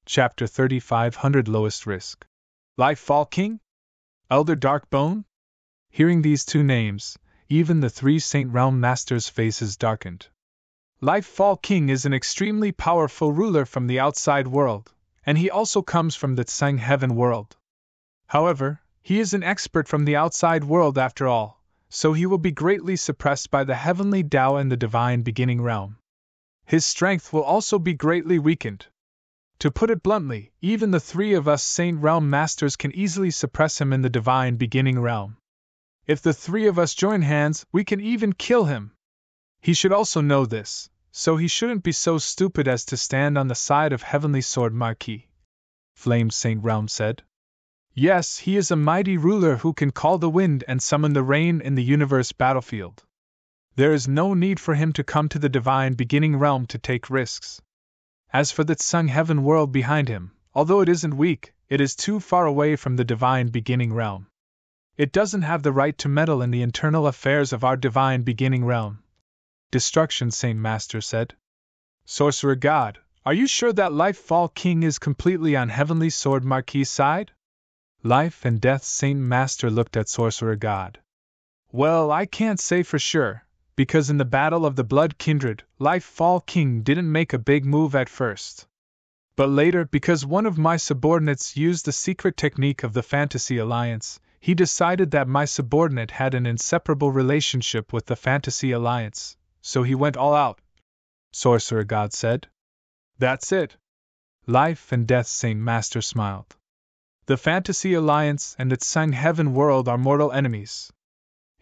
Chapter 3500 Lowest Risk. Life Fall King? Elder Darkbone? Hearing these two names, even the three Saint Realm Masters' faces darkened. Life Fall King is an extremely powerful ruler from the outside world, and he also comes from the Tsang Heaven world. However, he is an expert from the outside world after all, so he will be greatly suppressed by the heavenly Tao and the divine beginning realm. His strength will also be greatly weakened. To put it bluntly, even the three of us Saint Realm Masters can easily suppress him in the divine beginning realm. If the three of us join hands, we can even kill him. He should also know this, so he shouldn't be so stupid as to stand on the side of Heavenly Sword Marquis. Flamed Saint Realm said. Yes, he is a mighty ruler who can call the wind and summon the rain in the universe battlefield. There is no need for him to come to the divine beginning realm to take risks. As for the Tsang Heaven world behind him, although it isn't weak, it is too far away from the divine beginning realm. It doesn't have the right to meddle in the internal affairs of our divine beginning realm. Destruction Saint Master said. Sorcerer God, are you sure that Life Fall King is completely on Heavenly Sword Marquis' side? Life and Death Saint Master looked at Sorcerer God. Well, I can't say for sure, because in the Battle of the Blood Kindred, Life Fall King didn't make a big move at first. But later, because one of my subordinates used the secret technique of the Fantasy Alliance, he decided that my subordinate had an inseparable relationship with the Fantasy Alliance, so he went all out. Sorcerer God said. That's it. Life and Death Saint Master smiled. The Fantasy Alliance and the Tsang Heaven world are mortal enemies.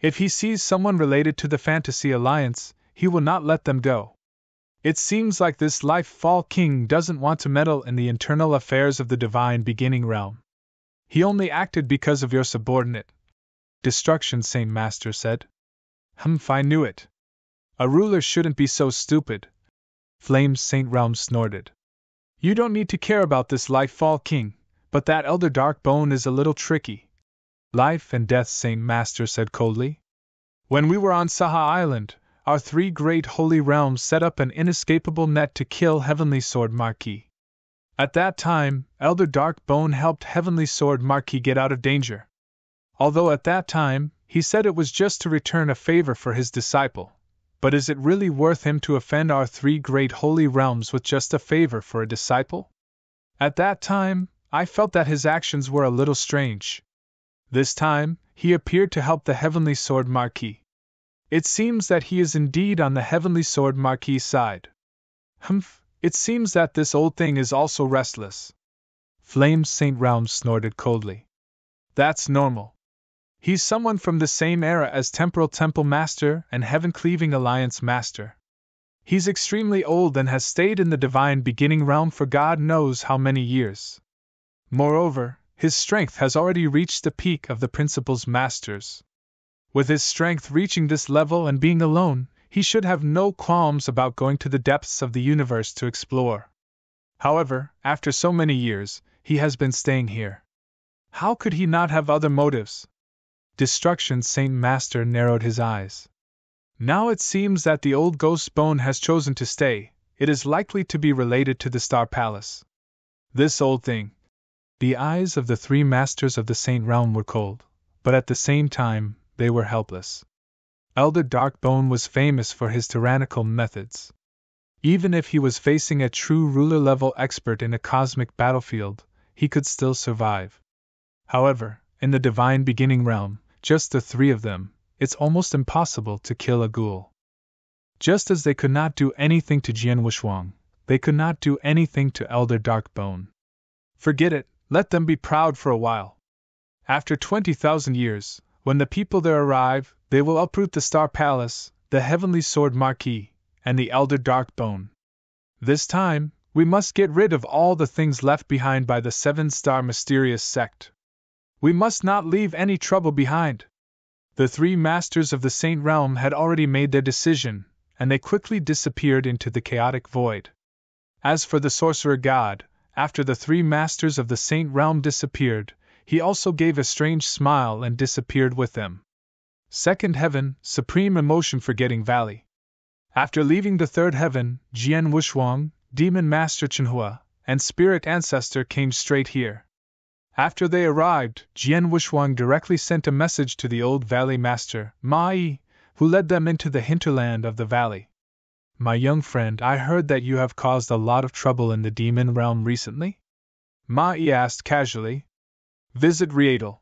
If he sees someone related to the Fantasy Alliance, he will not let them go. It seems like this Life Fall King doesn't want to meddle in the internal affairs of the divine beginning realm. He only acted because of your subordinate. Destruction Saint Master said. I knew it. A ruler shouldn't be so stupid. Flames Saint Realm snorted. You don't need to care about this Life Fall King, but that Elder Darkbone is a little tricky. Life and Death Saint Master said coldly. When we were on Saha Island, our three great holy realms set up an inescapable net to kill Heavenly Sword Marquis. At that time, Elder Darkbone helped Heavenly Sword Marquis get out of danger. Although at that time, he said it was just to return a favor for his disciple. But is it really worth him to offend our three great holy realms with just a favor for a disciple? At that time, I felt that his actions were a little strange. This time, he appeared to help the Heavenly Sword Marquis. It seems that he is indeed on the Heavenly Sword Marquis' side. It seems that this old thing is also restless. Flames Saint Realm snorted coldly. That's normal. He's someone from the same era as Temporal Temple Master and Heaven Cleaving Alliance Master. He's extremely old and has stayed in the divine beginning realm for God knows how many years. Moreover, his strength has already reached the peak of the Principal's Masters. With his strength reaching this level and being alone, he should have no qualms about going to the depths of the universe to explore. However, after so many years, he has been staying here. How could he not have other motives? Destruction Saint Master narrowed his eyes. Now it seems that the old ghost bone has chosen to stay. It is likely to be related to the Star Palace. This old thing. The eyes of the three masters of the Saint Realm were cold, but at the same time, they were helpless. Elder Darkbone was famous for his tyrannical methods. Even if he was facing a true ruler-level expert in a cosmic battlefield, he could still survive. However, in the divine beginning realm, just the three of them, it's almost impossible to kill a ghoul. Just as they could not do anything to Jian Wushuang, they could not do anything to Elder Darkbone. Forget it, let them be proud for a while. After 20,000 years, when the people there arrive, they will uproot the Star Palace, the Heavenly Sword Marquis, and the Elder Darkbone. This time, we must get rid of all the things left behind by the Seven-Star Mysterious Sect. We must not leave any trouble behind. The three masters of the Saint Realm had already made their decision, and they quickly disappeared into the chaotic void. As for the Sorcerer God, after the three masters of the Saint Realm disappeared, he also gave a strange smile and disappeared with them. Second Heaven, Supreme Emotion Forgetting Valley. After leaving the Third Heaven, Jian Wushuang, Demon Master Chenhua, and Spirit Ancestor came straight here. After they arrived, Jian Wushuang directly sent a message to the old valley master, Ma Yi, who led them into the hinterland of the valley. My young friend, I heard that you have caused a lot of trouble in the demon realm recently? Ma Yi asked casually. Visit Rietal.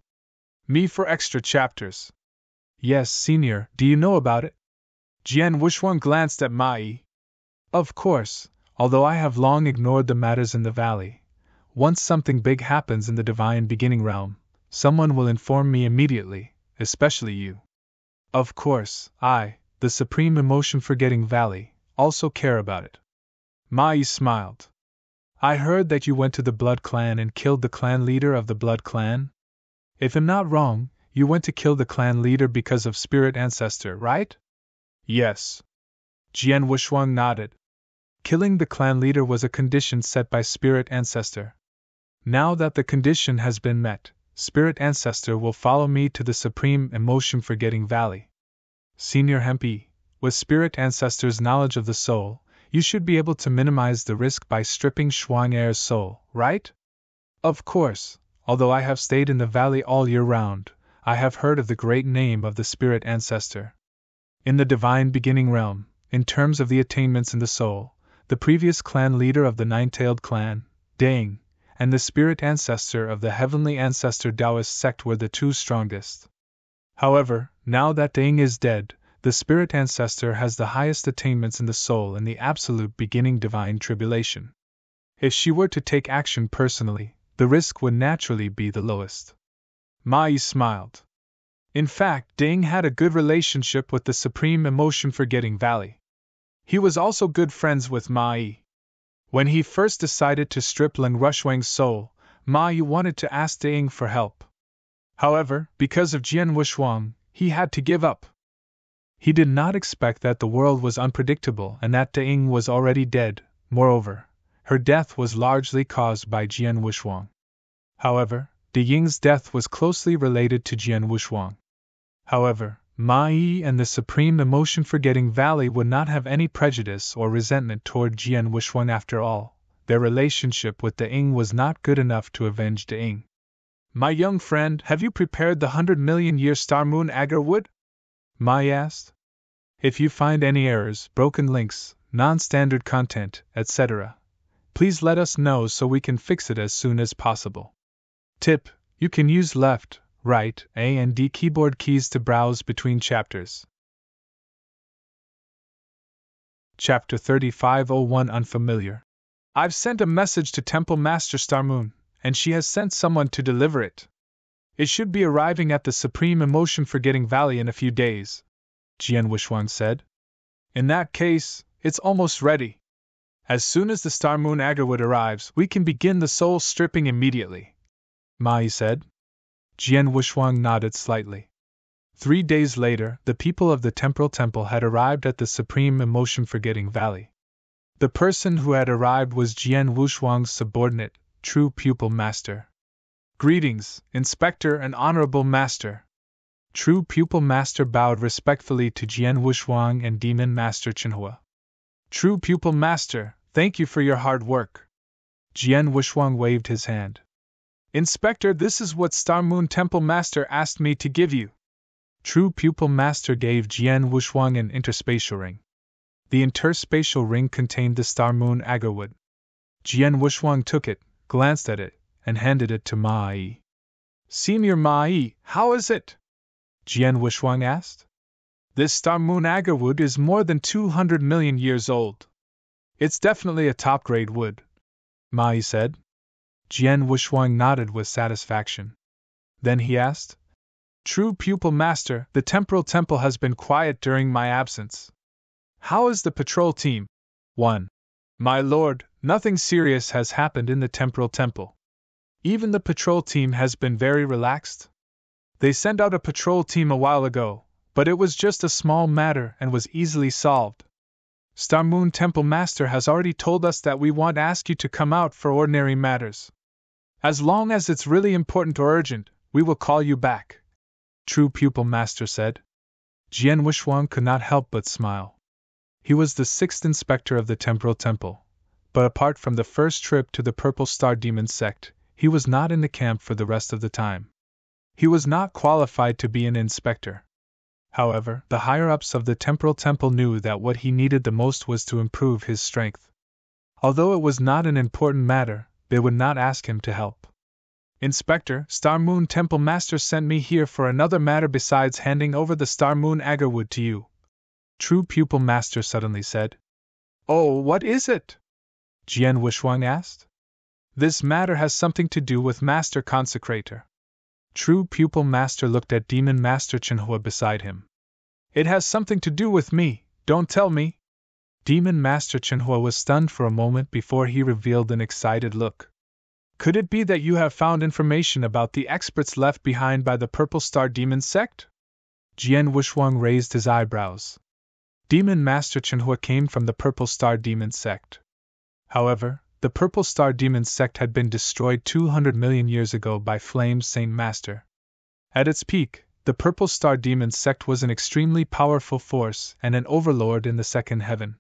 Me for extra chapters. Yes, senior, do you know about it? Jian Wushuang glanced at Ma Yi. Of course, although I have long ignored the matters in the valley. Once something big happens in the divine beginning realm, someone will inform me immediately, especially you. Of course, I, the Supreme Emotion Forgetting Valley, also care about it. Ma Yi smiled. I heard that you went to the Blood Clan and killed the clan leader of the Blood Clan? If I'm not wrong, you went to kill the clan leader because of Spirit Ancestor, right? Yes. Jian Wushuang nodded. Killing the clan leader was a condition set by Spirit Ancestor. Now that the condition has been met, Spirit Ancestor will follow me to the Supreme Emotion Forgetting Valley. Senior Hempi, with Spirit Ancestor's knowledge of the soul, you should be able to minimize the risk by stripping Shuang Er's soul, right? Of course, although I have stayed in the valley all year round, I have heard of the great name of the Spirit Ancestor. In the divine beginning realm, in terms of the attainments in the soul, the previous clan leader of the nine-tailed clan, Deng, and the Spirit Ancestor of the Heavenly Ancestor Taoist sect were the two strongest. However, now that Deng is dead, the Spirit Ancestor has the highest attainments in the soul in the absolute beginning divine tribulation. If she were to take action personally, the risk would naturally be the lowest. Ma Yi smiled. In fact, Deng had a good relationship with the Supreme Emotion Forgetting Valley. He was also good friends with Ma Yi. When he first decided to strip Leng Rushuang's soul, Ma Yi wanted to ask Deng for help. However, because of Jian Wushuang, he had to give up. He did not expect that the world was unpredictable and that Deng was already dead. Moreover, her death was largely caused by Jian Wushuang. However, De Ying's death was closely related to Jian Wushuang. However, Ma Yi and the Supreme Emotion Forgetting Valley would not have any prejudice or resentment toward Jian Wushuang after all. Their relationship with De Ying was not good enough to avenge De Ying. My young friend, have you prepared the 100-million-year Star Moon Agar wood? Ma Yi asked. If you find any errors, broken links, non-standard content, etc., please let us know so we can fix it as soon as possible. Tip: you can use left, right, A and D keyboard keys to browse between chapters. Chapter 3501 Unfamiliar. I've sent a message to Temple Master Starmoon, and she has sent someone to deliver it. It should be arriving at the Supreme Emotion Forgetting Valley in a few days, Jian Wushuang said. In that case, it's almost ready. As soon as the Star Moon Agarwood arrives, we can begin the soul stripping immediately, Ma Yi said. Jian Wushuang nodded slightly. 3 days later, the people of the Temporal Temple had arrived at the Supreme Emotion Forgetting Valley. The person who had arrived was Jian Wushuang's subordinate, True Pupil Master. Greetings, Inspector and Honorable Master. True Pupil Master bowed respectfully to Jian Wushuang and Demon Master Chenhua. True Pupil Master, thank you for your hard work. Jian Wushuang waved his hand. Inspector, this is what Star Moon Temple Master asked me to give you. True Pupil Master gave Jian Wushuang an interspatial ring. The interspatial ring contained the Star Moon Agarwood. Jian Wushuang took it, glanced at it, and handed it to Ma Yi. Senior Ma Yi, how is it? Jian Wushuang asked. This Star Moon Agarwood is more than 200 million years old. It's definitely a top-grade wood, Ma Yi said. Jian Wushuang nodded with satisfaction. Then he asked, True Pupil Master, the Temporal Temple has been quiet during my absence. How is the patrol team? 1. My lord, nothing serious has happened in the Temporal Temple. Even the patrol team has been very relaxed. They sent out a patrol team a while ago, but it was just a small matter and was easily solved. Star Moon Temple Master has already told us that we won't ask you to come out for ordinary matters. As long as it's really important or urgent, we will call you back, True Pupil Master said. Jian Wushuang could not help but smile. He was the 6th inspector of the Temporal Temple, but apart from the first trip to the Purple Star Demon sect, he was not in the camp for the rest of the time. He was not qualified to be an inspector. However, the higher-ups of the Temporal Temple knew that what he needed the most was to improve his strength. Although it was not an important matter, they would not ask him to help. Inspector, Star Moon Temple Master sent me here for another matter besides handing over the Star Moon Agarwood to you. True Pupil Master suddenly said. Oh, what is it? Jian Wushuang asked. This matter has something to do with Master Consecrator. True Pupil Master looked at Demon Master Chenhua beside him. It has something to do with me, don't tell me. Demon Master Chenhua was stunned for a moment before he revealed an excited look. Could it be that you have found information about the experts left behind by the Purple Star Demon sect? Jian Wushuang raised his eyebrows. Demon Master Chenhua came from the Purple Star Demon sect. However, the Purple Star Demon sect had been destroyed 200 million years ago by Flame Saint Master. At its peak, the Purple Star Demon sect was an extremely powerful force and an overlord in the second heaven.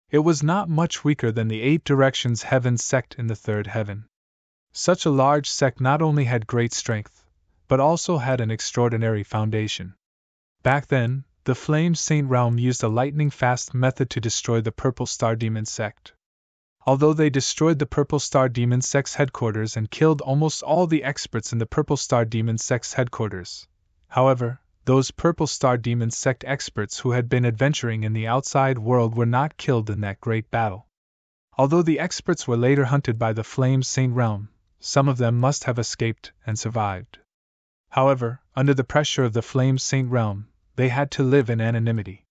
It was not much weaker than the 8 Directions Heaven sect in the third heaven. Such a large sect not only had great strength, but also had an extraordinary foundation. Back then, the Flame Saint realm used a lightning-fast method to destroy the Purple Star Demon sect. Although they destroyed the Purple Star Demon sect's headquarters and killed almost all the experts in the Purple Star Demon sect's headquarters, however, those Purple Star Demon sect experts who had been adventuring in the outside world were not killed in that great battle. Although the experts were later hunted by the Flame Saint realm, some of them must have escaped and survived. However, under the pressure of the Flame Saint realm, they had to live in anonymity.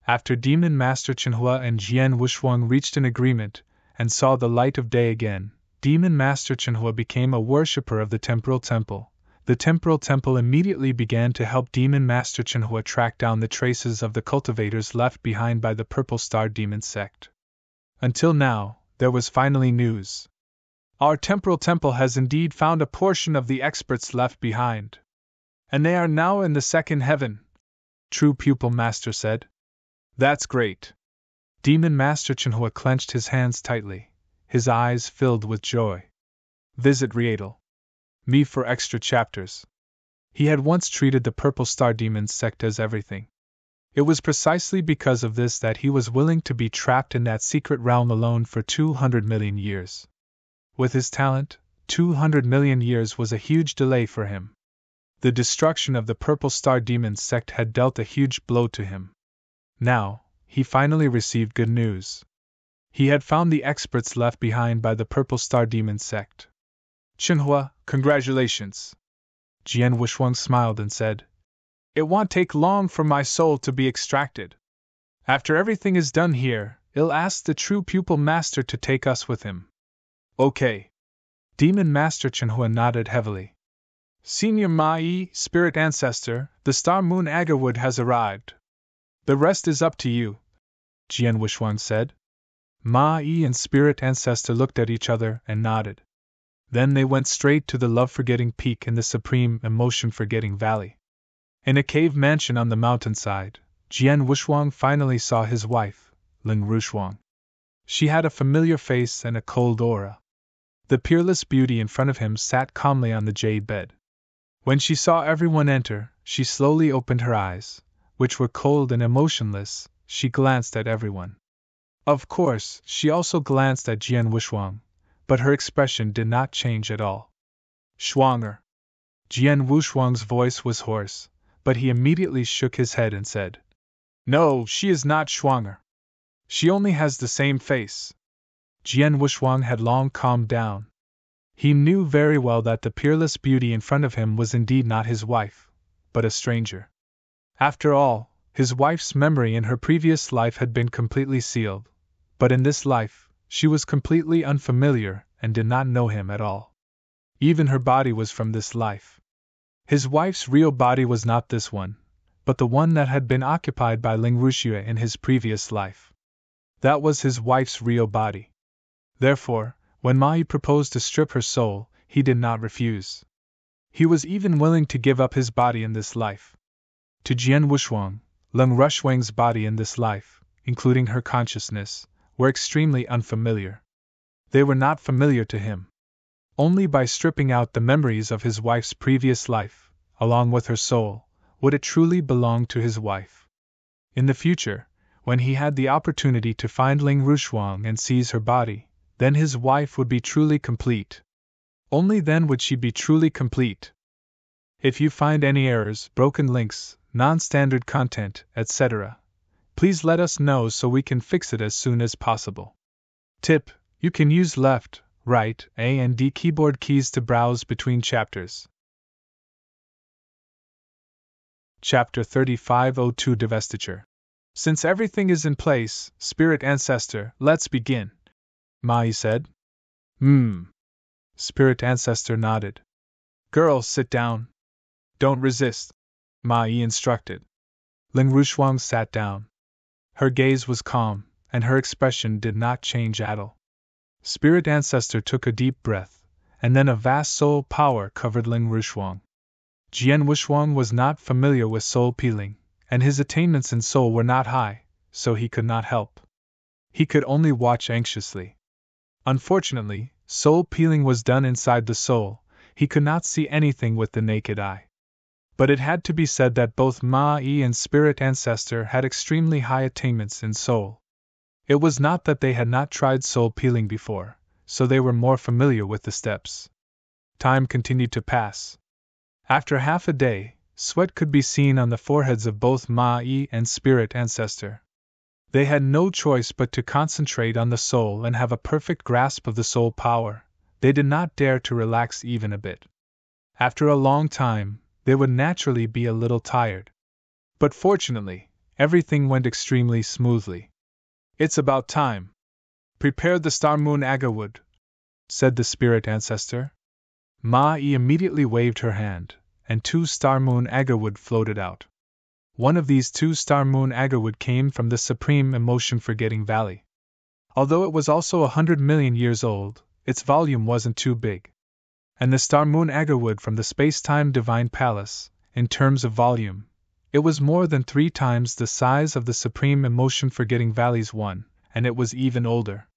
After Demon Master Chenhua and Jian Wushuang reached an agreement and saw the light of day again, Demon Master Chenhua became a worshipper of the Temporal Temple. The Temporal Temple immediately began to help Demon Master Chenhua track down the traces of the cultivators left behind by the Purple Star Demon sect. Until now, there was finally news. Our Temporal Temple has indeed found a portion of the experts left behind. And they are now in the second heaven, True Pupil Master said. That's great. Demon Master Chenhua clenched his hands tightly, his eyes filled with joy. Visit Rietal. Me for extra chapters. He had once treated the Purple Star Demon sect as everything. It was precisely because of this that he was willing to be trapped in that secret realm alone for 200 million years. With his talent, 200 million years was a huge delay for him. The destruction of the Purple Star Demon sect had dealt a huge blow to him. Now, he finally received good news. He had found the experts left behind by the Purple Star Demon sect. Chenhua, congratulations. Jian Wushuang smiled and said, It won't take long for my soul to be extracted. After everything is done here, I'll ask the True Pupil Master to take us with him. Okay. Demon Master Chenhua nodded heavily. Senior Ma-Yi, Spirit Ancestor, the Star Moon Agarwood has arrived. The rest is up to you, Jian Wushuang said. Ma-Yi and Spirit Ancestor looked at each other and nodded. Then they went straight to the love-forgetting peak in the supreme emotion-forgetting valley. In a cave mansion on the mountainside, Jian Wushuang finally saw his wife, Ling Rushuang. She had a familiar face and a cold aura. The peerless beauty in front of him sat calmly on the jade bed. When she saw everyone enter, she slowly opened her eyes, which were cold and emotionless. She glanced at everyone. Of course, she also glanced at Jian Wushuang, but her expression did not change at all. Schwanger. Jian Wushuang's voice was hoarse, but he immediately shook his head and said, No, she is not schwanger. She only has the same face. Jian Wushuang had long calmed down. He knew very well that the peerless beauty in front of him was indeed not his wife, but a stranger. After all, his wife's memory in her previous life had been completely sealed, but in this life, she was completely unfamiliar and did not know him at all. Even her body was from this life. His wife's real body was not this one, but the one that had been occupied by Ling Ruxue in his previous life. That was his wife's real body. Therefore, when Ma-Yi proposed to strip her soul, he did not refuse. He was even willing to give up his body in this life. To Jian Wushuang, Ling Rushuang's body in this life, including her consciousness, were extremely unfamiliar. They were not familiar to him. Only by stripping out the memories of his wife's previous life, along with her soul, would it truly belong to his wife. In the future, when he had the opportunity to find Ling Rushuang and seize her body, then his wife would be truly complete. Only then would she be truly complete. If you find any errors, broken links, non-standard content, etc., please let us know so we can fix it as soon as possible. Tip: you can use left, right, A and D keyboard keys to browse between chapters. Chapter 3502 Divestiture. Since everything is in place, Spirit Ancestor, let's begin, Mai said. Spirit Ancestor nodded. Girl, sit down. Don't resist, Mai instructed. Ling Rushuang sat down. Her gaze was calm, and her expression did not change at all. Spirit Ancestor took a deep breath, and then a vast soul power covered Ling Rushuang. Jian Wushuang was not familiar with soul peeling, and his attainments in soul were not high, so he could not help. He could only watch anxiously. Unfortunately, soul peeling was done inside the soul, he could not see anything with the naked eye. But it had to be said that both Ma Yi and Spirit Ancestor had extremely high attainments in soul. It was not that they had not tried soul peeling before, so they were more familiar with the steps. Time continued to pass. After half a day, sweat could be seen on the foreheads of both Ma Yi and Spirit Ancestor. They had no choice but to concentrate on the soul and have a perfect grasp of the soul power. They did not dare to relax even a bit. After a long time, they would naturally be a little tired. But fortunately, everything went extremely smoothly. It's about time. Prepare the Star Moon Agawood, said the Spirit Ancestor. Ma Yi immediately waved her hand, and 2 Star Moon Agawood floated out. One of these 2 Star Moon Agawood came from the Supreme Emotion Forgetting Valley. Although it was also 100 million years old, its volume wasn't too big. And the Star Moon Agawood from the Space-Time Divine Palace, in terms of volume, it was more than 3 times the size of the Supreme Emotion Forgetting Valley's one, and it was even older.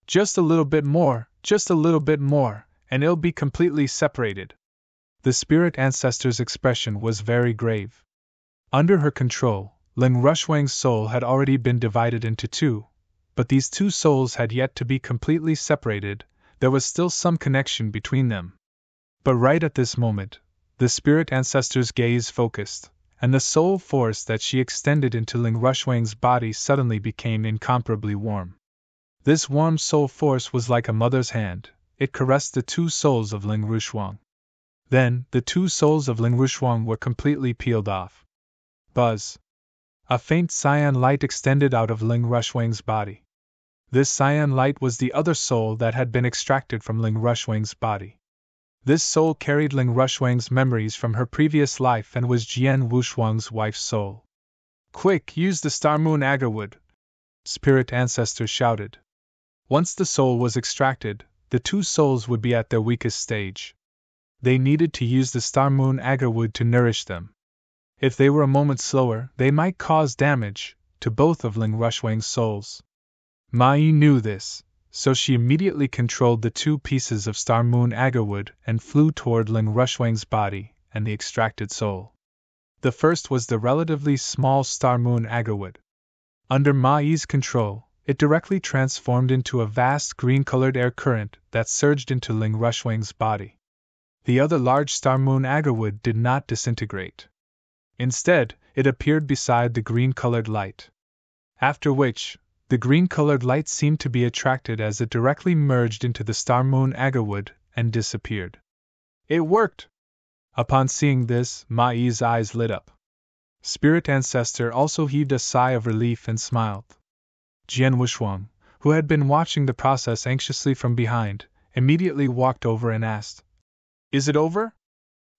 Just a little bit more, and it'll be completely separated. The Spirit Ancestor's expression was very grave. Under her control, Ling Rushuang's soul had already been divided into 2, but these 2 souls had yet to be completely separated. There was still some connection between them. But right at this moment, the Spirit Ancestor's gaze focused, and the soul force that she extended into Ling Rushuang's body suddenly became incomparably warm. This warm soul force was like a mother's hand. It caressed the 2 souls of Ling Rushuang. Then, the 2 souls of Ling Rushuang were completely peeled off. Buzz! A faint cyan light extended out of Ling Rushuang's body. This cyan light was the other soul that had been extracted from Ling Rushuang's body. This soul carried Ling Rushuang's memories from her previous life and was Jian Wushuang's wife's soul. Quick, use the Star Moon Agawood! Spirit Ancestor shouted. Once the soul was extracted, the 2 souls would be at their weakest stage. They needed to use the Star Moon Agawood to nourish them. If they were a moment slower, they might cause damage to both of Ling Rushuang's souls. Mai knew this, so she immediately controlled the 2 pieces of Star Moon Agawood and flew toward Ling Rushuang's body and the extracted soul. The first was the relatively small Star Moon Agawood. Under Mai's control, it directly transformed into a vast green-colored air current that surged into Ling Rushuang's body. The other large Star Moon Agawood did not disintegrate. Instead, it appeared beside the green-colored light. After which, the green-colored light seemed to be attracted as it directly merged into the Star Moon Agawood and disappeared. It worked! Upon seeing this, Mai's eyes lit up. Spirit Ancestor also heaved a sigh of relief and smiled. Jian Wushuang, who had been watching the process anxiously from behind, immediately walked over and asked, "Is it over?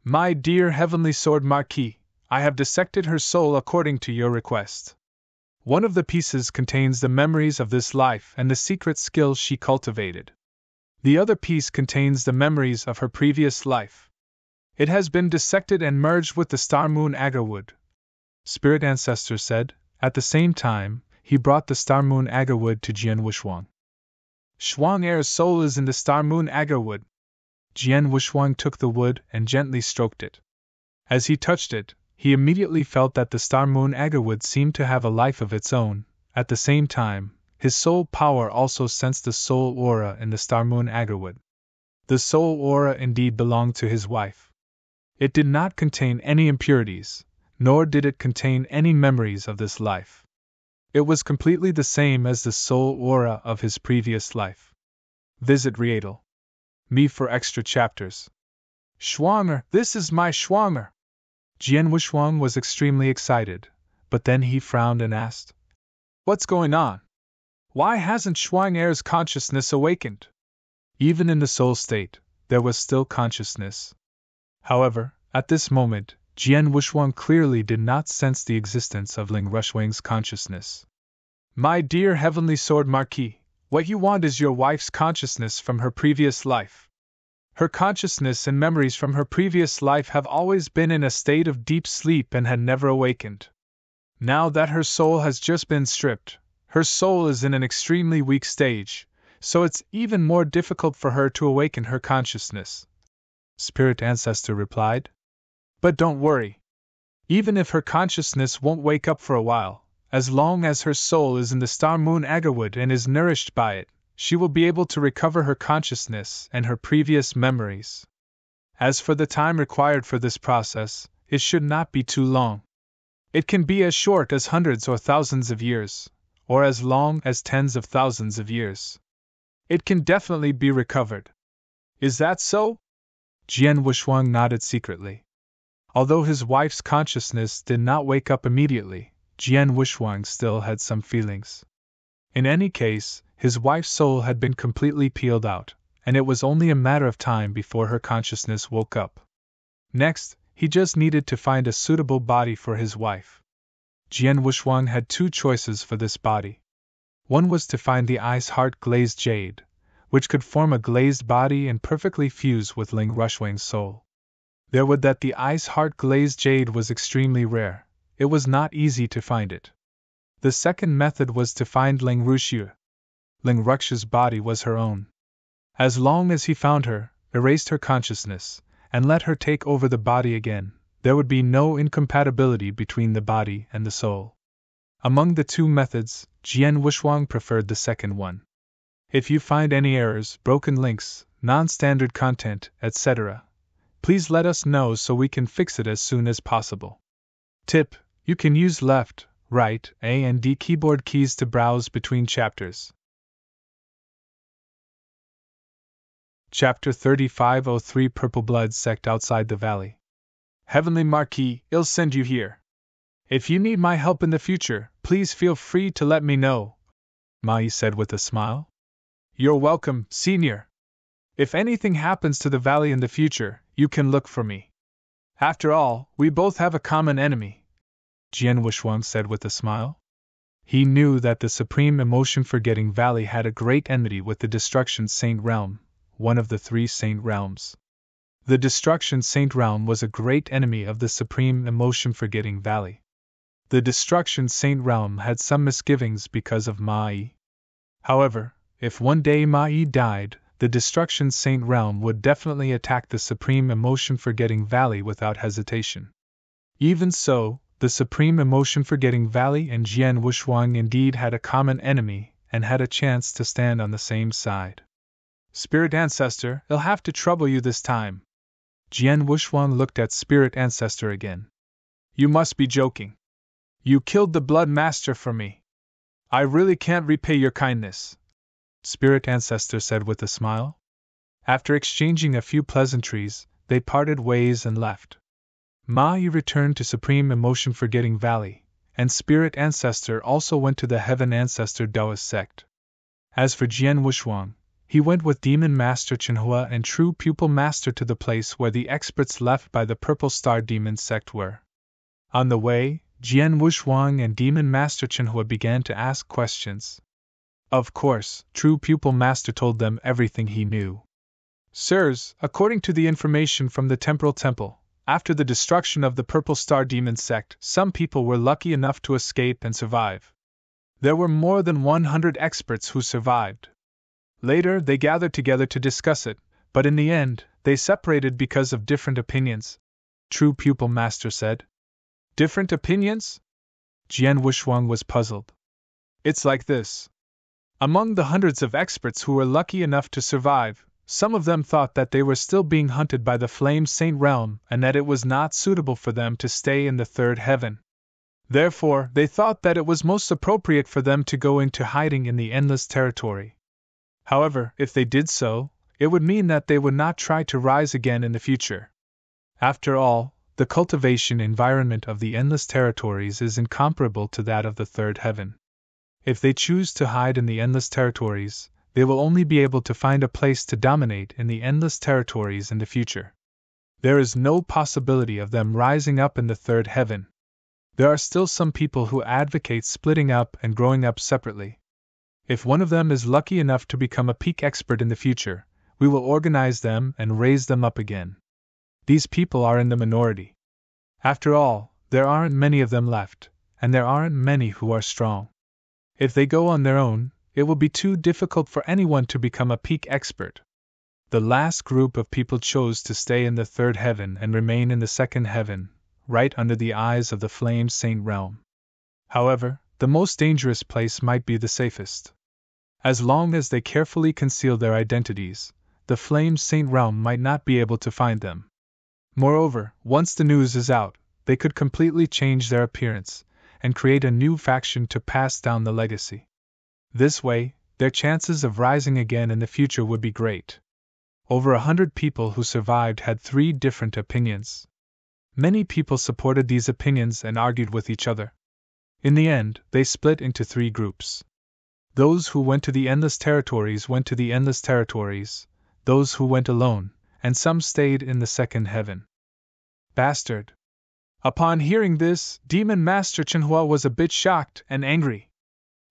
My dear Heavenly Sword Marquis, I have dissected her soul according to your request. One of the pieces contains the memories of this life and the secret skills she cultivated. The other piece contains the memories of her previous life. It has been dissected and merged with the Star Moon Agawood," Spirit Ancestor said. At the same time, he brought the Star Moon Agar wood to Jian Wushuang. Shuang Er's soul is in the Star Moon Agar wood. Jian Wushuang took the wood and gently stroked it. As he touched it, he immediately felt that the Star Moon Agar wood seemed to have a life of its own. At the same time, his soul power also sensed the soul aura in the Star Moon Agar wood. The soul aura indeed belonged to his wife. It did not contain any impurities, nor did it contain any memories of this life. It was completely the same as the soul aura of his previous life. Visit Rietel. Me for extra chapters. Schwanger, this is my Schwanger! Jian Wushuang was extremely excited, but then he frowned and asked, "What's going on? Why hasn't Shuang Er's consciousness awakened?" Even in the soul state, there was still consciousness. However, at this moment, Jian Wushuang clearly did not sense the existence of Ling Rushuang's consciousness. "My dear Heavenly Sword Marquis, what you want is your wife's consciousness from her previous life. Her consciousness and memories from her previous life have always been in a state of deep sleep and had never awakened. Now that her soul has just been stripped, her soul is in an extremely weak stage, so it's even more difficult for her to awaken her consciousness," Spirit Ancestor replied. "But don't worry. Even if her consciousness won't wake up for a while, as long as her soul is in the Star Moon Agarwood and is nourished by it, she will be able to recover her consciousness and her previous memories. As for the time required for this process, it should not be too long. It can be as short as hundreds or thousands of years, or as long as tens of thousands of years. It can definitely be recovered. Is that so?" Jian Wushuang nodded secretly. Although his wife's consciousness did not wake up immediately, Jian Wushuang still had some feelings. In any case, his wife's soul had been completely peeled out, and it was only a matter of time before her consciousness woke up. Next, he just needed to find a suitable body for his wife. Jian Wushuang had two choices for this body. One was to find the ice heart glazed jade, which could form a glazed body and perfectly fuse with Ling Rushuang's soul. There would that the ice heart glazed jade was extremely rare. It was not easy to find it. The second method was to find Ling Rushu. Ling Ruxu's body was her own. As long as he found her, erased her consciousness, and let her take over the body again, there would be no incompatibility between the body and the soul. Among the two methods, Jian Wushuang preferred the second one. If you find any errors, broken links, non-standard content, etc., please let us know so we can fix it as soon as possible. Tip: you can use left, right, A and D keyboard keys to browse between chapters. Chapter 3503 Purple Blood Sect Outside the Valley. Heavenly Marquis, I'll send you here. If you need my help in the future, please feel free to let me know, Mai said with a smile. You're welcome, Senior. If anything happens to the valley in the future, you can look for me. After all, we both have a common enemy, Jian Wushuang said with a smile. He knew that the Supreme Emotion-Forgetting Valley had a great enmity with the Destruction Saint Realm, one of the three Saint Realms. The Destruction Saint Realm was a great enemy of the Supreme Emotion-Forgetting Valley. The Destruction Saint Realm had some misgivings because of Mai. However, if one day Mai died, the Destruction Saint Realm would definitely attack the Supreme Emotion-Forgetting Valley without hesitation. Even so, the Supreme Emotion-Forgetting Valley and Jian Wushuang indeed had a common enemy and had a chance to stand on the same side. Spirit Ancestor, I'll have to trouble you this time. Jian Wushuang looked at Spirit Ancestor again. You must be joking. You killed the Blood Master for me. I really can't repay your kindness, Spirit Ancestor said with a smile. After exchanging a few pleasantries, they parted ways and left. Mai returned to Supreme Emotion-Forgetting Valley, and Spirit Ancestor also went to the Heaven Ancestor Taoist sect. As for Jian Wushuang, he went with Demon Master Chenhua and True Pupil Master to the place where the experts left by the Purple Star Demon sect were. On the way, Jian Wushuang and Demon Master Chenhua began to ask questions. Of course, True Pupil Master told them everything he knew. Sirs, according to the information from the Temporal Temple, after the destruction of the Purple Star Demon sect, some people were lucky enough to escape and survive. There were more than 100 experts who survived. Later, they gathered together to discuss it, but in the end, they separated because of different opinions, True Pupil Master said. Different opinions? Jian Wushuang was puzzled. It's like this. Among the hundreds of experts who were lucky enough to survive, some of them thought that they were still being hunted by the Flame Saint realm and that it was not suitable for them to stay in the third heaven. Therefore, they thought that it was most appropriate for them to go into hiding in the Endless Territory. However, if they did so, it would mean that they would not try to rise again in the future. After all, the cultivation environment of the Endless Territories is incomparable to that of the third heaven. If they choose to hide in the Endless Territories, they will only be able to find a place to dominate in the Endless Territories in the future. There is no possibility of them rising up in the third heaven. There are still some people who advocate splitting up and growing up separately. If one of them is lucky enough to become a peak expert in the future, we will organize them and raise them up again. These people are in the minority. After all, there aren't many of them left, and there aren't many who are strong. If they go on their own, it will be too difficult for anyone to become a peak expert. The last group of people chose to stay in the third heaven and remain in the second heaven, right under the eyes of the Flame Saint realm. However, the most dangerous place might be the safest. As long as they carefully conceal their identities, the Flame Saint realm might not be able to find them. Moreover, once the news is out, they could completely change their appearance and create a new faction to pass down the legacy. This way, their chances of rising again in the future would be great. Over 100 people who survived had 3 different opinions. Many people supported these opinions and argued with each other. In the end, they split into 3 groups. Those who went to the Endless Territories went to the Endless Territories, those who went alone, and some stayed in the second heaven. Bastard! Upon hearing this, Demon Master Chenhua was a bit shocked and angry.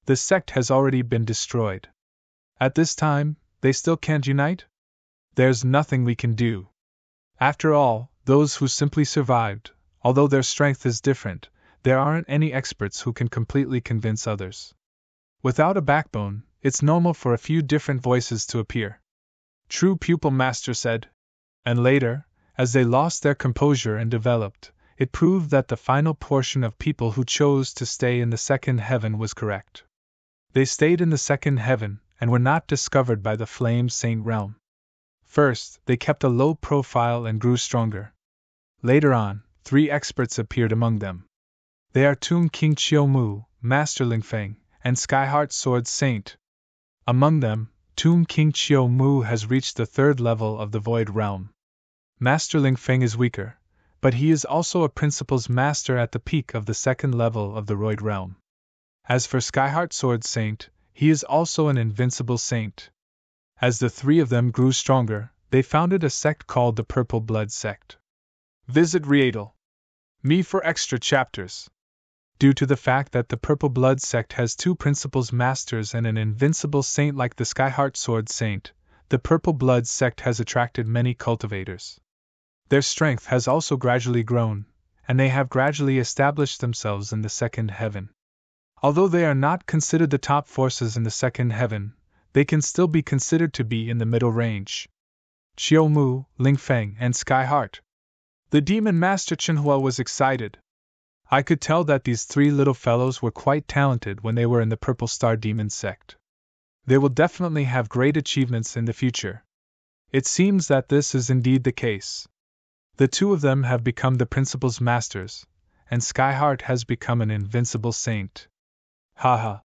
The sect has already been destroyed. At this time, they still can't unite? There's nothing we can do. After all, those who simply survived, although their strength is different, there aren't any experts who can completely convince others. Without a backbone, it's normal for a few different voices to appear. True Pupil Master said. And later, as they lost their composure and developed, it proved that the final portion of people who chose to stay in the second heaven was correct. They stayed in the second heaven and were not discovered by the Flame Saint realm. First, they kept a low profile and grew stronger. Later on, 3 experts appeared among them. They are Tomb King Chiu Mu, Master Ling Feng, and Skyheart Sword Saint. Among them, Tomb King Chiu Mu has reached the 3rd level of the Void Realm. Master Ling Feng is weaker, but he is also a Principal's Master at the peak of the 2nd level of the Void Realm. As for Skyheart Sword Saint, he is also an invincible saint. As the 3 of them grew stronger, they founded a sect called the Purple Blood Sect. Visit Riedel. Me for extra chapters. Due to the fact that the Purple Blood Sect has 2 Principal's Masters and an invincible saint like the Skyheart Sword Saint, the Purple Blood Sect has attracted many cultivators. Their strength has also gradually grown, and they have gradually established themselves in the second heaven. Although they are not considered the top forces in the second heaven, they can still be considered to be in the middle range. Chiu Mu, Ling Feng, and Skyheart. The Demon Master Chenhua was excited. I could tell that these 3 little fellows were quite talented when they were in the Purple Star Demon sect. They will definitely have great achievements in the future. It seems that this is indeed the case. The 2 of them have become the Principal's Masters, and Skyheart has become an invincible saint. Haha.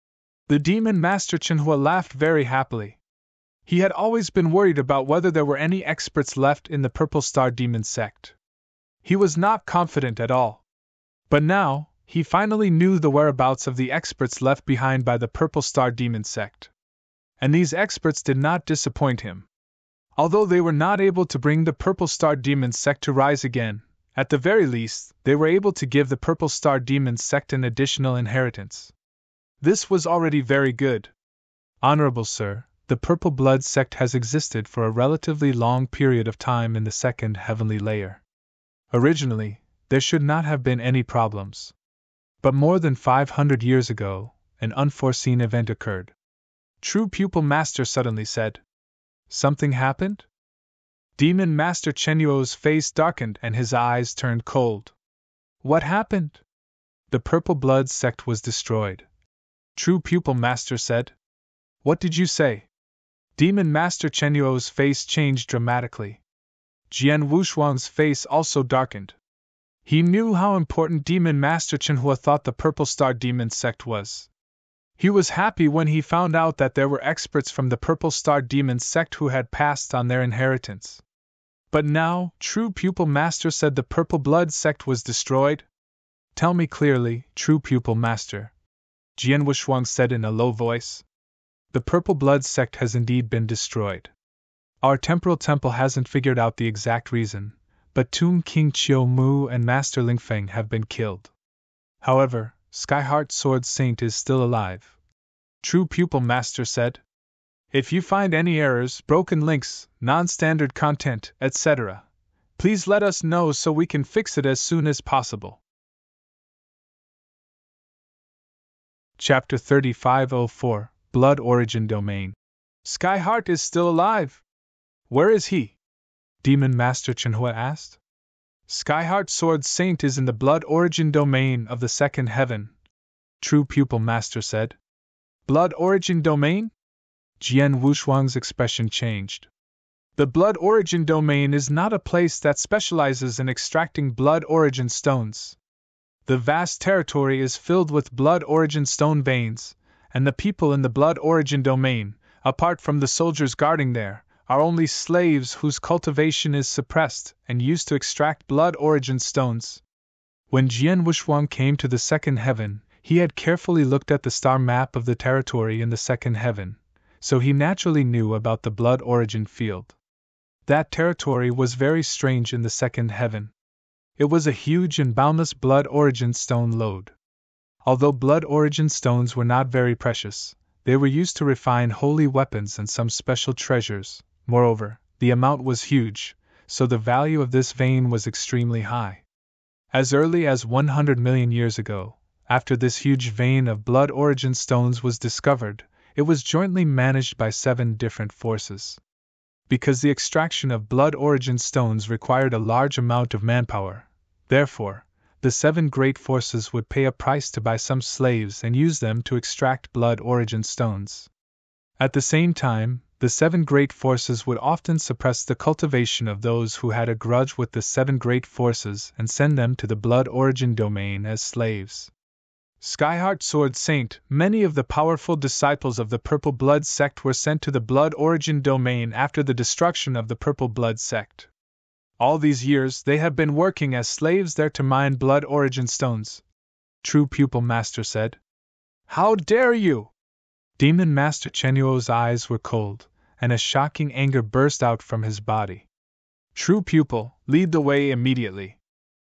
The Demon Master Chenhua laughed very happily. He had always been worried about whether there were any experts left in the Purple Star Demon sect. He was not confident at all. But now, he finally knew the whereabouts of the experts left behind by the Purple Star Demon sect. And these experts did not disappoint him. Although they were not able to bring the Purple Star Demon sect to rise again, at the very least, they were able to give the Purple Star Demon sect an additional inheritance. This was already very good. Honorable Sir, the Purple Blood sect has existed for a relatively long period of time in the second heavenly layer. Originally, there should not have been any problems. But more than 500 years ago, an unforeseen event occurred. True Pupil Master suddenly said. Something happened? Demon Master Chenyuo's face darkened and his eyes turned cold. What happened? The Purple Blood sect was destroyed. True Pupil Master said. What did you say? Demon Master Chenyuo's face changed dramatically. Jian Wushuang's face also darkened. He knew how important Demon Master Chenhua thought the Purple Star Demon sect was. He was happy when he found out that there were experts from the Purple Star Demon sect who had passed on their inheritance. But now, True Pupil Master said the Purple Blood sect was destroyed? Tell me clearly, True Pupil Master, Jian Wushuang said in a low voice. The Purple Blood sect has indeed been destroyed. Our temporal temple hasn't figured out the exact reason, but Tomb King Chiu Mu and Master Ling Feng have been killed. However, Skyheart Sword Saint is still alive. True Pupil Master said. If you find any errors, broken links, non-standard content, etc., please let us know so we can fix it as soon as possible. Chapter 3504, Blood Origin Domain. Skyheart is still alive. Where is he? Demon Master Chenhua asked. Skyheart Sword Saint is in the Blood Origin Domain of the Second Heaven, True Pupil Master said. Blood Origin Domain? Jian Wushuang's expression changed. The Blood Origin Domain is not a place that specializes in extracting blood origin stones. The vast territory is filled with blood origin stone veins, and the people in the Blood Origin Domain, apart from the soldiers guarding there, are only slaves whose cultivation is suppressed and used to extract blood origin stones. When Jian Wushuang came to the Second Heaven, he had carefully looked at the star map of the territory in the Second Heaven, so he naturally knew about the blood origin field. That territory was very strange in the Second Heaven. It was a huge and boundless blood origin stone lode. Although blood origin stones were not very precious, they were used to refine holy weapons and some special treasures. Moreover, the amount was huge, so the value of this vein was extremely high. As early as 100 million years ago, after this huge vein of blood origin stones was discovered, it was jointly managed by 7 different forces. Because the extraction of blood origin stones required a large amount of manpower, therefore, the 7 great forces would pay a price to buy some slaves and use them to extract blood origin stones. At the same time, the 7 great forces would often suppress the cultivation of those who had a grudge with the 7 great forces and send them to the blood origin domain as slaves. Skyheart Sword Saint, many of the powerful disciples of the Purple Blood sect were sent to the Blood Origin Domain after the destruction of the Purple Blood sect. All these years they have been working as slaves there to mine blood origin stones, True Pupil Master said. How dare you! Demon Master Chenyuo's eyes were cold, and a shocking anger burst out from his body. True Pupil, lead the way immediately.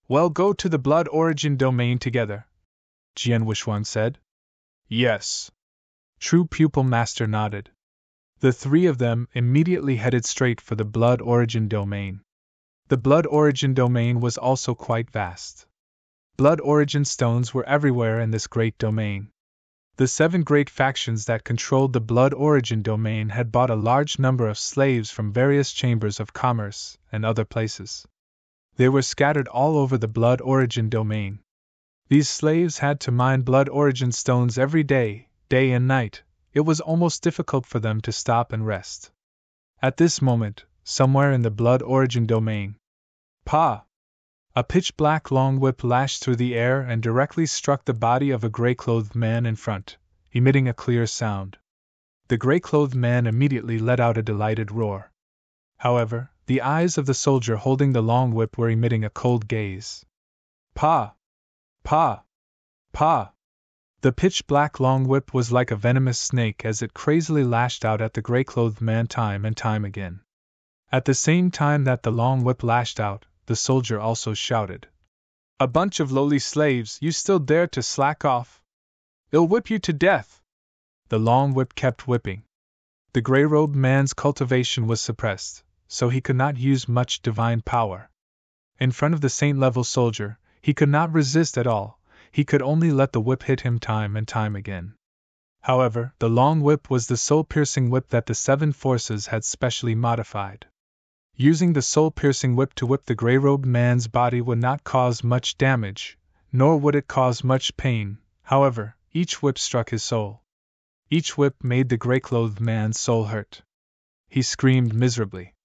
Well, go to the Blood Origin Domain together, Jian Wushuang said. Yes. True Pupil Master nodded. The 3 of them immediately headed straight for the Blood Origin Domain. The Blood Origin Domain was also quite vast. Blood origin stones were everywhere in this great domain. The 7 great factions that controlled the Blood Origin Domain had bought a large number of slaves from various chambers of commerce and other places. They were scattered all over the Blood Origin Domain. These slaves had to mine blood origin stones every day, day and night. It was almost difficult for them to stop and rest. At this moment, somewhere in the Blood Origin Domain, Pa! A pitch-black long whip lashed through the air and directly struck the body of a gray-clothed man in front, emitting a clear sound. The gray-clothed man immediately let out a delighted roar. However, the eyes of the soldier holding the long whip were emitting a cold gaze. Pa! Pa! Pa! The pitch-black long whip was like a venomous snake as it crazily lashed out at the gray-clothed man time and time again. At the same time that the long whip lashed out, the soldier also shouted, A bunch of lowly slaves, you still dare to slack off? I'll whip you to death! The long whip kept whipping. The gray-robed man's cultivation was suppressed, so he could not use much divine power. In front of the saint-level soldier, he could not resist at all, he could only let the whip hit him time and time again. However, the long whip was the soul-piercing whip that the seven forces had specially modified. Using the soul-piercing whip to whip the gray-robed man's body would not cause much damage, nor would it cause much pain. However, each whip struck his soul. Each whip made the gray-clothed man's soul hurt. He screamed miserably.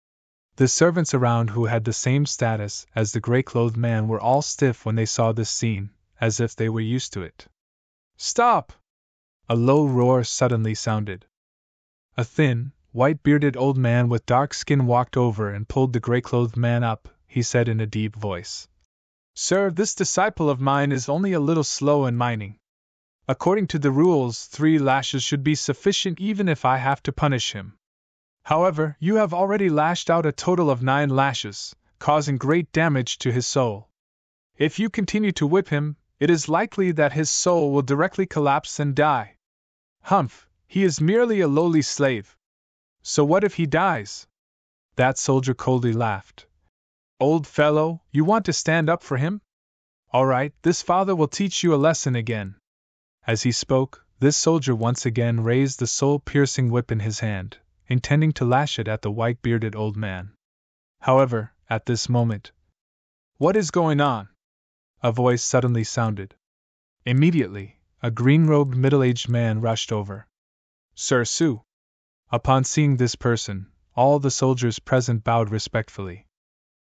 The servants around who had the same status as the gray-clothed man were all stiff when they saw this scene, as if they were used to it. "Stop!" A low roar suddenly sounded. A thin, white-bearded old man with dark skin walked over and pulled the gray-clothed man up. He said in a deep voice, "Sir, this disciple of mine is only a little slow in mining. According to the rules, 3 lashes should be sufficient even if I have to punish him. However, you have already lashed out a total of 9 lashes, causing great damage to his soul. If you continue to whip him, it is likely that his soul will directly collapse and die. Humph, he is merely a lowly slave. So what if he dies?" That soldier coldly laughed. "Old fellow, you want to stand up for him? All right, this father will teach you a lesson again." As he spoke, this soldier once again raised the soul-piercing whip in his hand, intending to lash it at the white-bearded old man. However, at this moment, "What is going on?" a voice suddenly sounded. Immediately, a green-robed middle-aged man rushed over. "Sir Sue." Upon seeing this person, all the soldiers present bowed respectfully.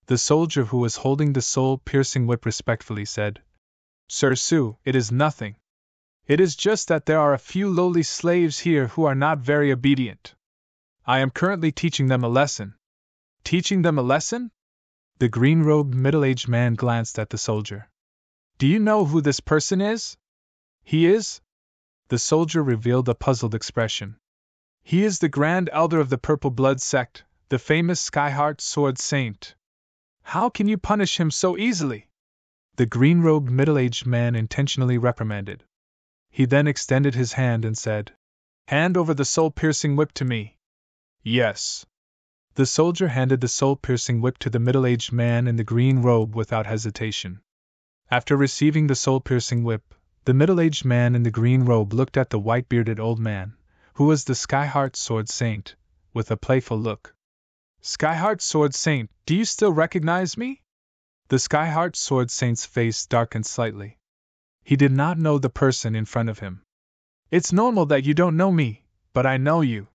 The soldier who was holding the soul-piercing whip respectfully said, "Sir Sue, it is nothing. It is just that there are a few lowly slaves here who are not very obedient. I am currently teaching them a lesson." "Teaching them a lesson?" The green-robed middle-aged man glanced at the soldier. "Do you know who this person is?" "He is?" The soldier revealed a puzzled expression. "He is the Grand Elder of the Purple Blood sect, the famous Skyheart Sword Saint." "How can you punish him so easily?" the green-robed middle-aged man intentionally reprimanded. He then extended his hand and said, "Hand over the soul-piercing whip to me." "Yes." The soldier handed the soul-piercing whip to the middle-aged man in the green robe without hesitation. After receiving the soul-piercing whip, the middle-aged man in the green robe looked at the white-bearded old man, who was the Skyheart Sword Saint, with a playful look. "Skyheart Sword Saint, do you still recognize me?" The Skyheart Sword Saint's face darkened slightly. He did not know the person in front of him. "It's normal that you don't know me, but I know you.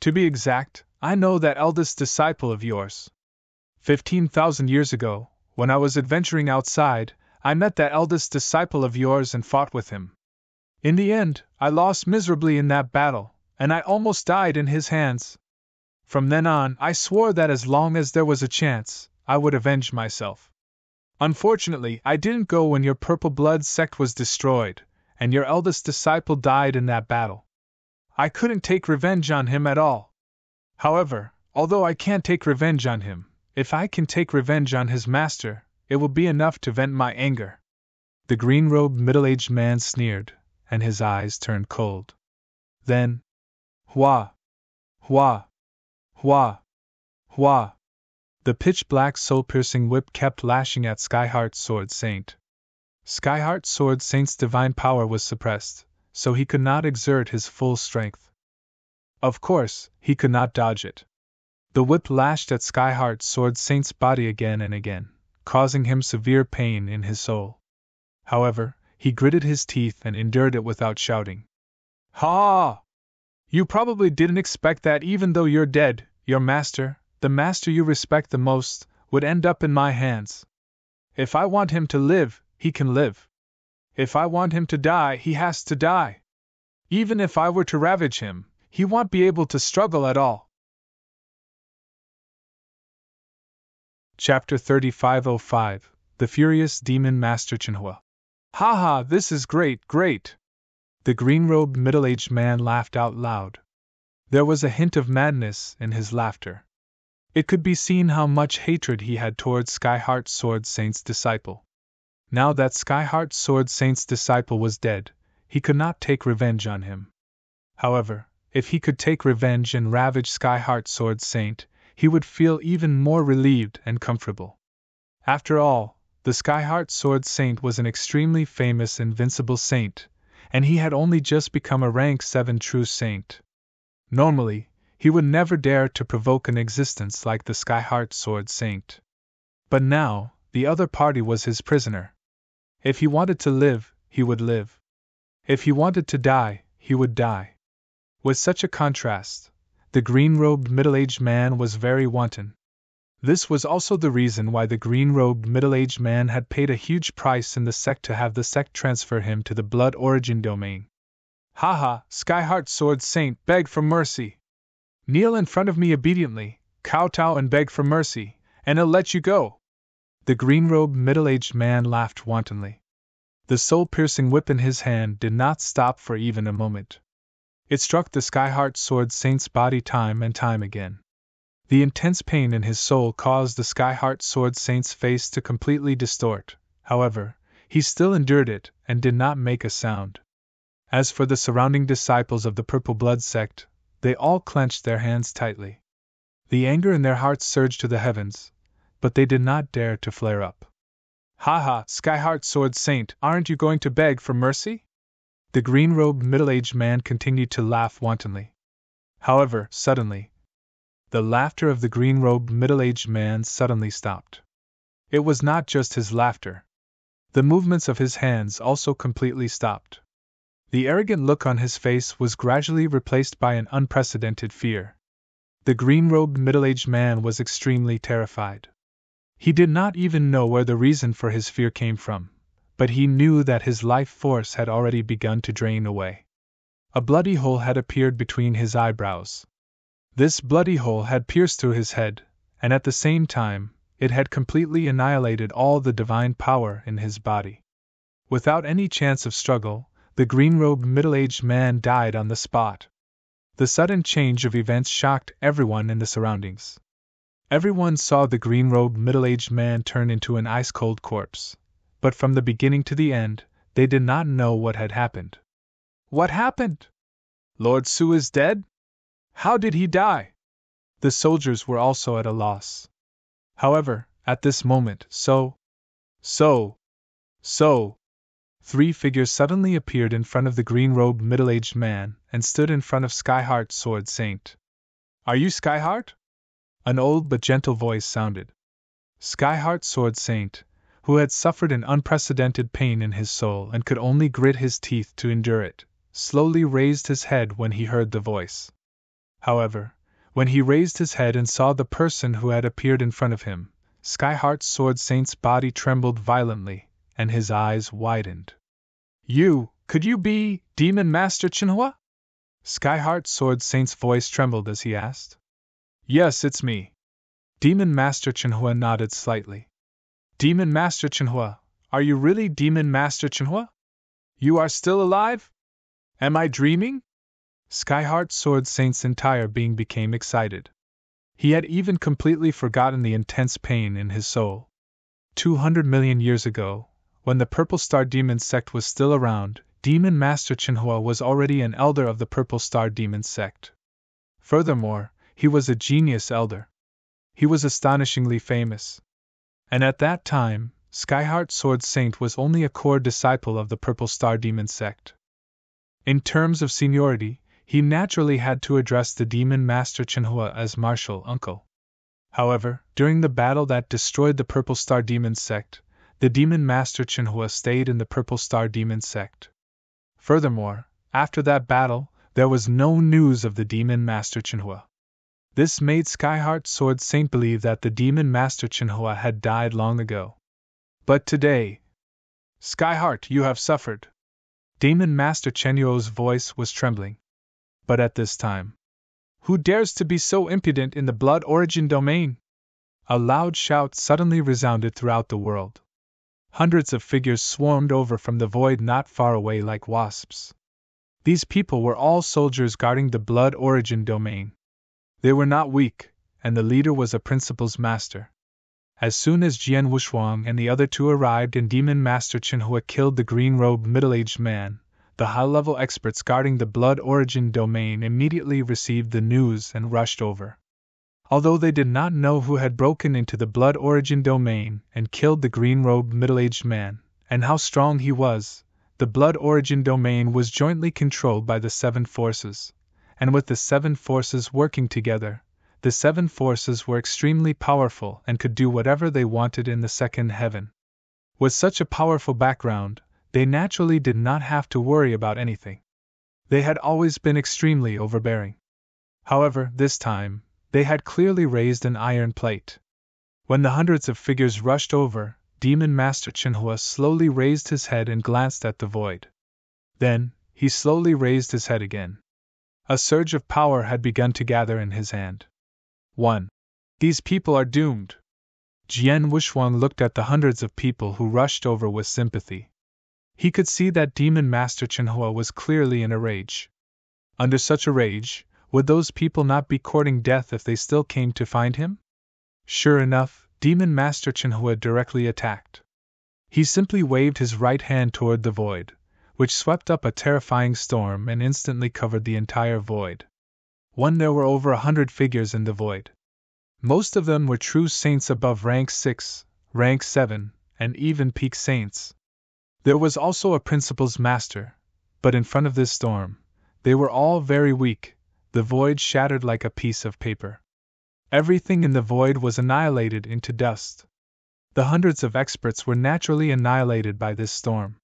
To be exact, I know that eldest disciple of yours. 15,000 years ago, when I was adventuring outside, I met that eldest disciple of yours and fought with him. In the end, I lost miserably in that battle, and I almost died in his hands. From then on, I swore that as long as there was a chance, I would avenge myself. Unfortunately, I didn't go when your Purple Blood sect was destroyed, and your eldest disciple died in that battle. I couldn't take revenge on him at all. However, although I can't take revenge on him, if I can take revenge on his master, it will be enough to vent my anger." The green-robed middle-aged man sneered, and his eyes turned cold. Then, "Hua! Hua! Hua! Hua!" The pitch-black soul-piercing whip kept lashing at Skyheart Sword Saint. Skyheart Sword Saint's divine power was suppressed, so he could not exert his full strength. Of course, he could not dodge it. The whip lashed at Skyheart Sword Saint's body again and again, causing him severe pain in his soul. However, he gritted his teeth and endured it without shouting. "Ha! You probably didn't expect that even though you're dead, your master, the master you respect the most, would end up in my hands. If I want him to live, he can live. If I want him to die, he has to die. Even if I were to ravage him, he won't be able to struggle at all." Chapter 3505 The Furious Demon Master Chenhua. "Ha ha, this is great, great!" The green-robed middle-aged man laughed out loud. There was a hint of madness in his laughter. It could be seen how much hatred he had towards Skyheart Sword Saint's disciple. Now that Skyheart Sword Saint's disciple was dead, he could not take revenge on him. However, if he could take revenge and ravage Skyheart Sword Saint, he would feel even more relieved and comfortable. After all, the Skyheart Sword Saint was an extremely famous invincible saint, and he had only just become a rank 7 true saint. Normally, he would never dare to provoke an existence like the Skyheart Sword Saint. But now, the other party was his prisoner. If he wanted to live, he would live. If he wanted to die, he would die. With such a contrast, the green-robed middle-aged man was very wanton. This was also the reason why the green-robed middle-aged man had paid a huge price in the sect to have the sect transfer him to the Blood Origin domain. "Haha, Skyheart Sword Saint, beg for mercy! Kneel in front of me obediently, kowtow and beg for mercy, and I'll let you go!" The green-robed middle-aged man laughed wantonly. The soul-piercing whip in his hand did not stop for even a moment. It struck the Skyheart Sword Saint's body time and time again. The intense pain in his soul caused the Skyheart Sword Saint's face to completely distort. However, he still endured it and did not make a sound. As for the surrounding disciples of the Purple Blood sect, they all clenched their hands tightly. The anger in their hearts surged to the heavens, but they did not dare to flare up. "Ha, Skyheart Sword Saint, aren't you going to beg for mercy?" The green-robed middle-aged man continued to laugh wantonly. However, suddenly, the laughter of the green-robed middle-aged man suddenly stopped. It was not just his laughter. The movements of his hands also completely stopped. The arrogant look on his face was gradually replaced by an unprecedented fear. The green-robed middle-aged man was extremely terrified. He did not even know where the reason for his fear came from, but he knew that his life force had already begun to drain away. A bloody hole had appeared between his eyebrows. This bloody hole had pierced through his head, and at the same time, it had completely annihilated all the divine power in his body. Without any chance of struggle, the green-robed middle-aged man died on the spot. The sudden change of events shocked everyone in the surroundings. Everyone saw the green-robed middle-aged man turn into an ice-cold corpse, but from the beginning to the end, they did not know what had happened. "What happened? Lord Su is dead? How did he die?" The soldiers were also at a loss. However, at this moment, three figures suddenly appeared in front of the green-robed middle-aged man and stood in front of Skyheart Sword Saint. "Are you Skyheart?" An old but gentle voice sounded. Skyheart Sword Saint, who had suffered an unprecedented pain in his soul and could only grit his teeth to endure it, slowly raised his head when he heard the voice. However, when he raised his head and saw the person who had appeared in front of him, Skyheart Sword Saint's body trembled violently, and his eyes widened. Could you be Demon Master Chinhua?" Skyheart Sword Saint's voice trembled as he asked. "Yes, it's me." Demon Master Chinhua nodded slightly. "Demon Master Chinhua, are you really Demon Master Chinhua? You are still alive? Am I dreaming?" Skyheart Sword Saint's entire being became excited. He had even completely forgotten the intense pain in his soul. 200 million years ago, when the Purple Star Demon sect was still around, Demon Master Chinhua was already an elder of the Purple Star Demon sect. Furthermore, he was a genius elder. He was astonishingly famous. And at that time, Skyheart Sword Saint was only a core disciple of the Purple Star Demon sect. In terms of seniority, he naturally had to address the Demon Master Chinhua as martial uncle. However, during the battle that destroyed the Purple Star Demon sect, the Demon Master Chinhua stayed in the Purple Star Demon sect. Furthermore, after that battle, there was no news of the Demon Master Chinhua. This made Skyheart Sword Saint believe that the Demon Master Chinhua had died long ago. But today, "Skyheart, you have suffered." Demon Master Chenhuo's voice was trembling. But at this time, "Who dares to be so impudent in the Blood Origin domain?" A loud shout suddenly resounded throughout the world. Hundreds of figures swarmed over from the void not far away like wasps. These people were all soldiers guarding the Blood Origin domain. They were not weak, and the leader was a principal's master. As soon as Jian Wushuang and the other two arrived and Demon Master Chinhua killed the green-robed middle-aged man, the high-level experts guarding the Blood Origin domain immediately received the news and rushed over. Although they did not know who had broken into the Blood Origin domain and killed the green-robed middle-aged man, and how strong he was, the blood origin domain was jointly controlled by the seven forces, and with the seven forces working together, the seven forces were extremely powerful and could do whatever they wanted in the second heaven. With such a powerful background, they naturally did not have to worry about anything. They had always been extremely overbearing. However, this time, they had clearly raised an iron plate. When the hundreds of figures rushed over, Demon Master Chenhua slowly raised his head and glanced at the void. Then, he slowly raised his head again. A surge of power had begun to gather in his hand. 1. These people are doomed. Jian Wuxuang looked at the hundreds of people who rushed over with sympathy. He could see that Demon Master Chenhua was clearly in a rage. Under such a rage, would those people not be courting death if they still came to find him? Sure enough, Demon Master Chenhua directly attacked. He simply waved his right hand toward the void, which swept up a terrifying storm and instantly covered the entire void. There were over 100 figures in the void. Most of them were true saints above rank 6, rank 7, and even peak saints. There was also a principal's master, but in front of this storm, they were all very weak. The void shattered like a piece of paper. Everything in the void was annihilated into dust. The hundreds of experts were naturally annihilated by this storm.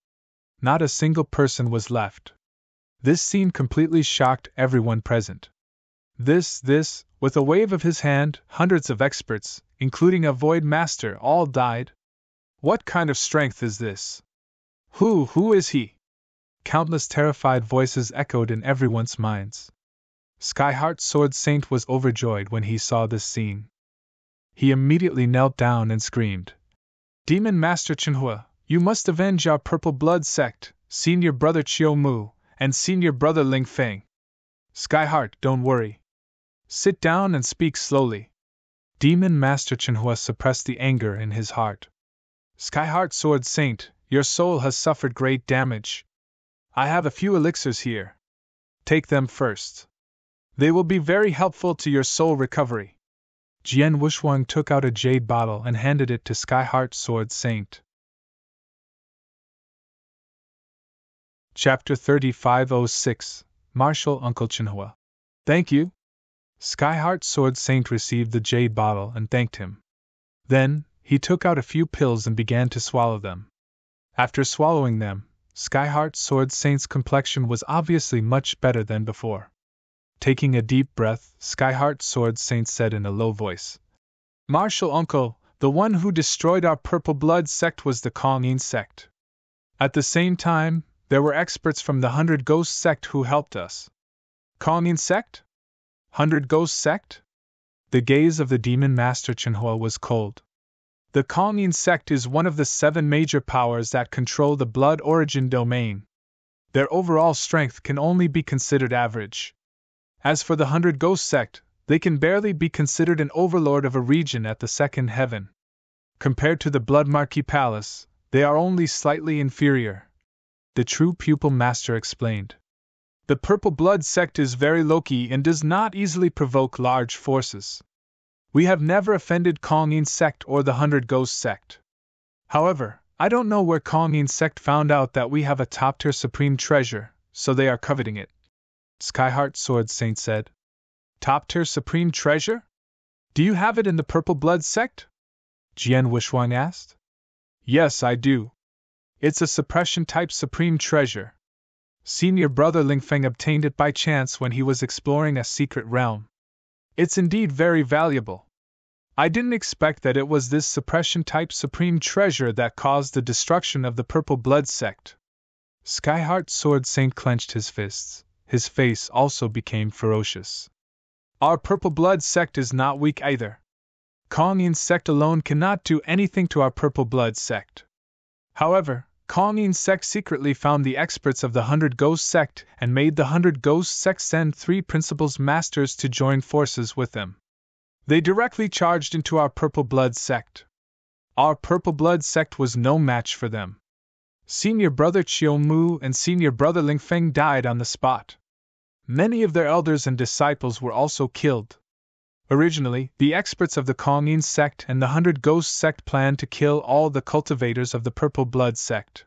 Not a single person was left. This scene completely shocked everyone present. With a wave of his hand, hundreds of experts, including a void master, all died. What kind of strength is this? Who is he? Countless terrified voices echoed in everyone's minds. Skyheart Sword Saint was overjoyed when he saw this scene. He immediately knelt down and screamed, Demon Master Chenhua, you must avenge our Purple Blood sect, Senior Brother Chiu Mu, and Senior Brother Ling Feng. Skyheart, don't worry. Sit down and speak slowly. Demon Master Chenhua suppressed the anger in his heart. Skyheart Sword Saint, your soul has suffered great damage. I have a few elixirs here. Take them first. They will be very helpful to your soul recovery. Jian Wuxuang took out a jade bottle and handed it to Skyheart Sword Saint. Chapter 3506, Martial Uncle Chenhua. Thank you. Skyheart Sword Saint received the jade bottle and thanked him. Then, he took out a few pills and began to swallow them. After swallowing them, Skyheart Sword Saint's complexion was obviously much better than before. Taking a deep breath, Skyheart Sword Saint said in a low voice, Martial Uncle, the one who destroyed our Purple Blood sect was the Kongyin sect. At the same time, there were experts from the 100 Ghost sect who helped us. Kongyin sect? 100 Ghost sect? The gaze of the Demon Master Chenhua was cold. The Kongyin sect is one of the 7 major powers that control the blood origin domain. Their overall strength can only be considered average. As for the 100 Ghost sect, they can barely be considered an overlord of a region at the second heaven. Compared to the Blood Marquis Palace, they are only slightly inferior. The true pupil master explained. The Purple Blood sect is very low-key and does not easily provoke large forces. We have never offended Kongyin sect or the 100 Ghost sect. However, I don't know where Kongyin sect found out that we have a top-tier supreme treasure, so they are coveting it. Skyheart Sword Saint said. Top-tier supreme treasure? Do you have it in the Purple Blood sect? Jian Wuxuang asked. Yes, I do. It's a suppression-type supreme treasure. Senior Brother Ling Feng obtained it by chance when he was exploring a secret realm. It's indeed very valuable. I didn't expect that it was this suppression-type supreme treasure that caused the destruction of the Purple Blood sect. Skyheart Sword Saint clenched his fists. His face also became ferocious. Our Purple Blood sect is not weak either. Kongyin sect alone cannot do anything to our Purple Blood sect. However, Kongyin sect secretly found the experts of the 100 Ghost sect and made the 100 Ghost sect send 3 principals masters to join forces with them. They directly charged into our Purple Blood sect. Our Purple Blood sect was no match for them. Senior Brother Chiu Mu and Senior Brother Ling Feng died on the spot. Many of their elders and disciples were also killed. Originally, the experts of the Kongyin sect and the 100 Ghost sect planned to kill all the cultivators of the Purple Blood sect.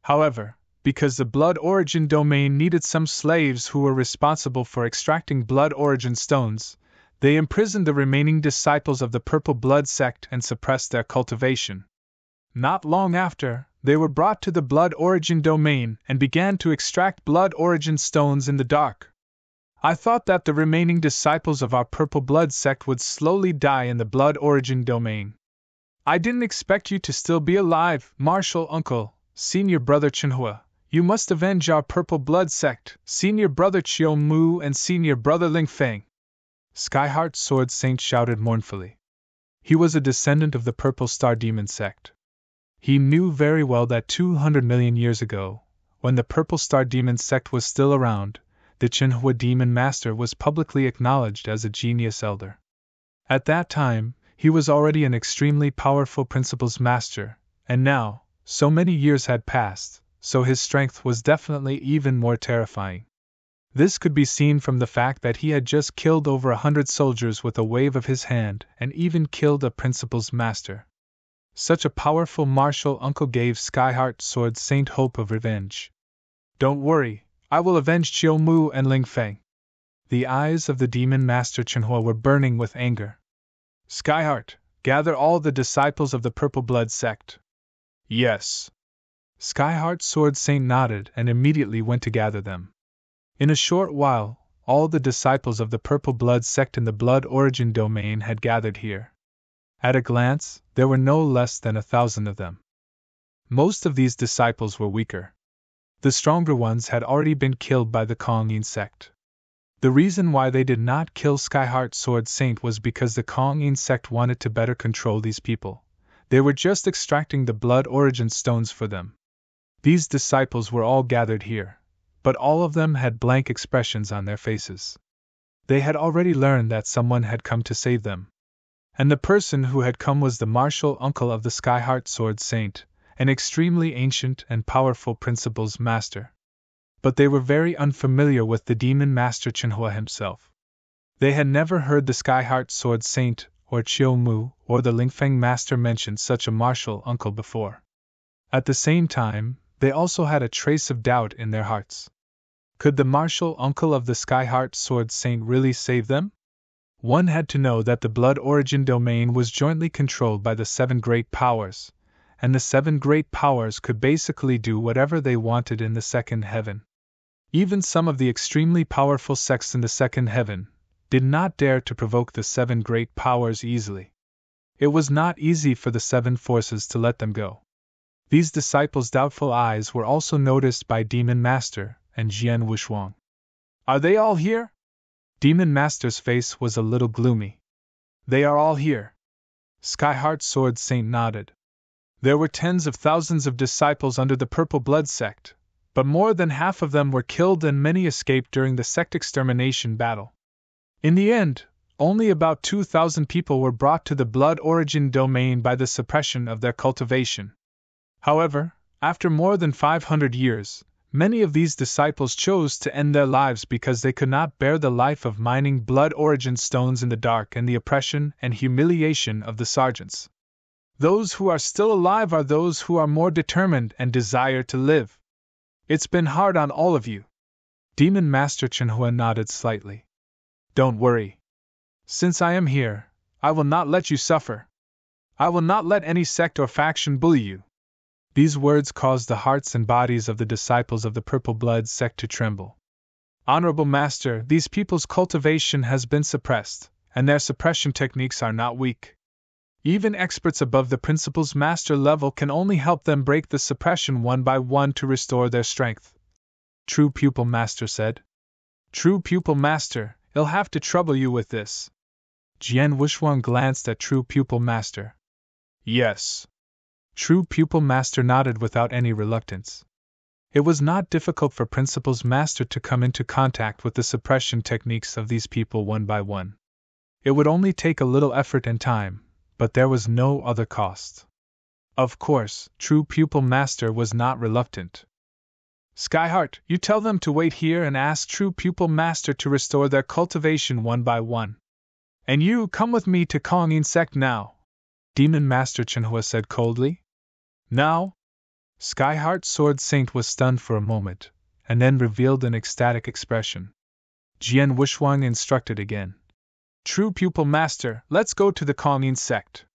However, because the Blood Origin domain needed some slaves who were responsible for extracting Blood Origin stones, they imprisoned the remaining disciples of the Purple Blood sect and suppressed their cultivation. Not long after, they were brought to the Blood Origin domain and began to extract Blood Origin stones in the dark. I thought that the remaining disciples of our Purple Blood sect would slowly die in the Blood Origin domain. I didn't expect you to still be alive, Martial Uncle, Senior Brother Chenhua. You must avenge our Purple Blood sect, Senior Brother Chiu Mu and Senior Brother Ling Feng. Skyheart Sword Saint shouted mournfully. He was a descendant of the Purple Star Demon sect. He knew very well that 200 million years ago, when the Purple Star Demon sect was still around, the Chenhua Demon Master was publicly acknowledged as a genius elder. At that time, he was already an extremely powerful Principles Master, and now, so many years had passed, so his strength was definitely even more terrifying. This could be seen from the fact that he had just killed over 100 soldiers with a wave of his hand and even killed a Principles Master. Such a powerful martial uncle gave Skyheart Sword Saint hope of revenge. Don't worry, I will avenge Chiu Mu and Ling Feng. The eyes of the Demon Master Chenhua were burning with anger. Skyheart, gather all the disciples of the Purple Blood sect. Yes. Skyheart Sword Saint nodded and immediately went to gather them. In a short while, all the disciples of the Purple Blood sect in the Blood Origin domain had gathered here. At a glance, there were no less than 1,000 of them. Most of these disciples were weaker. The stronger ones had already been killed by the Kong-Yin sect. The reason why they did not kill Skyheart Sword Saint was because the Kong-Yin sect wanted to better control these people. They were just extracting the Blood Origin stones for them. These disciples were all gathered here, but all of them had blank expressions on their faces. They had already learned that someone had come to save them. And the person who had come was the martial uncle of the Skyheart Sword Saint, an extremely ancient and powerful Principles Master. But they were very unfamiliar with the Demon Master Chenhua himself. They had never heard the Skyheart Sword Saint, or Chiu Mu, or the Lingfeng Master mention such a martial uncle before. At the same time, they also had a trace of doubt in their hearts. Could the martial uncle of the Skyheart Sword Saint really save them? One had to know that the Blood Origin domain was jointly controlled by the 7 Great Powers, and the 7 Great Powers could basically do whatever they wanted in the second heaven. Even some of the extremely powerful sects in the second heaven did not dare to provoke the 7 Great Powers easily. It was not easy for the 7 forces to let them go. These disciples' doubtful eyes were also noticed by Demon Master and Jian Wushuang. Are they all here? Demon Master's face was a little gloomy. They are all here. Skyheart Sword Saint nodded. There were tens of thousands of disciples under the Purple Blood sect, but more than half of them were killed and many escaped during the sect extermination battle. In the end, only about 2,000 people were brought to the Blood Origin domain by the suppression of their cultivation. However, after more than 500 years, many of these disciples chose to end their lives because they could not bear the life of mining Blood Origin stones in the dark and the oppression and humiliation of the sergeants. Those who are still alive are those who are more determined and desire to live. It's been hard on all of you. Demon Master Chenhua nodded slightly. Don't worry. Since I am here, I will not let you suffer. I will not let any sect or faction bully you. These words caused the hearts and bodies of the disciples of the Purple Blood sect to tremble. Honorable Master, these people's cultivation has been suppressed, and their suppression techniques are not weak. Even experts above the Principles Master level can only help them break the suppression one by one to restore their strength. True Pupil Master said. True Pupil Master, he'll have to trouble you with this. Jian Wushuang glanced at True Pupil Master. Yes. True Pupil Master nodded without any reluctance. It was not difficult for Principles Master to come into contact with the suppression techniques of these people one by one. It would only take a little effort and time, but there was no other cost. Of course, True Pupil Master was not reluctant. Skyheart, you tell them to wait here and ask True Pupil Master to restore their cultivation one by one. And you, come with me to Kong-Yin sect now, Demon Master Chenhua said coldly. Now? Skyheart Sword Saint was stunned for a moment, and then revealed an ecstatic expression. Jian Wuxuang instructed again. True pupil master, let's go to the Kongyin sect.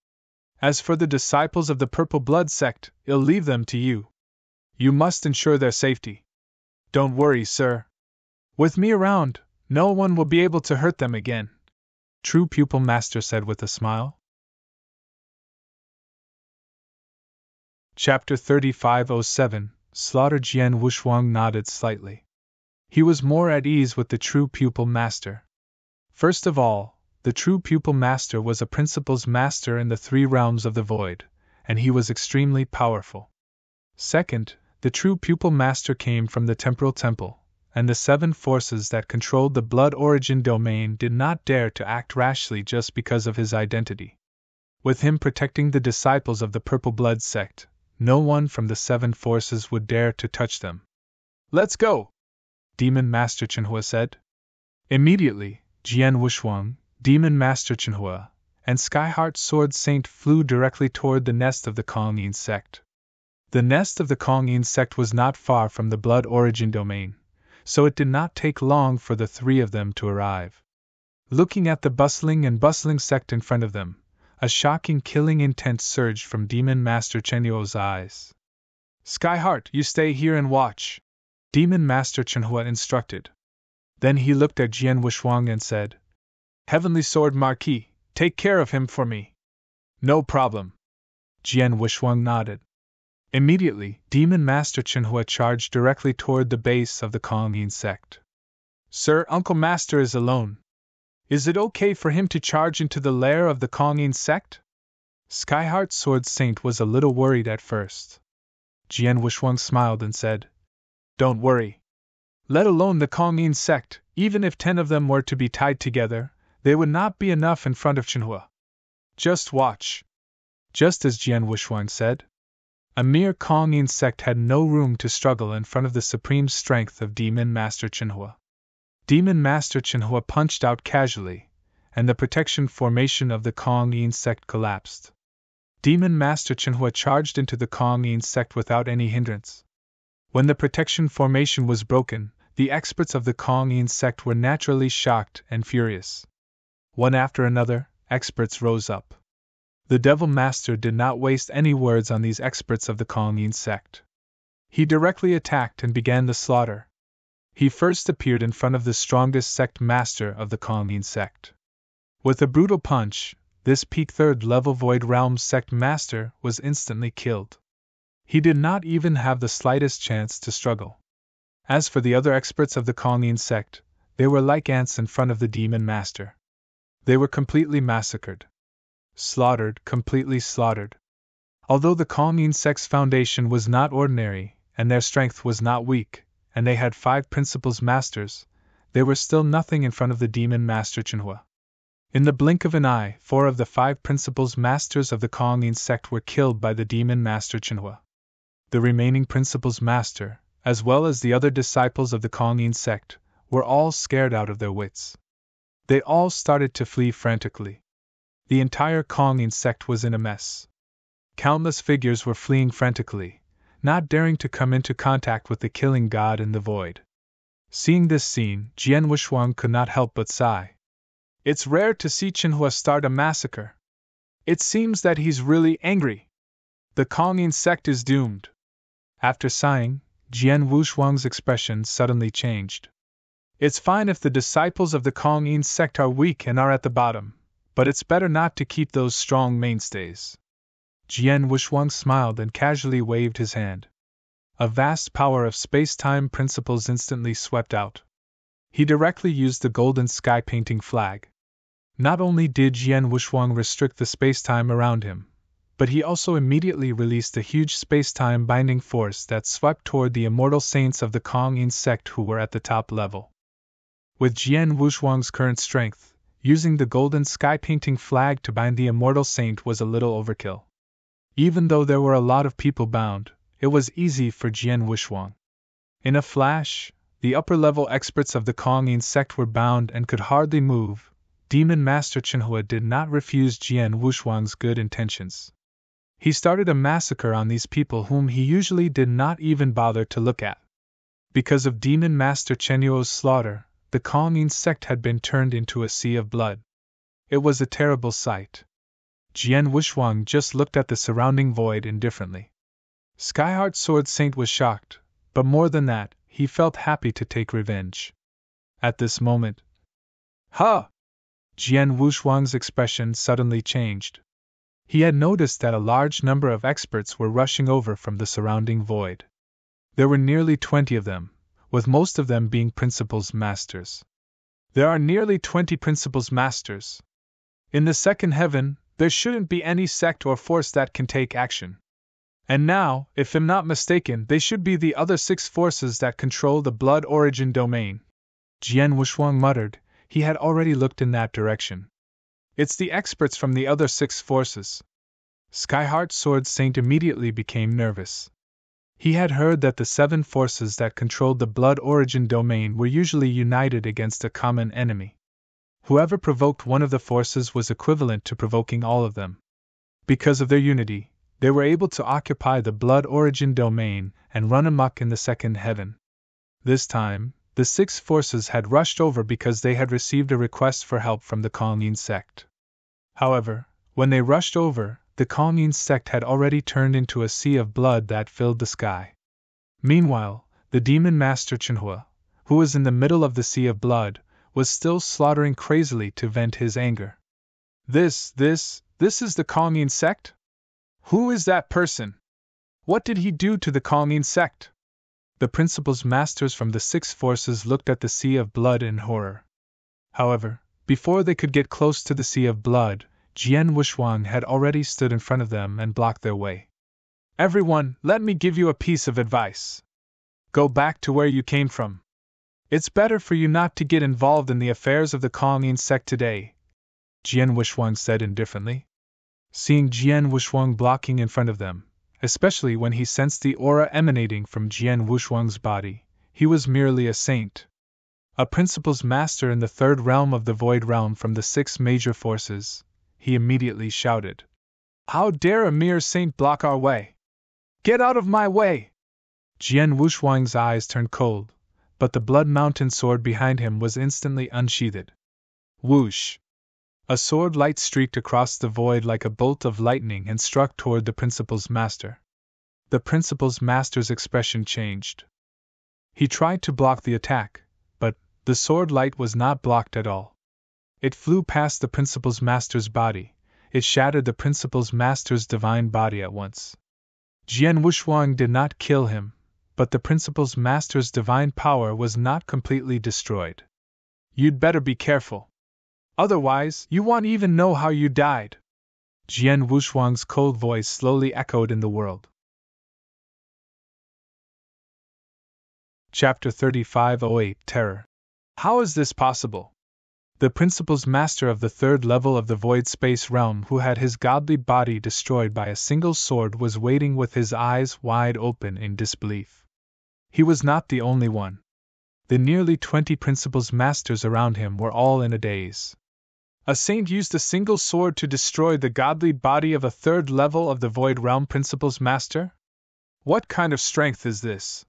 As for the disciples of the Purple Blood sect, I'll leave them to you. You must ensure their safety. Don't worry, sir. With me around, no one will be able to hurt them again, True Pupil Master said with a smile. Chapter 3507 Slaughter. Jian Wuxuang nodded slightly. He was more at ease with the True Pupil Master. First of all, the True Pupil Master was a Principal's Master in the 3 realms of the void, and he was extremely powerful. Second, the True Pupil Master came from the Temporal Temple, and the 7 forces that controlled the blood origin domain did not dare to act rashly just because of his identity. With him protecting the disciples of the Purple Blood sect, no one from the 7 forces would dare to touch them. Let's go! Demon Master Chenhua said. Immediately, Jian Wuxuang, Demon Master Chenhua, and Skyheart Sword Saint flew directly toward the nest of the Kongyin sect. The nest of the Kongyin sect was not far from the blood origin domain, so it did not take long for the 3 of them to arrive. Looking at the bustling sect in front of them, a shocking killing intent surged from Demon Master Chenhua's eyes. Skyheart, you stay here and watch, Demon Master Chenhua instructed. Then he looked at Jian Wuxuang and said, Heavenly Sword Marquis, take care of him for me. No problem. Jian Wuxuang nodded. Immediately, Demon Master Chenhua charged directly toward the base of the Kongyin sect. Sir, Uncle Master is alone. Is it okay for him to charge into the lair of the Kongyin sect? Skyheart Sword Saint was a little worried at first. Jian Wuxuang smiled and said, Don't worry. Let alone the Kongyin sect, even if 10 of them were to be tied together, they would not be enough in front of Chenhua. Just watch. Just as Jian Wuxuang said, a mere Kongyin sect had no room to struggle in front of the supreme strength of Demon Master Chenhua. Demon Master Chenhua punched out casually, and the protection formation of the Kongyin sect collapsed. Demon Master Chenhua charged into the Kongyin sect without any hindrance. When the protection formation was broken, the experts of the Kongyin sect were naturally shocked and furious. One after another, experts rose up. The Devil Master did not waste any words on these experts of the Kongyin sect. He directly attacked and began the slaughter. He first appeared in front of the strongest sect master of the Kongyin sect. With a brutal punch, this peak 3rd level Void Realm sect master was instantly killed. He did not even have the slightest chance to struggle. As for the other experts of the Kongyin sect, they were like ants in front of the Demon Master. They were completely massacred. Slaughtered, completely slaughtered. Although the Kongyin sect's foundation was not ordinary, and their strength was not weak, and they had 5 Principals Masters, they were still nothing in front of the Demon Master Chenhua. In the blink of an eye, 4 of the 5 Principals Masters of the Kongyin sect were killed by the Demon Master Chenhua. The remaining Principals Master, as well as the other disciples of the Kongyin sect, were all scared out of their wits. They all started to flee frantically. The entire Kongyin sect was in a mess. Countless figures were fleeing frantically, not daring to come into contact with the killing god in the void. Seeing this scene, Jian Wuxuang could not help but sigh. It's rare to see Chenhua start a massacre. It seems that he's really angry. The Kongyin sect is doomed. After sighing, Jian Wuxuang's expression suddenly changed. It's fine if the disciples of the Kongyin sect are weak and are at the bottom, but it's better not to keep those strong mainstays. Jian Wuxuang smiled and casually waved his hand. A vast power of space-time principles instantly swept out. He directly used the golden sky painting flag. Not only did Jian Wuxuang restrict the space-time around him, but he also immediately released a huge space-time binding force that swept toward the immortal saints of the Kongyin sect who were at the top level. With Jian Wuxuang's current strength, using the golden sky painting flag to bind the immortal saint was a little overkill. Even though there were a lot of people bound, it was easy for Jian Wuxuang. In a flash, the upper-level experts of the Kongyin sect were bound and could hardly move. Demon Master Chenhua did not refuse Jian Wuxuang's good intentions. He started a massacre on these people whom he usually did not even bother to look at. Because of Demon Master Chenyuo's slaughter, the Kongin sect had been turned into a sea of blood. It was a terrible sight. Jian Wushuang just looked at the surrounding void indifferently. Skyheart Sword Saint was shocked, but more than that, he felt happy to take revenge. At this moment, "Ha!" Jian Wushuang's expression suddenly changed. He had noticed that a large number of experts were rushing over from the surrounding void. There were nearly 20 of them, with most of them being Principles Masters. There are nearly 20 Principles Masters. In the second heaven, there shouldn't be any sect or force that can take action. And now, if I'm not mistaken, they should be the other 6 forces that control the blood origin domain. Jian Wushuang muttered. He had already looked in that direction. It's the experts from the other 6 forces. Skyheart Sword Saint immediately became nervous. He had heard that the 7 forces that controlled the blood origin domain were usually united against a common enemy. Whoever provoked one of the forces was equivalent to provoking all of them. Because of their unity, they were able to occupy the blood origin domain and run amok in the second heaven. This time, the 6 forces had rushed over because they had received a request for help from the Kongin sect. However, when they rushed over, the Kongin sect had already turned into a sea of blood that filled the sky. Meanwhile, the Demon Master Chenhua, who was in the middle of the sea of blood, was still slaughtering crazily to vent his anger. This is the Kongin sect? Who is that person? What did he do to the Kongin sect? The Principles Masters from the 6 forces looked at the sea of blood in horror. However, before they could get close to the sea of blood, Jian Wushuang had already stood in front of them and blocked their way. Everyone, let me give you a piece of advice. Go back to where you came from. It's better for you not to get involved in the affairs of the Kongin sect today, Jian Wushuang said indifferently. Seeing Jian Wushuang blocking in front of them, especially when he sensed the aura emanating from Jian Wushuang's body, he was merely a saint. A Principles Master in the 3rd realm of the Void Realm from the 6 major forces, he immediately shouted. How dare a mere saint block our way? Get out of my way! Jian Wushuang's eyes turned cold, but the Blood Mountain sword behind him was instantly unsheathed. Whoosh! A sword light streaked across the void like a bolt of lightning and struck toward the Principles Master. The Principles Master's expression changed. He tried to block the attack, but the sword light was not blocked at all. It flew past the Principles Master's body. It shattered the Principles Master's divine body at once. Jian Wushuang did not kill him, but the Principles Master's divine power was not completely destroyed. You'd better be careful. Otherwise, you won't even know how you died. Jian Wushuang's cold voice slowly echoed in the world. Chapter 3508 Terror. How is this possible? The Principles Master of the 3rd level of the Void Space Realm, who had his godly body destroyed by a single sword, was waiting with his eyes wide open in disbelief. He was not the only one. The nearly 20 Principles Masters around him were all in a daze. A saint used a single sword to destroy the godly body of a 3rd level of the Void Realm Principles Master? What kind of strength is this?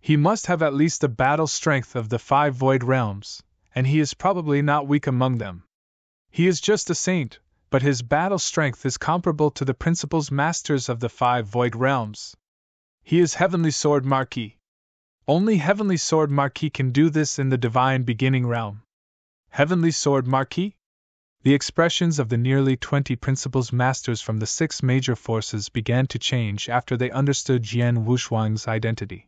He must have at least the battle strength of the 5 Void Realms, and he is probably not weak among them. He is just a saint, but his battle strength is comparable to the Principles Masters of the 5 Void Realms. He is Heavenly Sword Marquis. Only Heavenly Sword Marquis can do this in the Divine Beginning Realm. Heavenly Sword Marquis? The expressions of the nearly 20 Principles Masters from the 6 major forces began to change after they understood Jian Wushuang's identity.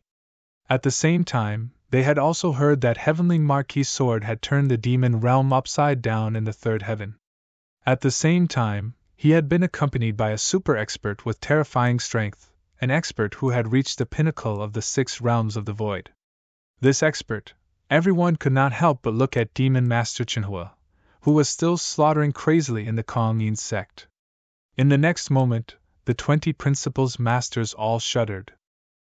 At the same time, they had also heard that Heavenly Marquis' sword had turned the demon realm upside down in the 3rd heaven. At the same time, he had been accompanied by a super expert with terrifying strength, an expert who had reached the pinnacle of the 6 realms of the void. This expert, everyone could not help but look at Demon Master Chenhua, who was still slaughtering crazily in the Kongin sect. In the next moment, the 20 Principles Masters all shuddered.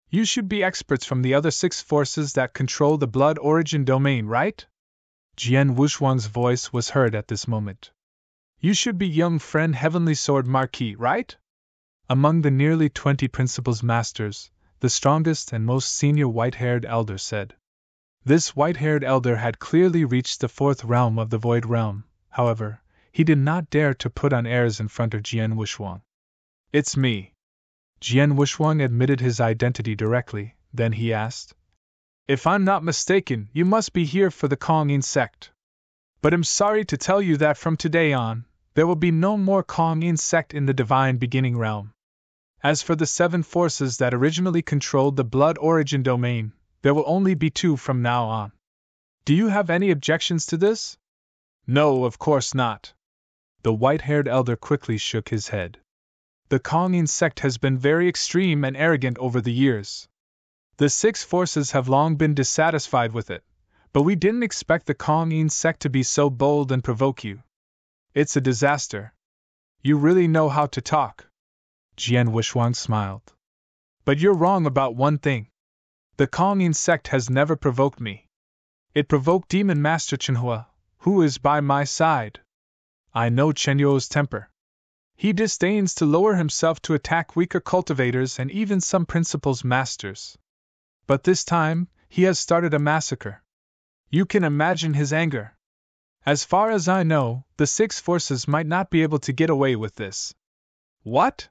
You should be experts from the other 6 forces that control the blood origin domain, right? Jian Wushuang's voice was heard at this moment. You should be young friend Heavenly Sword Marquis, right? Among the nearly 20 principals masters, the strongest and most senior white-haired elder said. This white-haired elder had clearly reached the fourth realm of the Void Realm. However, he did not dare to put on airs in front of Jian Wushuang. It's me. Jian Wushuang admitted his identity directly, then he asked. If I'm not mistaken, you must be here for the Kong-In sect. But I'm sorry to tell you that from today on, there will be no more Kong-In sect in the Divine Beginning Realm. As for the 7 forces that originally controlled the Blood Origin domain, there will only be 2 from now on. Do you have any objections to this? No, of course not. The white-haired elder quickly shook his head. The Kong-In sect has been very extreme and arrogant over the years. The 6 forces have long been dissatisfied with it, but we didn't expect the Kong-In sect to be so bold and provoke you. It's a disaster. You really know how to talk. Jian Wushuang smiled. But you're wrong about one thing. The Kong-In sect has never provoked me. It provoked Demon Master Chenhua, who is by my side. I know Chenyuo's temper. He disdains to lower himself to attack weaker cultivators and even some principals masters. But this time, he has started a massacre. You can imagine his anger. As far as I know, the 6 forces might not be able to get away with this. What?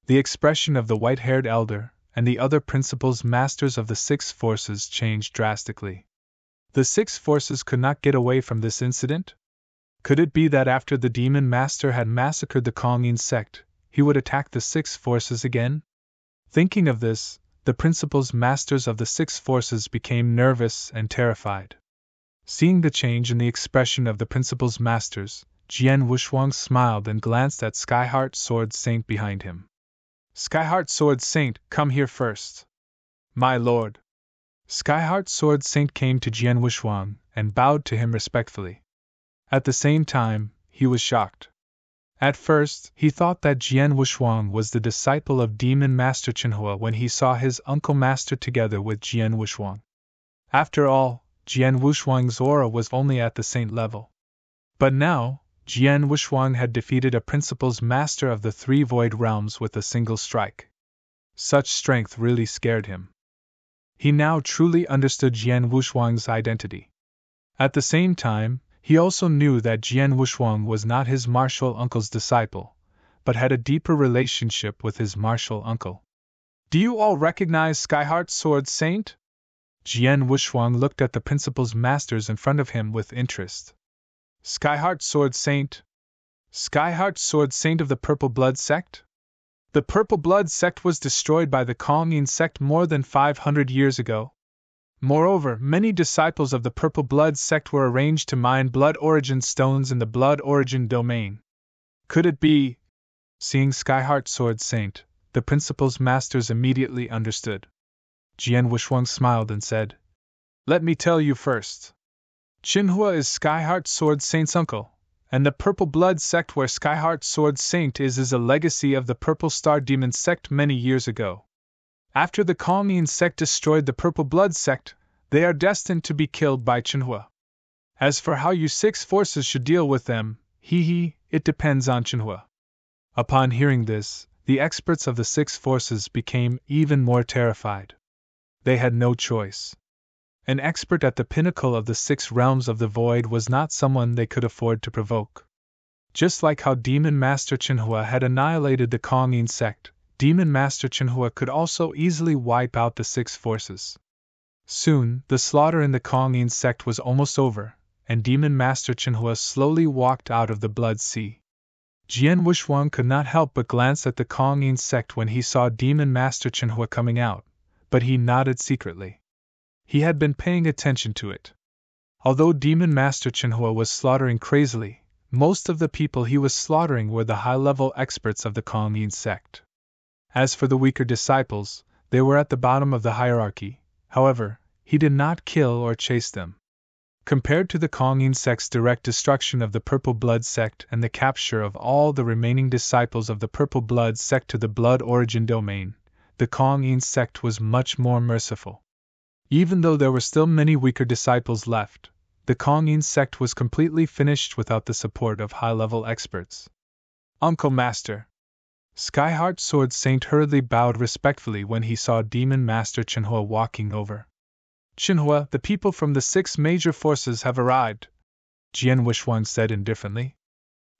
The expression of the white-haired elder and the other principals masters of the 6 forces changed drastically. The 6 forces could not get away from this incident? Could it be that after the demon master had massacred the Kong-In sect, he would attack the 6 forces again? Thinking of this, the principals masters of the 6 forces became nervous and terrified. Seeing the change in the expression of the principals masters, Jian Wushuang smiled and glanced at Skyheart Sword Saint behind him. Skyheart Sword Saint, come here first. My lord. Skyheart Sword Saint came to Jian Wushuang and bowed to him respectfully. At the same time, he was shocked. At first, he thought that Jian Wushuang was the disciple of Demon Master Chenhua when he saw his uncle master together with Jian Wushuang. After all, Jian Wushuang's aura was only at the saint level. But now, Jian Wushuang had defeated a principal's master of the 3 void realms with a single strike. Such strength really scared him. He now truly understood Jian Wushuang's identity. At the same time, he also knew that Jian Wushuang was not his martial uncle's disciple, but had a deeper relationship with his martial uncle. Do you all recognize Skyheart Sword Saint? Jian Wushuang looked at the principal's masters in front of him with interest. Skyheart Sword Saint? Skyheart Sword Saint of the Purple Blood Sect? The Purple Blood Sect was destroyed by the Kong-In sect more than 500 years ago. Moreover, many disciples of the Purple Blood Sect were arranged to mine Blood Origin stones in the Blood Origin domain. Could it be? Seeing Skyheart Sword Saint, the principal's masters immediately understood. Jian Wushuang smiled and said, Let me tell you first. Chenhua is Skyheart Sword Saint's uncle, and the Purple Blood Sect where Skyheart Sword Saint is a legacy of the Purple Star Demon Sect many years ago. After the Kong-In sect destroyed the Purple Blood Sect, they are destined to be killed by Chenhua. As for how you 6 forces should deal with them, it depends on Chenhua. Upon hearing this, the experts of the 6 forces became even more terrified. They had no choice. An expert at the pinnacle of the 6 realms of the void was not someone they could afford to provoke. Just like how Demon Master Chenhua had annihilated the Kong-In sect, Demon Master Chenhua could also easily wipe out the 6 forces. Soon, the slaughter in the Kong-In sect was almost over, and Demon Master Chenhua slowly walked out of the Blood Sea. Jian Wushuang could not help but glance at the Kong-In sect when he saw Demon Master Chenhua coming out, but he nodded secretly. He had been paying attention to it. Although Demon Master Chenhua was slaughtering crazily, most of the people he was slaughtering were the high-level experts of the Kong-In sect. As for the weaker disciples, they were at the bottom of the hierarchy. However, he did not kill or chase them. Compared to the Kong-In sect's direct destruction of the Purple Blood sect and the capture of all the remaining disciples of the Purple Blood sect to the Blood Origin domain, the Kong-In sect was much more merciful. Even though there were still many weaker disciples left, the Kong-In sect was completely finished without the support of high-level experts. Uncle Master. Skyheart Sword Saint hurriedly bowed respectfully when he saw Demon Master Chenhua walking over. Chenhua, the people from the 6 major forces have arrived, Jian Wushuang said indifferently.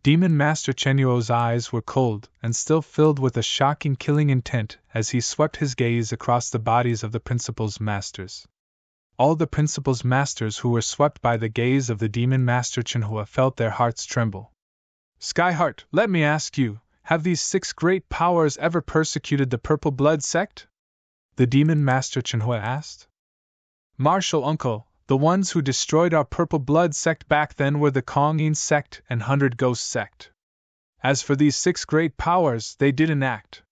Demon Master Chenhua's eyes were cold and still filled with a shocking killing intent as he swept his gaze across the bodies of the principal's masters. All the principal's masters who were swept by the gaze of the Demon Master Chenhua felt their hearts tremble. Skyheart, let me ask you, have these 6 great powers ever persecuted the Purple Blood sect? The Demon Master Chenhua asked. Martial Uncle, the ones who destroyed our Purple Blood sect back then were the Kongyin sect and 100 Ghost sect. As for these 6 great powers, they didn't act.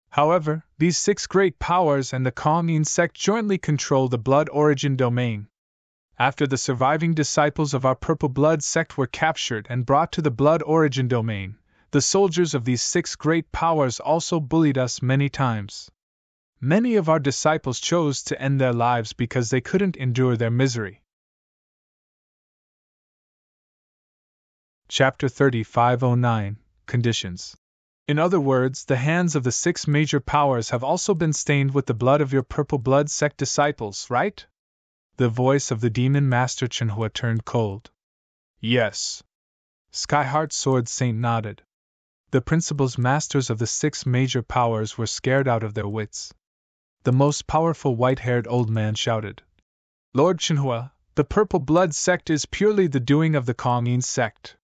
However, these 6 great powers and the Kongyin sect jointly control the Blood Origin domain. After the surviving disciples of our Purple Blood sect were captured and brought to the Blood Origin domain, the soldiers of these 6 great powers also bullied us many times. Many of our disciples chose to end their lives because they couldn't endure their misery. Chapter 3509 Conditions. In other words, the hands of the 6 major powers have also been stained with the blood of your Purple Blood sect disciples, right? The voice of the Demon Master Chenhua turned cold. Yes. Skyheart Sword Saint nodded. The principal's masters of the 6 major powers were scared out of their wits. The most powerful white-haired old man shouted, Lord Chenhua, the Purple Blood sect is purely the doing of the Kongyin sect.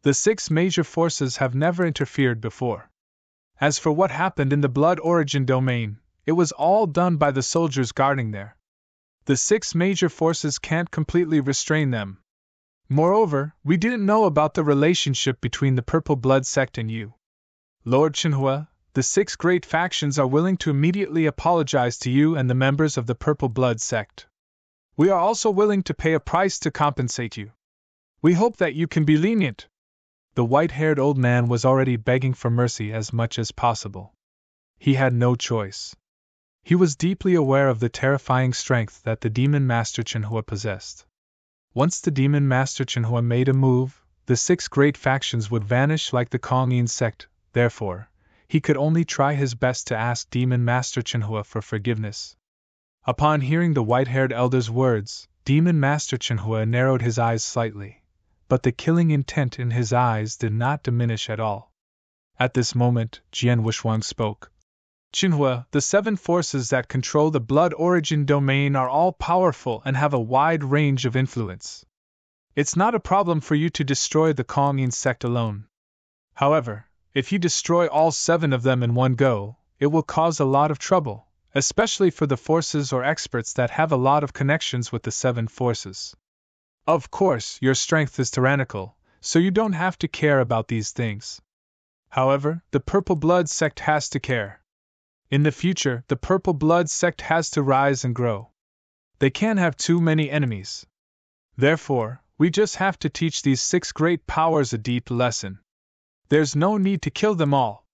The 6 major forces have never interfered before. As for what happened in the Blood Origin domain, it was all done by the soldiers guarding there. The 6 major forces can't completely restrain them. Moreover, we didn't know about the relationship between the Purple Blood sect and you. Lord Chenhua, the 6 great factions are willing to immediately apologize to you and the members of the Purple Blood sect. We are also willing to pay a price to compensate you. We hope that you can be lenient. The white-haired old man was already begging for mercy as much as possible. He had no choice. He was deeply aware of the terrifying strength that the Demon Master Chenhua possessed. Once the Demon Master Chenhua made a move, the 6 great factions would vanish like the Kongyin sect. Therefore, he could only try his best to ask Demon Master Chenhua for forgiveness. Upon hearing the white-haired elder's words, Demon Master Chenhua narrowed his eyes slightly, but the killing intent in his eyes did not diminish at all. At this moment, Jian Wushuang spoke. Chenhua, the 7 forces that control the Blood Origin domain are all powerful and have a wide range of influence. It's not a problem for you to destroy the Kongyin sect alone. However, if you destroy all 7 of them in one go, it will cause a lot of trouble, especially for the forces or experts that have a lot of connections with the 7 forces. Of course, your strength is tyrannical, so you don't have to care about these things. However, the Purple Blood sect has to care. In the future, the Purple Blood sect has to rise and grow. They can't have too many enemies. Therefore, we just have to teach these 6 great powers a deep lesson. There's no need to kill them all.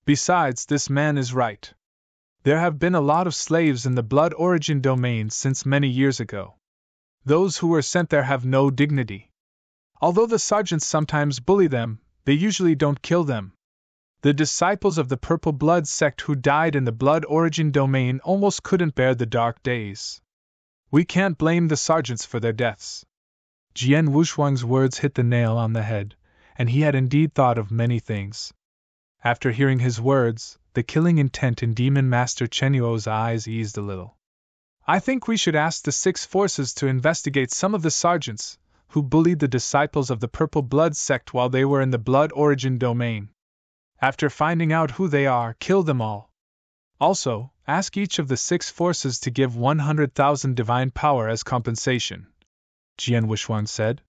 Besides, this man is right. There have been a lot of slaves in the Blood Origin domain since many years ago. Those who were sent there have no dignity. Although the sergeants sometimes bully them, they usually don't kill them. The disciples of the Purple Blood sect who died in the Blood Origin domain almost couldn't bear the dark days. We can't blame the sergeants for their deaths. Jian Wushuang's words hit the nail on the head, and he had indeed thought of many things. After hearing his words, the killing intent in Demon Master Chenhua's eyes eased a little. I think we should ask the 6 forces to investigate some of the sergeants who bullied the disciples of the Purple Blood sect while they were in the Blood Origin domain. After finding out who they are, kill them all. Also, ask each of the 6 forces to give 100,000 divine power as compensation, Jian Wushuang said.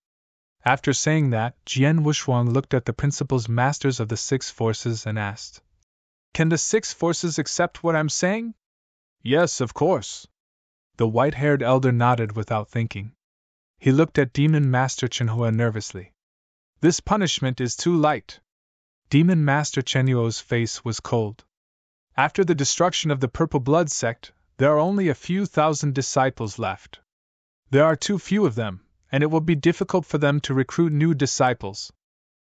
After saying that, Jian Wushuang looked at the principal's masters of the 6 forces and asked, Can the 6 forces accept what I'm saying? Yes, of course. The white-haired elder nodded without thinking. He looked at Demon Master Chenhua nervously. This punishment is too light. Demon Master Chenhua's face was cold. After the destruction of the Purple Blood sect, there are only a few thousand disciples left. There are too few of them, and it will be difficult for them to recruit new disciples.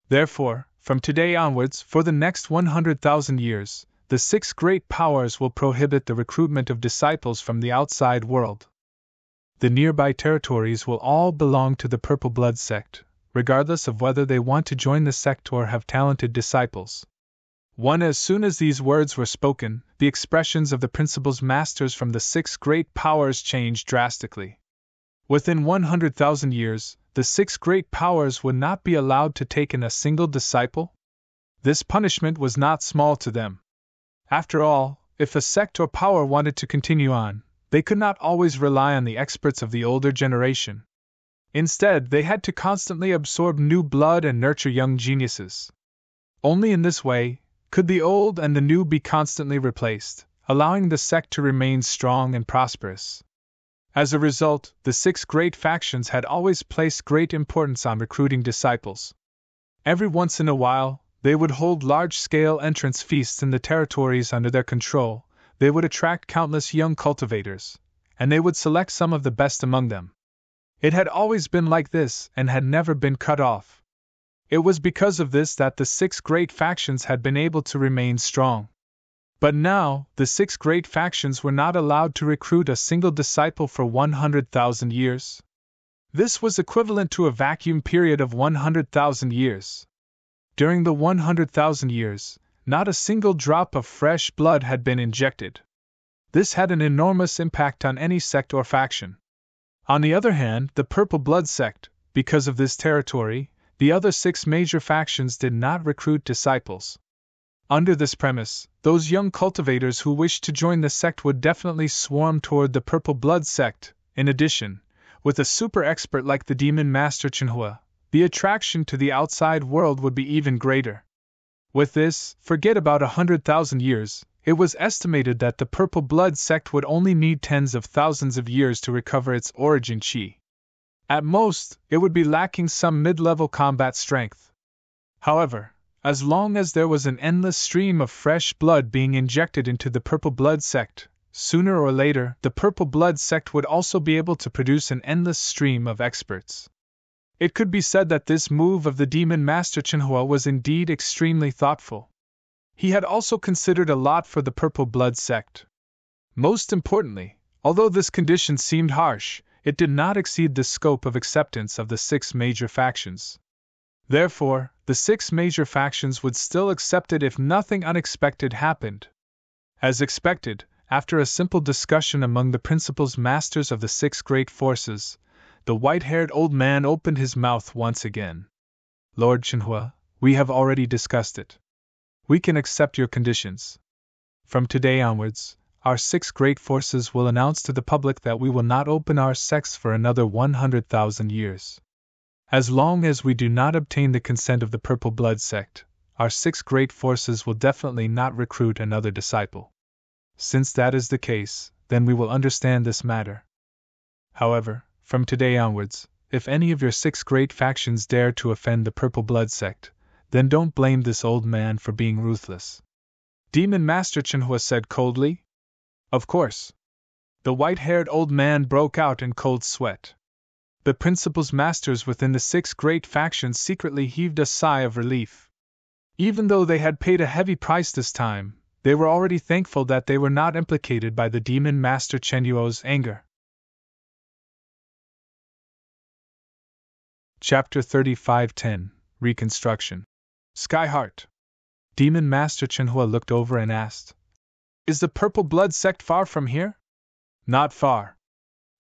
Therefore, From today onwards, for the next 100,000 years, the six great powers will prohibit the recruitment of disciples from the outside world. The nearby territories will all belong to the Purple Blood sect, regardless of whether they want to join the sect or have talented disciples. As soon as these words were spoken, the expressions of the principal's masters from the six great powers changed drastically. Within 100,000 years, the six great powers would not be allowed to take in a single disciple? This punishment was not small to them. After all, if a sect or power wanted to continue on, they could not always rely on the experts of the older generation. Instead, they had to constantly absorb new blood and nurture young geniuses. Only in this way could the old and the new be constantly replaced, allowing the sect to remain strong and prosperous. As a result, the six great factions had always placed great importance on recruiting disciples. Every once in a while, they would hold large-scale entrance feasts in the territories under their control. They would attract countless young cultivators, and they would select some of the best among them. It had always been like this and had never been cut off. It was because of this that the six great factions had been able to remain strong. But now, the six great factions were not allowed to recruit a single disciple for 100,000 years. This was equivalent to a vacuum period of 100,000 years. During the 100,000 years, not a single drop of fresh blood had been injected. This had an enormous impact on any sect or faction. On the other hand, the Purple Blood sect, because of this territory, the other six major factions did not recruit disciples. Under this premise, those young cultivators who wished to join the sect would definitely swarm toward the Purple Blood sect. In addition, with a super expert like the Demon Master Chenhua, the attraction to the outside world would be even greater. With this, forget about 100,000 years. It was estimated that the Purple Blood sect would only need tens of thousands of years to recover its origin chi. At most, it would be lacking some mid-level combat strength. However, as long as there was an endless stream of fresh blood being injected into the Purple Blood sect, sooner or later the Purple Blood sect would also be able to produce an endless stream of experts. It could be said that this move of the Demon Master Chenhua was indeed extremely thoughtful. He had also considered a lot for the Purple Blood sect. Most importantly, although this condition seemed harsh, it did not exceed the scope of acceptance of the six major factions. Therefore, the six major factions would still accept it if nothing unexpected happened. As expected, after a simple discussion among the principals masters of the six great forces, the white-haired old man opened his mouth once again. Lord Chenhua, we have already discussed it. We can accept your conditions. From today onwards, our six great forces will announce to the public that we will not open our sects for another 100,000 years. As long as we do not obtain the consent of the Purple Blood sect, our six great forces will definitely not recruit another disciple. Since that is the case, then we will understand this matter. However, from today onwards, if any of your six great factions dare to offend the Purple Blood sect, then don't blame this old man for being ruthless. Demon Master Chenhua said coldly. Of course. The white-haired old man broke out in cold sweat. The principals masters within the six great factions secretly heaved a sigh of relief. Even though they had paid a heavy price this time, they were already thankful that they were not implicated by the Demon Master Chenhua's anger. Chapter 35:10 Reconstruction. Skyheart. Demon Master Chenhua looked over and asked, Is the Purple Blood sect far from here? Not far.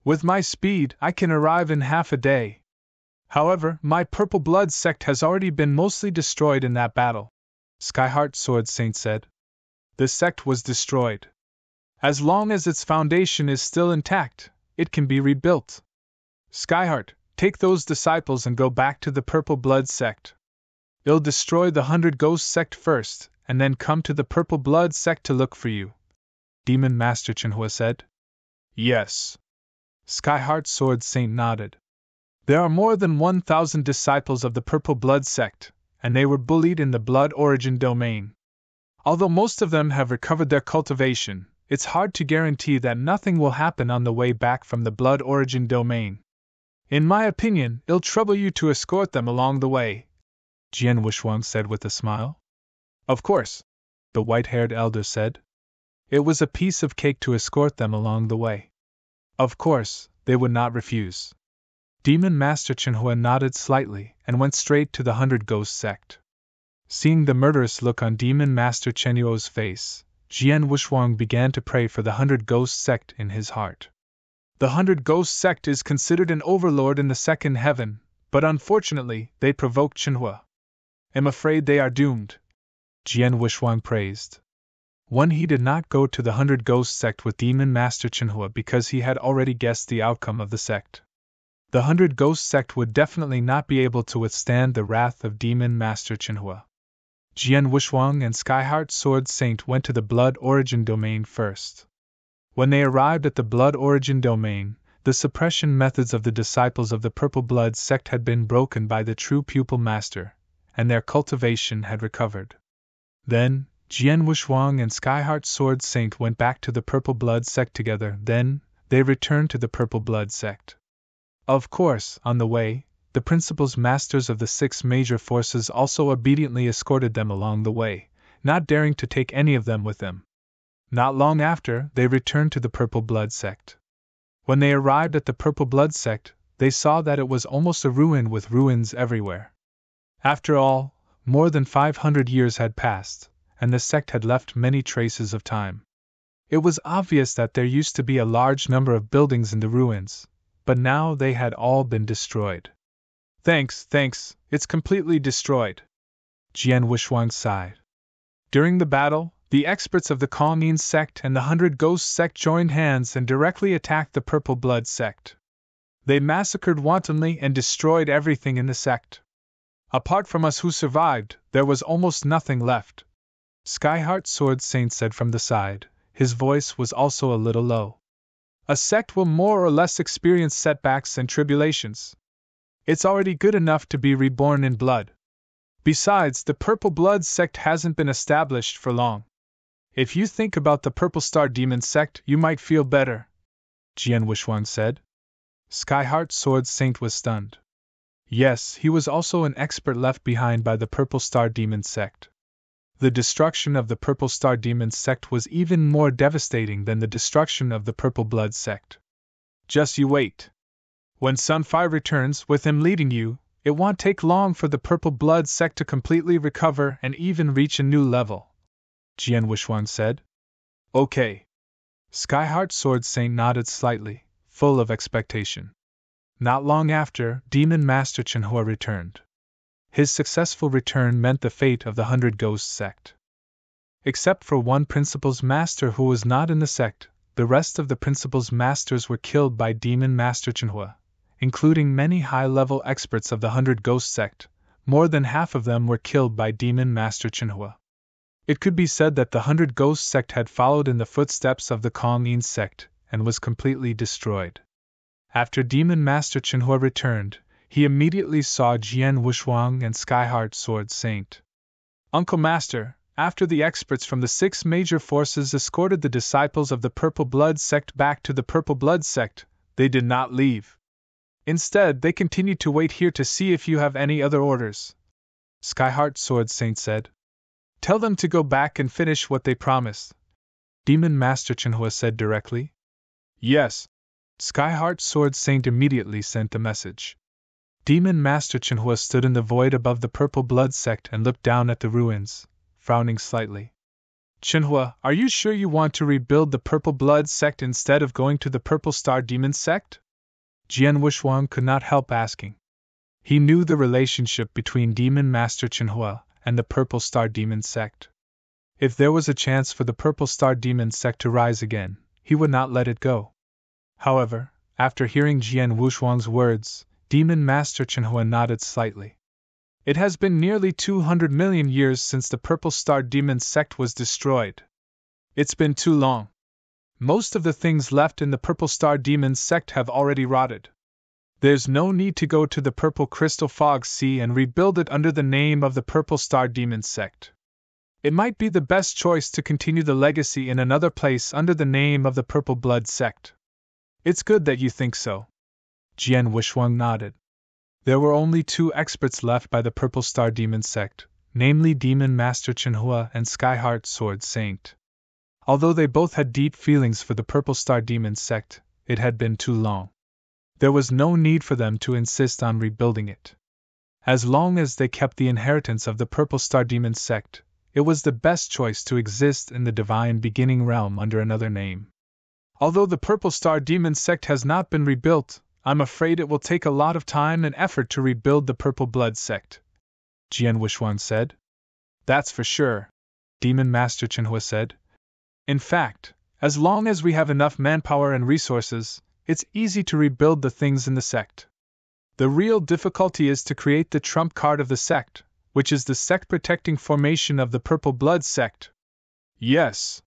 With my speed, I can arrive in half a day. However, my Purple Blood sect has already been mostly destroyed in that battle, Skyheart Sword Saint said. The sect was destroyed. As long as its foundation is still intact, it can be rebuilt. Skyheart, take those disciples and go back to the Purple Blood sect. It'll destroy the 100 Ghost sect first, and then come to the Purple Blood sect to look for you. Demon Master Chenhua said. Yes. Skyheart Sword Saint nodded. There are more than 1,000 disciples of the Purple Blood sect, and they were bullied in the Blood Origin domain. Although most of them have recovered their cultivation, it's hard to guarantee that nothing will happen on the way back from the Blood Origin domain. In my opinion, it'll trouble you to escort them along the way. Jian Wushuang said with a smile. Of course, the white-haired elder said. It was a piece of cake to escort them along the way. Of course, they would not refuse. Demon Master Chenhua nodded slightly and went straight to the 100 Ghost sect. Seeing the murderous look on Demon Master Chenhua's face, Jian Wushuang began to pray for the 100 Ghost sect in his heart. The 100 Ghost sect is considered an overlord in the second heaven, but unfortunately, they provoked Chenhua. I'm afraid they are doomed, Jian Wushuang praised. One, he did not go to the 100 Ghost sect with Demon Master Chenhua because he had already guessed the outcome of the sect. The 100 Ghost sect would definitely not be able to withstand the wrath of Demon Master Chenhua. Jian Wushuang and Skyheart Sword Saint went to the Blood Origin Domain first. When they arrived at the Blood Origin Domain, the suppression methods of the disciples of the Purple Blood sect had been broken by the true Pupil Master, and their cultivation had recovered. Then, Jian Wushuang and Skyheart Sword Saint went back to the Purple Blood sect together. Then, they returned to the Purple Blood sect. Of course, on the way, the principals masters of the 6 major forces also obediently escorted them along the way, not daring to take any of them with them. Not long after, they returned to the Purple Blood sect. When they arrived at the Purple Blood sect, they saw that it was almost a ruin with ruins everywhere. After all, more than 500 years had passed, and the sect had left many traces of time. It was obvious that there used to be a large number of buildings in the ruins, but now they had all been destroyed. Thanks, it's completely destroyed, Jian Wushuang sighed. During the battle, the experts of the Kongyin sect and the 100 Ghost sect joined hands and directly attacked the Purple Blood sect. They massacred wantonly and destroyed everything in the sect. Apart from us who survived, there was almost nothing left, Skyheart Sword Saint said from the side. His voice was also a little low. A sect will more or less experience setbacks and tribulations. It's already good enough to be reborn in blood. Besides, the Purple Blood sect hasn't been established for long. If you think about the Purple Star Demon sect, you might feel better, Jian Wushuang said. Skyheart Sword Saint was stunned. Yes, he was also an expert left behind by the Purple Star Demon sect. The destruction of the Purple Star Demon sect was even more devastating than the destruction of the Purple Blood sect. Just you wait. When Sunfire returns, with him leading you, it won't take long for the Purple Blood sect to completely recover and even reach a new level, Jian Wushuang said. Okay. Skyheart Sword Saint nodded slightly, full of expectation. Not long after, Demon Master Chenhua returned. His successful return meant the fate of the 100 Ghost sect. Except for one Principal's Master who was not in the sect, the rest of the Principal's Masters were killed by Demon Master Chenhua, including many high-level experts of the 100 Ghost sect. More than half of them were killed by Demon Master Chenhua. It could be said that the 100 Ghost sect had followed in the footsteps of the Kongyin sect and was completely destroyed. After Demon Master Chenhua returned, he immediately saw Jian Wushuang and Skyheart Sword Saint. Uncle Master, after the experts from the 6 major forces escorted the disciples of the Purple Blood sect back to the Purple Blood sect, they did not leave. Instead, they continued to wait here to see if you have any other orders, Skyheart Sword Saint said. Tell them to go back and finish what they promised, Demon Master Chenhua said directly. Yes. Skyheart Sword Saint immediately sent the message. Demon Master Chenhua stood in the void above the Purple Blood sect and looked down at the ruins, frowning slightly. Chenhua, are you sure you want to rebuild the Purple Blood sect instead of going to the Purple Star Demon sect? Jian Wushuang could not help asking. He knew the relationship between Demon Master Chenhua and the Purple Star Demon sect. If there was a chance for the Purple Star Demon sect to rise again, he would not let it go. However, after hearing Jian Wushuang's words, Demon Master Chenhua nodded slightly. It has been nearly 200 million years since the Purple Star Demon sect was destroyed. It's been too long. Most of the things left in the Purple Star Demon sect have already rotted. There's no need to go to the Purple Crystal Fog Sea and rebuild it under the name of the Purple Star Demon sect. It might be the best choice to continue the legacy in another place under the name of the Purple Blood sect. It's good that you think so. Jian Wushuang nodded. There were only two experts left by the Purple Star Demon sect, namely Demon Master Chenhua and Skyheart Sword Saint. Although they both had deep feelings for the Purple Star Demon sect, it had been too long. There was no need for them to insist on rebuilding it. As long as they kept the inheritance of the Purple Star Demon sect, it was the best choice to exist in the Divine Beginning Realm under another name. Although the Purple Star Demon sect has not been rebuilt, I'm afraid it will take a lot of time and effort to rebuild the Purple Blood sect, Jian Wushuang said. That's for sure, Demon Master Chenhua said. In fact, as long as we have enough manpower and resources, it's easy to rebuild the things in the sect. The real difficulty is to create the trump card of the sect, which is the sect-protecting formation of the Purple Blood sect. Yes.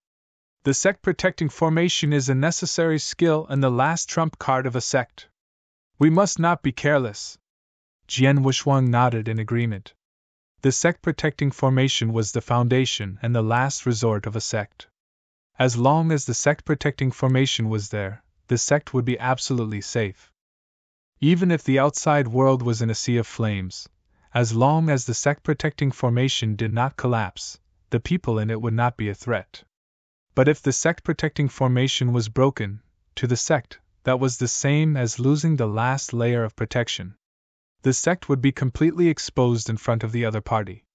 The sect-protecting formation is a necessary skill and the last trump card of a sect. We must not be careless. Jian Wushuang nodded in agreement. The sect-protecting formation was the foundation and the last resort of a sect. As long as the sect-protecting formation was there, the sect would be absolutely safe. Even if the outside world was in a sea of flames, as long as the sect-protecting formation did not collapse, the people in it would not be a threat. But if the sect-protecting formation was broken, to the sect, that was the same as losing the last layer of protection. The sect would be completely exposed in front of the other party.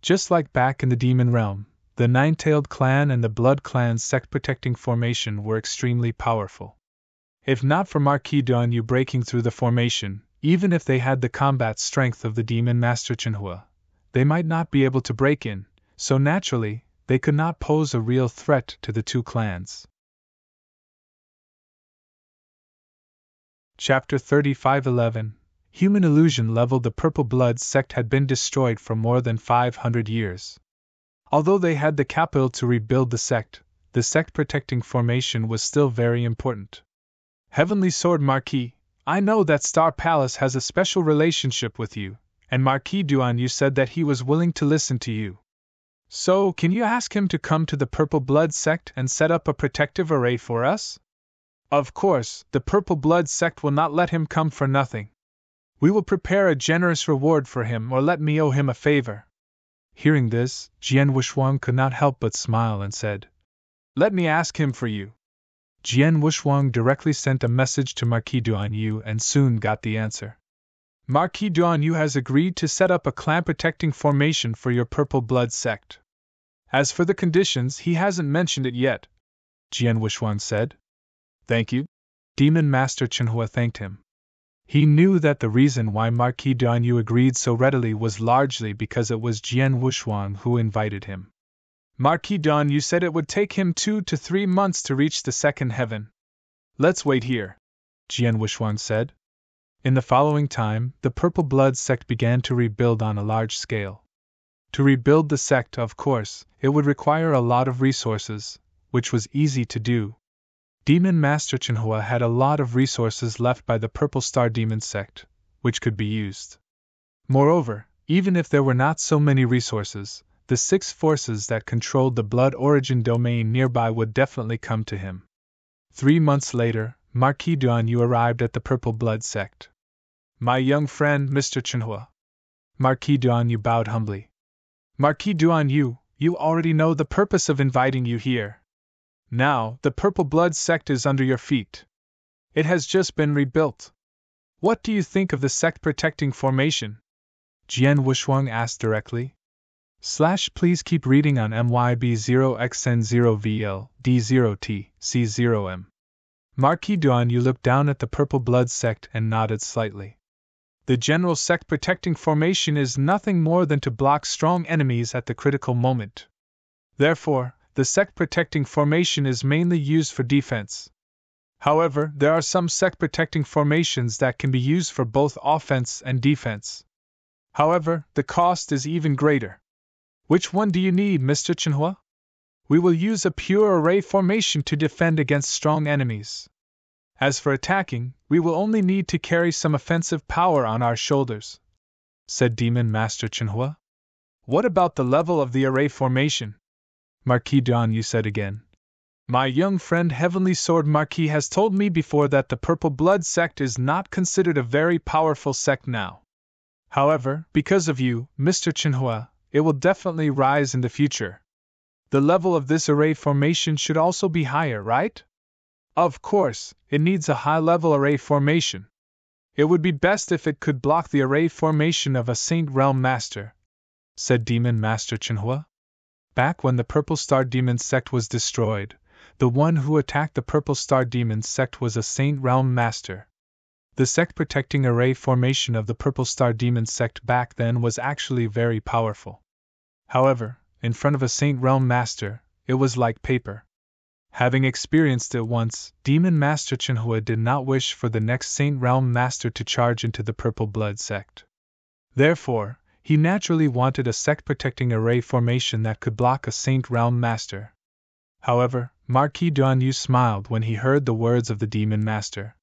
Just like back in the Demon Realm, the Nine-Tailed Clan and the Blood Clan's sect-protecting formation were extremely powerful. If not for Marquis Duanyu breaking through the formation, even if they had the combat strength of the Demon Master Chenhua, they might not be able to break in, so naturally, they could not pose a real threat to the two clans. Chapter 35:11 Human Illusion Level. The Purple Blood sect had been destroyed for more than 500 years. Although they had the capital to rebuild the sect-protecting formation was still very important. Heavenly Sword Marquis, I know that Star Palace has a special relationship with you, and Marquis Duanyu said that he was willing to listen to you. So, can you ask him to come to the Purple Blood sect and set up a protective array for us? Of course, the Purple Blood sect will not let him come for nothing. We will prepare a generous reward for him or let me owe him a favor. Hearing this, Jian Wushuang could not help but smile and said, Let me ask him for you. Jian Wushuang directly sent a message to Marquis Duanyu and soon got the answer. Marquis Duanyu has agreed to set up a clan-protecting formation for your Purple Blood sect. As for the conditions, he hasn't mentioned it yet, Jian Wushuang said. Thank you. Demon Master Chenhua thanked him. He knew that the reason why Marquis Duanyu agreed so readily was largely because it was Jian Wushuang who invited him. Marquis Duanyu said it would take him 2 to 3 months to reach the second heaven. Let's wait here, Jian Wushuang said. In the following time, the Purple Blood sect began to rebuild on a large scale. To rebuild the sect, of course, it would require a lot of resources, which was easy to do. Demon Master Chenhua had a lot of resources left by the Purple Star Demon sect, which could be used. Moreover, even if there were not so many resources, the 6 forces that controlled the blood origin domain nearby would definitely come to him. 3 months later, Marquis Duanyu arrived at the Purple Blood sect. My young friend, Mr. Chenhua. Marquis Duanyu bowed humbly. Marquis Duanyu, you already know the purpose of inviting you here. Now, the Purple Blood sect is under your feet. It has just been rebuilt. What do you think of the sect-protecting formation? Jian Wushuang asked directly. Please keep reading on MYB0XN0VL D0T C0M. Marquis Duanyu looked down at the Purple Blood sect and nodded slightly. The general sect-protecting formation is nothing more than to block strong enemies at the critical moment. Therefore, the sect-protecting formation is mainly used for defense. However, there are some sect-protecting formations that can be used for both offense and defense. However, the cost is even greater. Which one do you need, Mr. Chenhua? We will use a pure array formation to defend against strong enemies. As for attacking, we will only need to carry some offensive power on our shoulders, said Demon Master Chenhua. What about the level of the array formation? Marquis Duanyu said again. My young friend Heavenly Sword Marquis has told me before that the Purple Blood sect is not considered a very powerful sect now. However, because of you, Mr. Chinhua, it will definitely rise in the future. The level of this array formation should also be higher, right? Of course, it needs a high-level array formation. It would be best if it could block the array formation of a Saint Realm Master, said Demon Master Chinhua. Back when the Purple Star Demon sect was destroyed, the one who attacked the Purple Star Demon sect was a Saint Realm Master. The sect protecting array formation of the Purple Star Demon sect back then was actually very powerful. However, in front of a Saint Realm Master, it was like paper. Having experienced it once, Demon Master Chinhua did not wish for the next Saint Realm Master to charge into the Purple Blood sect. Therefore, he naturally wanted a sect protecting array formation that could block a Saint Realm Master. However, Marquis Duanyu smiled when he heard the words of the Demon Master.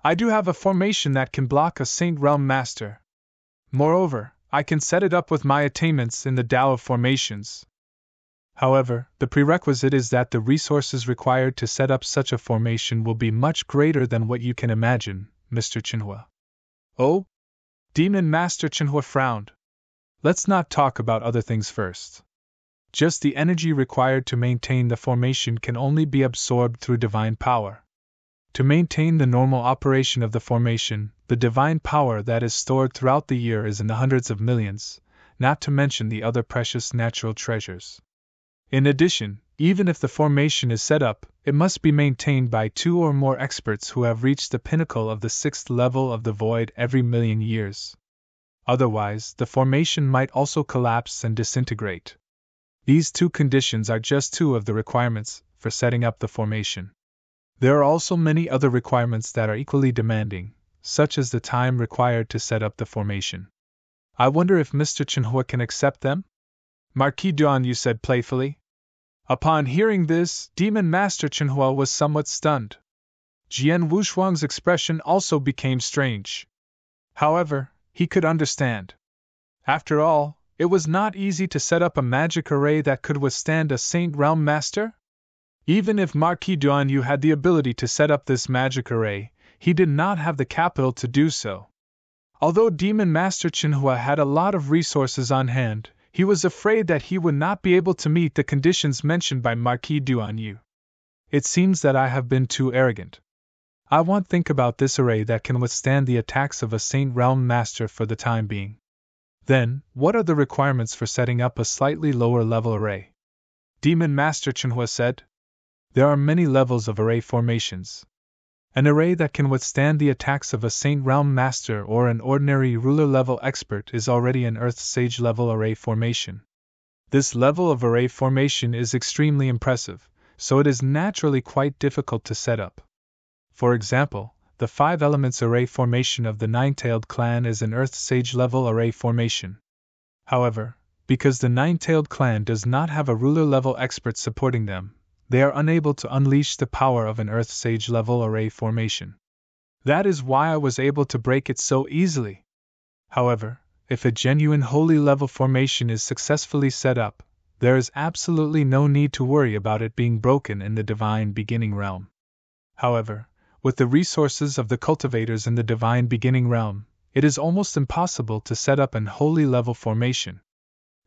I do have a formation that can block a Saint Realm Master. Moreover, I can set it up with my attainments in the Tao of Formations. However, the prerequisite is that the resources required to set up such a formation will be much greater than what you can imagine, Mr. Chinhua. Oh? Demon Master Chinhua frowned. Let's not talk about other things first. Just the energy required to maintain the formation can only be absorbed through divine power. To maintain the normal operation of the formation, the divine power that is stored throughout the year is in the hundreds of millions, not to mention the other precious natural treasures. In addition, even if the formation is set up, it must be maintained by 2 or more experts who have reached the pinnacle of the 6th level of the void every million years. Otherwise, the formation might also collapse and disintegrate. These 2 conditions are just 2 of the requirements for setting up the formation. There are also many other requirements that are equally demanding, such as the time required to set up the formation. I wonder if Mr. Chinhua can accept them? Marquis Duanyu said playfully. Upon hearing this, Demon Master Chinhua was somewhat stunned. Jian Wushuang's expression also became strange. However, he could understand. After all, it was not easy to set up a magic array that could withstand a Saint Realm Master. Even if Marquis Duanyu had the ability to set up this magic array, he did not have the capital to do so. Although Demon Master Chinhua had a lot of resources on hand, he was afraid that he would not be able to meet the conditions mentioned by Marquis Duanyu. It seems that I have been too arrogant. I won't think about this array that can withstand the attacks of a Saint Realm Master for the time being. Then, what are the requirements for setting up a slightly lower level array? Demon Master Chinhua said. There are many levels of array formations. An array that can withstand the attacks of a Saint Realm Master or an ordinary ruler-level expert is already an Earth Sage level array formation. This level of array formation is extremely impressive, so it is naturally quite difficult to set up. For example, the 5 elements array formation of the Nine-Tailed clan is an Earth Sage level array formation. However, because the Nine-Tailed clan does not have a ruler-level expert supporting them, they are unable to unleash the power of an Earth Sage level array formation. That is why I was able to break it so easily. However, if a genuine holy level formation is successfully set up, there is absolutely no need to worry about it being broken in the Divine Beginning Realm. However, with the resources of the cultivators in the Divine Beginning Realm, it is almost impossible to set up an holy level formation.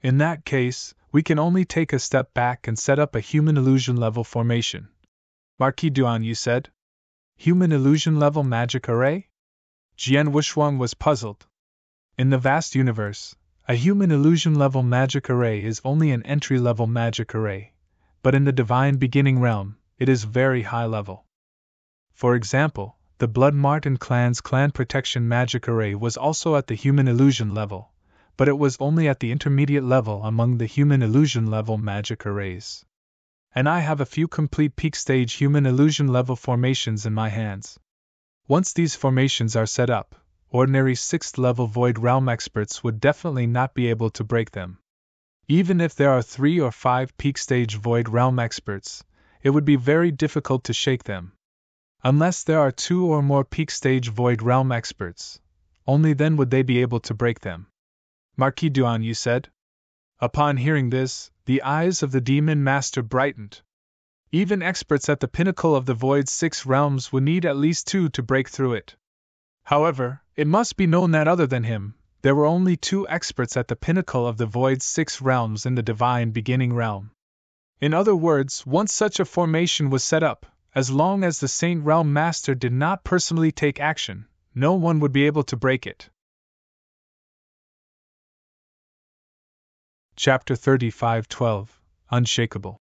In that case, we can only take a step back and set up a human illusion level formation. Marquis Duanyu said. Human illusion level magic array? Jian Wushuang was puzzled. In the vast universe, a human illusion level magic array is only an entry level magic array, but in the Divine Beginning Realm, it is very high level. For example, the Blood Marten clan's clan protection magic array was also at the human illusion level, but it was only at the intermediate level among the human illusion level magic arrays. And I have a few complete peak stage human illusion level formations in my hands. Once these formations are set up, ordinary 6th level void realm experts would definitely not be able to break them. Even if there are 3 or 5 peak stage void realm experts, it would be very difficult to shake them. Unless there are 2 or more peak stage void realm experts, only then would they be able to break them. Marquis Duanyu said. Upon hearing this, the eyes of the Demon Master brightened. Even experts at the pinnacle of the Void's 6 realms would need at least 2 to break through it. However, it must be known that other than him, there were only 2 experts at the pinnacle of the Void's 6 realms in the Divine Beginning realm. In other words, once such a formation was set up, as long as the Saint Realm Master did not personally take action, no one would be able to break it. Chapter 35:12 Unshakable.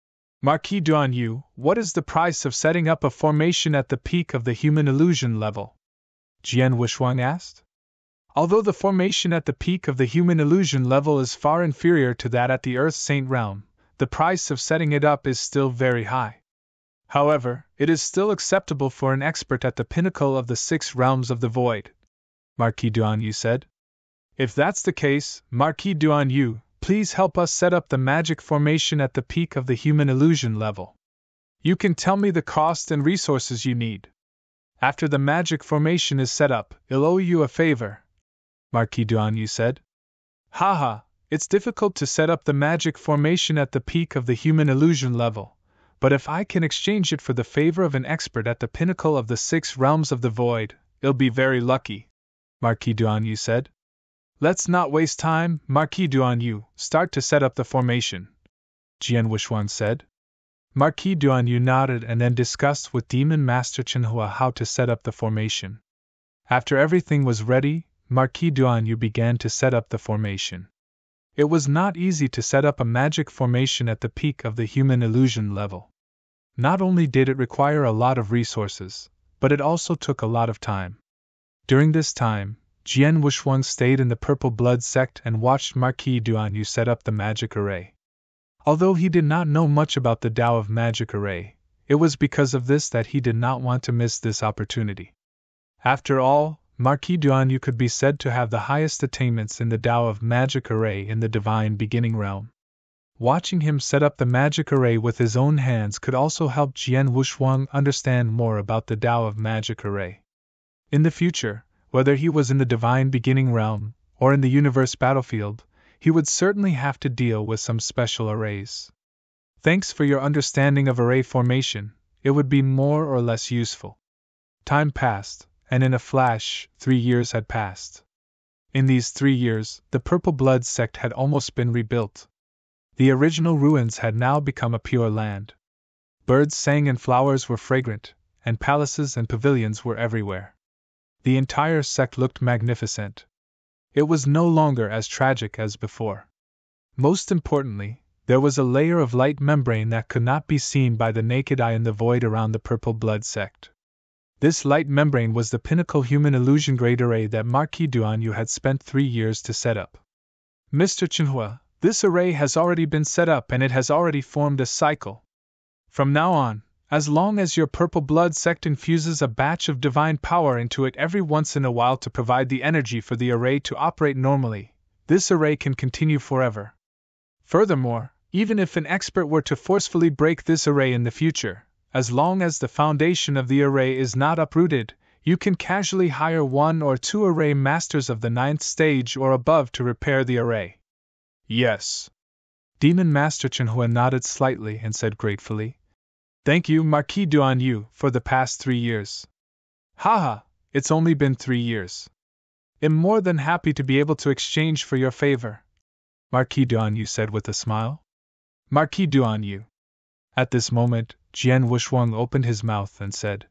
Marquis Duanyu, what is the price of setting up a formation at the peak of the human illusion level? Jian Wushuang asked. Although the formation at the peak of the human illusion level is far inferior to that at the Earth Saint Realm, the price of setting it up is still very high. However, it is still acceptable for an expert at the pinnacle of the 6 realms of the void, Marquis Duanyu said. If that's the case, Marquis Duanyu, please help us set up the magic formation at the peak of the human illusion level. You can tell me the cost and resources you need. After the magic formation is set up, I'll owe you a favor, Marquis Duanyu said. Haha, it's difficult to set up the magic formation at the peak of the human illusion level, but if I can exchange it for the favor of an expert at the pinnacle of the 6 realms of the void, I'll be very lucky, Marquis Duanyu said. Let's not waste time, Marquis Duanyu, start to set up the formation, Jian Wushuang said. Marquis Duanyu nodded and then discussed with Demon Master Chenhua how to set up the formation. After everything was ready, Marquis Duanyu began to set up the formation. It was not easy to set up a magic formation at the peak of the human illusion level. Not only did it require a lot of resources, but it also took a lot of time. During this time, Jian Wushuang stayed in the Purple Blood sect and watched Marquis Duanyu set up the magic array. Although he did not know much about the Tao of Magic Array, it was because of this that he did not want to miss this opportunity. After all, Marquis Duanyu could be said to have the highest attainments in the Tao of Magic Array in the Divine Beginning realm. Watching him set up the magic array with his own hands could also help Jian Wushuang understand more about the Tao of Magic Array. In the future, whether he was in the Divine Beginning realm or in the universe battlefield, he would certainly have to deal with some special arrays. Thanks for your understanding of array formation, it would be more or less useful. Time passed, and in a flash, 3 years had passed. In these 3 years, the Purple Blood sect had almost been rebuilt. The original ruins had now become a pure land. Birds sang and flowers were fragrant, and palaces and pavilions were everywhere. The entire sect looked magnificent. It was no longer as tragic as before. Most importantly, there was a layer of light membrane that could not be seen by the naked eye in the void around the Purple Blood sect. This light membrane was the pinnacle human illusion grade array that Marquis Duanyu had spent 3 years to set up. Mr. Chenhua, this array has already been set up and it has already formed a cycle. From now on, as long as your Purple Blood sect infuses a batch of divine power into it every once in a while to provide the energy for the array to operate normally, this array can continue forever. Furthermore, even if an expert were to forcefully break this array in the future, as long as the foundation of the array is not uprooted, you can casually hire 1 or 2 array masters of the 9th stage or above to repair the array. Yes. Demon Master Chenhua nodded slightly and said gratefully, Thank you, Marquis Duanyu, for the past 3 years. Haha, it's only been 3 years. I'm more than happy to be able to exchange for your favor, Marquis Duanyu said with a smile. Marquis Duanyu. At this moment, Jian Wushuang opened his mouth and said,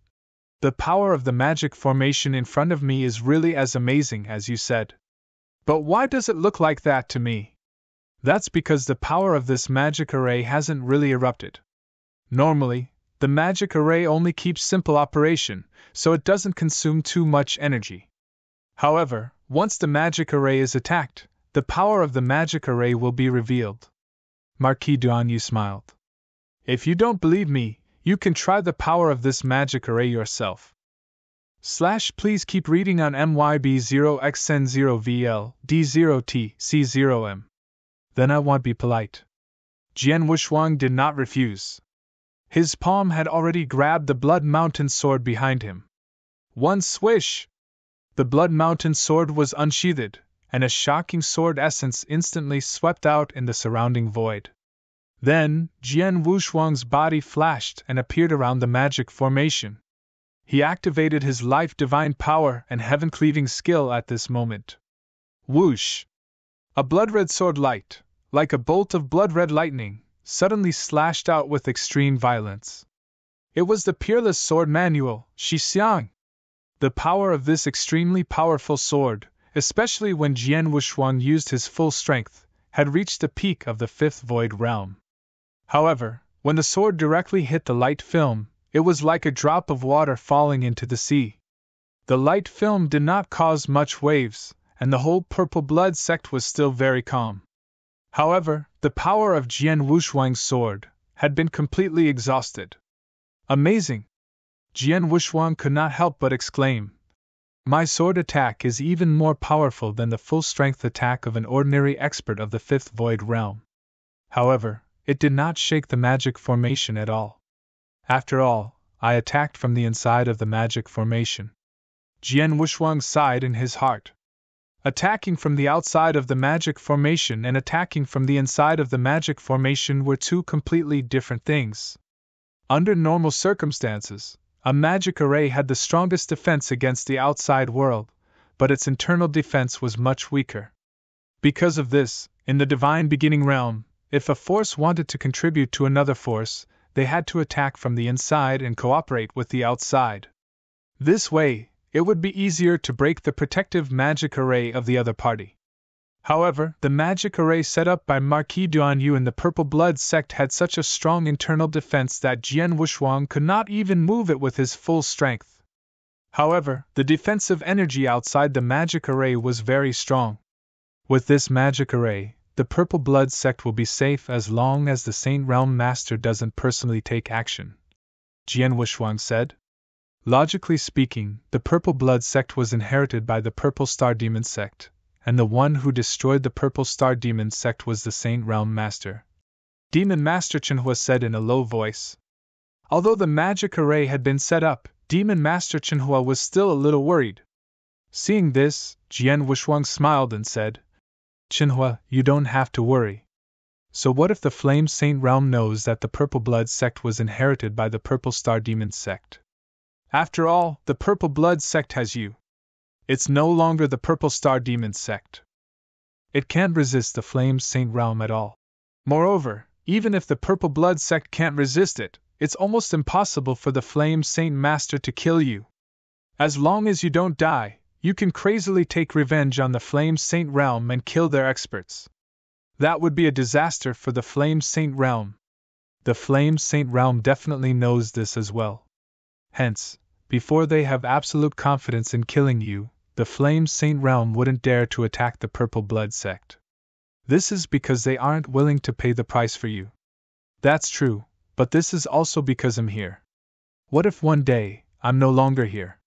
The power of the magic formation in front of me is really as amazing as you said. But why does it look like that to me? That's because the power of this magic array hasn't really erupted. Normally, the magic array only keeps simple operation, so it doesn't consume too much energy. However, once the magic array is attacked, the power of the magic array will be revealed. Marquis Duanyu smiled. If you don't believe me, you can try the power of this magic array yourself. Please keep reading on MYB0XN0VL D0TC0M. Then I won't be polite. Jian Wushuang did not refuse. His palm had already grabbed the Blood Mountain sword behind him. One swish! The Blood Mountain sword was unsheathed, and a shocking sword essence instantly swept out in the surrounding void. Then, Jian Wushuang's body flashed and appeared around the magic formation. He activated his life divine power and heaven-cleaving skill at this moment. Whoosh! A blood-red sword light, like a bolt of blood-red lightning, suddenly slashed out with extreme violence. It was the peerless sword manual, Shixiang. The power of this extremely powerful sword, especially when Jian Wushuang used his full strength, had reached the peak of the fifth void realm. However, when the sword directly hit the light film, it was like a drop of water falling into the sea. The light film did not cause much waves, and the whole purple blood sect was still very calm. However, the power of Jian Wushuang's sword had been completely exhausted. Amazing! Jian Wushuang could not help but exclaim. My sword attack is even more powerful than the full-strength attack of an ordinary expert of the fifth void realm. However, it did not shake the magic formation at all. After all, I attacked from the inside of the magic formation. Jian Wushuang sighed in his heart. Attacking from the outside of the magic formation and attacking from the inside of the magic formation were two completely different things. Under normal circumstances, a magic array had the strongest defense against the outside world, but its internal defense was much weaker. Because of this, in the divine beginning realm, if a force wanted to contribute to another force, they had to attack from the inside and cooperate with the outside. This way, it would be easier to break the protective magic array of the other party. However, the magic array set up by Marquis Duanyu in the Purple Blood sect had such a strong internal defense that Jian Wushuang could not even move it with his full strength. However, the defensive energy outside the magic array was very strong. With this magic array, the Purple Blood sect will be safe as long as the Saint Realm Master doesn't personally take action, Jian Wushuang said. Logically speaking, the Purple Blood sect was inherited by the Purple Star Demon sect, and the one who destroyed the Purple Star Demon sect was the Saint Realm Master. Demon Master Chenhua said in a low voice. Although the magic array had been set up, Demon Master Chenhua was still a little worried. Seeing this, Jian Wushuang smiled and said, Chenhua, you don't have to worry. So what if the Flame Saint Realm knows that the Purple Blood sect was inherited by the Purple Star Demon sect? After all, the Purple Blood sect has you. It's no longer the Purple Star Demon sect. It can't resist the Flame Saint Realm at all. Moreover, even if the Purple Blood sect can't resist it, it's almost impossible for the Flame Saint Master to kill you. As long as you don't die, you can crazily take revenge on the Flame Saint Realm and kill their experts. That would be a disaster for the Flame Saint Realm. The Flame Saint Realm definitely knows this as well. Hence, before they have absolute confidence in killing you, the Flame Saint Realm wouldn't dare to attack the Purple Blood sect. This is because they aren't willing to pay the price for you. That's true, but this is also because I'm here. What if one day, I'm no longer here?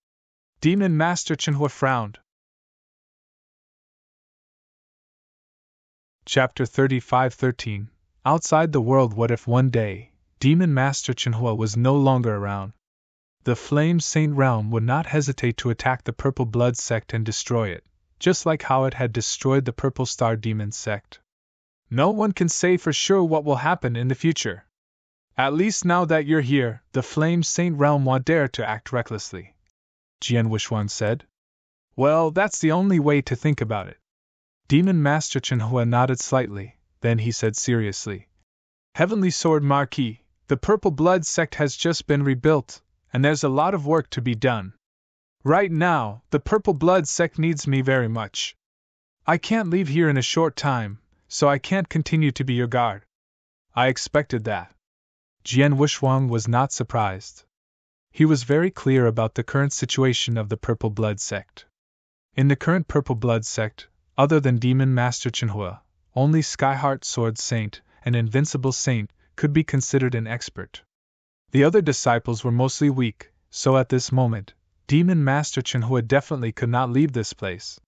Demon Master Chenhua frowned. Chapter 35:13 Outside the world. What if one day, Demon Master Chenhua was no longer around? The Flame Saint Realm would not hesitate to attack the Purple Blood sect and destroy it, just like how it had destroyed the Purple Star Demon sect. No one can say for sure what will happen in the future. At least now that you're here, the Flame Saint Realm won't dare to act recklessly, Jian Wushuang said. Well, that's the only way to think about it. Demon Master Chenhua nodded slightly, then he said seriously. Heavenly Sword Marquis, the Purple Blood sect has just been rebuilt, and there's a lot of work to be done. Right now, the Purple Blood sect needs me very much. I can't leave here in a short time, so I can't continue to be your guard. I expected that. Jian Wushuang was not surprised. He was very clear about the current situation of the Purple Blood sect. In the current Purple Blood sect, other than Demon Master Chenhua, only Skyheart Sword Saint and Invincible Saint could be considered an expert. The other disciples were mostly weak, so at this moment, Demon Master Chenhua definitely could not leave this place.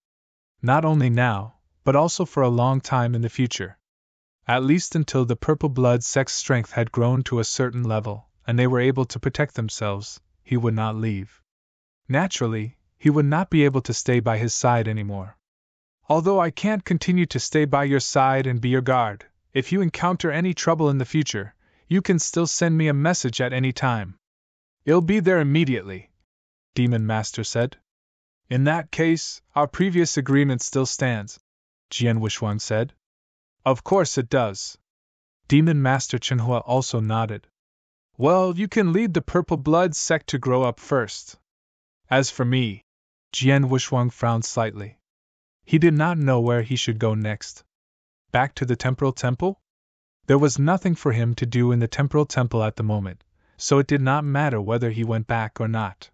Not only now, but also for a long time in the future. At least until the Purple Blood sect's strength had grown to a certain level, and they were able to protect themselves, he would not leave. Naturally, he would not be able to stay by his side anymore. Although I can't continue to stay by your side and be your guard, if you encounter any trouble in the future, you can still send me a message at any time. It'll be there immediately, Demon Master said. In that case, our previous agreement still stands, Jian Wuxuang said. Of course it does. Demon Master Chenhua also nodded. Well, you can lead the Purple Blood sect to grow up first. As for me, Jian Wuxuang frowned slightly. He did not know where he should go next. Back to the Temporal Temple? There was nothing for him to do in the Temporal Temple at the moment, so it did not matter whether he went back or not.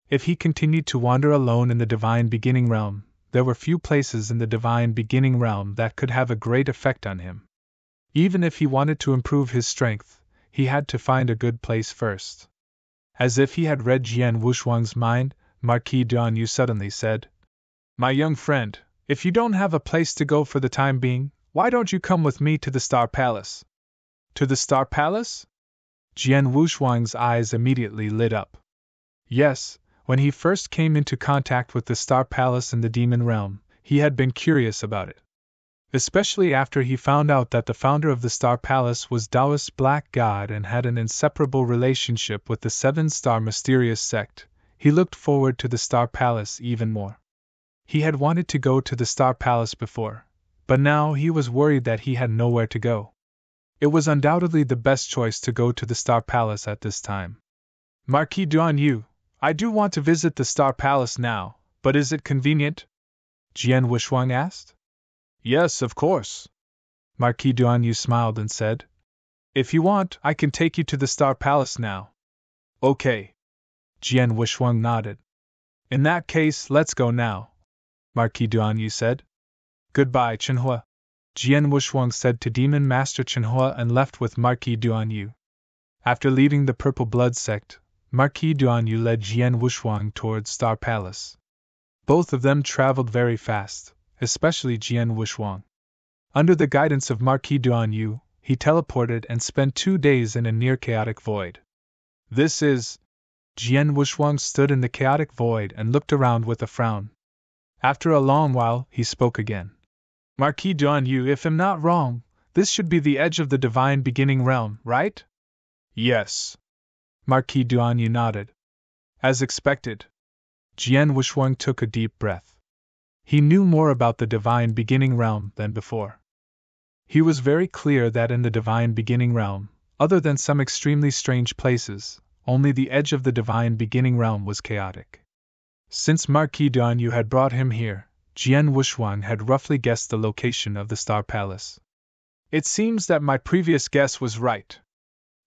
If he continued to wander alone in the Divine Beginning Realm, there were few places in the Divine Beginning Realm that could have a great effect on him. Even if he wanted to improve his strength, he had to find a good place first. As if he had read Jian Wuxuang's mind, Marquis Duanyu suddenly said, My young friend, if you don't have a place to go for the time being, why don't you come with me to the Star Palace? To the Star Palace? Jian Wuxuang's eyes immediately lit up. Yes, when he first came into contact with the Star Palace in the Demon Realm, he had been curious about it. Especially after he found out that the founder of the Star Palace was Taoist Black God and had an inseparable relationship with the Seven-Star Mysterious Sect, he looked forward to the Star Palace even more. He had wanted to go to the Star Palace before, but now he was worried that he had nowhere to go. It was undoubtedly the best choice to go to the Star Palace at this time. Marquis Duanyu, I do want to visit the Star Palace now, but is it convenient? Jian Wuxuang asked. Yes, of course. Marquis Duanyu smiled and said, If you want, I can take you to the Star Palace now. Okay. Jian Wuxuang nodded. In that case, let's go now, Marquis Duanyu said. Goodbye, Chenhua, Jian Wuxuang said to Demon Master Chenhua and left with Marquis Duanyu. After leaving the Purple Blood sect, Marquis Duanyu led Jian Wuxuang towards Star Palace. Both of them traveled very fast, especially Jian Wuxuang. Under the guidance of Marquis Duanyu, he teleported and spent 2 days in a near-chaotic void. This is... Jian Wuxuang stood in the chaotic void and looked around with a frown. After a long while, he spoke again. Marquis Duanyu, if I'm not wrong, this should be the edge of the Divine Beginning Realm, right? Yes. Marquis Duanyu nodded. As expected. Jian Wuxuang took a deep breath. He knew more about the Divine Beginning Realm than before. He was very clear that in the Divine Beginning Realm, other than some extremely strange places, only the edge of the Divine Beginning Realm was chaotic. Since Marquis Duanyu had brought him here, Jian Wuxuang had roughly guessed the location of the Star Palace. It seems that my previous guess was right.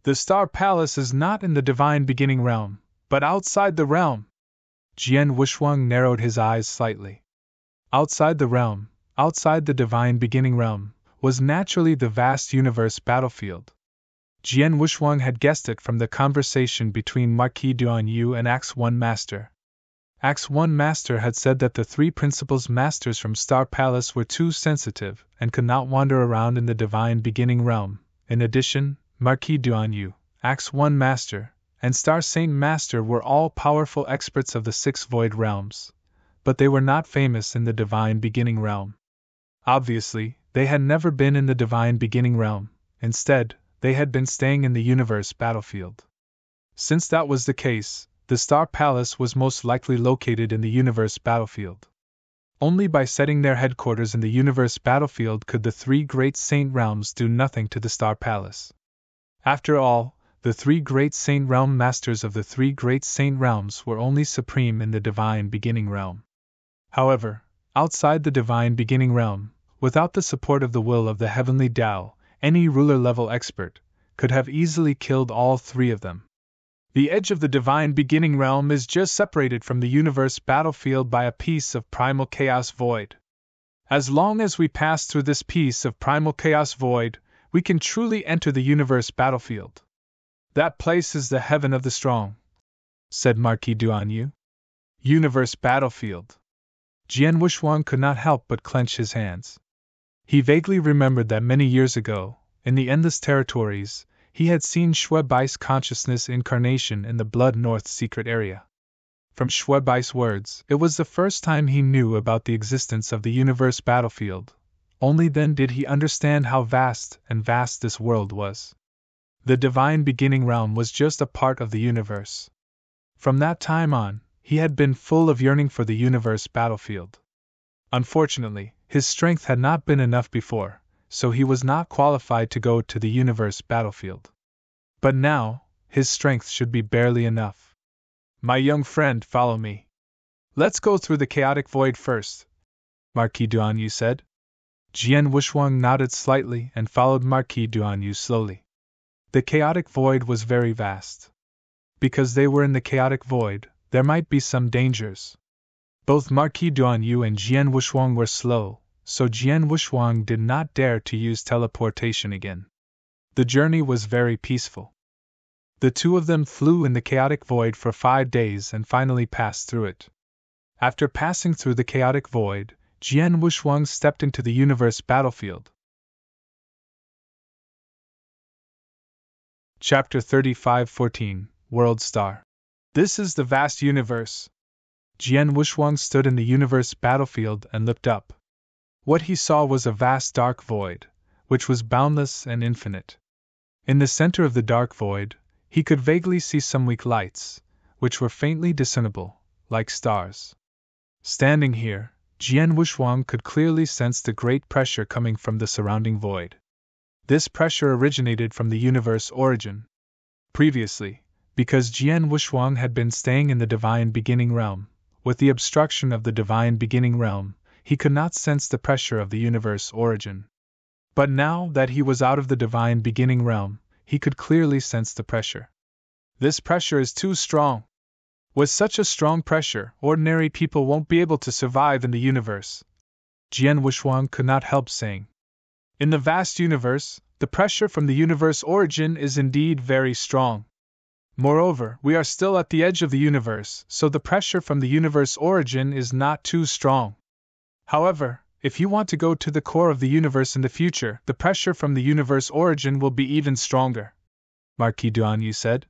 The Star Palace is not in the Divine Beginning Realm, but outside the realm. Jian Wuxuang narrowed his eyes slightly. Outside the realm, outside the Divine Beginning Realm, was naturally the vast universe battlefield. Jian Wuxuang had guessed it from the conversation between Marquis Duanyu and Axe One Master. Axe One Master had said that the 3 Principals Masters from Star Palace were too sensitive and could not wander around in the Divine Beginning Realm. In addition, Marquis Duanyu, Axe One Master, and Star Saint Master were all powerful experts of the 6 Void Realms, but they were not famous in the Divine Beginning Realm. Obviously, they had never been in the Divine Beginning Realm. Instead, they had been staying in the universe battlefield. Since that was the case, the Star Palace was most likely located in the universe battlefield. Only by setting their headquarters in the universe battlefield could the 3 Great Saint Realms do nothing to the Star Palace. After all, the 3 Great Saint Realm Masters of the 3 Great Saint Realms were only supreme in the Divine Beginning Realm. However, outside the Divine Beginning Realm, without the support of the will of the Heavenly Tao, any ruler-level expert could have easily killed all 3 of them. The edge of the Divine Beginning Realm is just separated from the universe battlefield by a piece of primal chaos void. As long as we pass through this piece of primal chaos void, we can truly enter the universe battlefield. That place is the heaven of the strong, said Marquis Duanyu. Universe battlefield. Jian Wuxuang could not help but clench his hands. He vaguely remembered that many years ago, in the Endless Territories, he had seen Shuebai's consciousness incarnation in the Blood North secret area. From Shuebai's words, it was the first time he knew about the existence of the universe battlefield, Only then did he understand how vast this world was. The divine beginning realm was just a part of the universe. From that time on, he had been full of yearning for the universe battlefield. Unfortunately, his strength had not been enough before, so he was not qualified to go to the universe battlefield. But now, his strength should be barely enough. My young friend, follow me. Let's go through the chaotic void first, Marquis Duanyu said. Jian Wuxuang nodded slightly and followed Marquis Duanyu slowly. The chaotic void was very vast. Because they were in the chaotic void, there might be some dangers. Both Marquis Duanyu and Jian Wuxuang were slow, so Jian Wuxuang did not dare to use teleportation again. The journey was very peaceful. The two of them flew in the chaotic void for 5 days and finally passed through it. After passing through the chaotic void, Jian Wuxuang stepped into the universe battlefield. Chapter 35:14 World Star. This is the vast universe. Jian Wuxuang stood in the universe battlefield and looked up. What he saw was a vast dark void, which was boundless and infinite. In the center of the dark void, he could vaguely see some weak lights, which were faintly discernible, like stars. Standing here, Jian Wuxuang could clearly sense the great pressure coming from the surrounding void. This pressure originated from the universe origin. Previously, because Jian Wuxuang had been staying in the divine beginning realm, with the obstruction of the divine beginning realm, he could not sense the pressure of the universe origin. But now that he was out of the divine beginning realm, he could clearly sense the pressure. This pressure is too strong. With such a strong pressure, ordinary people won't be able to survive in the universe, Jian Wuxuang could not help saying. In the vast universe, the pressure from the universe origin is indeed very strong. Moreover, we are still at the edge of the universe, so the pressure from the universe origin is not too strong. However, if you want to go to the core of the universe in the future, the pressure from the universe origin will be even stronger, Marquis Duanyu said.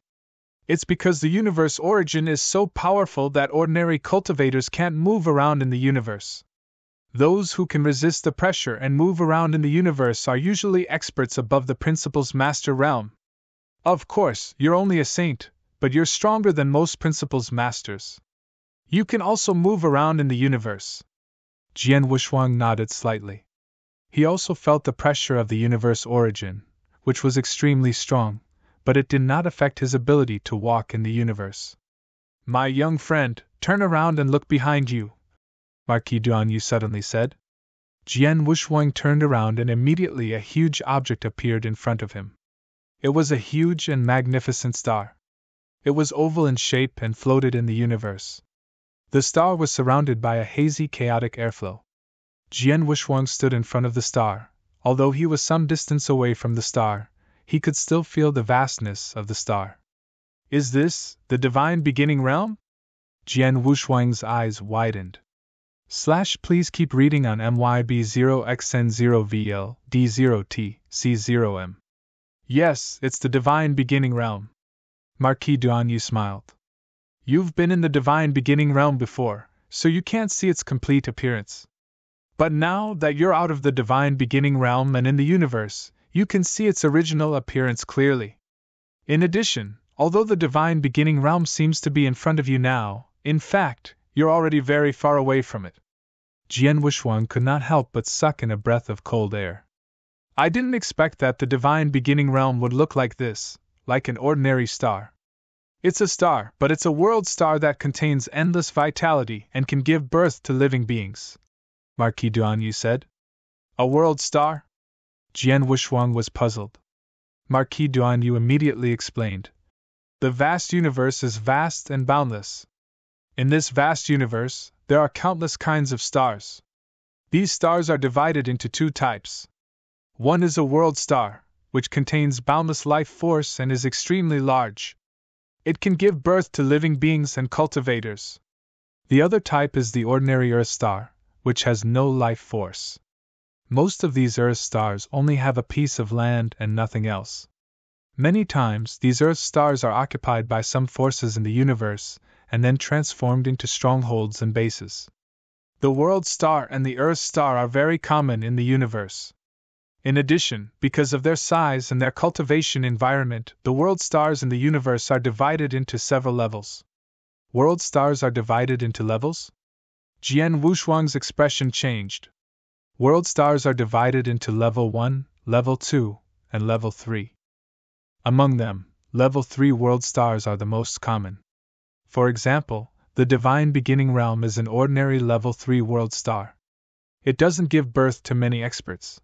It's because the universe origin is so powerful that ordinary cultivators can't move around in the universe. Those who can resist the pressure and move around in the universe are usually experts above the principal's master realm. Of course, you're only a saint, but you're stronger than most principal's masters. You can also move around in the universe. Jian Wuxuang nodded slightly. He also felt the pressure of the universe origin, which was extremely strong, but it did not affect his ability to walk in the universe. My young friend, turn around and look behind you, Marquis Duanyu suddenly said. Jian Wuxuang turned around and immediately a huge object appeared in front of him. It was a huge and magnificent star. It was oval in shape and floated in the universe. The star was surrounded by a hazy, chaotic airflow. Jian Wuxuang stood in front of the star. Although he was some distance away from the star, he could still feel the vastness of the star. Is this the divine beginning realm? Jian Wuxuang's eyes widened. Please keep reading on MYB0XN0VL D0T C0M. Yes, it's the divine beginning realm. Marquis Duanyu smiled. You've been in the divine beginning realm before, so you can't see its complete appearance. But now that you're out of the divine beginning realm and in the universe, you can see its original appearance clearly. In addition, although the divine beginning realm seems to be in front of you now, in fact, you're already very far away from it. Jian Wuxuang could not help but suck in a breath of cold air. I didn't expect that the divine beginning realm would look like this, like an ordinary star. It's a star, but it's a world star that contains endless vitality and can give birth to living beings, Marquis Duanyu said. A world star? Jian Wuxuang was puzzled. Marquis Duanyu immediately explained. The vast universe is vast and boundless. In this vast universe, there are countless kinds of stars. These stars are divided into 2 types. One is a world star, which contains boundless life force and is extremely large. It can give birth to living beings and cultivators. The other type is the ordinary Earth star, which has no life force. Most of these Earth stars only have a piece of land and nothing else. Many times, these Earth stars are occupied by some forces in the universe and then transformed into strongholds and bases. The world star and the Earth star are very common in the universe. In addition, because of their size and their cultivation environment, the world stars in the universe are divided into several levels. World stars are divided into levels? Jian Wushuang's expression changed. World stars are divided into level 1, level 2, and level 3. Among them, level 3 world stars are the most common. For example, the Divine Beginning Realm is an ordinary level 3 world star. It doesn't give birth to many experts.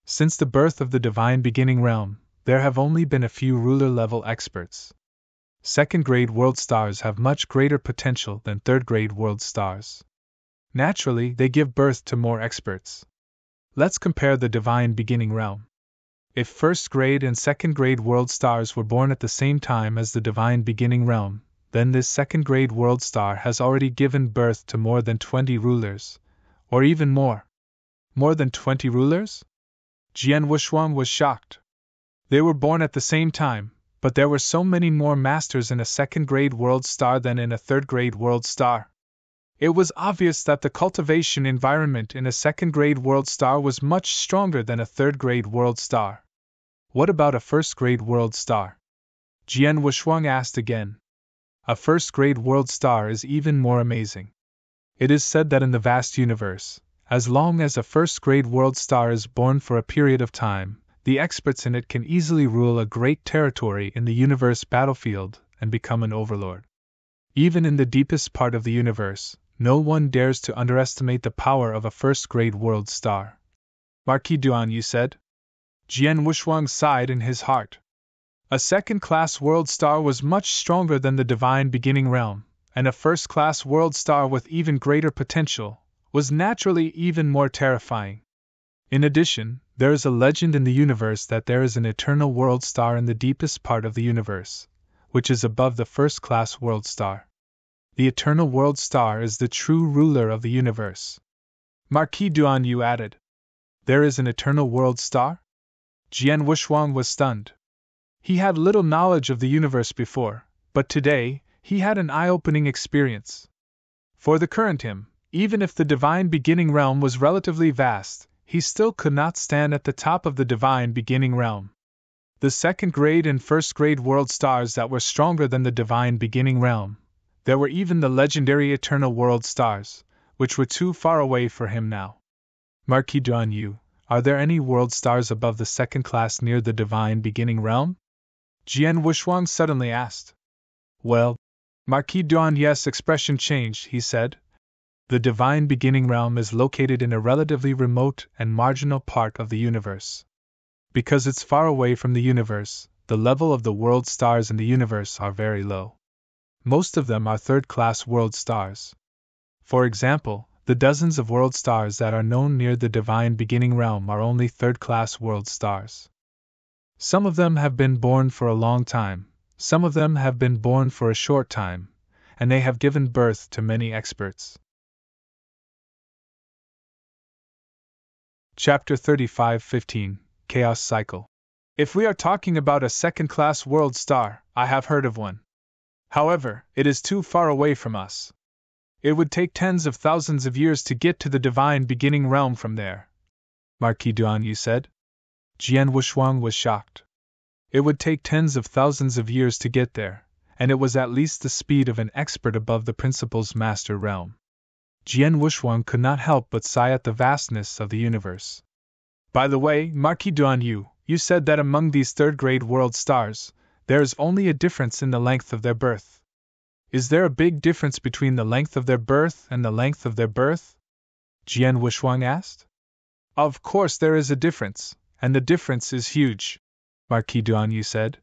Since the birth of the Divine Beginning Realm, there have only been a few ruler-level experts. Second-grade world stars have much greater potential than third-grade world stars. Naturally, they give birth to more experts. Let's compare the Divine Beginning Realm. If first-grade and second-grade world stars were born at the same time as the Divine Beginning Realm, then this second-grade world star has already given birth to more than 20 rulers, or even more. More than 20 rulers? Jian Wushuang was shocked. They were born at the same time, but there were so many more masters in a second-grade world star than in a third-grade world star. It was obvious that the cultivation environment in a second-grade world star was much stronger than a third-grade world star. What about a first-grade world star? Jian Wushuang asked again. A first-grade world star is even more amazing. It is said that in the vast universe, as long as a first-grade world star is born for a period of time, the experts in it can easily rule a great territory in the universe battlefield and become an overlord. Even in the deepest part of the universe, no one dares to underestimate the power of a first-grade world star. Marquis Duan, you said? Jian Wushuang sighed in his heart. A second-class world star was much stronger than the Divine Beginning Realm, and a first-class world star with even greater potential was naturally even more terrifying. In addition, there is a legend in the universe that there is an eternal world star in the deepest part of the universe, which is above the first-class world star. The eternal world star is the true ruler of the universe. Marquis Duan Yu added. There is an eternal world star? Jian Wushuang was stunned. He had little knowledge of the universe before, but today, he had an eye-opening experience. For the current him, even if the Divine Beginning Realm was relatively vast, he still could not stand at the top of the Divine Beginning Realm. The second-grade and first-grade world stars that were stronger than the Divine Beginning Realm, there were even the legendary eternal world stars, which were too far away for him now. Marquis Duan Yu, are there any world stars above the second class near the Divine Beginning Realm? Jian Wushuang suddenly asked. Well, Marquis Duan Yu's expression changed, he said. The Divine Beginning Realm is located in a relatively remote and marginal part of the universe. Because it's far away from the universe, the level of the world stars in the universe are very low. Most of them are third-class world stars. For example, the dozens of world stars that are known near the Divine Beginning Realm are only third-class world stars. Some of them have been born for a long time, some of them have been born for a short time, and they have given birth to many experts. Chapter 35:15 Chaos Cycle. If we are talking about a second-class world star, I have heard of one. However, it is too far away from us. It would take tens of thousands of years to get to the Divine Beginning Realm from there. Marquis Duan Yu said. Jian Wushuang was shocked. It would take tens of thousands of years to get there, and it was at least the speed of an expert above the Principal's master realm. Jian Wushuang could not help but sigh at the vastness of the universe. By the way, Marquis Duan Yu, you said that among these third-grade world stars, there is only a difference in the length of their birth. Is there a big difference between the length of their birth and the length of their birth? Jian Wushuang asked. Of course there is a difference, and the difference is huge, Marquis Duan Yu said.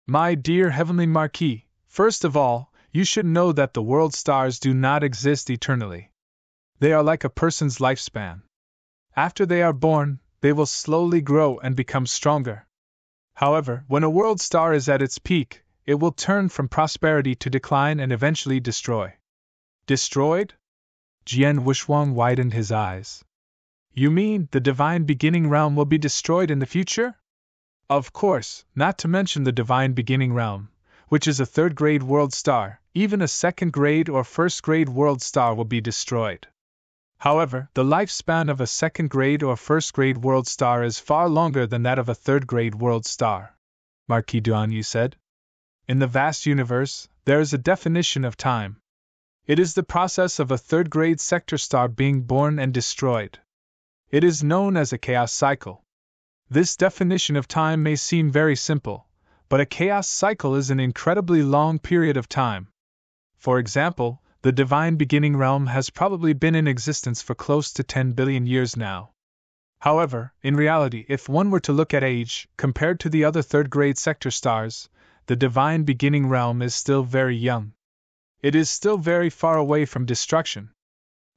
My dear Heavenly Marquis, first of all, you should know that the world stars do not exist eternally. They are like a person's lifespan. After they are born, they will slowly grow and become stronger. However, when a world star is at its peak, it will turn from prosperity to decline and eventually destroy. Destroyed? Jian Wushuang widened his eyes. You mean the Divine Beginning Realm will be destroyed in the future? Of course, not to mention the Divine Beginning Realm, which is a third-grade world star, even a second-grade or first-grade world star will be destroyed. However, the lifespan of a second-grade or first-grade world star is far longer than that of a third-grade world star, Marquis d'Anjou said. In the vast universe, there is a definition of time. It is the process of a third-grade sector star being born and destroyed. It is known as a chaos cycle. This definition of time may seem very simple, but a chaos cycle is an incredibly long period of time. For example, the divine beginning realm has probably been in existence for close to 10 billion years now. However, in reality, if one were to look at age, compared to the other third-grade sector stars, the divine beginning realm is still very young. It is still very far away from destruction.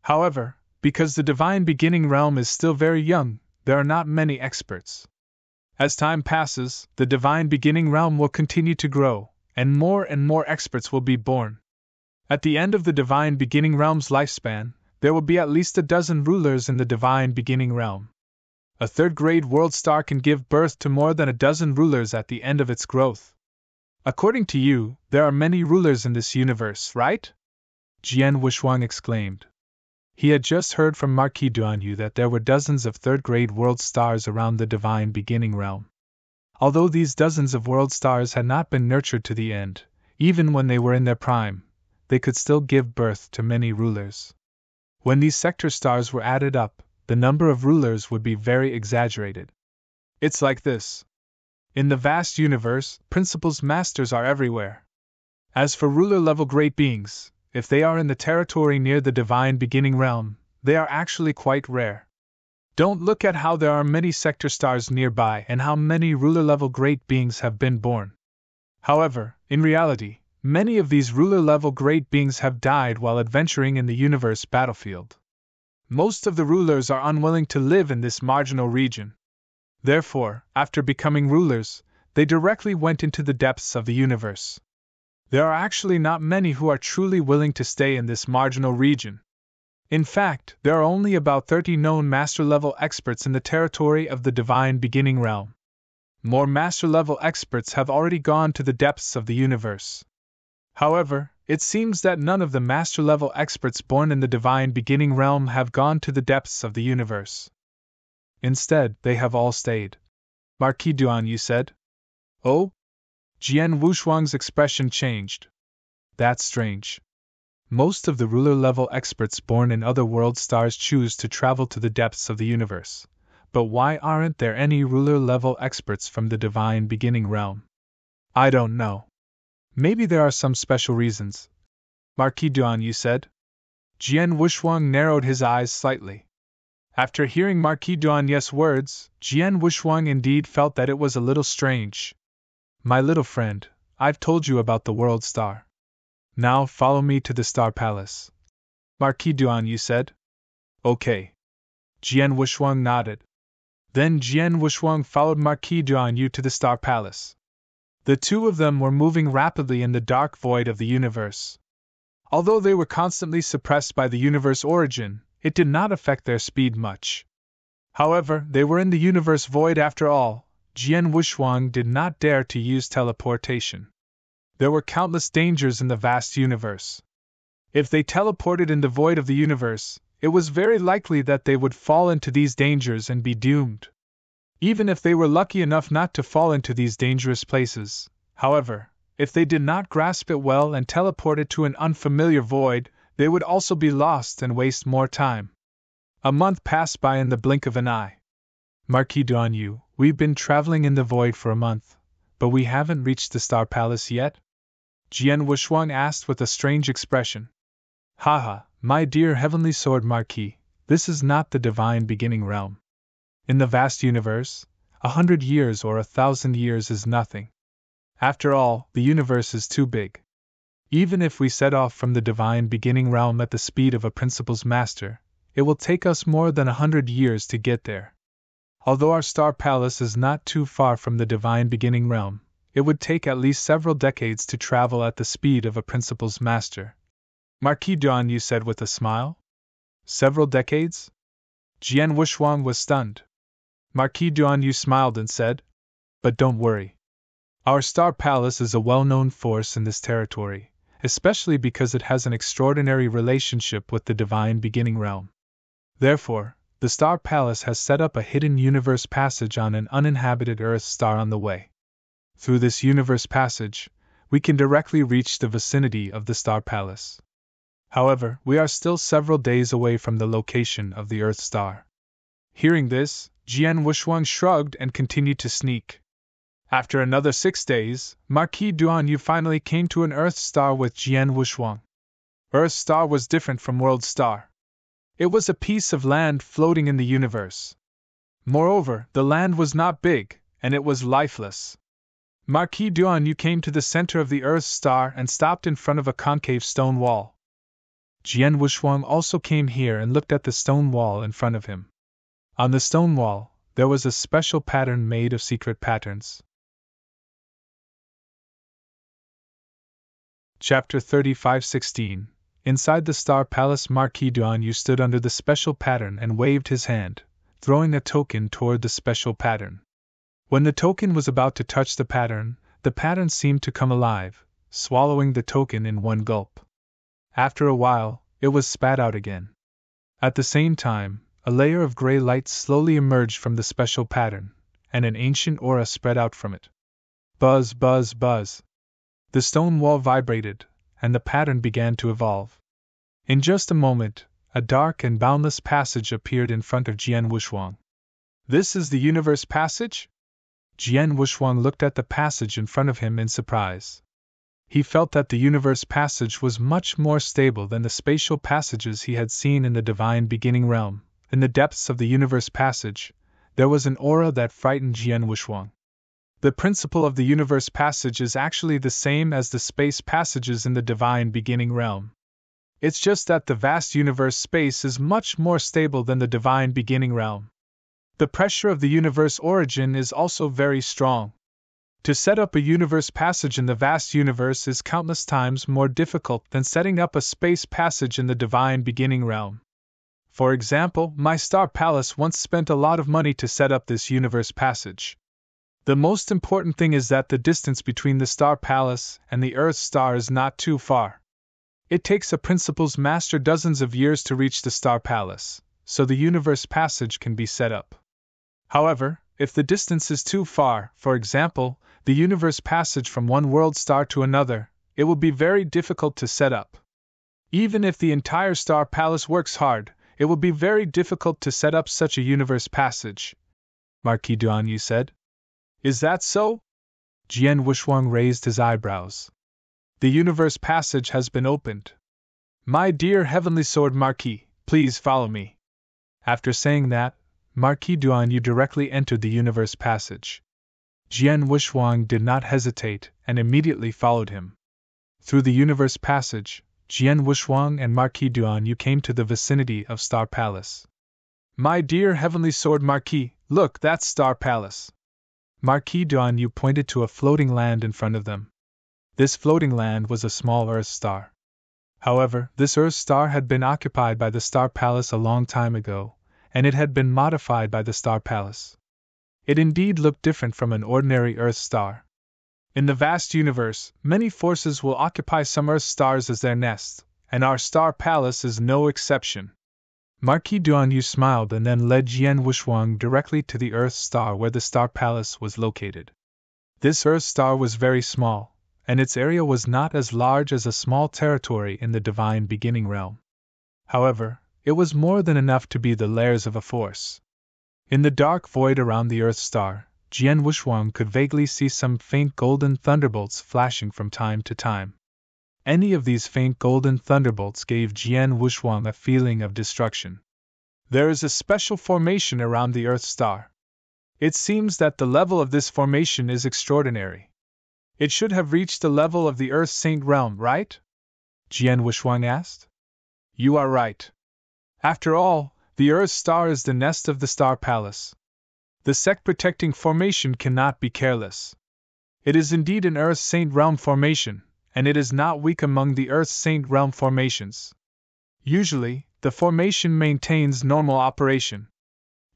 However, because the divine beginning realm is still very young, there are not many experts. As time passes, the divine beginning realm will continue to grow, and more experts will be born. At the end of the divine beginning realm's lifespan, there will be at least a dozen rulers in the divine beginning realm. A third-grade world star can give birth to more than a dozen rulers at the end of its growth. According to you, there are many rulers in this universe, right? Jian Wushuang exclaimed. He had just heard from Marquis d'Anjou that there were dozens of third-grade world stars around the divine beginning realm. Although these dozens of world stars had not been nurtured to the end, even when they were in their prime, they could still give birth to many rulers. When these sector stars were added up, the number of rulers would be very exaggerated. It's like this. In the vast universe, principles masters are everywhere. As for ruler-level great beings, if they are in the territory near the divine beginning realm, they are actually quite rare. Don't look at how there are many sector stars nearby and how many ruler-level great beings have been born. However, in reality, many of these ruler-level great beings have died while adventuring in the universe battlefield. Most of the rulers are unwilling to live in this marginal region. Therefore, after becoming rulers, they directly went into the depths of the universe. There are actually not many who are truly willing to stay in this marginal region. In fact, there are only about 30 known master-level experts in the territory of the divine beginning realm. More master-level experts have already gone to the depths of the universe. However, it seems that none of the master-level experts born in the divine beginning realm have gone to the depths of the universe. Instead, they have all stayed. Marquis d'Anjou said. Oh? Jian Wushuang's expression changed. That's strange. Most of the ruler-level experts born in other world stars choose to travel to the depths of the universe. But why aren't there any ruler-level experts from the divine beginning realm? I don't know. Maybe there are some special reasons, Marquis d'Anjou said. Jian Wushuang narrowed his eyes slightly. After hearing Marquis d'Anjou's words, Jian Wushuang indeed felt that it was a little strange. My little friend, I've told you about the world star. Now follow me to the Star Palace, Marquis d'Anjou said. Okay. Jian Wushuang nodded. Then Jian Wushuang followed Marquis d'Anjou to the Star Palace. The two of them were moving rapidly in the dark void of the universe. Although they were constantly suppressed by the universe origin, it did not affect their speed much. However, they were in the universe void after all. Jian Wushuang did not dare to use teleportation. There were countless dangers in the vast universe. If they teleported in the void of the universe, it was very likely that they would fall into these dangers and be doomed. Even if they were lucky enough not to fall into these dangerous places, however, if they did not grasp it well and teleported to an unfamiliar void, they would also be lost and waste more time. A month passed by in the blink of an eye. Marquis d'Anjou, we've been traveling in the void for a month, but we haven't reached the Star Palace yet? Jian Wushuang asked with a strange expression. Haha, my dear heavenly sword Marquis, this is not the divine beginning realm. In the vast universe, 100 years or 1,000 years is nothing. After all, the universe is too big. Even if we set off from the divine beginning realm at the speed of a principal's master, it will take us more than 100 years to get there. Although our Star Palace is not too far from the divine beginning realm, it would take at least several decades to travel at the speed of a principal's master. Marquis d'Anjou said with a smile. Several decades? Jian Wushuang was stunned. Marquis d'Anjou smiled and said, But don't worry. Our Star Palace is a well-known force in this territory, especially because it has an extraordinary relationship with the divine beginning realm. Therefore, the Star Palace has set up a hidden universe passage on an uninhabited Earth star on the way. Through this universe passage, we can directly reach the vicinity of the Star Palace. However, we are still several days away from the location of the Earth star. Hearing this, Jian Wushuang shrugged and continued to sneak. After another 6 days, Marquis Duanyu finally came to an Earth star with Jian Wushuang. Earth star was different from World star. It was a piece of land floating in the universe. Moreover, the land was not big, and it was lifeless. Marquis Duanyu came to the center of the Earth star and stopped in front of a concave stone wall. Jian Wushuang also came here and looked at the stone wall in front of him. On the stone wall, there was a special pattern made of secret patterns. Chapter 35:16. Inside the Star Palace, Marquis Duanyu stood under the special pattern and waved his hand, throwing a token toward the special pattern. When the token was about to touch the pattern seemed to come alive, swallowing the token in one gulp. After a while, it was spat out again. At the same time, a layer of gray light slowly emerged from the special pattern, and an ancient aura spread out from it. Buzz, buzz, buzz. The stone wall vibrated, and the pattern began to evolve. In just a moment, a dark and boundless passage appeared in front of Jian Wushuang. This is the universe passage? Jian Wushuang looked at the passage in front of him in surprise. He felt that the universe passage was much more stable than the spatial passages he had seen in the divine beginning realm. In the depths of the universe passage, there was an aura that frightened Jian Wushuang. The principle of the universe passage is actually the same as the space passages in the divine beginning realm. It's just that the vast universe space is much more stable than the divine beginning realm. The pressure of the universe origin is also very strong. To set up a universe passage in the vast universe is countless times more difficult than setting up a space passage in the divine beginning realm. For example, my Star Palace once spent a lot of money to set up this universe passage. The most important thing is that the distance between the Star Palace and the Earth star is not too far. It takes a principal's master dozens of years to reach the Star Palace, so the universe passage can be set up. However, if the distance is too far, for example, the universe passage from one world star to another, it will be very difficult to set up. Even if the entire Star Palace works hard, it will be very difficult to set up such a universe passage, Marquis Duanyu said. Is that so? Jian Wushuang raised his eyebrows. The universe passage has been opened. My dear Heavenly Sword Marquis, please follow me. After saying that, Marquis Duanyu directly entered the universe passage. Jian Wushuang did not hesitate and immediately followed him. Through the universe passage, Jian Wushuang and Marquis Duanyu came to the vicinity of Star Palace. My dear Heavenly Sword Marquis, look, that's Star Palace. Marquis Duanyu pointed to a floating land in front of them. This floating land was a small Earth star. However, this Earth star had been occupied by the Star Palace a long time ago, and it had been modified by the Star Palace. It indeed looked different from an ordinary Earth star. In the vast universe, many forces will occupy some Earth stars as their nest, and our Star Palace is no exception. Marquis Duanyu smiled and then led Jian Wushuang directly to the Earth star where the Star Palace was located. This Earth star was very small, and its area was not as large as a small territory in the divine beginning realm. However, it was more than enough to be the lairs of a force. In the dark void around the Earth star, Jian Wushuang could vaguely see some faint golden thunderbolts flashing from time to time. Any of these faint golden thunderbolts gave Jian Wushuang a feeling of destruction. There is a special formation around the Earth star. It seems that the level of this formation is extraordinary. It should have reached the level of the Earth Saint realm, right? Jian Wushuang asked. You are right. After all, the Earth star is the nest of the Star Palace. The sect-protecting formation cannot be careless. It is indeed an Earth Saint realm formation, and it is not weak among the Earth Saint realm formations. Usually, the formation maintains normal operation.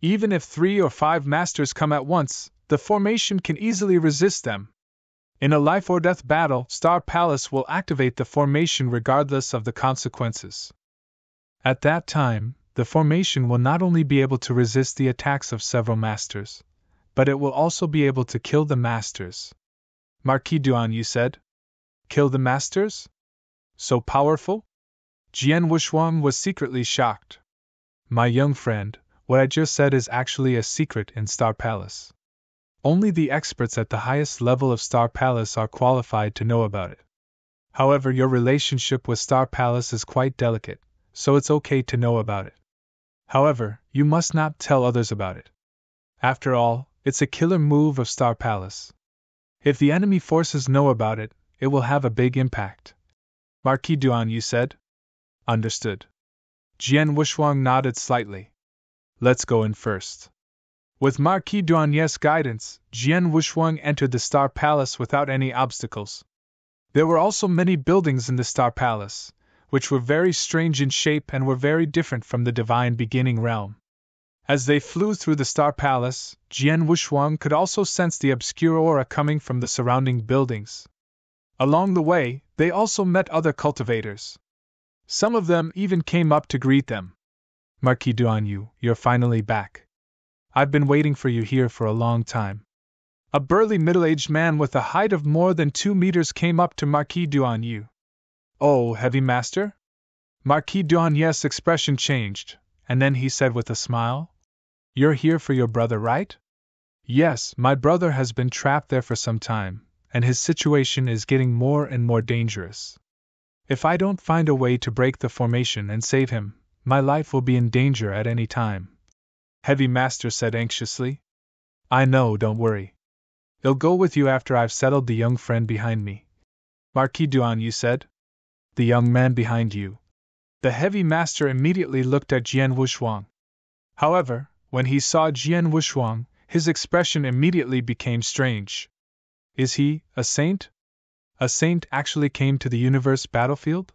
Even if 3 or 5 masters come at once, the formation can easily resist them. In a life-or-death battle, Star Palace will activate the formation regardless of the consequences. At that time, the formation will not only be able to resist the attacks of several masters, but it will also be able to kill the masters. Marquis Duan, you said? Kill the masters? So powerful? Jian Wushuang was secretly shocked. My young friend, what I just said is actually a secret in Star Palace. Only the experts at the highest level of Star Palace are qualified to know about it. However, your relationship with Star Palace is quite delicate, so it's okay to know about it. However, you must not tell others about it. After all, it's a killer move of Star Palace. If the enemy forces know about it, it will have a big impact. Marquis Duan, you said? Understood. Jian Wushuang nodded slightly. Let's go in first. With Marquis Duan's guidance, Jian Wushuang entered the Star Palace without any obstacles. There were also many buildings in the Star Palace, which were very strange in shape and were very different from the divine beginning realm. As they flew through the Star Palace, Jian Wushuang could also sense the obscure aura coming from the surrounding buildings. Along the way, they also met other cultivators. Some of them even came up to greet them. Marquis Duan, you're finally back. I've been waiting for you here for a long time. A burly middle-aged man with a height of more than 2 meters came up to Marquis Duan. Oh, Heavy Master? Marquis Duan's expression changed, and then he said with a smile, You're here for your brother, right? Yes, my brother has been trapped there for some time, and his situation is getting more and more dangerous. If I don't find a way to break the formation and save him, my life will be in danger at any time. Heavy Master said anxiously. I know, don't worry. I'll go with you after I've settled the young friend behind me. Marquis Duan, said. The young man behind you. The Heavy Master immediately looked at Jian Wushuang. However, when he saw Jian Wushuang, his expression immediately became strange. Is he a saint? A saint actually came to the universe battlefield?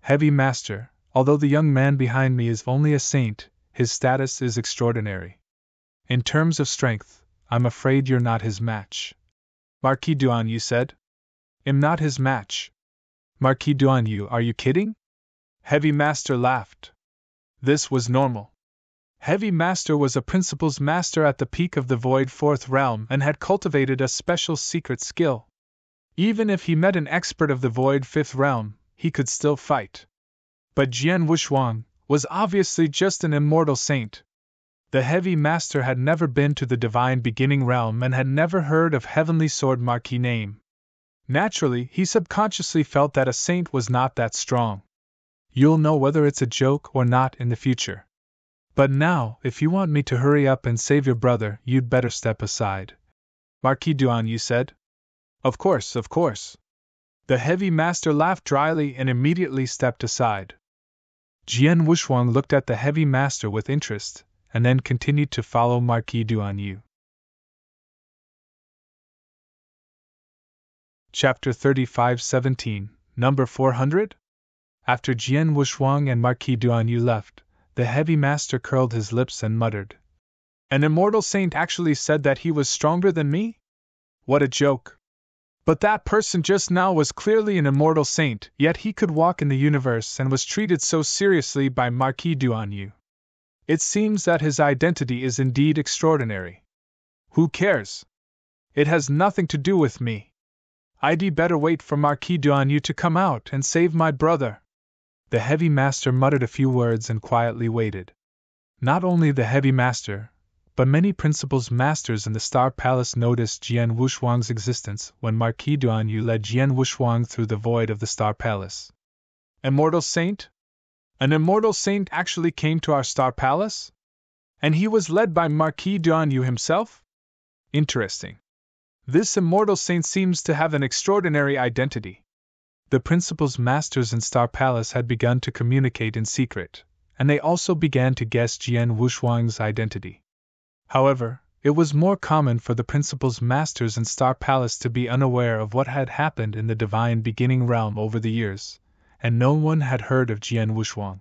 Heavy Master, although the young man behind me is only a saint, his status is extraordinary. In terms of strength, I'm afraid you're not his match. Marquis Duan, said. I'm not his match. Marquis Duan, are you kidding? Heavy Master laughed. This was normal. Heavy Master was a principal's master at the peak of the Void Fourth Realm and had cultivated a special secret skill. Even if he met an expert of the Void Fifth Realm, he could still fight. But Jian Wushuang was obviously just an immortal saint. The Heavy Master had never been to the Divine Beginning Realm and had never heard of Heavenly Sword Marquis name. Naturally, he subconsciously felt that a saint was not that strong. You'll know whether it's a joke or not in the future. But now, if you want me to hurry up and save your brother, you'd better step aside. Marquis Duan, said. Of course, of course. The Heavy Master laughed dryly and immediately stepped aside. Jian Wushuang looked at the Heavy Master with interest, and then continued to follow Marquis Duan. Chapter 35-17, Number 400? After Jian Wushuang and Marquis Duan left, the Heavy Master curled his lips and muttered. An immortal saint actually said that he was stronger than me? What a joke. But that person just now was clearly an immortal saint, yet he could walk in the universe and was treated so seriously by Marquis Duan. It seems that his identity is indeed extraordinary. Who cares? It has nothing to do with me. I'd better wait for Marquis Duan to come out and save my brother. The Heavy Master muttered a few words and quietly waited. Not only the Heavy Master, but many principals masters in the Star Palace noticed Jian Wushuang's existence when Marquis Duan led Jian Wushuang through the void of the Star Palace. Immortal Saint? An immortal saint actually came to our Star Palace? And he was led by Marquis Duan himself? Interesting. This immortal saint seems to have an extraordinary identity. The principal's masters in Star Palace had begun to communicate in secret, and they also began to guess Jian Wushuang's identity. However, it was more common for the principal's masters in Star Palace to be unaware of what had happened in the Divine Beginning Realm over the years, and no one had heard of Jian Wushuang.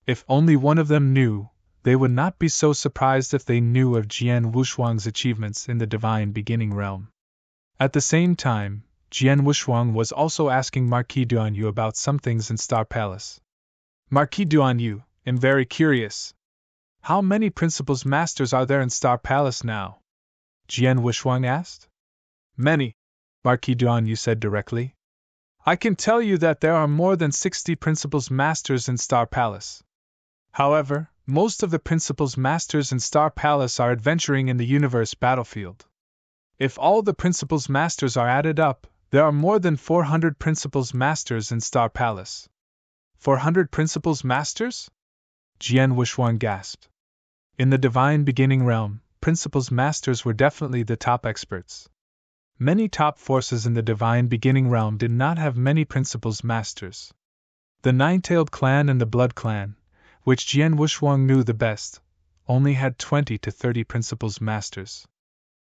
If only one of them knew, they would not be so surprised if they knew of Jian Wushuang's achievements in the Divine Beginning Realm. At the same time, Jian Wushuang was also asking Marquis Duan about some things in Star Palace. Marquis Duan, am very curious. How many Principal's Masters are there in Star Palace now? Jian Wuxuang asked. Many, Marquis Duanyu said directly. I can tell you that there are more than 60 Principal's Masters in Star Palace. However, most of the Principal's Masters in Star Palace are adventuring in the universe battlefield. If all the Principal's Masters are added up, there are more than 400 Principal's Masters in Star Palace. 400 Principal's Masters? Jian Wuxuang gasped. In the Divine Beginning realm, Principal's Masters were definitely the top experts. Many top forces in the Divine Beginning realm did not have many Principal's Masters. The Nine-Tailed Clan and the Blood Clan, which Jian Wuxuang knew the best, only had 20 to 30 Principal's Masters.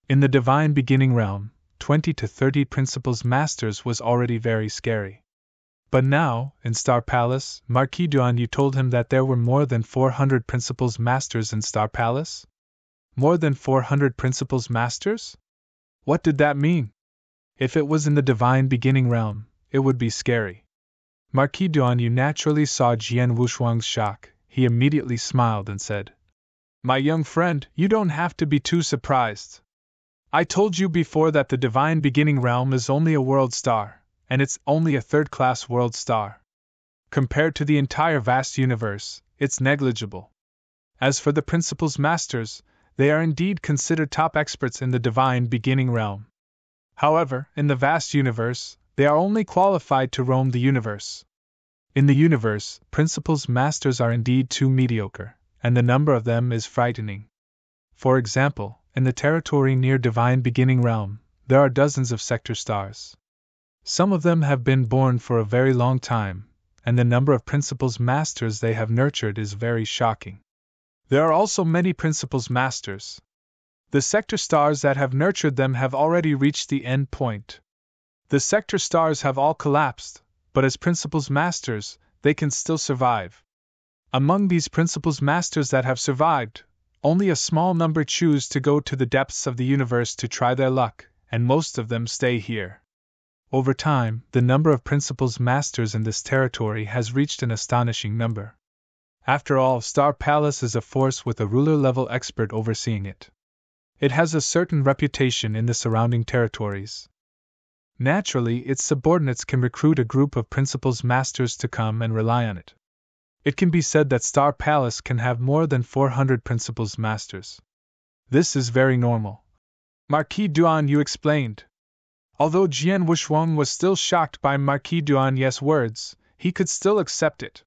In the Divine Beginning realm, 20 to 30 Principal's Masters was already very scary. But now, in Star Palace, Marquis Duanyu told him that there were more than 400 Principal's Masters in Star Palace? More than 400 Principal's Masters? What did that mean? If it was in the Divine Beginning realm, it would be scary. Marquis Duanyu naturally saw Jian Wuxuang's shock. He immediately smiled and said, My young friend, you don't have to be too surprised. I told you before that the Divine Beginning realm is only a world star, and it's only a third-class world star. Compared to the entire vast universe, it's negligible. As for the Principal's Masters, they are indeed considered top experts in the Divine Beginning realm. However, in the vast universe, they are only qualified to roam the universe. In the universe, Principal's Masters are indeed too mediocre, and the number of them is frightening. For example, in the territory near Divine Beginning realm, there are dozens of sector stars. Some of them have been born for a very long time, and the number of Principal's Masters they have nurtured is very shocking. There are also many Principal's Masters. The sector stars that have nurtured them have already reached the end point. The sector stars have all collapsed, but as Principal's Masters, they can still survive. Among these Principal's Masters that have survived, only a small number choose to go to the depths of the universe to try their luck, and most of them stay here. Over time, the number of Principal's Masters in this territory has reached an astonishing number. After all, Star Palace is a force with a ruler-level expert overseeing it. It has a certain reputation in the surrounding territories. Naturally, its subordinates can recruit a group of Principal's Masters to come and rely on it. It can be said that Star Palace can have more than 400 Principal's Masters. This is very normal. Marquis Duanyu explained. Although Jian Wuxuang was still shocked by Marquis Duanyu's words, he could still accept it.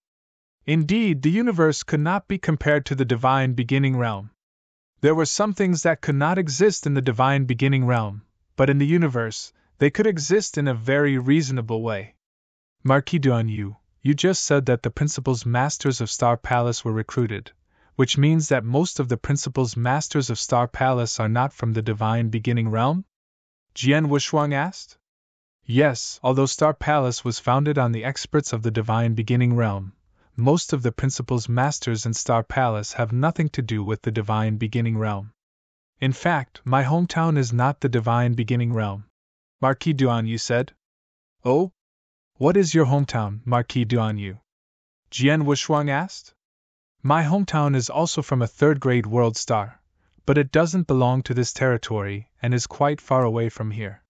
Indeed, the universe could not be compared to the Divine Beginning realm. There were some things that could not exist in the Divine Beginning realm, but in the universe, they could exist in a very reasonable way. Marquis Duanyu, you just said that the Principal's Masters of Star Palace were recruited, which means that most of the Principal's Masters of Star Palace are not from the Divine Beginning realm? Jian Wuxuang asked. Yes, although Star Palace was founded on the experts of the Divine Beginning realm, most of the Principal's Masters in Star Palace have nothing to do with the Divine Beginning realm. In fact, my hometown is not the Divine Beginning realm, Marquis Duanyu said. Oh? What is your hometown, Marquis Duanyu? Jian Wuxuang asked. My hometown is also from a third-grade world star, but it doesn't belong to this territory and is quite far away from here.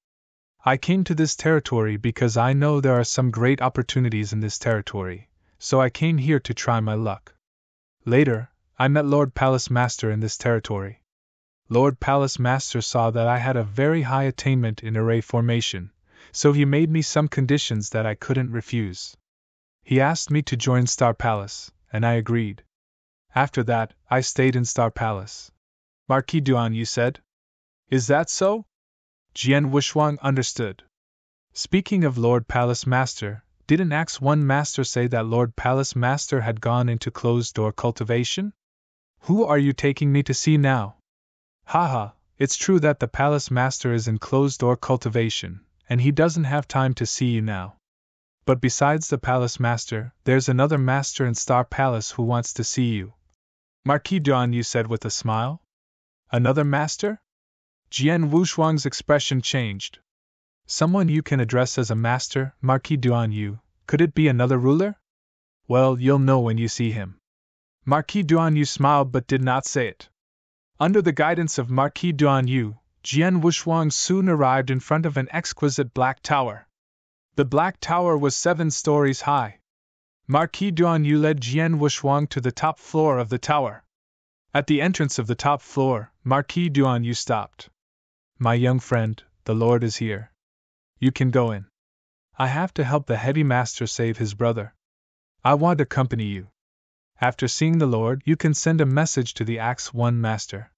I came to this territory because I know there are some great opportunities in this territory, so I came here to try my luck. Later, I met Lord Palace Master in this territory. Lord Palace Master saw that I had a very high attainment in array formation, so he made me some conditions that I couldn't refuse. He asked me to join Star Palace, and I agreed. After that, I stayed in Star Palace. Marquis Duanyu said. Is that so? Jian Wuxuang understood. Speaking of Lord Palace Master, didn't Axe One Master say that Lord Palace Master had gone into closed-door cultivation? Who are you taking me to see now? Haha, it's true that the Palace Master is in closed-door cultivation, and he doesn't have time to see you now. But besides the Palace Master, there's another Master in Star Palace who wants to see you. Marquis Duanyu said with a smile. Another Master? Jian Wuxuang's expression changed. Someone you can address as a Master, Marquis Duanyu, could it be another ruler? Well, you'll know when you see him. Marquis Duan Yu smiled but did not say it. Under the guidance of Marquis Duan Yu, Jian Wushuang soon arrived in front of an exquisite black tower. The black tower was 7 stories high. Marquis Duan Yu led Jian Wushuang to the top floor of the tower. At the entrance of the top floor, Marquis Duan Yu stopped. My young friend, the Lord is here. You can go in. I have to help the heavy master save his brother. I want to accompany you. After seeing the Lord, you can send a message to the Axe One Master.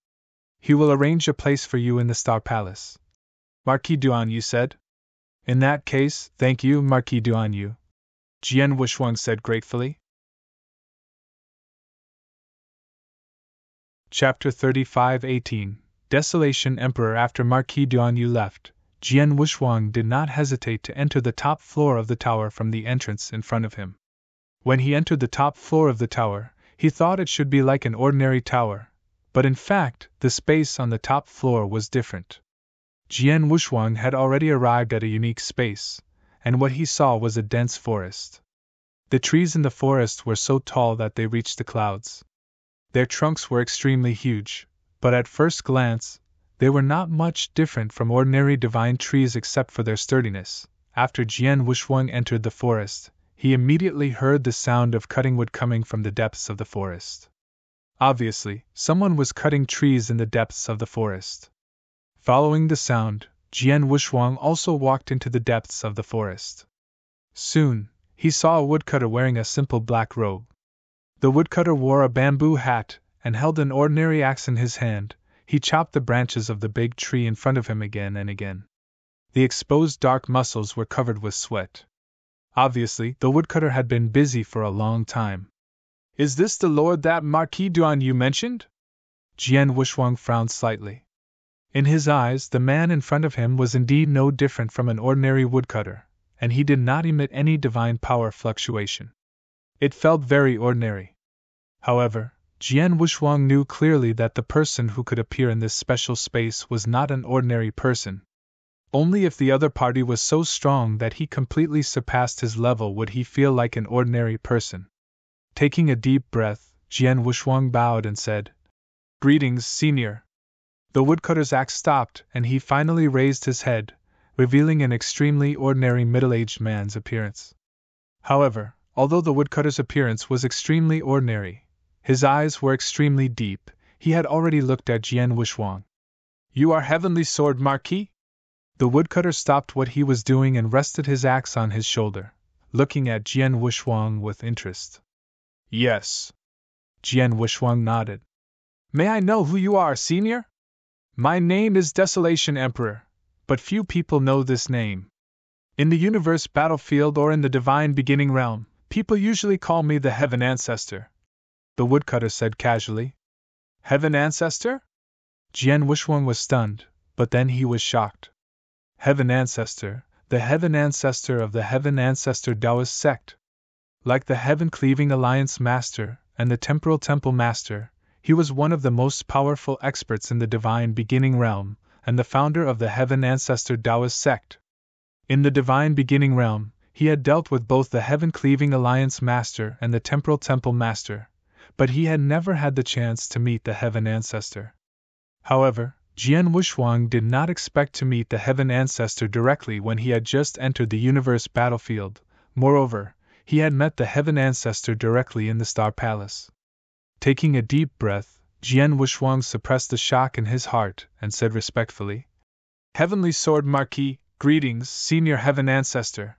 He will arrange a place for you in the Star Palace. Marquis Duan Yu said. In that case, thank you, Marquis Duan Yu. Jian Wushuang said gratefully. Chapter 35-18 Desolation Emperor. After Marquis Duan Yu left, Jian Wushuang did not hesitate to enter the top floor of the tower from the entrance in front of him. When he entered the top floor of the tower, he thought it should be like an ordinary tower, but in fact, the space on the top floor was different. Jian Wushuang had already arrived at a unique space, and what he saw was a dense forest. The trees in the forest were so tall that they reached the clouds. Their trunks were extremely huge, but at first glance, they were not much different from ordinary divine trees except for their sturdiness. After Jian Wushuang entered the forest, he immediately heard the sound of cutting wood coming from the depths of the forest. Obviously, someone was cutting trees in the depths of the forest. Following the sound, Jian Wushuang also walked into the depths of the forest. Soon, he saw a woodcutter wearing a simple black robe. The woodcutter wore a bamboo hat and held an ordinary axe in his hand. He chopped the branches of the big tree in front of him again and again. The exposed dark muscles were covered with sweat. Obviously, the woodcutter had been busy for a long time. Is this the lord that Marquis Duan Yu mentioned? Jian Wushuang frowned slightly. In his eyes, the man in front of him was indeed no different from an ordinary woodcutter, and he did not emit any divine power fluctuation. It felt very ordinary. However, Jian Wushuang knew clearly that the person who could appear in this special space was not an ordinary person. Only if the other party was so strong that he completely surpassed his level would he feel like an ordinary person. Taking a deep breath, Jian Wushuang bowed and said, Greetings, Senior. The woodcutter's axe stopped, and he finally raised his head, revealing an extremely ordinary middle-aged man's appearance. However, although the woodcutter's appearance was extremely ordinary, his eyes were extremely deep. He had already looked at Jian Wushuang. You are Heavenly Sword Marquis? The woodcutter stopped what he was doing and rested his axe on his shoulder, looking at Jian Wushuang with interest. Yes. Jian Wushuang nodded. May I know who you are, Senior? My name is Desolation Emperor, but few people know this name. In the universe battlefield or in the divine beginning realm, people usually call me the Heaven Ancestor. The woodcutter said casually. Heaven Ancestor? Jian Wushuang was stunned, but then he was shocked. Heaven Ancestor, the Heaven Ancestor of the Heaven Ancestor Taoist sect. Like the Heaven Cleaving Alliance Master and the Temporal Temple Master, he was one of the most powerful experts in the divine beginning realm, and the founder of the Heaven Ancestor Taoist sect. In the divine beginning realm, he had dealt with both the Heaven Cleaving Alliance Master and the Temporal Temple Master, but he had never had the chance to meet the Heaven Ancestor. However, Jian Wushuang did not expect to meet the Heaven Ancestor directly when he had just entered the universe battlefield. Moreover, he had met the Heaven Ancestor directly in the Star Palace. Taking a deep breath, Jian Wushuang suppressed the shock in his heart and said respectfully, Heavenly Sword Marquis, greetings, Senior Heaven Ancestor.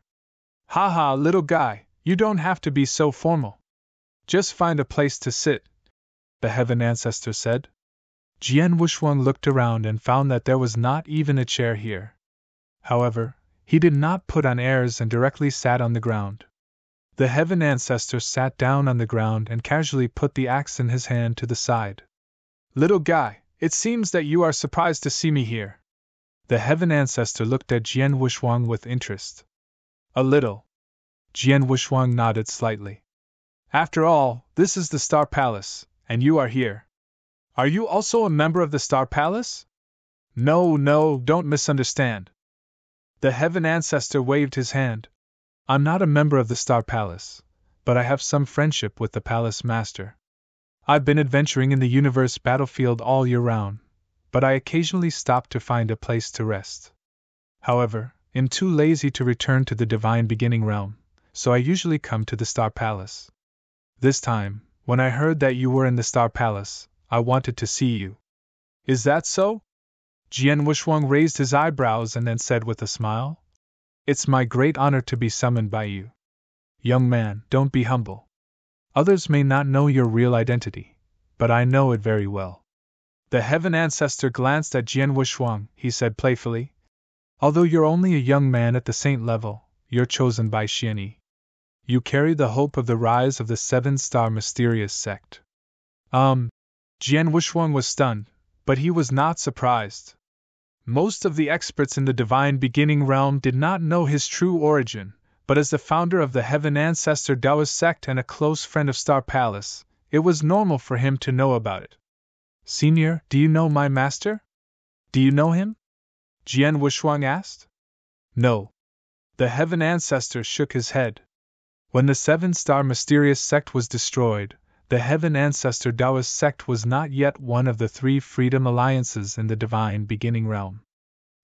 Ha, little guy, you don't have to be so formal. Just find a place to sit, the Heaven Ancestor said. Jian Wushuang looked around and found that there was not even a chair here. However, he did not put on airs and directly sat on the ground. The Heaven Ancestor sat down on the ground and casually put the axe in his hand to the side. Little guy, it seems that you are surprised to see me here. The Heaven Ancestor looked at Jian Wushuang with interest. A little. Jian Wushuang nodded slightly. After all, this is the Star Palace, and you are here. Are you also a member of the Star Palace? No, don't misunderstand. The Heaven Ancestor waved his hand. I'm not a member of the Star Palace, but I have some friendship with the Palace Master. I've been adventuring in the universe battlefield all year round, but I occasionally stop to find a place to rest. However, I'm too lazy to return to the divine beginning realm, so I usually come to the Star Palace. This time, when I heard that you were in the Star Palace, I wanted to see you. Is that so? Jian Wuxuang raised his eyebrows and then said with a smile, It's my great honor to be summoned by you. Young man, don't be humble. Others may not know your real identity, but I know it very well. The Heaven Ancestor glanced at Jian Wuxuang. He said playfully, Although you're only a young man at the saint level, you're chosen by Xianyi. You carry the hope of the rise of the seven-star mysterious sect. Jian Wuxuang was stunned, but he was not surprised. Most of the experts in the divine beginning realm did not know his true origin, but as the founder of the Heaven Ancestor Taoist sect and a close friend of Star Palace, it was normal for him to know about it. Senior, do you know my master? Do you know him? Jian Wuxuang asked. No. The Heaven Ancestor shook his head. When the seven-star mysterious sect was destroyed, the Heaven Ancestor Taoist sect was not yet one of the three freedom alliances in the divine beginning realm.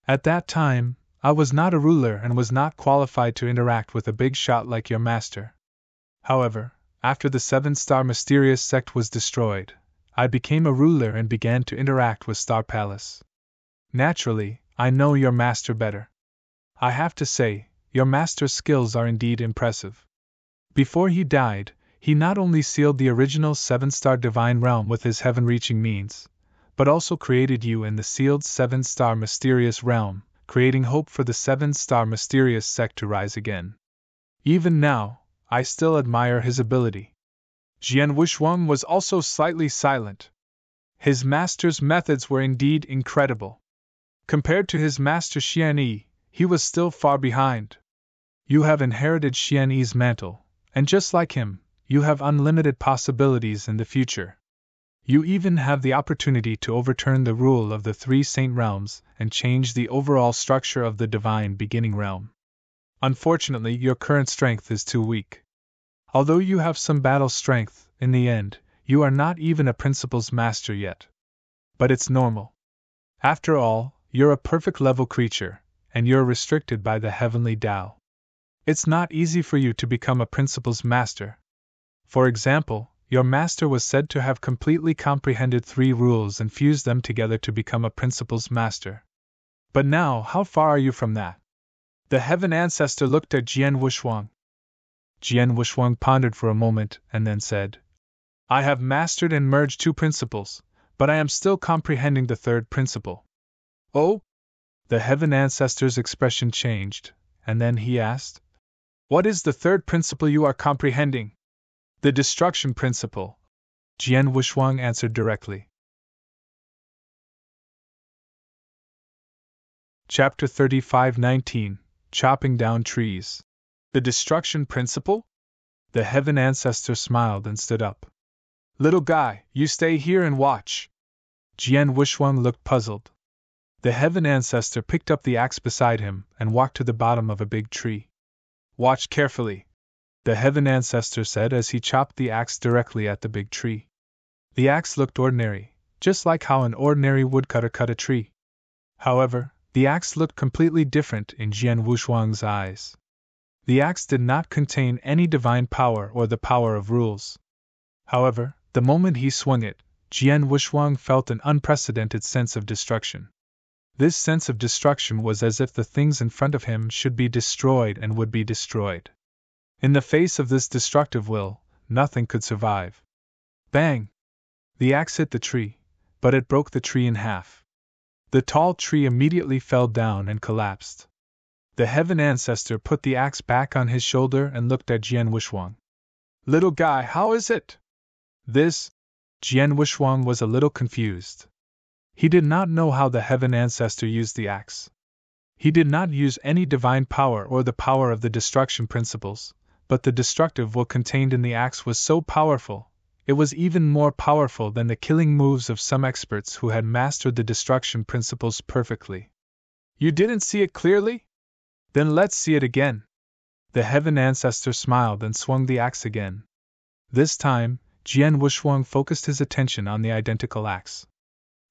At that time, I was not a ruler and was not qualified to interact with a big shot like your master. However, after the seven-star mysterious sect was destroyed, I became a ruler and began to interact with Star Palace. Naturally, I know your master better. I have to say, your master's skills are indeed impressive. Before he died, he not only sealed the original seven-star divine realm with his heaven-reaching means, but also created you in the sealed seven-star mysterious realm, creating hope for the seven-star mysterious sect to rise again. Even now, I still admire his ability. Jian Wuxuang was also slightly silent. His master's methods were indeed incredible. Compared to his master Xianyi, he was still far behind. You have inherited Xianyi's mantle, and just like him, you have unlimited possibilities in the future. You even have the opportunity to overturn the rule of the three saint realms and change the overall structure of the divine beginning realm. Unfortunately, your current strength is too weak. Although you have some battle strength, in the end, you are not even a principal's master yet. But it's normal. After all, you're a perfect level creature, and you're restricted by the heavenly Tao. It's not easy for you to become a principal's master. For example, your master was said to have completely comprehended three rules and fused them together to become a principal's master. But now, how far are you from that? The Heaven Ancestor looked at Jian Wuxuang. Jian Wuxuang pondered for a moment and then said, I have mastered and merged two principles, but I am still comprehending the third principle. Oh? The Heaven Ancestor's expression changed, and then he asked, What is the third principle you are comprehending? The destruction principle, Jian Wuxuang answered directly. Chapter 35:19 Chopping Down Trees. The destruction principle? The Heaven Ancestor smiled and stood up. Little guy, you stay here and watch. Jian Wuxuang looked puzzled. The Heaven Ancestor picked up the axe beside him and walked to the bottom of a big tree. Watch carefully, the Heaven Ancestor said as he chopped the axe directly at the big tree. The axe looked ordinary, just like how an ordinary woodcutter cut a tree. However, the axe looked completely different in Jian Wuxuang's eyes. The axe did not contain any divine power or the power of rules. However, the moment he swung it, Jian Wuxuang felt an unprecedented sense of destruction. This sense of destruction was as if the things in front of him should be destroyed and would be destroyed. In the face of this destructive will, nothing could survive. Bang! The axe hit the tree, but it broke the tree in half. The tall tree immediately fell down and collapsed. The Heaven Ancestor put the axe back on his shoulder and looked at Jian Wuxuang. Little guy, how is it? This? Jian Wuxuang was a little confused. He did not know how the Heaven Ancestor used the axe. He did not use any divine power or the power of the destruction principles, but the destructive will contained in the axe was so powerful, it was even more powerful than the killing moves of some experts who had mastered the destruction principles perfectly. You didn't see it clearly? Then let's see it again. The Heaven Ancestor smiled and swung the axe again. This time, Jian Wushuang focused his attention on the identical axe.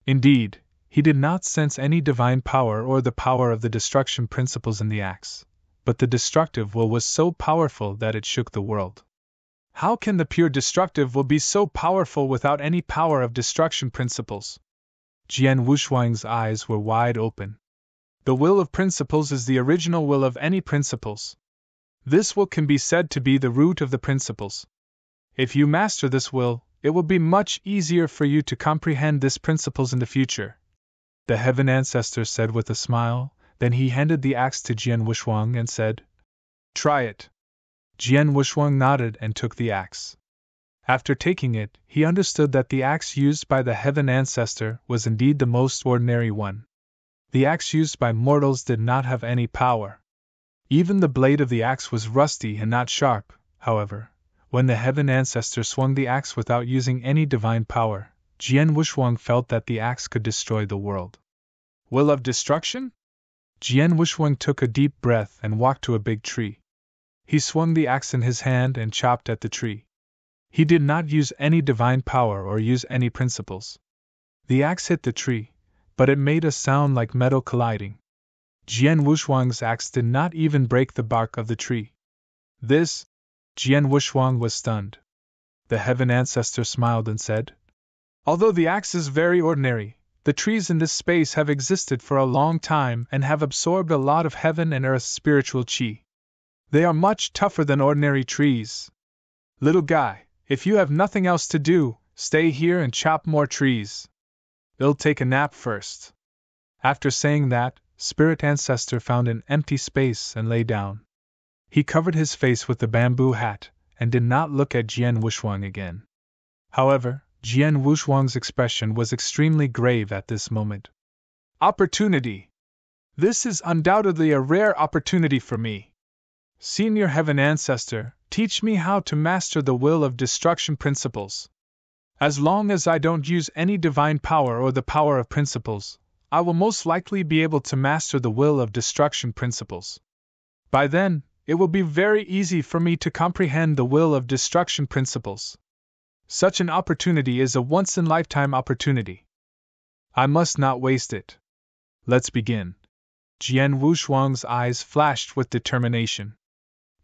Indeed, he did not sense any divine power or the power of the destruction principles in the axe, but the destructive will was so powerful that it shook the world. How can the pure destructive will be so powerful without any power of destruction principles? Jian Wushuang's eyes were wide open. The will of principles is the original will of any principles. This will can be said to be the root of the principles. If you master this will, it will be much easier for you to comprehend these principles in the future, the Heaven Ancestor said with a smile. Then he handed the axe to Jian Wushuang and said, "Try it." Jian Wushuang nodded and took the axe. After taking it, he understood that the axe used by the Heaven Ancestor was indeed the most ordinary one. The axe used by mortals did not have any power. Even the blade of the axe was rusty and not sharp. However, when the Heaven Ancestor swung the axe without using any divine power, Jian Wushuang felt that the axe could destroy the world. Will of destruction? Jian Wushuang took a deep breath and walked to a big tree. He swung the axe in his hand and chopped at the tree. He did not use any divine power or use any principles. The axe hit the tree, but it made a sound like metal colliding. Jian Wushuang's axe did not even break the bark of the tree. This? Jian Wushuang was stunned. The Heaven Ancestor smiled and said, "Although the axe is very ordinary, the trees in this space have existed for a long time and have absorbed a lot of heaven and earth's spiritual qi. They are much tougher than ordinary trees. Little guy, if you have nothing else to do, stay here and chop more trees. I'll take a nap first." After saying that, Spirit Ancestor found an empty space and lay down. He covered his face with the bamboo hat and did not look at Jian Wushuang again. However, Jian Wushuang's expression was extremely grave at this moment. "Opportunity! This is undoubtedly a rare opportunity for me. Senior Heaven Ancestor, teach me how to master the will of destruction principles. As long as I don't use any divine power or the power of principles, I will most likely be able to master the will of destruction principles. By then, it will be very easy for me to comprehend the will of destruction principles. Such an opportunity is a once-in-lifetime opportunity. I must not waste it. Let's begin." Jian Wushuang's eyes flashed with determination.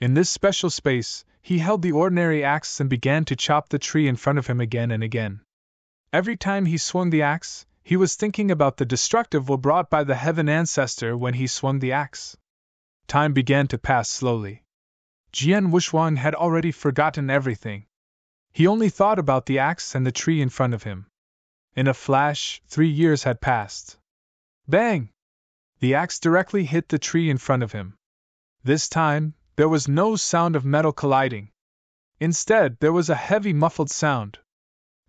In this special space, he held the ordinary axe and began to chop the tree in front of him again and again. Every time he swung the axe, he was thinking about the destructive will brought by the Heaven Ancestor when he swung the axe. Time began to pass slowly. Jian Wushuang had already forgotten everything. He only thought about the axe and the tree in front of him. In a flash, 3 years had passed. Bang! The axe directly hit the tree in front of him. This time, there was no sound of metal colliding. Instead, there was a heavy muffled sound.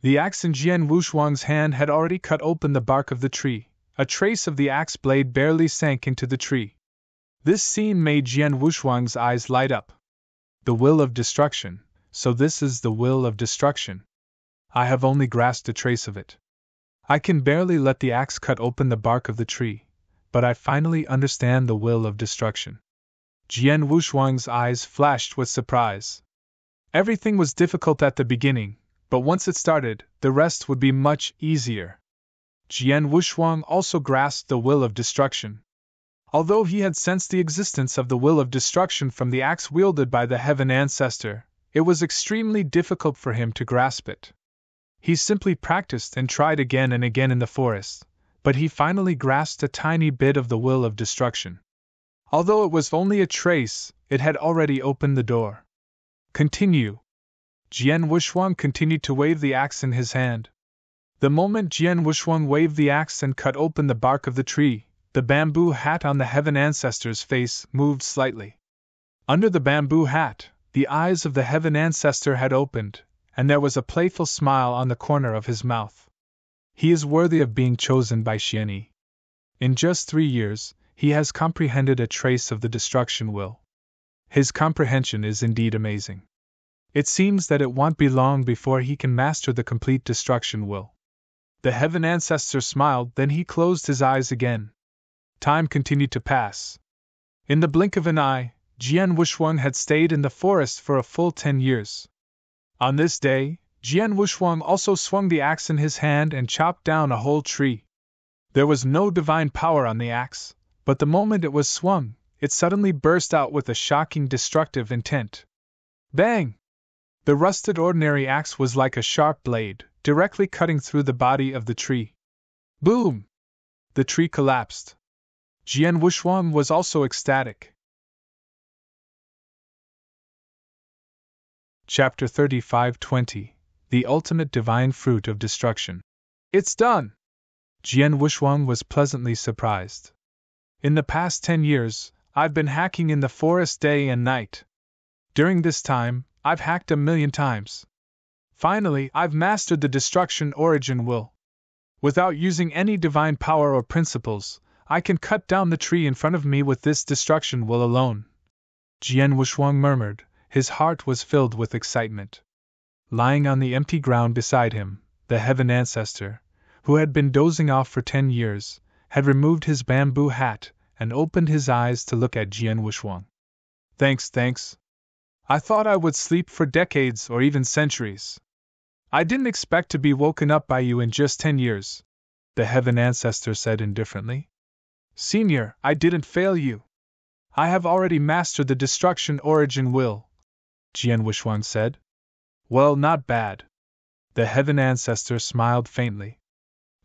The axe in Jian Wushuang's hand had already cut open the bark of the tree. A trace of the axe blade barely sank into the tree. This scene made Jian Wushuang's eyes light up. The will of destruction. So this is the will of destruction. I have only grasped a trace of it. I can barely let the axe cut open the bark of the tree, but I finally understand the will of destruction. Jian Wushuang's eyes flashed with surprise. Everything was difficult at the beginning, but once it started, the rest would be much easier. Jian Wushuang also grasped the will of destruction. Although he had sensed the existence of the will of destruction from the axe wielded by the Heaven Ancestor, it was extremely difficult for him to grasp it. He simply practiced and tried again and again in the forest, but he finally grasped a tiny bit of the will of destruction. Although it was only a trace, it had already opened the door. Continue. Jian Wushuang continued to wave the axe in his hand. The moment Jian Wushuang waved the axe and cut open the bark of the tree, the bamboo hat on the Heaven Ancestor's face moved slightly. Under the bamboo hat, the eyes of the Heaven Ancestor had opened, and there was a playful smile on the corner of his mouth. He is worthy of being chosen by Xianyi. In just 3 years, he has comprehended a trace of the destruction will. His comprehension is indeed amazing. It seems that it won't be long before he can master the complete destruction will. The Heaven Ancestor smiled, then he closed his eyes again. Time continued to pass. In the blink of an eye, Jian Wushuang had stayed in the forest for a full 10 years. On this day, Jian Wushuang also swung the axe in his hand and chopped down a whole tree. There was no divine power on the axe, but the moment it was swung, it suddenly burst out with a shocking destructive intent. Bang! The rusted ordinary axe was like a sharp blade, directly cutting through the body of the tree. Boom! The tree collapsed. Jian Wushuang was also ecstatic. Chapter 35-20 The Ultimate Divine Fruit of Destruction. It's done! Jian Wushuang was pleasantly surprised. In the past 10 years, I've been hacking in the forest day and night. During this time, I've hacked 1,000,000 times. Finally, I've mastered the destruction origin will. Without using any divine power or principles, I can cut down the tree in front of me with this destruction will alone. Jian Wushuang murmured, his heart was filled with excitement. Lying on the empty ground beside him, the Heaven Ancestor, who had been dozing off for 10 years, had removed his bamboo hat and opened his eyes to look at Jian Wushuang. Thanks. I thought I would sleep for decades or even centuries. I didn't expect to be woken up by you in just 10 years, the Heaven Ancestor said indifferently. Senior, I didn't fail you. I have already mastered the destruction origin will, Jian Wushuang said. Well, not bad. The Heaven Ancestor smiled faintly.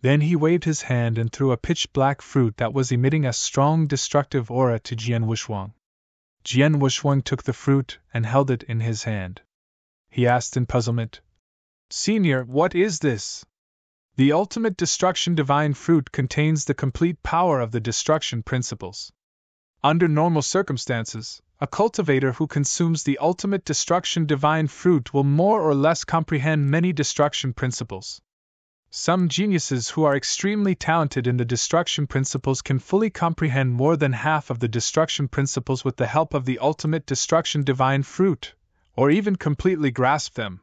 Then he waved his hand and threw a pitch-black fruit that was emitting a strong destructive aura to Jian Wushuang. Jian Wushuang took the fruit and held it in his hand. He asked in puzzlement, Senior, what is this? The ultimate destruction divine fruit contains the complete power of the destruction principles. Under normal circumstances, a cultivator who consumes the ultimate destruction divine fruit will more or less comprehend many destruction principles. Some geniuses who are extremely talented in the destruction principles can fully comprehend more than half of the destruction principles with the help of the ultimate destruction divine fruit, or even completely grasp them.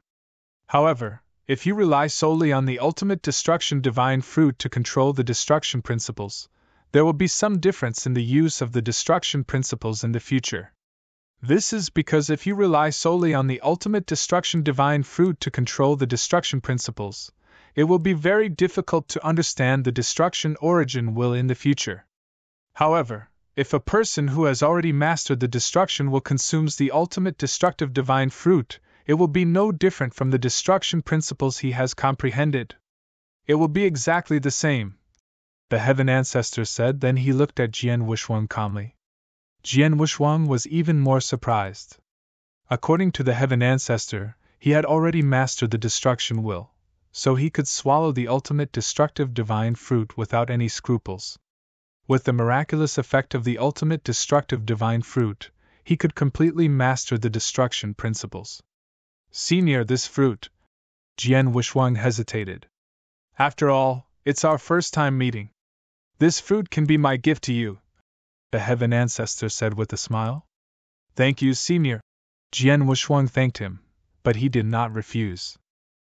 However, if you rely solely on the ultimate destruction divine fruit to control the destruction principles, there will be some difference in the use of the destruction principles in the future. This is because if you rely solely on the ultimate destruction divine fruit to control the destruction principles, it will be very difficult to understand the destruction origin will in the future. However, if a person who has already mastered the destruction will consumes the ultimate destructive divine fruit, it will be no different from the destruction principles he has comprehended. It will be exactly the same, the Heaven Ancestor said. Then he looked at Jian Wushuang calmly. Jian Wushuang was even more surprised. According to the Heaven Ancestor, he had already mastered the destruction will, so he could swallow the ultimate destructive divine fruit without any scruples. With the miraculous effect of the ultimate destructive divine fruit, he could completely master the destruction principles. Senior, this fruit. Jian Wushuang hesitated. After all, it's our first time meeting. This fruit can be my gift to you, the Heaven Ancestor said with a smile. Thank you, Senior. Jian Wushuang thanked him, but he did not refuse.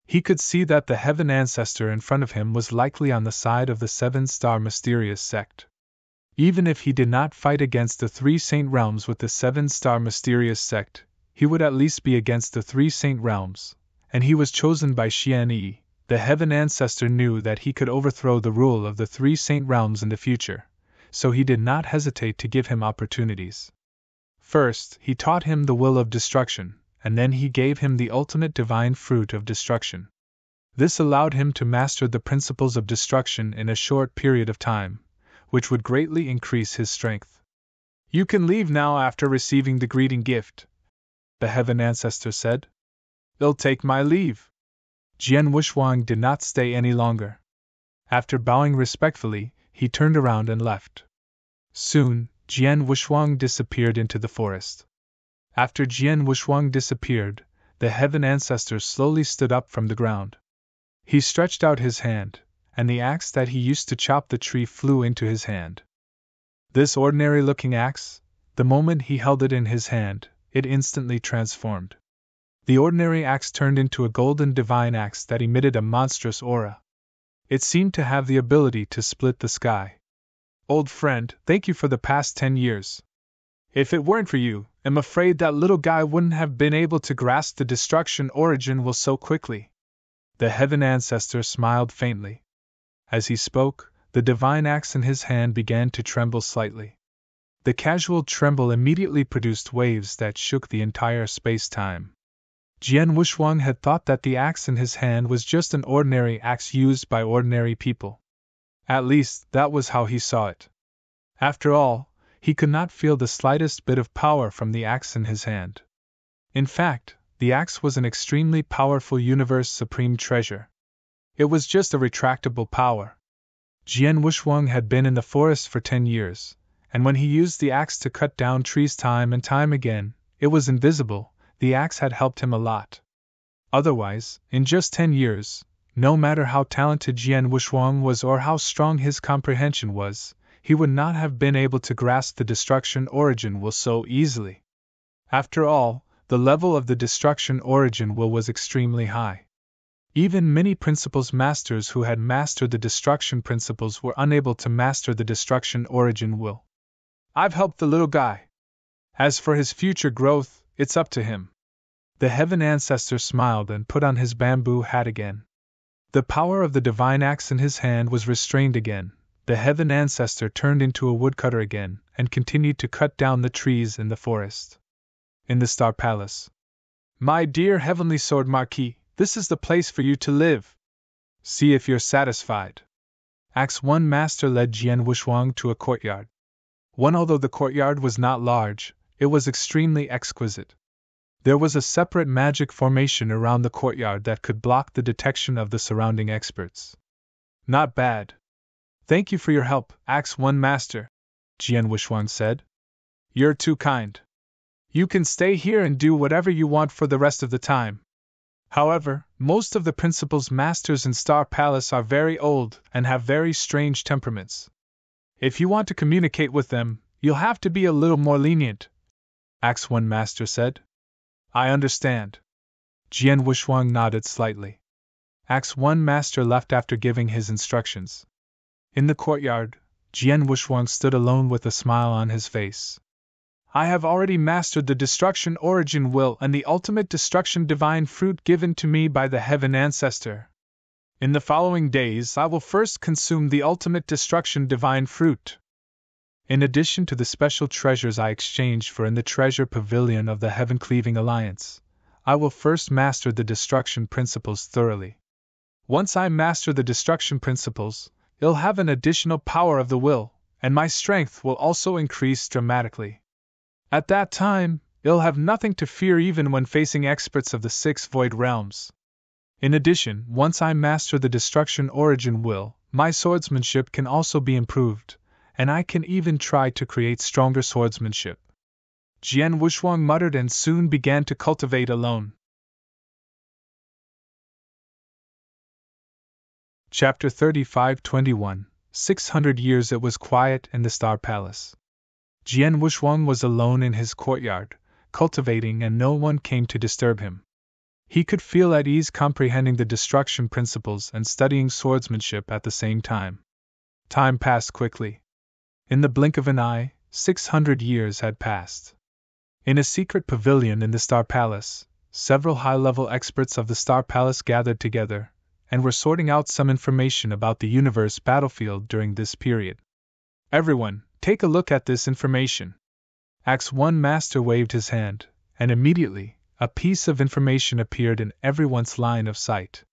He could see that the Heaven Ancestor in front of him was likely on the side of the 7-star mysterious sect. Even if he did not fight against the 3 Saint Realms with the 7-star mysterious sect, he would at least be against the 3 Saint Realms, and he was chosen by Xian Yi. The Heaven Ancestor knew that he could overthrow the rule of the 3 Saint Realms in the future, so he did not hesitate to give him opportunities. First, he taught him the will of destruction, and then he gave him the ultimate divine fruit of destruction. This allowed him to master the principles of destruction in a short period of time, which would greatly increase his strength. You can leave now after receiving the greeting gift, the Heaven Ancestor said. I'll take my leave. Jian Wushuang did not stay any longer. After bowing respectfully, he turned around and left. Soon, Jian Wushuang disappeared into the forest. After Jian Wushuang disappeared, the Heaven Ancestor slowly stood up from the ground. He stretched out his hand, and the axe that he used to chop the tree flew into his hand. This ordinary-looking axe, the moment he held it in his hand, it instantly transformed. The ordinary axe turned into a golden divine axe that emitted a monstrous aura. It seemed to have the ability to split the sky. Old friend, thank you for the past 10 years. If it weren't for you, I'm afraid that little guy wouldn't have been able to grasp the destruction origin will so quickly. The heaven ancestor smiled faintly. As he spoke, the divine axe in his hand began to tremble slightly. The casual tremble immediately produced waves that shook the entire space-time. Jian Wushuang had thought that the axe in his hand was just an ordinary axe used by ordinary people. At least, that was how he saw it. After all, he could not feel the slightest bit of power from the axe in his hand. In fact, the axe was an extremely powerful universe supreme treasure. It was just a retractable power. Jian Wushuang had been in the forest for 10 years, and when he used the axe to cut down trees time and time again, it was invisible. The axe had helped him a lot. Otherwise, in just 10 years, no matter how talented Jian Wushuang was or how strong his comprehension was, he would not have been able to grasp the destruction origin will so easily. After all, the level of the destruction origin will was extremely high. Even many principles masters who had mastered the destruction principles were unable to master the destruction origin will. I've helped the little guy. As for his future growth, it's up to him. The heaven ancestor smiled and put on his bamboo hat again. The power of the divine axe in his hand was restrained again. The heaven ancestor turned into a woodcutter again and continued to cut down the trees in the forest. In the Star Palace. My dear Heavenly Sword Marquis, this is the place for you to live. See if you're satisfied. Axe 1 Master led Jian Wushuang to a courtyard. Although the courtyard was not large, it was extremely exquisite. There was a separate magic formation around the courtyard that could block the detection of the surrounding experts. Not bad. Thank you for your help, Axe 1 Master, Jian Wushuang said. You're too kind. You can stay here and do whatever you want for the rest of the time. However, most of the principals masters in Star Palace are very old and have very strange temperaments. If you want to communicate with them, you'll have to be a little more lenient, Axe 1 Master said. I understand. Jian Wushuang nodded slightly. Axe 1 Master left after giving his instructions. In the courtyard, Jian Wushuang stood alone with a smile on his face. I have already mastered the destruction origin will and the ultimate destruction divine fruit given to me by the heaven ancestor. In the following days I will first consume the ultimate destruction divine fruit. In addition to the special treasures I exchanged for in the treasure pavilion of the Heaven-Cleaving Alliance, I will first master the destruction principles thoroughly. Once I master the destruction principles, I'll have an additional power of the will, and my strength will also increase dramatically. At that time, I'll have nothing to fear even when facing experts of the 6 void realms. In addition, once I master the destruction origin will, my swordsmanship can also be improved, and I can even try to create stronger swordsmanship. Jian Wushuang muttered and soon began to cultivate alone. Chapter 35-21 600 years it was quiet in the Star Palace. Jian Wushuang was alone in his courtyard, cultivating, and no one came to disturb him. He could feel at ease comprehending the destruction principles and studying swordsmanship at the same time. Time passed quickly. In the blink of an eye, 600 years had passed. In a secret pavilion in the Star Palace, several high-level experts of the Star Palace gathered together, and were sorting out some information about the universe battlefield during this period. Everyone, take a look at this information. Axe 1 Master waved his hand, and immediately, a piece of information appeared in everyone's line of sight.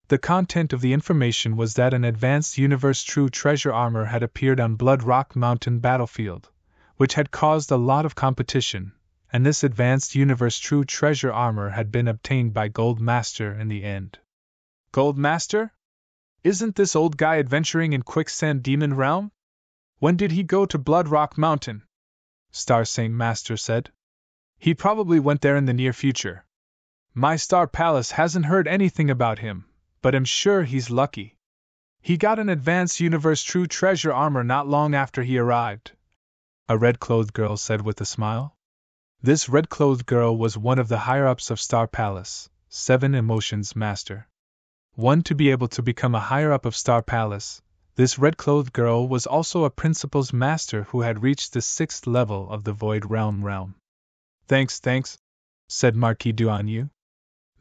The content of the information was that an advanced universe true treasure armor had appeared on Blood Rock Mountain battlefield, which had caused a lot of competition, and this advanced universe true treasure armor had been obtained by Gold Master in the end. Gold Master? Isn't this old guy adventuring in Quicksand Demon Realm? When did he go to Blood Rock Mountain? Star Saint Master said. He probably went there in the near future. My Star Palace hasn't heard anything about him, but I'm sure he's lucky. He got an advanced universe true treasure armor not long after he arrived, a red-clothed girl said with a smile. This red-clothed girl was one of the higher-ups of Star Palace, 7 Emotions Master. One to be able to become a higher-up of Star Palace, this red-clothed girl was also a Principal's Master who had reached the 6th level of the Void Realm. Thanks, said Marquis Duanyu.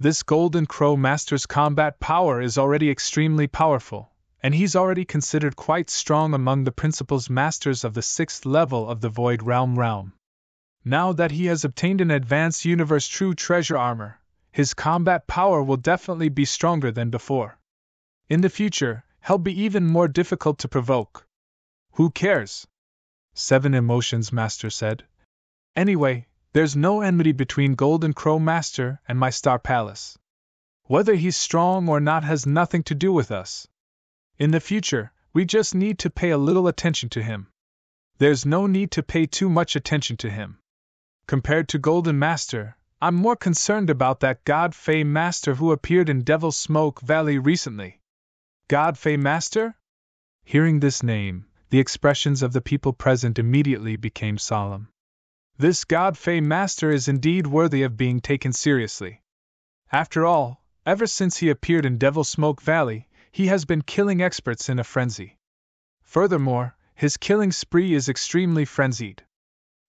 This Golden Crow Master's combat power is already extremely powerful, and he's already considered quite strong among the Principal's Masters of the 6th level of the Void Realm. Now that he has obtained an advanced Universe True Treasure armor, his combat power will definitely be stronger than before. In the future, he'll be even more difficult to provoke. Who cares? 7 Emotions Master said. Anyway, there's no enmity between Golden Crow Master and my Star Palace. Whether he's strong or not has nothing to do with us. In the future, we just need to pay a little attention to him. There's no need to pay too much attention to him. Compared to Golden Master, I'm more concerned about that God Fey Master who appeared in Devil's Smoke Valley recently. God Fey Master? Hearing this name, the expressions of the people present immediately became solemn. This God Fey Master is indeed worthy of being taken seriously. After all, ever since he appeared in Devil's Smoke Valley, he has been killing experts in a frenzy. Furthermore, his killing spree is extremely frenzied.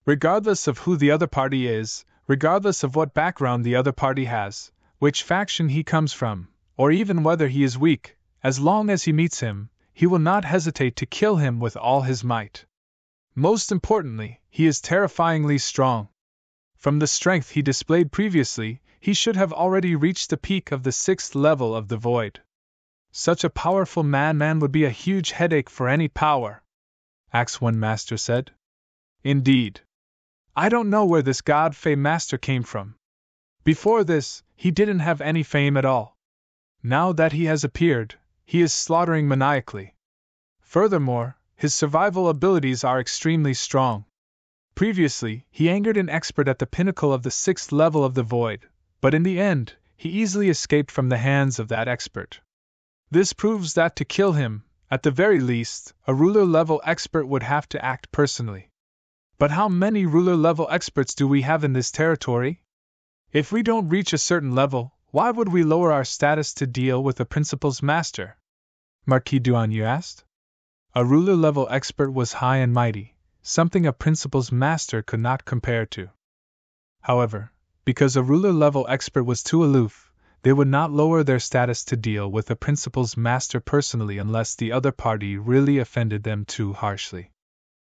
Regardless of who the other party is, regardless of what background the other party has, which faction he comes from, or even whether he is weak, as long as he meets him, he will not hesitate to kill him with all his might. Most importantly, he is terrifyingly strong. From the strength he displayed previously, he should have already reached the peak of the 6th level of the Void. Such a powerful man would be a huge headache for any power, Axe One Master said. Indeed. I don't know where this God Fey Master came from. Before this, he didn't have any fame at all. Now that he has appeared, he is slaughtering maniacally. Furthermore, his survival abilities are extremely strong. Previously, he angered an expert at the pinnacle of the 6th level of the Void, but in the end, he easily escaped from the hands of that expert. This proves that to kill him, at the very least, a ruler-level expert would have to act personally. But how many ruler-level experts do we have in this territory? If we don't reach a certain level, why would we lower our status to deal with a Principal's Master? Marquis Duanyu asked. A ruler-level expert was high and mighty, something a Principal's Master could not compare to. However, because a ruler-level expert was too aloof, they would not lower their status to deal with a Principal's Master personally unless the other party really offended them too harshly.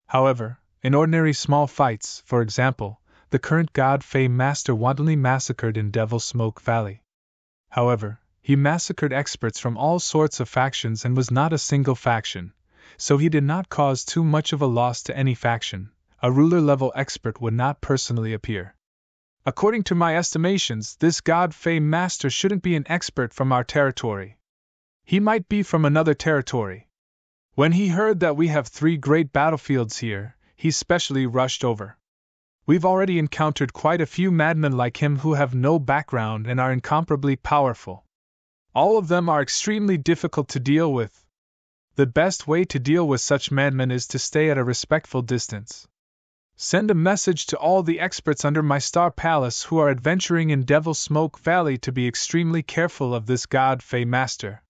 However, in ordinary small fights, for example, the current God Fey Master wantonly massacred in Devil's Smoke Valley. However, he massacred experts from all sorts of factions and was not a single faction, so he did not cause too much of a loss to any faction. A ruler-level expert would not personally appear. According to my estimations, this God Fey Master shouldn't be an expert from our territory. He might be from another territory. When he heard that we have 3 great battlefields here, he specially rushed over. We've already encountered quite a few madmen like him who have no background and are incomparably powerful. All of them are extremely difficult to deal with. The best way to deal with such madmen is to stay at a respectful distance. Send a message to all the experts under my Star Palace who are adventuring in Devil's Smoke Valley to be extremely careful of this God Fey Master.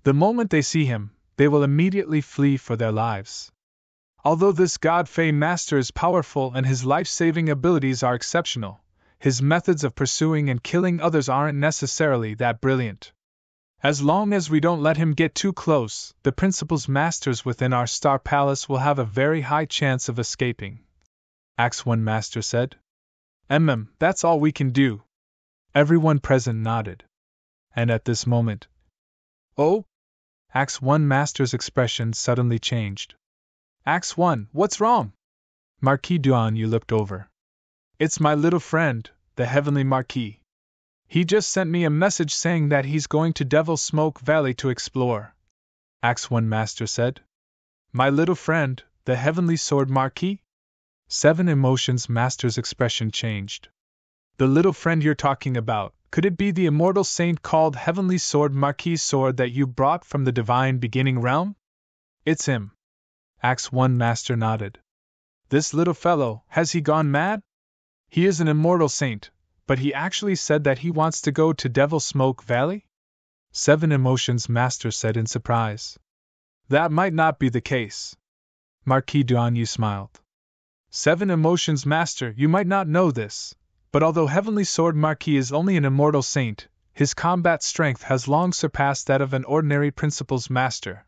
The moment they see him, they will immediately flee for their lives. Although this God Fey Master is powerful and his life-saving abilities are exceptional, his methods of pursuing and killing others aren't necessarily that brilliant. As long as we don't let him get too close, the Principal's Masters within our Star Palace will have a very high chance of escaping, Axe One Master said. That's all we can do. Everyone present nodded. And at this moment... Oh? Axe One Master's expression suddenly changed. Axe One, what's wrong? Marquis Duanyu looked over. It's my little friend, the Heavenly Marquis. He just sent me a message saying that he's going to Devil's Smoke Valley to explore, Axe One Master said. My little friend, the Heavenly Sword Marquis? 7 Emotions Master's expression changed. The little friend you're talking about, could it be the immortal saint called Heavenly Sword Marquis Sword that you brought from the Divine Beginning Realm? It's him. Axe One Master nodded. This little fellow, has he gone mad? He is an immortal saint, but he actually said that he wants to go to Devil's Smoke Valley? 7 Emotions Master said in surprise. That might not be the case. Marquis Duanyu smiled. 7 Emotions Master, you might not know this, but although Heavenly Sword Marquis is only an immortal saint, his combat strength has long surpassed that of an ordinary Principal's Master.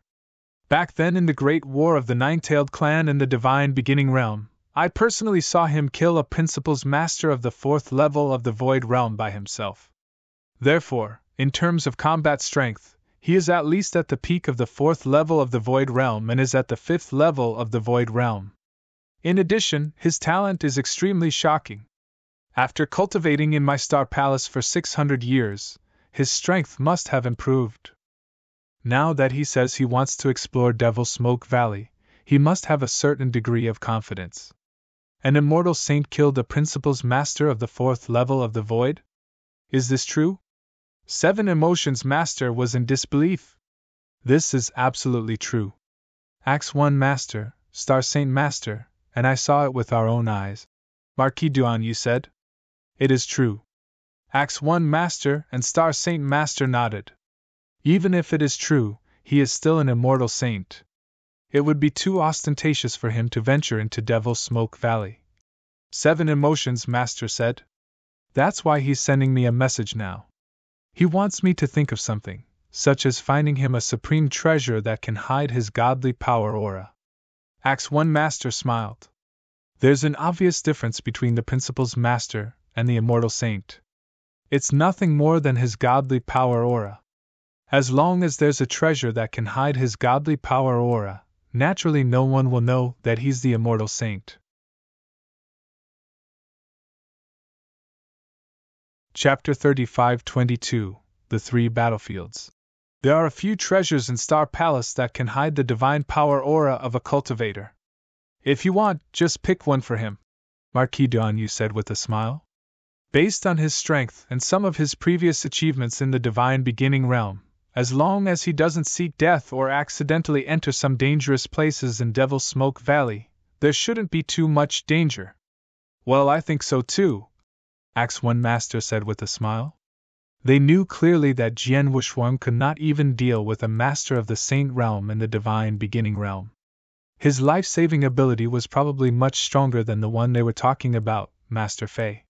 Back then in the Great War of the Nine-Tailed Clan in the Divine Beginning Realm, I personally saw him kill a Principal's Master of the 4th level of the Void Realm by himself. Therefore, in terms of combat strength, he is at least at the peak of the 4th level of the Void Realm and is at the 5th level of the Void Realm. In addition, his talent is extremely shocking. After cultivating in my Star Palace for 600 years, his strength must have improved. Now that he says he wants to explore Devil's Smoke Valley, he must have a certain degree of confidence. An immortal saint killed the Principal's Master of the 4th level of the Void? Is this true? 7 Emotions Master was in disbelief. This is absolutely true. Axe 1 Master, Star Saint Master, and I saw it with our own eyes. Marquis Duan, you said? It is true. Axe 1 Master and Star Saint Master nodded. Even if it is true, he is still an immortal saint. It would be too ostentatious for him to venture into Devil's Smoke Valley. 7 Emotions Master said. That's why he's sending me a message now. He wants me to think of something, such as finding him a supreme treasure that can hide his godly power aura. Axe 1 Master smiled. There's an obvious difference between the Principal's Master and the immortal saint. It's nothing more than his godly power aura. As long as there's a treasure that can hide his godly power aura, naturally no one will know that he's the immortal saint. Chapter 35-22 The 3 Battlefields. There are a few treasures in Star Palace that can hide the divine power aura of a cultivator. If you want, just pick one for him, Marquis Duan said with a smile. Based on his strength and some of his previous achievements in the Divine Beginning Realm, as long as he doesn't seek death or accidentally enter some dangerous places in Devil's Smoke Valley, there shouldn't be too much danger. Well, I think so too, Axe 1 Master said with a smile. They knew clearly that Jian Wushuang could not even deal with a Master of the Saint Realm in the Divine Beginning Realm. His life-saving ability was probably much stronger than the one they were talking about, Master Fei.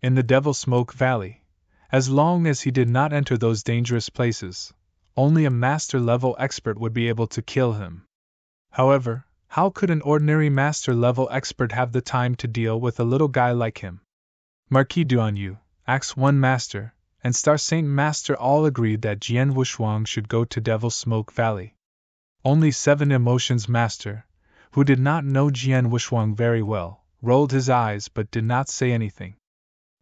In the Devil's Smoke Valley, as long as he did not enter those dangerous places, only a Master-level expert would be able to kill him. However, how could an ordinary Master-level expert have the time to deal with a little guy like him? Marquis Duan, Axe 1 Master, and Star Saint Master all agreed that Jian Wushuang should go to Devil's Smoke Valley. Only 7 Emotions Master, who did not know Jian Wushuang very well, rolled his eyes but did not say anything.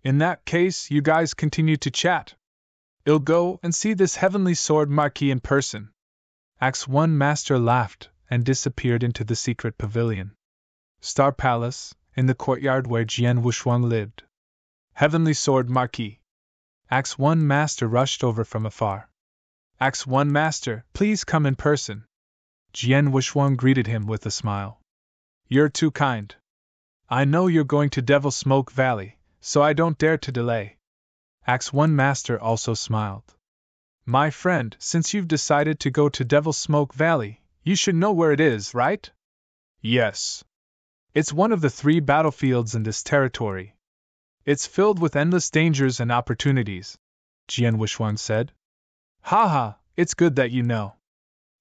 In that case, you guys continue to chat. I'll go and see this heavenly sword Marquis in person. Axe 1 Master laughed and disappeared into the secret pavilion. Star Palace, in the courtyard where Jian Wushuang lived. Heavenly sword Marquis. Axe 1 Master rushed over from afar. Axe 1 Master, please come in person. Jian Wushuang greeted him with a smile. You're too kind. I know you're going to Devil's Smoke Valley, so I don't dare to delay. Axe 1 Master also smiled. My friend, since you've decided to go to Devil's Smoke Valley, you should know where it is, right? Yes. It's one of the 3 battlefields in this territory. It's filled with endless dangers and opportunities, Jian Wushuang said. Haha, it's good that you know.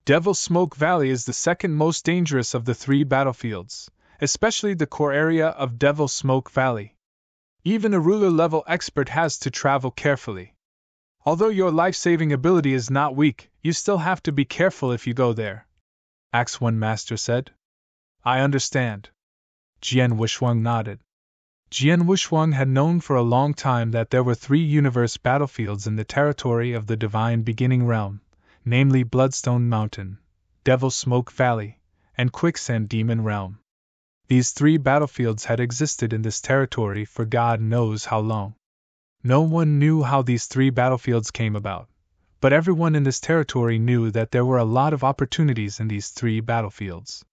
Devil's Smoke Valley is the second most dangerous of the 3 battlefields, especially the core area of Devil's Smoke Valley. Even a ruler-level expert has to travel carefully. Although your life-saving ability is not weak, you still have to be careful if you go there, Axe 1 Master said. I understand. Jian Wushuang nodded. Jian Wushuang had known for a long time that there were 3 universe battlefields in the territory of the Divine Beginning Realm, namely Bloodstone Mountain, Devil's Smoke Valley, and Quicksand Demon Realm. These 3 battlefields had existed in this territory for God knows how long. No one knew how these 3 battlefields came about, but everyone in this territory knew that there were a lot of opportunities in these 3 battlefields.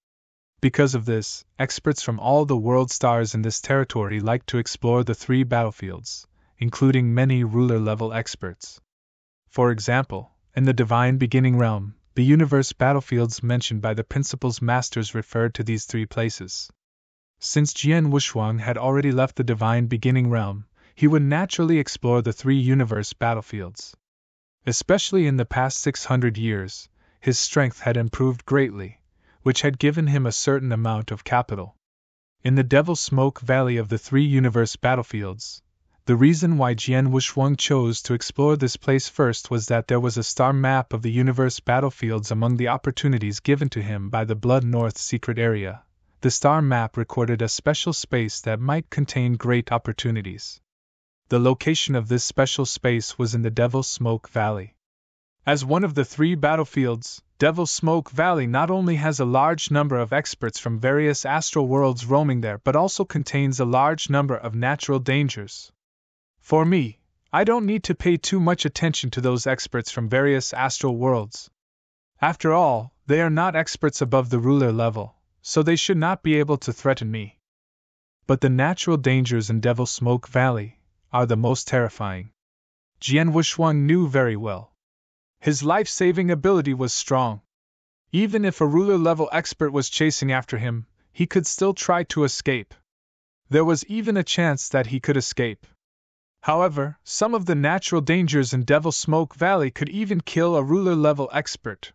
Because of this, experts from all the world stars in this territory liked to explore the 3 battlefields, including many ruler-level experts. For example, in the Divine Beginning Realm, the universe battlefields mentioned by the Principal's Masters referred to these 3 places. Since Jian Wushuang had already left the Divine Beginning Realm, he would naturally explore the three universe battlefields. Especially in the past 600 years, his strength had improved greatly, which had given him a certain amount of capital. In the Devil's Smoke Valley of the three universe battlefields, the reason why Jian Wushuang chose to explore this place first was that there was a star map of the universe battlefields among the opportunities given to him by the Blood North secret area. The star map recorded a special space that might contain great opportunities. The location of this special space was in the Devil's Smoke Valley. As one of the three battlefields, Devil's Smoke Valley not only has a large number of experts from various astral worlds roaming there but also contains a large number of natural dangers. For me, I don't need to pay too much attention to those experts from various astral worlds. After all, they are not experts above the ruler level, so they should not be able to threaten me. But the natural dangers in Devil's Smoke Valley are the most terrifying. Jian Wushuang knew very well. His life-saving ability was strong. Even if a ruler-level expert was chasing after him, he could still try to escape. There was even a chance that he could escape. However, some of the natural dangers in Devil's Smoke Valley could even kill a ruler-level expert.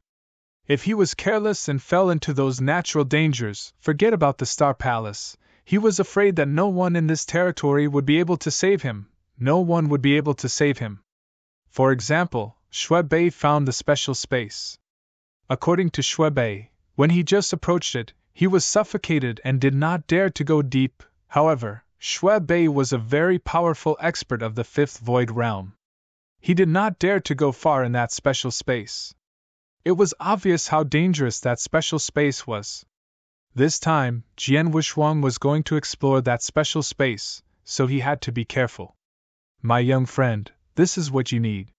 If he was careless and fell into those natural dangers, forget about the Star Palace. He was afraid that no one in this territory would be able to save him. No one would be able to save him. For example, Shuebei found the special space. According to Shuebei, when he just approached it, he was suffocated and did not dare to go deep. However, Shuebei was a very powerful expert of the Fifth Void Realm. He did not dare to go far in that special space. It was obvious how dangerous that special space was. This time, Jian Wushuang was going to explore that special space, so he had to be careful. My young friend, this is what you need.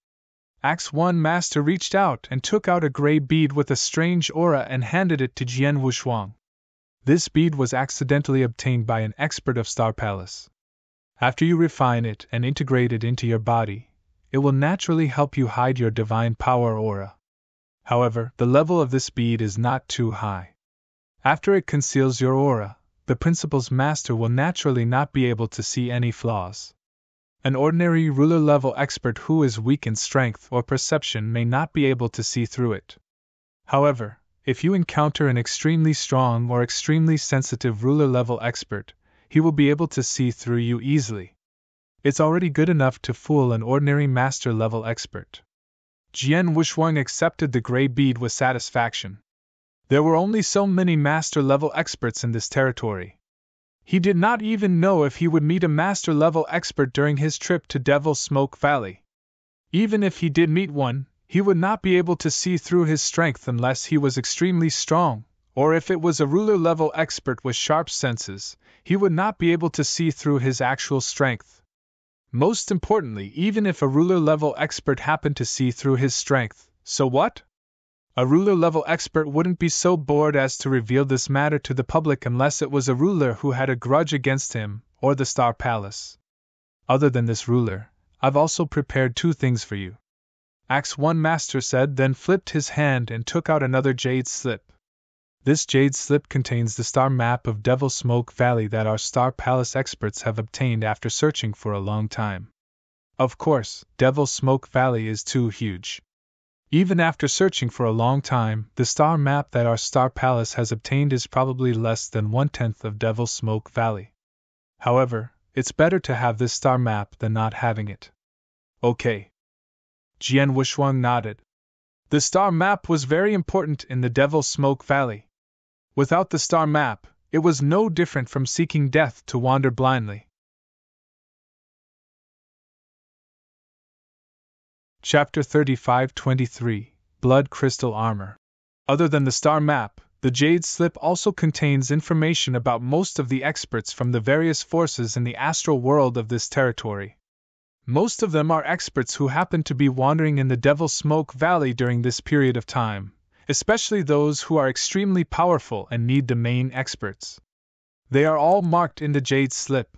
Axe 1 Master reached out and took out a gray bead with a strange aura and handed it to Jian Wushuang. This bead was accidentally obtained by an expert of Star Palace. After you refine it and integrate it into your body, it will naturally help you hide your divine power aura. However, the level of this bead is not too high. After it conceals your aura, the Principal's Master will naturally not be able to see any flaws. An ordinary ruler-level expert who is weak in strength or perception may not be able to see through it. However, if you encounter an extremely strong or extremely sensitive ruler-level expert, he will be able to see through you easily. It's already good enough to fool an ordinary master-level expert. Jian Wushuang accepted the gray bead with satisfaction. There were only so many master-level experts in this territory. He did not even know if he would meet a master-level expert during his trip to Devil's Smoke Valley. Even if he did meet one, he would not be able to see through his strength unless he was extremely strong, or if it was a ruler-level expert with sharp senses, he would not be able to see through his actual strength. Most importantly, even if a ruler-level expert happened to see through his strength, so what? A ruler-level expert wouldn't be so bored as to reveal this matter to the public unless it was a ruler who had a grudge against him, or the Star Palace. Other than this ruler, I've also prepared two things for you. Axe 1 Master said, then flipped his hand and took out another jade slip. This jade slip contains the star map of Devil's Smoke Valley that our Star Palace experts have obtained after searching for a long time. Of course, Devil's Smoke Valley is too huge. Even after searching for a long time, the star map that our Star Palace has obtained is probably less than 1/10 of Devil's Smoke Valley. However, it's better to have this star map than not having it. Okay. Jian Wushuang nodded. The star map was very important in the Devil's Smoke Valley. Without the star map, it was no different from seeking death to wander blindly. Chapter 35-23, Blood Crystal Armor. Other than the star map, the Jade Slip also contains information about most of the experts from the various forces in the astral world of this territory. Most of them are experts who happen to be wandering in the Devil's Smoke Valley during this period of time, especially those who are extremely powerful and need the main experts. They are all marked in the Jade Slip.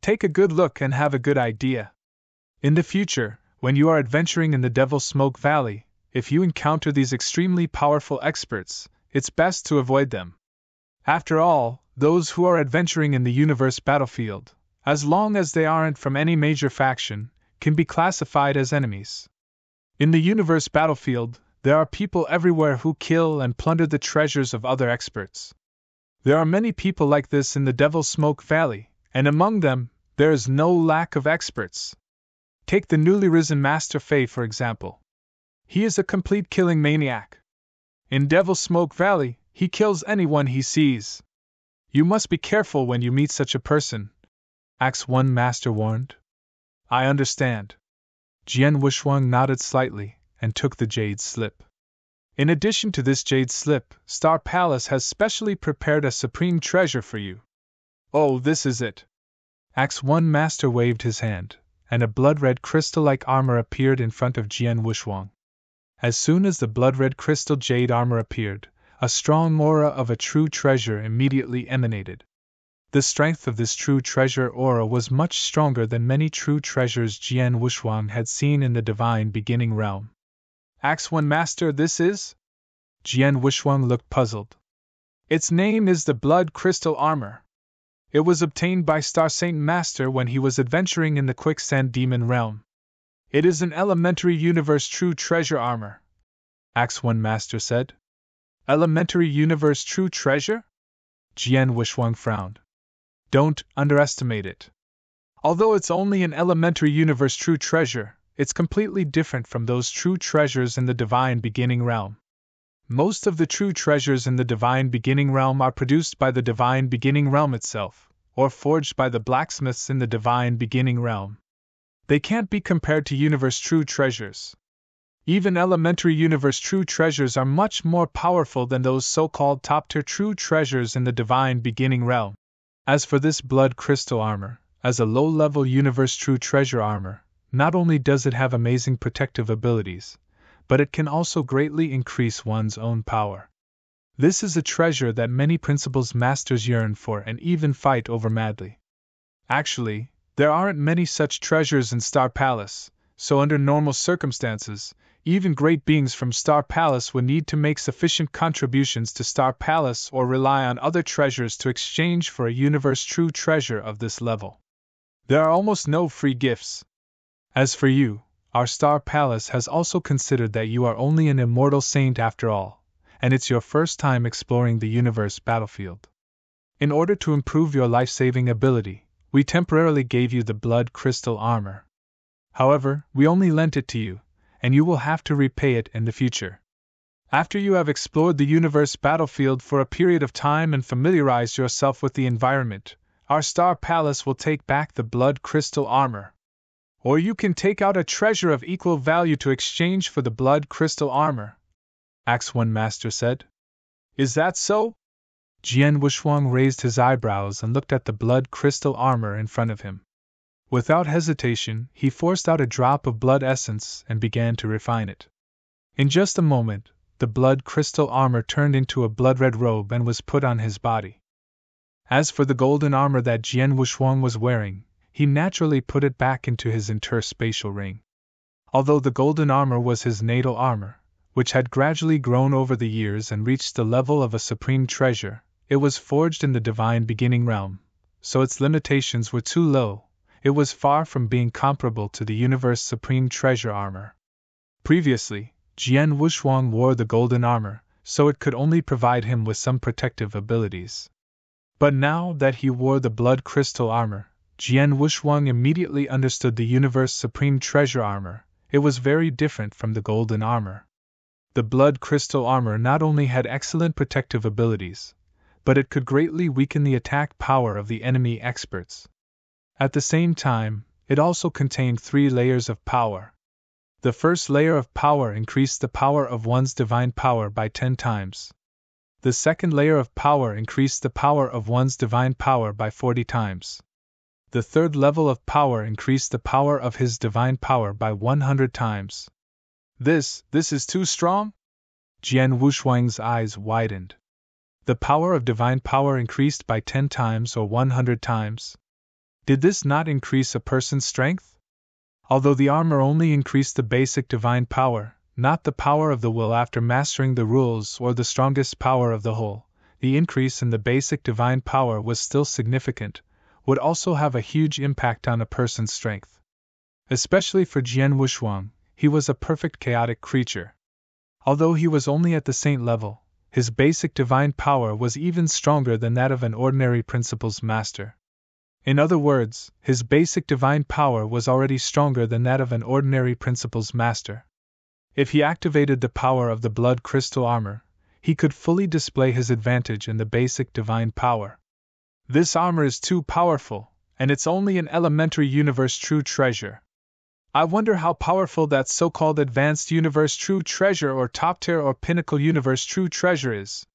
Take a good look and have a good idea. In the future, when you are adventuring in the Devil's Smoke Valley, if you encounter these extremely powerful experts, it's best to avoid them. After all, those who are adventuring in the universe battlefield, as long as they aren't from any major faction, can be classified as enemies. In the universe battlefield, there are people everywhere who kill and plunder the treasures of other experts. There are many people like this in the Devil's Smoke Valley, and among them, there is no lack of experts. Take the newly risen Master Fei, for example. He is a complete killing maniac. In Devil's Smoke Valley, he kills anyone he sees. You must be careful when you meet such a person, Axe One Master warned. I understand. Jian Wuxuang nodded slightly and took the jade slip. In addition to this jade slip, Star Palace has specially prepared a supreme treasure for you. Oh, this is it. Axe One Master waved his hand, and a blood-red crystal-like armor appeared in front of Jian Wuxuang. As soon as the blood-red crystal jade armor appeared, a strong aura of a true treasure immediately emanated. The strength of this true treasure aura was much stronger than many true treasures Jian Wuxuang had seen in the divine beginning realm. Axe One Master, this is? Jian Wuxuang looked puzzled. Its name is the Blood Crystal Armor. It was obtained by Star Saint Master when he was adventuring in the Quicksand Demon realm. It is an elementary universe true treasure armor, Axe One Master said. Elementary universe true treasure? Jian Wuxuang frowned. Don't underestimate it. Although it's only an elementary universe true treasure, it's completely different from those true treasures in the divine beginning realm. Most of the true treasures in the divine beginning realm are produced by the divine beginning realm itself, or forged by the blacksmiths in the divine beginning realm. They can't be compared to universe true treasures. Even elementary universe true treasures are much more powerful than those so-called top-tier true treasures in the divine beginning realm. As for this blood crystal armor, as a low-level universe true treasure armor, not only does it have amazing protective abilities, but it can also greatly increase one's own power. This is a treasure that many principles masters yearn for and even fight over madly. Actually, there aren't many such treasures in Star Palace, so under normal circumstances, even great beings from Star Palace would need to make sufficient contributions to Star Palace or rely on other treasures to exchange for a universe true treasure of this level. There are almost no free gifts. As for you, our Star Palace has also considered that you are only an immortal saint after all, and it's your first time exploring the universe battlefield. In order to improve your life-saving ability, we temporarily gave you the blood crystal armor. However, we only lent it to you, and you will have to repay it in the future. After you have explored the universe battlefield for a period of time and familiarized yourself with the environment, our Star Palace will take back the blood crystal armor. Or you can take out a treasure of equal value to exchange for the blood crystal armor, Axe One Master said. Is that so? Jian Wuxuang raised his eyebrows and looked at the blood crystal armor in front of him. Without hesitation, he forced out a drop of blood essence and began to refine it. In just a moment, the blood crystal armor turned into a blood-red robe and was put on his body. As for the golden armor that Jian Wuxuang was wearing, he naturally put it back into his interspatial ring. Although the golden armor was his natal armor, which had gradually grown over the years and reached the level of a supreme treasure, it was forged in the divine beginning realm, so its limitations were too low. It was far from being comparable to the universe supreme treasure armor. Previously, Jian Wuxuang wore the golden armor, so it could only provide him with some protective abilities. But now that he wore the blood crystal armor, Jian Wuxuang immediately understood the universe supreme treasure armor. It was very different from the golden armor. The blood crystal armor not only had excellent protective abilities, but it could greatly weaken the attack power of the enemy experts. At the same time, it also contained 3 layers of power. The first layer of power increased the power of one's divine power by 10 times. The second layer of power increased the power of one's divine power by 40 times. The third level of power increased the power of his divine power by 100 times. This is too strong? Jian Wuxuang's eyes widened. The power of divine power increased by 10 times or 100 times. Did this not increase a person's strength? Although the armor only increased the basic divine power, not the power of the will after mastering the rules or the strongest power of the whole, the increase in the basic divine power was still significant. would also have a huge impact on a person's strength. Especially for Jian Wushuang, he was a perfect chaotic creature. Although he was only at the saint level, his basic divine power was even stronger than that of an ordinary principles master. In other words, his basic divine power was already stronger than that of an ordinary principles master. If he activated the power of the blood crystal armor, he could fully display his advantage in the basic divine power. This armor is too powerful, and it's only an elementary universe true treasure. I wonder how powerful that so-called advanced universe true treasure or top-tier or pinnacle universe true treasure is.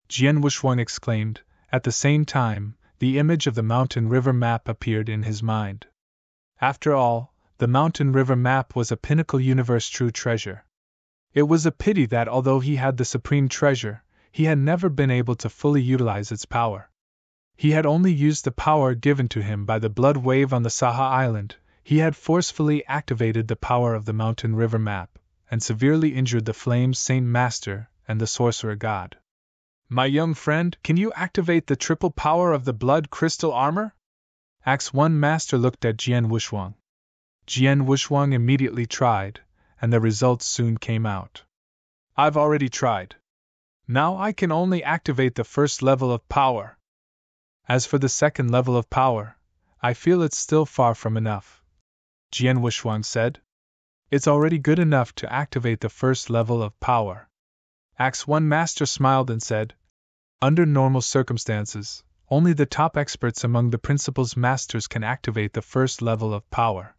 Jian Wushuang exclaimed. At the same time, the image of the mountain river map appeared in his mind. After all, the mountain river map was a pinnacle universe true treasure. It was a pity that although he had the supreme treasure, he had never been able to fully utilize its power. He had only used the power given to him by the blood wave on the Saha Island. He had forcefully activated the power of the mountain river map, and severely injured the Flames Saint Master and the Sorcerer God. My young friend, can you activate the triple power of the blood crystal armor? Axe 1 Master looked at Jian Wushuang. Jian Wushuang immediately tried, and the results soon came out. I've already tried. Now I can only activate the first level of power. As for the second level of power, I feel it's still far from enough. Jian Wushuang said. It's already good enough to activate the first level of power. Axe 1 Master smiled and said, under normal circumstances, only the top experts among the principles masters can activate the first level of power.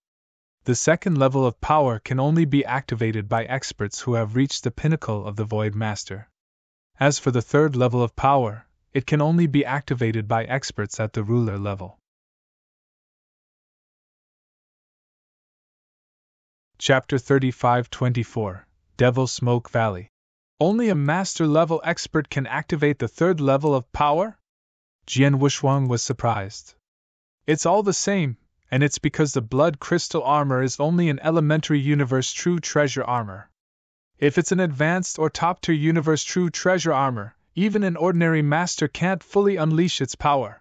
The second level of power can only be activated by experts who have reached the pinnacle of the Void Master. As for the third level of power, it can only be activated by experts at the ruler level. Chapter 35-24, Devil Smoke Valley. Only a master-level expert can activate the third level of power? Jian Wushuang was surprised. It's all the same, and it's because the blood crystal armor is only an elementary universe true treasure armor. If it's an advanced or top-tier universe true treasure armor, even an ordinary master can't fully unleash its power.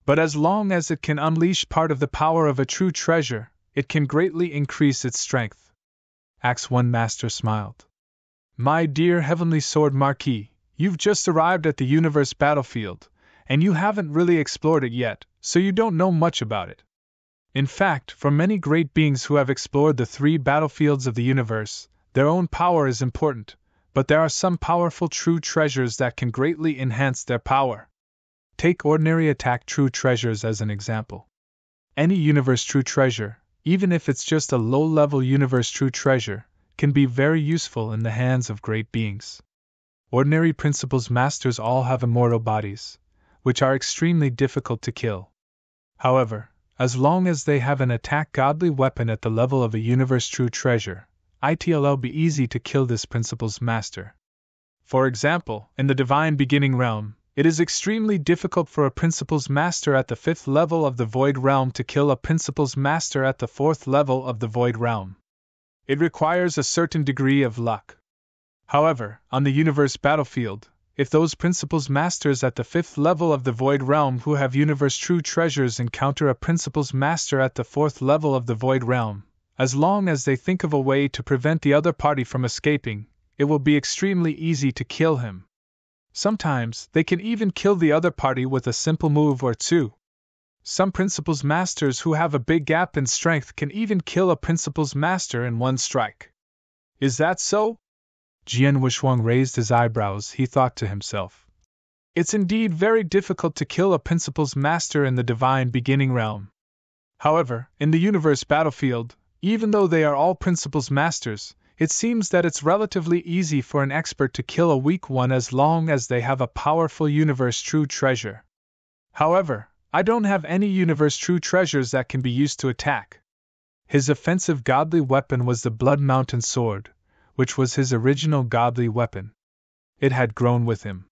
But as long as it can unleash part of the power of a true treasure, it can greatly increase its strength. Axe 1 Master smiled. My dear Heavenly Sword Marquis, you've just arrived at the universe battlefield, and you haven't really explored it yet, so you don't know much about it. In fact, for many great beings who have explored the three battlefields of the universe, their own power is important, but there are some powerful true treasures that can greatly enhance their power. Take ordinary attack true treasures as an example. Any universe true treasure, even if it's just a low-level universe true treasure, can be very useful in the hands of great beings. Ordinary principles masters all have immortal bodies, which are extremely difficult to kill. However, as long as they have an attack godly weapon at the level of a universe true treasure, it'll be easy to kill this principles master. For example, in the divine beginning realm, it is extremely difficult for a principles master at the 5th level of the void realm to kill a principles master at the 4th level of the void realm. It requires a certain degree of luck. However, on the universe battlefield, if those principles masters at the 5th level of the void realm who have universe true treasures encounter a principles master at the 4th level of the void realm, as long as they think of a way to prevent the other party from escaping, it will be extremely easy to kill him. Sometimes, they can even kill the other party with a simple move or two. Some principles masters who have a big gap in strength can even kill a principles master in one strike. Is that so? Jian Wushuang raised his eyebrows. He thought to himself. It's indeed very difficult to kill a principles master in the divine beginning realm. However, in the universe battlefield, even though they are all principles masters, it seems that it's relatively easy for an expert to kill a weak one as long as they have a powerful universe true treasure. However, I don't have any universe true treasures that can be used to attack. His offensive godly weapon was the Blood Mountain Sword, which was his original godly weapon. It had grown with him.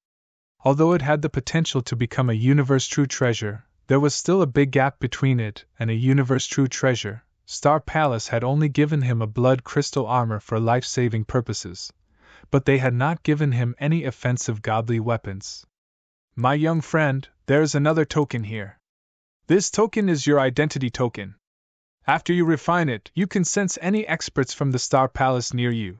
Although it had the potential to become a universe true treasure, there was still a big gap between it and a universe true treasure. Star Palace had only given him a blood crystal armor for life-saving purposes, but they had not given him any offensive godly weapons. My young friend, there's another token here. This token is your identity token. After you refine it, you can sense any experts from the Star Palace near you.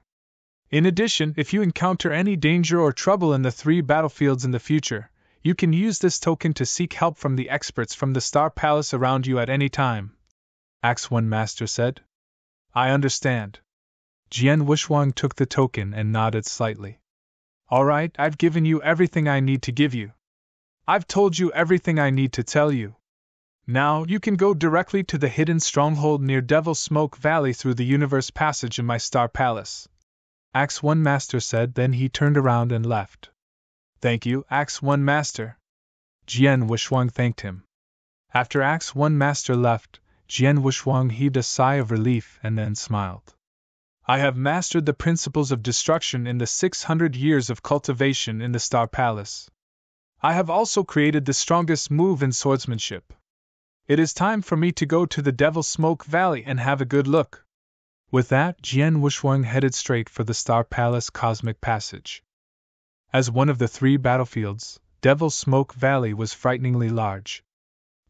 In addition, if you encounter any danger or trouble in the 3 battlefields in the future, you can use this token to seek help from the experts from the Star Palace around you at any time. Axe 1 Master said. I understand. Jian Wuxuang took the token and nodded slightly. Alright, I've given you everything I need to give you. I've told you everything I need to tell you. Now you can go directly to the hidden stronghold near Devil Smoke Valley through the Universe Passage in my Star Palace. Axe 1 Master said, then he turned around and left. Thank you, Axe 1 Master. Jian Wuxuang thanked him. After Axe 1 Master left, Jian Wuxuang heaved a sigh of relief and then smiled. I have mastered the principles of destruction in the 600 years of cultivation in the Star Palace. I have also created the strongest move in swordsmanship. It is time for me to go to the Devil Smoke Valley and have a good look. With that, Jian Wuxuang headed straight for the Star Palace Cosmic Passage. As one of the 3 battlefields, Devil Smoke Valley was frighteningly large.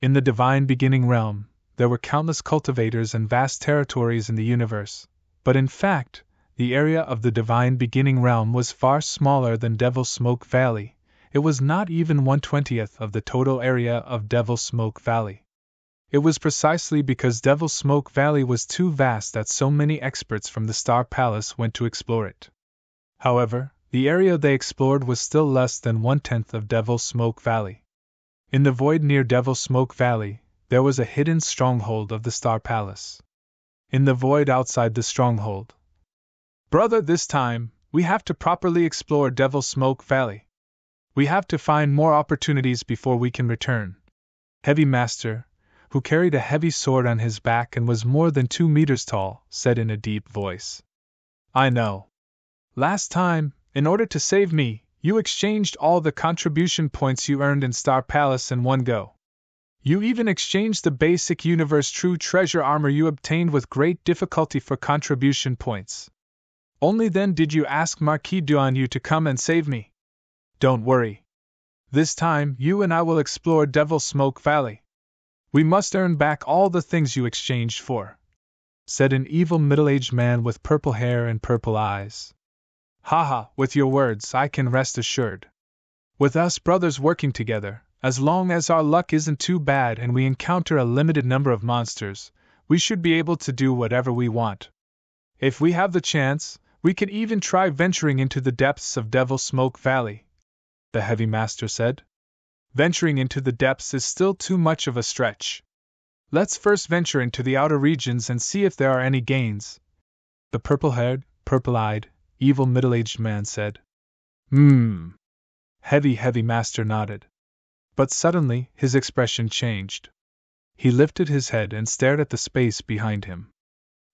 In the Divine Beginning Realm, there were countless cultivators and vast territories in the universe, but in fact, the area of the Divine Beginning Realm was far smaller than Devil Smoke Valley. It was not even 1/20th of the total area of Devil Smoke Valley. It was precisely because Devil Smoke Valley was too vast that so many experts from the Star Palace went to explore it. However, the area they explored was still less than 1/10 of Devil Smoke Valley. In the void near Devil Smoke Valley, there was a hidden stronghold of the Star Palace. In the void outside the stronghold. Brother, this time, we have to properly explore Devil Smoke Valley. We have to find more opportunities before we can return. Heavy Master, who carried a heavy sword on his back and was more than 2 meters tall, said in a deep voice. I know. Last time, in order to save me, you exchanged all the contribution points you earned in Star Palace in one go. You even exchanged the basic Universe True Treasure armor you obtained with great difficulty for contribution points. Only then did you ask Marquis Duan to come and save me. Don't worry. This time, you and I will explore Devil Smoke Valley. We must earn back all the things you exchanged for, said an evil middle-aged man with purple hair and purple eyes. Haha, with your words I can rest assured. With us brothers working together, as long as our luck isn't too bad and we encounter a limited number of monsters, we should be able to do whatever we want. If we have the chance, we can even try venturing into the depths of Devil Smoke Valley, the Heavy Master said. Venturing into the depths is still too much of a stretch. Let's first venture into the outer regions and see if there are any gains, the purple-haired, purple-eyed, evil middle-aged man said. Heavy Master nodded. But suddenly, his expression changed. He lifted his head and stared at the space behind him.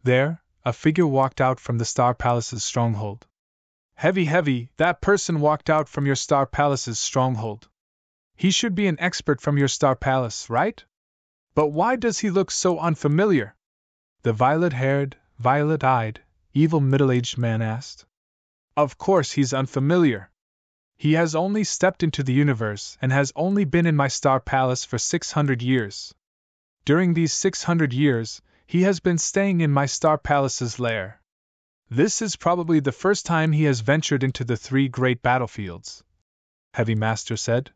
There, a figure walked out from the Star Palace's stronghold. Heavy, that person walked out from your Star Palace's stronghold. He should be an expert from your Star Palace, right? But why does he look so unfamiliar? The violet-haired, violet-eyed, evil middle-aged man asked. Of course he's unfamiliar. He has only stepped into the universe and has only been in my Star Palace for 600 years. During these 600 years, he has been staying in my Star Palace's lair. This is probably the first time he has ventured into the 3 great battlefields, Heavy Master said.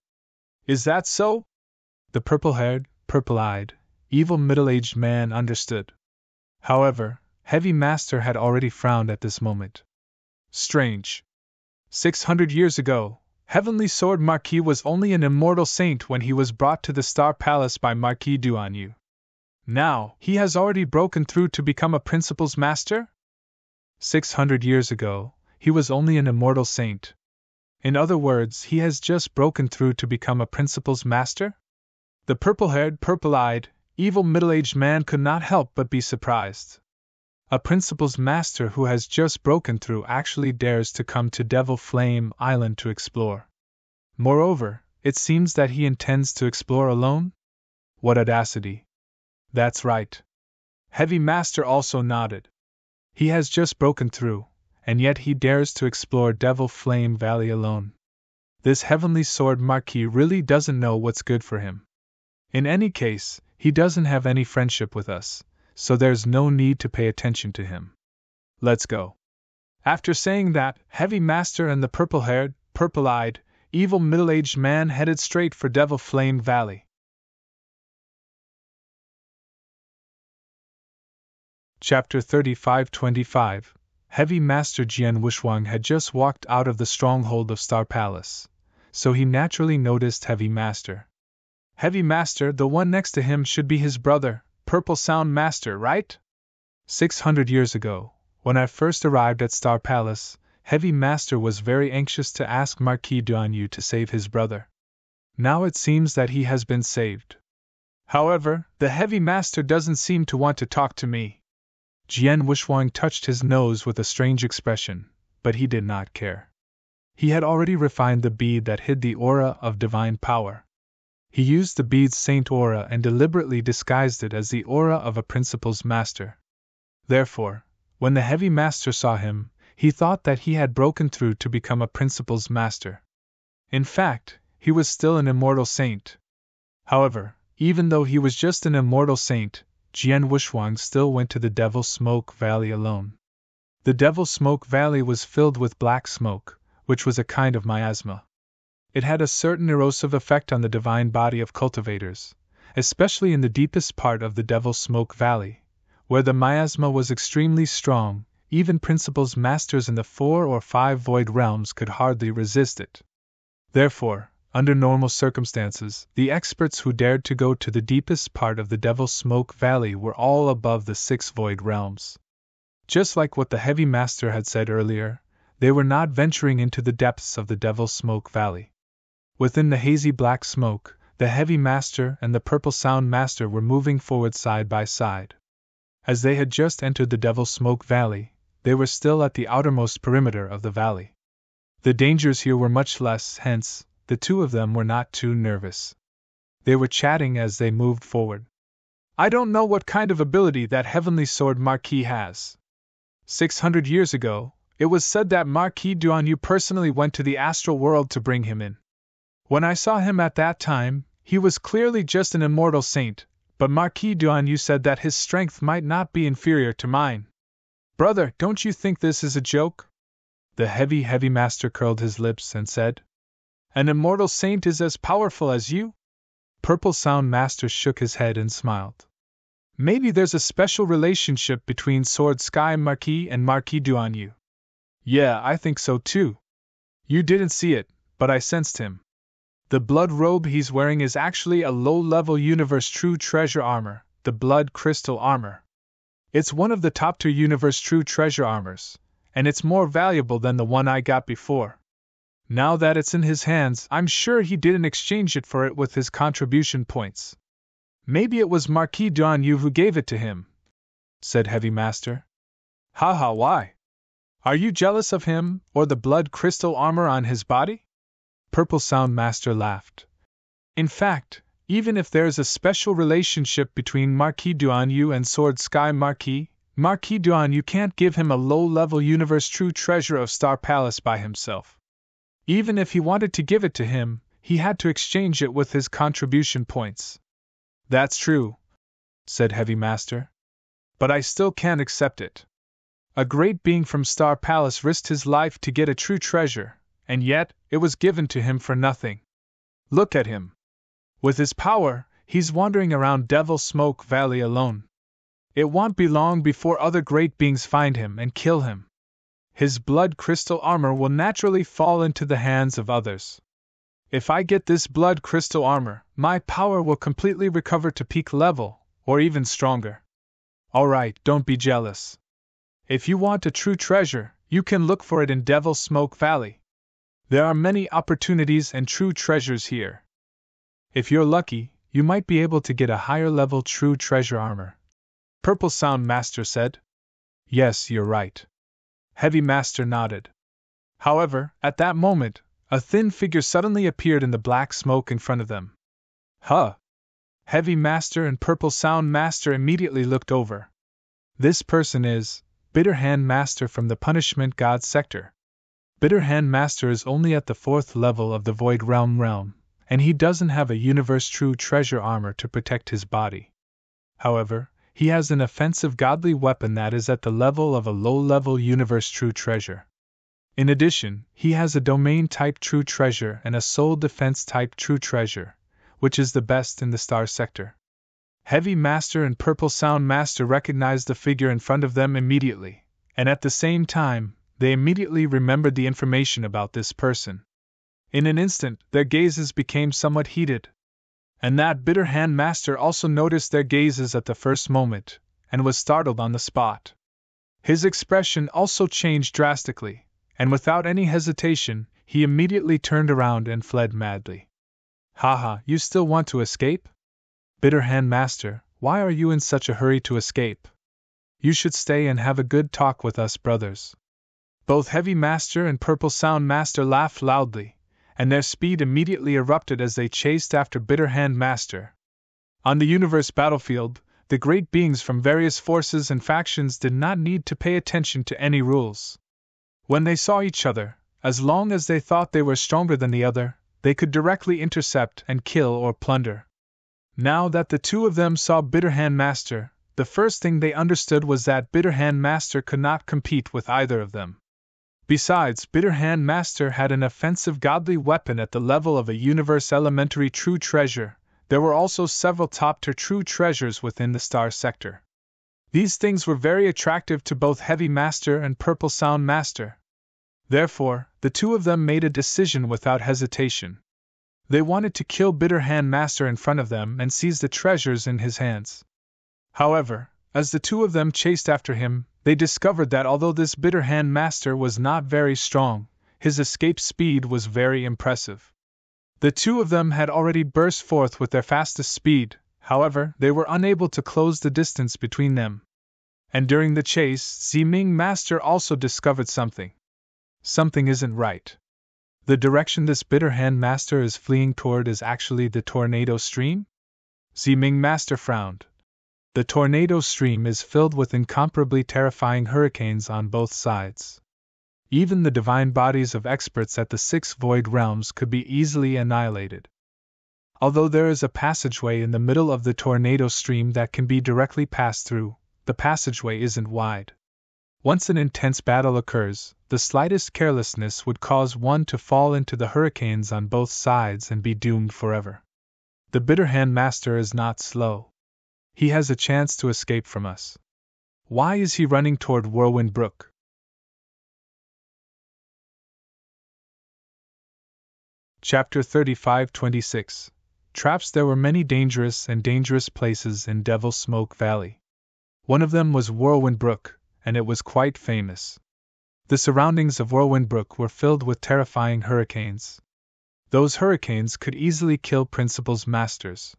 Is that so? The purple-haired, purple-eyed, evil middle-aged man understood. However, Heavy Master had already frowned at this moment. Strange. 600 years ago, Heavenly Sword Marquis was only an immortal saint when he was brought to the Star Palace by Marquis Duan. Now, he has already broken through to become a Principal's Master? 600 years ago, he was only an immortal saint. In other words, he has just broken through to become a Principal's Master? The purple-haired, purple-eyed, evil middle-aged man could not help but be surprised. A Principal's Master who has just broken through actually dares to come to Devil Flame Island to explore. Moreover, it seems that he intends to explore alone? What audacity! That's right. Heavy Master also nodded. He has just broken through, and yet he dares to explore Devil Flame Valley alone. This Heavenly Sword Marquis really doesn't know what's good for him. In any case, he doesn't have any friendship with us, so there's no need to pay attention to him. Let's go. After saying that, Heavy Master and the purple-haired, purple-eyed, evil middle-aged man headed straight for Devil Flame Valley. Chapter 35-25. Heavy Master Jian Wushwang had just walked out of the stronghold of Star Palace, so he naturally noticed Heavy Master. Heavy Master, the one next to him, should be his brother, Purple Sound Master, right? 600 years ago, when I first arrived at Star Palace, Heavy Master was very anxious to ask Marquis Duanyu to save his brother. Now it seems that he has been saved. However, the Heavy Master doesn't seem to want to talk to me. Jian Wushwang touched his nose with a strange expression, but he did not care. He had already refined the bead that hid the aura of divine power. He used the bead's saint aura and deliberately disguised it as the aura of a principal's master. Therefore, when the Heavy Master saw him, he thought that he had broken through to become a principal's master. In fact, he was still an immortal saint. However, even though he was just an immortal saint, Jian Wushwang still went to the Devil Smoke Valley alone. The Devil Smoke Valley was filled with black smoke, which was a kind of miasma. It had a certain erosive effect on the divine body of cultivators, especially in the deepest part of the Devil Smoke Valley, where the miasma was extremely strong. Even principals masters in the 4 or 5 void realms could hardly resist it. Therefore, under normal circumstances, the experts who dared to go to the deepest part of the Devil Smoke Valley were all above the 6 void realms. Just like what the Heavy Master had said earlier, they were not venturing into the depths of the Devil Smoke Valley. Within the hazy black smoke, the Heavy Master and the Purple Sound Master were moving forward side by side. As they had just entered the Devil Smoke Valley, they were still at the outermost perimeter of the valley. The dangers here were much less, hence, the two of them were not too nervous. They were chatting as they moved forward. I don't know what kind of ability that Heavenly Sword Marquis has. 600 years ago, it was said that Marquis Duanyu personally went to the astral world to bring him in. When I saw him at that time, he was clearly just an immortal saint, but Marquis Duanyu said that his strength might not be inferior to mine. Brother, don't you think this is a joke? The Heavy Master curled his lips and said, An immortal saint is as powerful as you? Purple Sound Master shook his head and smiled. Maybe there's a special relationship between Sword Sky Marquis and Marquis Duanyu. Yeah, I think so too. You didn't see it, but I sensed him. The blood robe he's wearing is actually a low-level Universe True Treasure armor, the Blood Crystal Armor. It's one of the top-tier Universe True Treasure armors, and it's more valuable than the one I got before. Now that it's in his hands, I'm sure he didn't exchange it for it with his contribution points. Maybe it was Marquis Duanyu who gave it to him, said Heavy Master. Haha, why? Are you jealous of him, or the blood crystal armor on his body? Purple Sound Master laughed. In fact, even if there's a special relationship between Marquis Duanyu and Sword Sky Marquis, Marquis Duanyu can't give him a low-level Universe True Treasure of Star Palace by himself. Even if he wanted to give it to him, he had to exchange it with his contribution points. That's true, said Heavy Master. But I still can't accept it. A great being from Star Palace risked his life to get a true treasure, and yet, it was given to him for nothing. Look at him. With his power, he's wandering around Devil Smoke Valley alone. It won't be long before other great beings find him and kill him. His blood crystal armor will naturally fall into the hands of others. If I get this blood crystal armor, my power will completely recover to peak level, or even stronger. Alright, don't be jealous. If you want a true treasure, you can look for it in Devil Smoke Valley. There are many opportunities and true treasures here. If you're lucky, you might be able to get a higher level true treasure armor. Purple Sound Master said. Yes, you're right. Heavy Master nodded. However, at that moment, a thin figure suddenly appeared in the black smoke in front of them. Huh! Heavy Master and Purple Sound Master immediately looked over. This person is Bitter Hand Master from the Punishment God sector. Bitter Hand Master is only at the 4th level of the Void Realm, and he doesn't have a universe true treasure armor to protect his body. However, he has an offensive godly weapon that is at the level of a low-level universe true treasure. In addition, he has a domain-type true treasure and a soul defense-type true treasure, which is the best in the star sector. Heavy Master and Purple Sound Master recognized the figure in front of them immediately, and at the same time, they immediately remembered the information about this person. In an instant, their gazes became somewhat heated. And that Bitter Hand Master also noticed their gazes at the first moment, and was startled on the spot. His expression also changed drastically, and without any hesitation, he immediately turned around and fled madly. Haha, you still want to escape? Bitter Hand Master, why are you in such a hurry to escape? You should stay and have a good talk with us brothers. Both Heavy Master and Purple Sound Master laughed loudly, and their speed immediately erupted as they chased after Bitter Hand Master. On the universe battlefield, the great beings from various forces and factions did not need to pay attention to any rules. When they saw each other, as long as they thought they were stronger than the other, they could directly intercept and kill or plunder. Now that the two of them saw Bitter Hand Master, the first thing they understood was that Bitter Hand Master could not compete with either of them. Besides, Bitter Hand Master had an offensive godly weapon at the level of a universe elementary true treasure. There were also several top-tier true treasures within the star sector. These things were very attractive to both Heavy Master and Purple Sound Master. Therefore, the two of them made a decision without hesitation. They wanted to kill Bitter Hand Master in front of them and seize the treasures in his hands. However, as the two of them chased after him, they discovered that although this Bitter Hand Master was not very strong, his escape speed was very impressive. The two of them had already burst forth with their fastest speed, however, they were unable to close the distance between them. And during the chase, Ziming Master also discovered something. Something isn't right. The direction this Bitter Hand Master is fleeing toward is actually the tornado stream? Ziming Master frowned. The tornado stream is filled with incomparably terrifying hurricanes on both sides. Even the divine bodies of experts at the six void realms could be easily annihilated. Although there is a passageway in the middle of the tornado stream that can be directly passed through, the passageway isn't wide. Once an intense battle occurs, the slightest carelessness would cause one to fall into the hurricanes on both sides and be doomed forever. The Bitter Hand Master is not slow. He has a chance to escape from us. Why is he running toward Whirlwind Brook? Chapter 35-26 Traps. There were many dangerous places in Devil's Smoke Valley. One of them was Whirlwind Brook, and it was quite famous. The surroundings of Whirlwind Brook were filled with terrifying hurricanes. Those hurricanes could easily kill Principal's masters.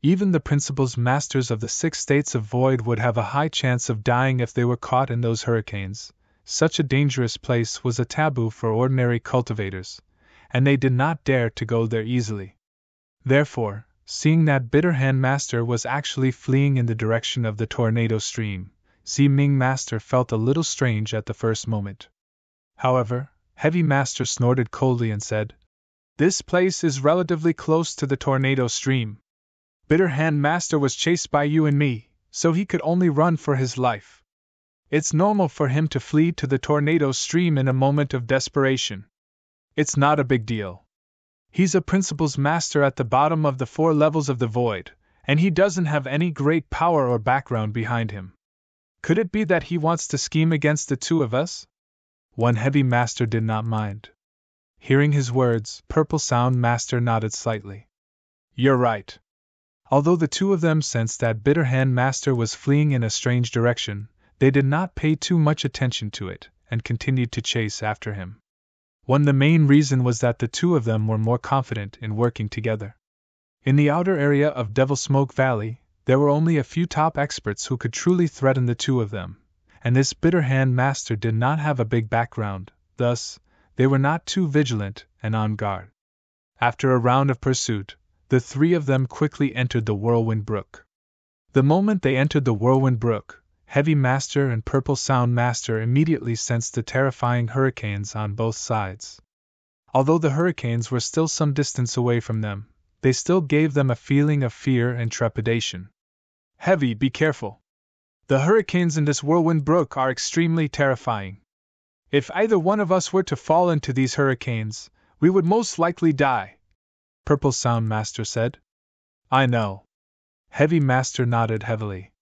Even the Principal's masters of the 6 states of void would have a high chance of dying if they were caught in those hurricanes. Such a dangerous place was a taboo for ordinary cultivators, and they did not dare to go there easily. Therefore, seeing that Bitter Hand Master was actually fleeing in the direction of the tornado stream, Ziming Master felt a little strange at the first moment. However, Heavy Master snorted coldly and said, "This place is relatively close to the tornado stream. Bitter Hand Master was chased by you and me, so he could only run for his life. It's normal for him to flee to the tornado stream in a moment of desperation. It's not a big deal. He's a Principal's master at the bottom of the 4 levels of the void, and he doesn't have any great power or background behind him. Could it be that he wants to scheme against the two of us?" One Heavy Master did not mind. Hearing his words, Purple Sound Master nodded slightly. "You're right." Although the two of them sensed that Bitter Hand Master was fleeing in a strange direction, they did not pay too much attention to it, and continued to chase after him. The main reason was that the two of them were more confident in working together. In the outer area of Devil's Smoke Valley, there were only a few top experts who could truly threaten the two of them, and this Bitter Hand Master did not have a big background, thus, they were not too vigilant and on guard. After a round of pursuit, the 3 of them quickly entered the Whirlwind Brook. The moment they entered the Whirlwind Brook, Heavy Master and Purple Sound Master immediately sensed the terrifying hurricanes on both sides. Although the hurricanes were still some distance away from them, they still gave them a feeling of fear and trepidation. Heavy, be careful. The hurricanes in this whirlwind brook are extremely terrifying. If either one of us were to fall into these hurricanes, we would most likely die, Purple Sound Master said. I know. Heavy Master nodded heavily.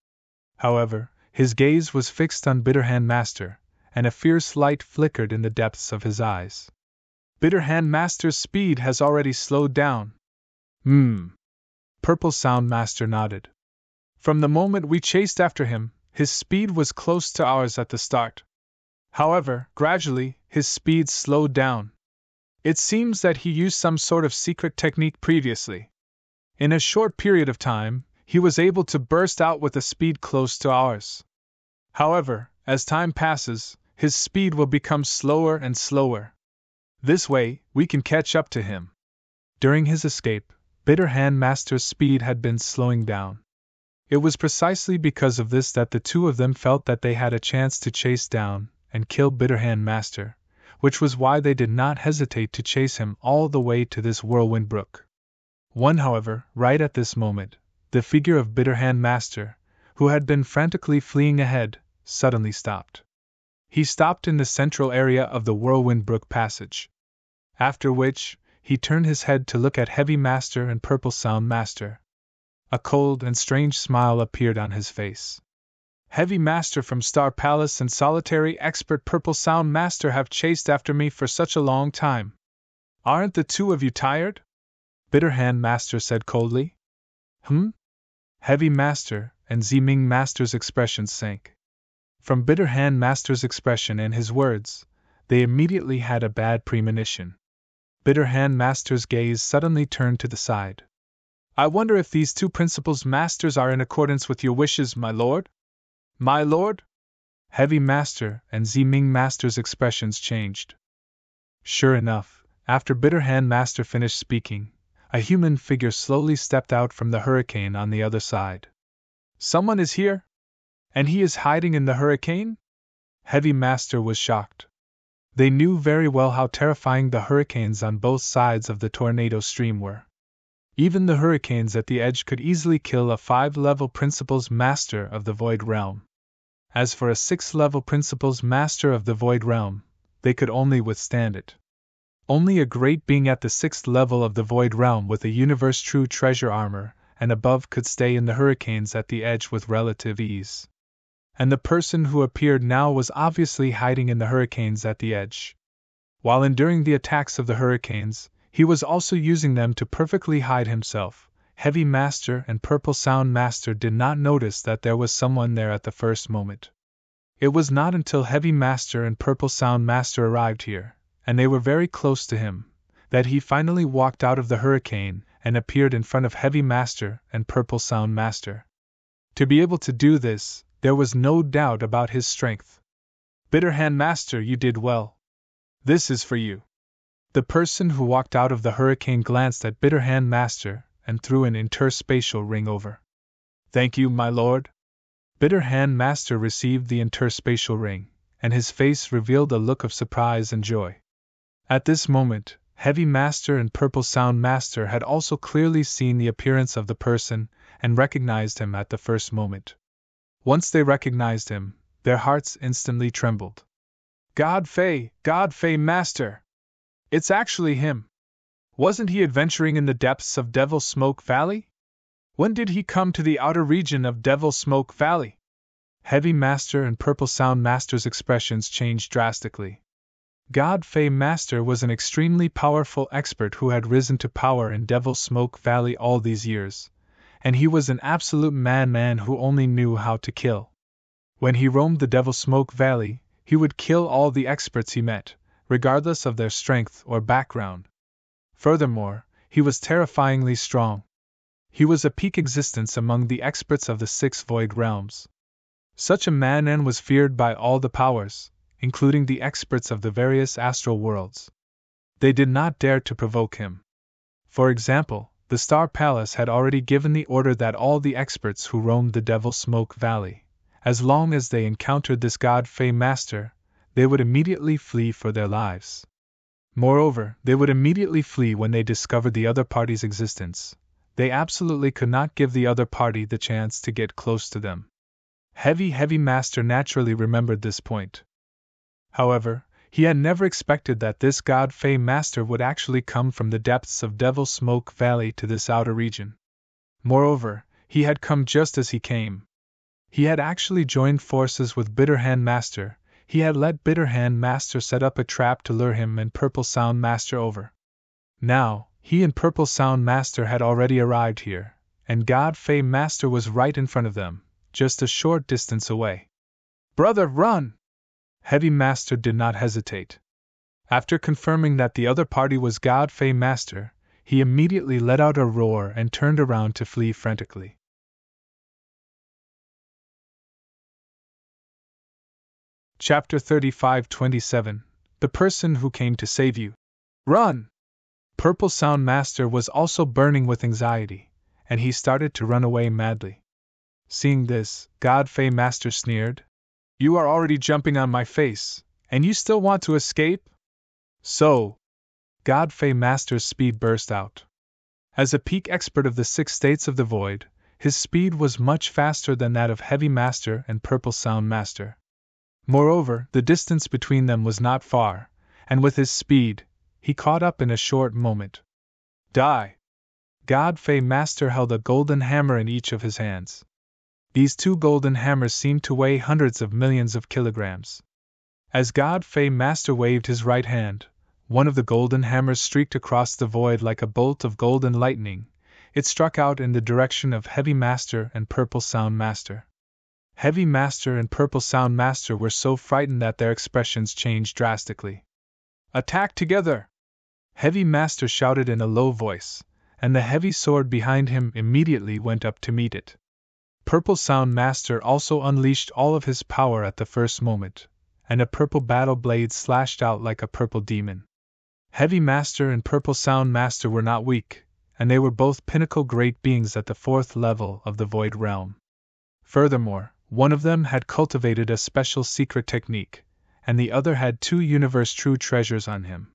However, his gaze was fixed on Bitter Hand Master, and a fierce light flickered in the depths of his eyes. Bitter Hand Master's speed has already slowed down. Purple Sound Master nodded. From the moment we chased after him, his speed was close to ours at the start. However, gradually, his speed slowed down. It seems that he used some sort of secret technique previously. In a short period of time, he was able to burst out with a speed close to ours. However, as time passes, his speed will become slower and slower. This way, we can catch up to him. During his escape, Bitter Hand Master's speed had been slowing down. It was precisely because of this that the two of them felt that they had a chance to chase down and kill Bitter Hand Master, which was why they did not hesitate to chase him all the way to this whirlwind brook. However, right at this moment, the figure of Bitter Hand Master, who had been frantically fleeing ahead, suddenly stopped. He stopped in the central area of the whirlwind brook passage. After which, he turned his head to look at Heavy Master and Purple Sound Master. A cold and strange smile appeared on his face. Heavy Master from Star Palace and solitary expert Purple Sound Master have chased after me for such a long time. Aren't the two of you tired? Bitter Hand Master said coldly. Heavy Master and Ziming Master's expressions sank. From Bitter Hand Master's expression and his words, they immediately had a bad premonition. Bitter Hand Master's gaze suddenly turned to the side. I wonder if these two principals masters are in accordance with your wishes, my lord? My lord? Heavy Master and Ziming Master's expressions changed. Sure enough, after Bitter Hand Master finished speaking, a human figure slowly stepped out from the hurricane on the other side. Someone is here? And he is hiding in the hurricane? Heavy Master was shocked. They knew very well how terrifying the hurricanes on both sides of the tornado stream were. Even the hurricanes at the edge could easily kill a 5-level Principal's Master of the Void Realm. As for a 6-level Principal's Master of the Void Realm, they could only withstand it. Only a great being at the 6th level of the Void Realm with a Universe True Treasure armor and above could stay in the hurricanes at the edge with relative ease. And the person who appeared now was obviously hiding in the hurricanes at the edge. While enduring the attacks of the hurricanes, he was also using them to perfectly hide himself. Heavy Master and Purple Sound Master did not notice that there was someone there at the first moment. It was not until Heavy Master and Purple Sound Master arrived here, and they were very close to him, that he finally walked out of the hurricane and appeared in front of Heavy Master and Purple Sound Master. To be able to do this, there was no doubt about his strength. Bitter Hand Master, you did well. This is for you. The person who walked out of the hurricane glanced at Bitter Hand Master and threw an interspatial ring over. Thank you, my lord. Bitter Hand Master received the interspatial ring, and his face revealed a look of surprise and joy. At this moment, Heavy Master and Purple Sound Master had also clearly seen the appearance of the person and recognized him at the first moment. Once they recognized him, their hearts instantly trembled. Godfey Master! It's actually him! Wasn't he adventuring in the depths of Devil Smoke Valley? When did he come to the outer region of Devil Smoke Valley? Heavy Master and Purple Sound Master's expressions changed drastically. Godfey Master was an extremely powerful expert who had risen to power in Devil Smoke Valley all these years, and he was an absolute madman who only knew how to kill. When he roamed the Devil Smoke Valley, he would kill all the experts he met, regardless of their strength or background. Furthermore, he was terrifyingly strong. He was a peak existence among the experts of the 6 Void Realms. Such a madman was feared by all the powers, including the experts of the various astral worlds. They did not dare to provoke him. For example, the Star Palace had already given the order that all the experts who roamed the Devil Smoke Valley, as long as they encountered this Godfey Master, they would immediately flee for their lives. Moreover, they would immediately flee when they discovered the other party's existence. They absolutely could not give the other party the chance to get close to them. Heavy Master naturally remembered this point. However, he had never expected that this God Fey Master would actually come from the depths of Devil Smoke Valley to this outer region. Moreover, he had come just as he came. He had actually joined forces with Bitterhand Master. He had let Bitterhand Master set up a trap to lure him and Purple Sound Master over. Now, he and Purple Sound Master had already arrived here, and God Fey Master was right in front of them, just a short distance away. "Brother, run!" Heavy Master did not hesitate. After confirming that the other party was God Fey Master, he immediately let out a roar and turned around to flee frantically. Chapter 35-27 The Person Who Came to Save You. Run! Purple Sound Master was also burning with anxiety, and he started to run away madly. Seeing this, God Fey Master sneered. "You are already jumping on my face, and you still want to escape?" So, God Fey Master's speed burst out. As a peak expert of the 6 states of the void, his speed was much faster than that of Heavy Master and Purple Sound Master. Moreover, the distance between them was not far, and with his speed, he caught up in a short moment. Die! God Fey Master held a golden hammer in each of his hands. These 2 golden hammers seemed to weigh hundreds of millions of kilograms. As God Fey Master waved his right hand, one of the golden hammers streaked across the void like a bolt of golden lightning. It struck out in the direction of Heavy Master and Purple Sound Master. Heavy Master and Purple Sound Master were so frightened that their expressions changed drastically. "Attack together!" Heavy Master shouted in a low voice, and the heavy sword behind him immediately went up to meet it. Purple Sound Master also unleashed all of his power at the first moment, and a purple battle blade slashed out like a purple demon. Heavy Master and Purple Sound Master were not weak, and they were both pinnacle great beings at the 4th level of the Void Realm. Furthermore, one of them had cultivated a special secret technique, and the other had 2 universe true treasures on him.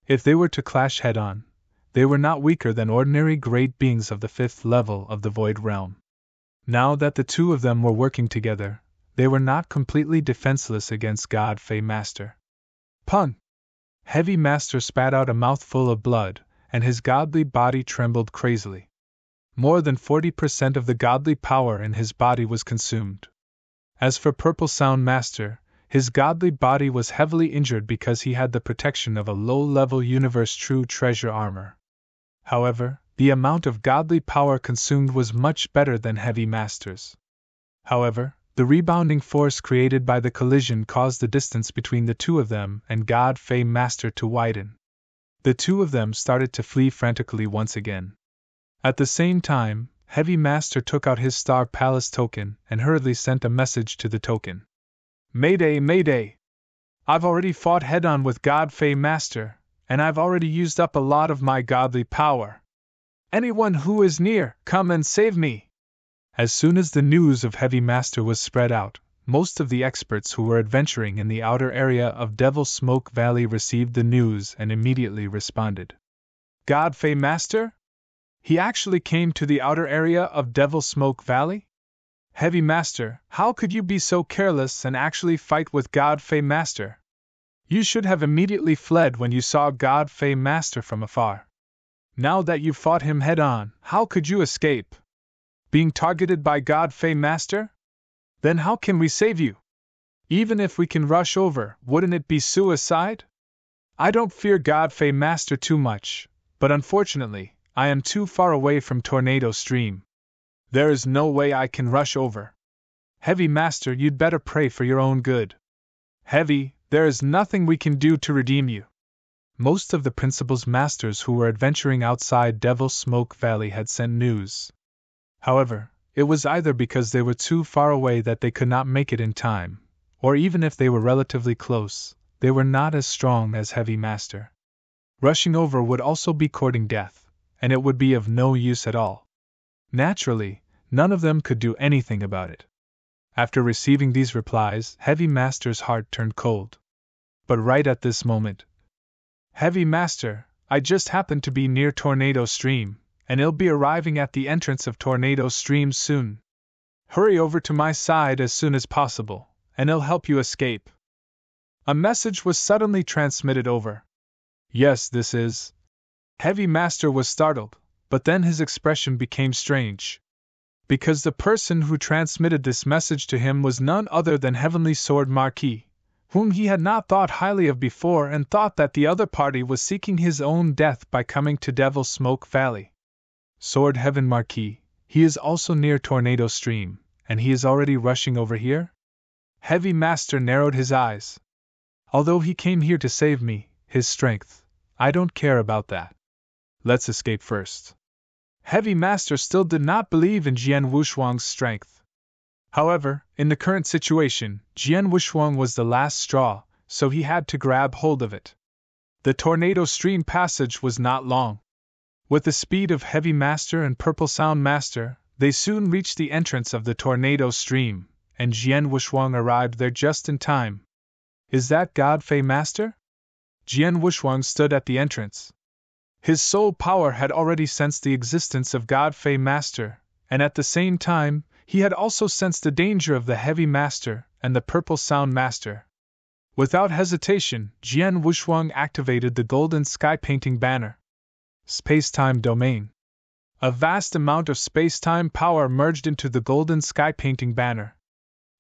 If they were to clash head-on, they were not weaker than ordinary great beings of the 5th level of the Void Realm. Now that the 2 of them were working together, they were not completely defenseless against God Fey Master. Pun! Heavy Master spat out a mouthful of blood, and his godly body trembled crazily. More than 40% of the godly power in his body was consumed. As for Purple Sound Master, his godly body was heavily injured because he had the protection of a low-level universe true treasure armor. However, the amount of godly power consumed was much better than Heavy Master's. However, the rebounding force created by the collision caused the distance between the 2 of them and God Fey Master to widen. The 2 of them started to flee frantically once again. At the same time, Heavy Master took out his Star Palace token and hurriedly sent a message to the token. "Mayday, Mayday! I've already fought head-on with God Fey Master, and I've already used up a lot of my godly power. Anyone who is near, come and save me!" As soon as the news of Heavy Master was spread out, most of the experts who were adventuring in the outer area of Devil Smoke Valley received the news and immediately responded. "God Fey Master? He actually came to the outer area of Devil Smoke Valley? Heavy Master, how could you be so careless and actually fight with God Fey Master? You should have immediately fled when you saw God Fey Master from afar. Now that you've fought him head-on, how could you escape? Being targeted by God Fey Master? Then how can we save you? Even if we can rush over, wouldn't it be suicide? I don't fear God Fey Master too much, but unfortunately, I am too far away from Tornado Stream. There is no way I can rush over. Heavy Master, you'd better pray for your own good. Heavy, there is nothing we can do to redeem you." Most of the Principal's masters who were adventuring outside Devil Smoke Valley had sent news. However, it was either because they were too far away that they could not make it in time, or even if they were relatively close, they were not as strong as Heavy Master. Rushing over would also be courting death, and it would be of no use at all. Naturally, none of them could do anything about it. After receiving these replies, Heavy Master's heart turned cold. But right at this moment, Heavy Master, I just happened to be near Tornado Stream, and it'll be arriving at the entrance of Tornado Stream soon. Hurry over to my side as soon as possible, and it'll help you escape. A message was suddenly transmitted over. Yes, this is. Heavy Master was startled, but then his expression became strange. Because the person who transmitted this message to him was none other than Heavenly Sword Marquis, whom he had not thought highly of before and thought that the other party was seeking his own death by coming to Devil Smoke Valley. Sword Heaven Marquis, he is also near Tornado Stream, and he is already rushing over here? Heavy Master narrowed his eyes. Although he came here to save me, his strength, I don't care about that. Let's escape first. Heavy Master still did not believe in Jian Wushuang's strength. However, in the current situation, Jian Wushuang was the last straw, so he had to grab hold of it. The Tornado Stream passage was not long. With the speed of Heavy Master and Purple Sound Master, they soon reached the entrance of the Tornado Stream, and Jian Wushuang arrived there just in time. Is that God Fei Master? Jian Wushuang stood at the entrance. His soul power had already sensed the existence of God Fei Master, and at the same time, he had also sensed the danger of the Heavy Master and the Purple Sound Master. Without hesitation, Jian Wushuang activated the Golden Sky Painting Banner. Space-Time Domain. A vast amount of space-time power merged into the Golden Sky Painting Banner.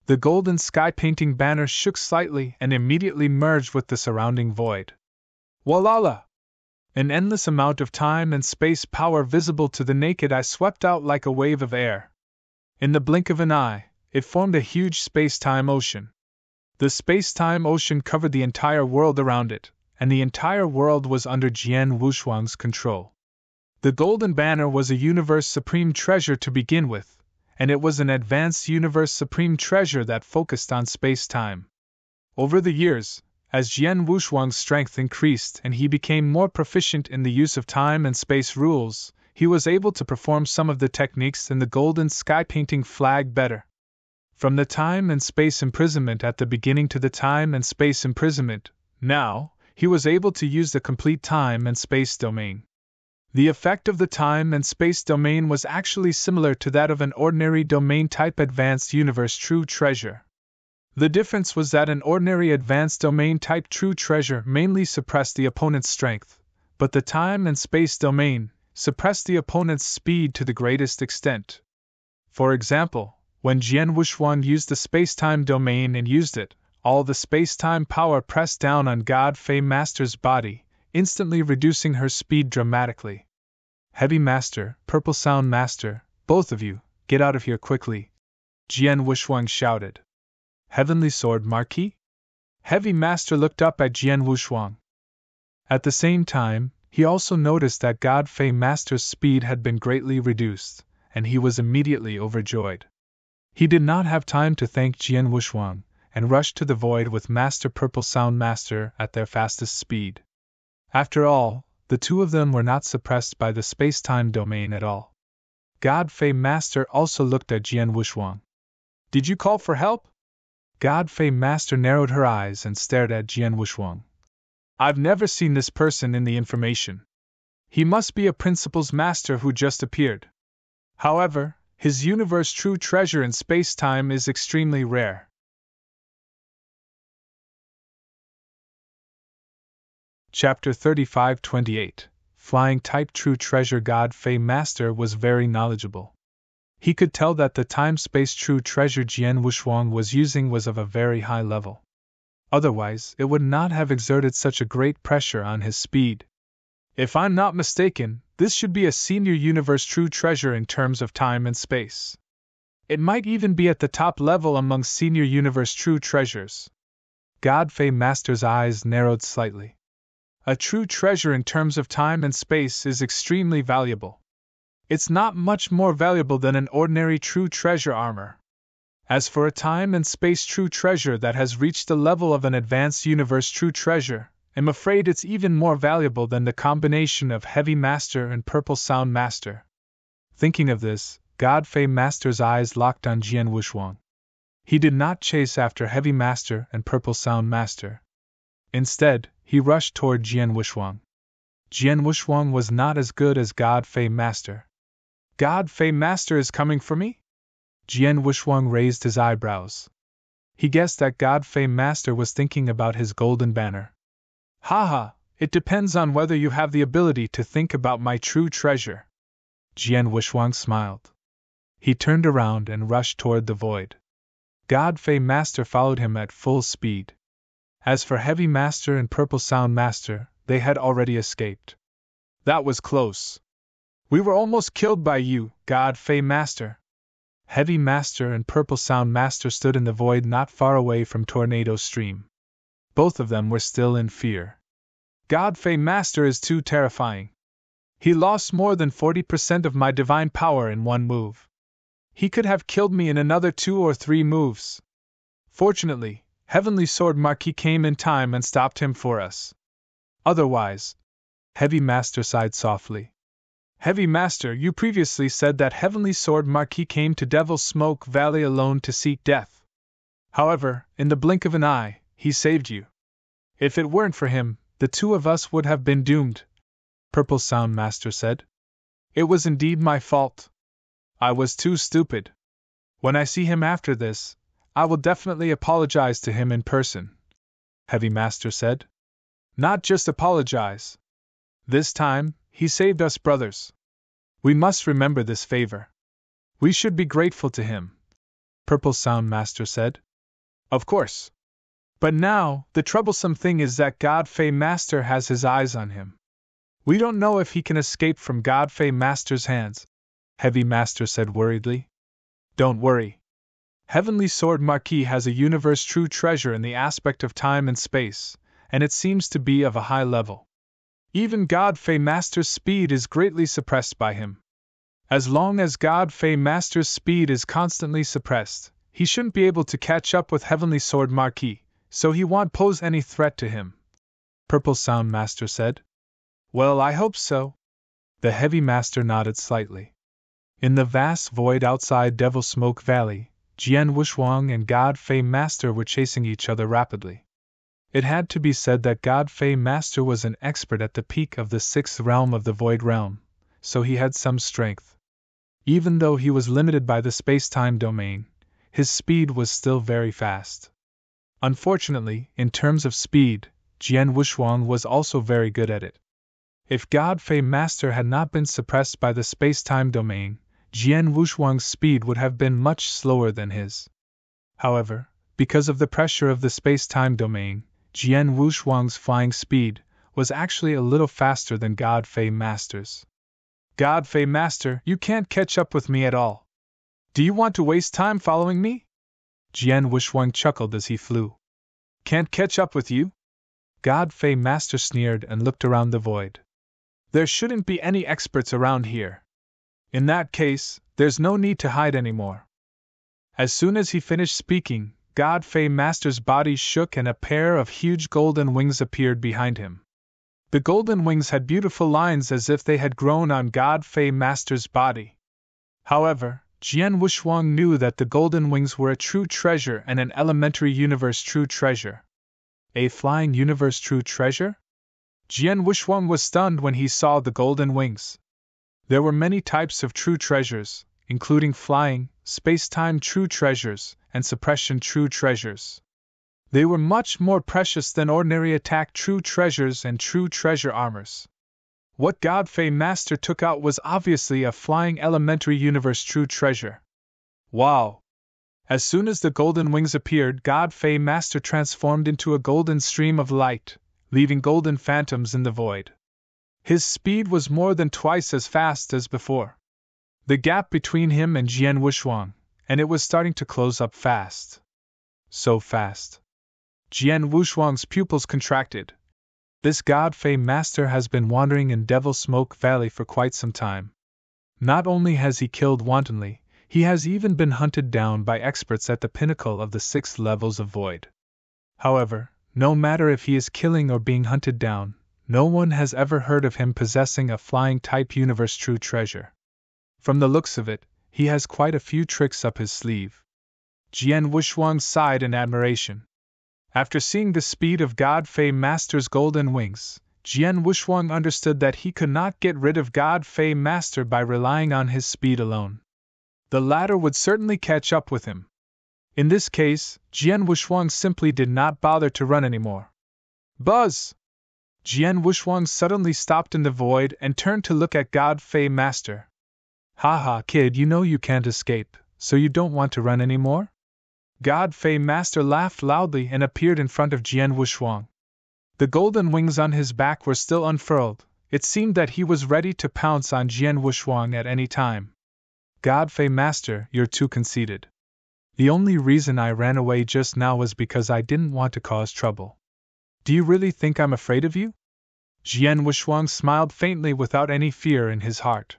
The Golden Sky Painting Banner shook slightly and immediately merged with the surrounding void. Walala! An endless amount of time and space power visible to the naked eye swept out like a wave of air. In the blink of an eye, it formed a huge space-time ocean. The space-time ocean covered the entire world around it, and the entire world was under Jian Wushuang's control. The Golden Banner was a Universe Supreme Treasure to begin with, and it was an advanced Universe Supreme Treasure that focused on space-time. Over the years, as Jian Wushuang's strength increased and he became more proficient in the use of time and space rules, he was able to perform some of the techniques in the Golden Sky Painting Flag better. From the time and space imprisonment at the beginning to the time and space imprisonment, now, he was able to use the complete time and space domain. The effect of the time and space domain was actually similar to that of an ordinary domain-type Advanced Universe True Treasure. The difference was that an ordinary Advanced Domain-type True Treasure mainly suppressed the opponent's strength, but the time and space domain suppressed the opponent's speed to the greatest extent. For example, when Jian Wushuang used the space-time domain and used it, all the space-time power pressed down on God Fei Master's body, instantly reducing her speed dramatically. Heavy Master, Purple Sound Master, both of you, get out of here quickly, Jian Wushuang shouted. Heavenly Sword Marquis? Heavy Master looked up at Jian Wushuang. At the same time, he also noticed that God Fei Master's speed had been greatly reduced, and he was immediately overjoyed. He did not have time to thank Jian Wushuang, and rushed to the void with Master Purple Sound Master at their fastest speed. After all, the two of them were not suppressed by the space-time domain at all. God Fei Master also looked at Jian Wushuang. Did you call for help? God Fei Master narrowed her eyes and stared at Jian Wushuang. I've never seen this person in the information. He must be a Principal's Master who just appeared. However, his Universe True Treasure in space-time is extremely rare. Chapter 35-28 Flying-type True Treasure. God Fei Master was very knowledgeable. He could tell that the time-space True Treasure Jian Wushuang was using was of a very high level. Otherwise, it would not have exerted such a great pressure on his speed. If I'm not mistaken, this should be a senior Universe True Treasure in terms of time and space. It might even be at the top level among senior Universe True Treasures. God Fei Master's eyes narrowed slightly. A true treasure in terms of time and space is extremely valuable. It's not much more valuable than an ordinary true treasure armor. As for a time and space true treasure that has reached the level of an advanced universe true treasure, I'm afraid it's even more valuable than the combination of Heavy Master and Purple Sound Master. Thinking of this, God Fei Master's eyes locked on Jian Wushuang. He did not chase after Heavy Master and Purple Sound Master. Instead, he rushed toward Jian Wushuang. Jian Wushuang was not as good as God Fei Master. God Fei Master is coming for me? Jian Wushuang raised his eyebrows. He guessed that God Fei Master was thinking about his golden banner. Haha, it depends on whether you have the ability to think about my true treasure. Jian Wushuang smiled. He turned around and rushed toward the void. God Fei Master followed him at full speed. As for Heavy Master and Purple Sound Master, they had already escaped. That was close. We were almost killed by you, God Fei Master. Heavy Master and Purple Sound Master stood in the void not far away from Tornado Stream. Both of them were still in fear. God Fei Master is too terrifying. He lost more than 40% of my divine power in one move. He could have killed me in another 2 or 3 moves. Fortunately, Heavenly Sword Marquis came in time and stopped him for us. Otherwise, Heavy Master sighed softly. Heavy Master, you previously said that Heavenly Sword Marquis came to Devil's Smoke Valley alone to seek death. However, in the blink of an eye, he saved you. If it weren't for him, the 2 of us would have been doomed, Purple Sound Master said. It was indeed my fault. I was too stupid. When I see him after this, I will definitely apologize to him in person, Heavy Master said. Not just apologize. This time, he saved us brothers. We must remember this favor. We should be grateful to him, Purple Sound Master said. Of course. But now, the troublesome thing is that God Fei Master has his eyes on him. We don't know if he can escape from God Fei Master's hands, Heavy Master said worriedly. Don't worry. Heavenly Sword Marquis has a universe true treasure in the aspect of time and space, and it seems to be of a high level. Even God Fei Master's speed is greatly suppressed by him. As long as God Fei Master's speed is constantly suppressed, he shouldn't be able to catch up with Heavenly Sword Marquis, so he won't pose any threat to him, Purple Sound Master said. Well, I hope so. The Heavy Master nodded slightly. In the vast void outside Devil Smoke Valley, Jian Wushuang and God Fei Master were chasing each other rapidly. It had to be said that God Fei Master was an expert at the peak of the 6th realm of the Void Realm, so he had some strength. Even though he was limited by the space-time domain, his speed was still very fast. Unfortunately, in terms of speed, Jian Wushuang was also very good at it. If God Fei Master had not been suppressed by the space-time domain, Jian Wushuang's speed would have been much slower than his. However, because of the pressure of the space-time domain, Jian Wushuang's flying speed was actually a little faster than God Fei Master's. God Fei Master, you can't catch up with me at all. Do you want to waste time following me? Jian Wushuang chuckled as he flew. Can't catch up with you? God Fei Master sneered and looked around the void. There shouldn't be any experts around here. In that case, there's no need to hide anymore. As soon as he finished speaking, God Fei Master's body shook and a pair of huge golden wings appeared behind him. The golden wings had beautiful lines as if they had grown on God Fei Master's body. However, Jian Wushuang knew that the golden wings were a true treasure and an elementary universe true treasure. A flying universe true treasure? Jian Wushuang was stunned when he saw the golden wings. There were many types of true treasures, including flying, space-time true treasures, and suppression true treasures. They were much more precious than ordinary attack true treasures and true treasure armors. What God Fei Master took out was obviously a flying elementary universe true treasure. Wow! As soon as the golden wings appeared, God Fei Master transformed into a golden stream of light, leaving golden phantoms in the void. His speed was more than twice as fast as before. The gap between him and Jian Wushuang, and it was starting to close up fast. So fast. Jian Wushuang's pupils contracted. This God Fei Master has been wandering in Devil Smoke Valley for quite some time. Not only has he killed wantonly, he has even been hunted down by experts at the pinnacle of the 6 levels of void. However, no matter if he is killing or being hunted down, no one has ever heard of him possessing a flying-type universe true treasure. From the looks of it, he has quite a few tricks up his sleeve. Jian Wushuang sighed in admiration. After seeing the speed of God Fei Master's golden wings, Jian Wushuang understood that he could not get rid of God Fei Master by relying on his speed alone. The latter would certainly catch up with him. In this case, Jian Wushuang simply did not bother to run anymore. Buzz! Jian Wushuang suddenly stopped in the void and turned to look at God Fei Master. Haha, kid, you know you can't escape, so you don't want to run anymore? God Fei Master laughed loudly and appeared in front of Jian Wushuang. The golden wings on his back were still unfurled. It seemed that he was ready to pounce on Jian Wushuang at any time. God Fei Master, you're too conceited. The only reason I ran away just now was because I didn't want to cause trouble. Do you really think I'm afraid of you? Jian Wushuang smiled faintly without any fear in his heart.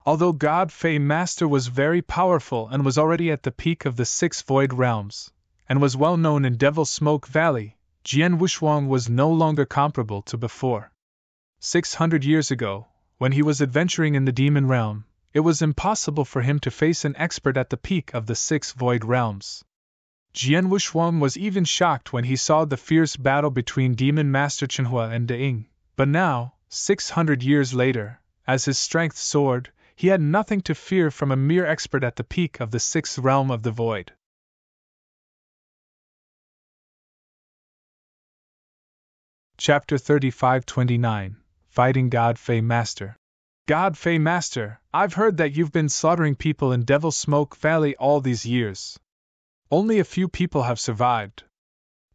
Although God Fei Master was very powerful and was already at the peak of the 6 void realms, and was well known in Devil Smoke Valley, Jian Wushuang was no longer comparable to before. 600 years ago, when he was adventuring in the demon realm, it was impossible for him to face an expert at the peak of the 6 void realms. Jian Wushuang was even shocked when he saw the fierce battle between Demon Master Chenhua and De Ying, but now, 600 years later, as his strength soared, he had nothing to fear from a mere expert at the peak of the 6th realm of the void. Chapter 35-29, Fighting God Fei Master. God Fei Master, I've heard that you've been slaughtering people in Devil Smoke Valley all these years. Only a few people have survived.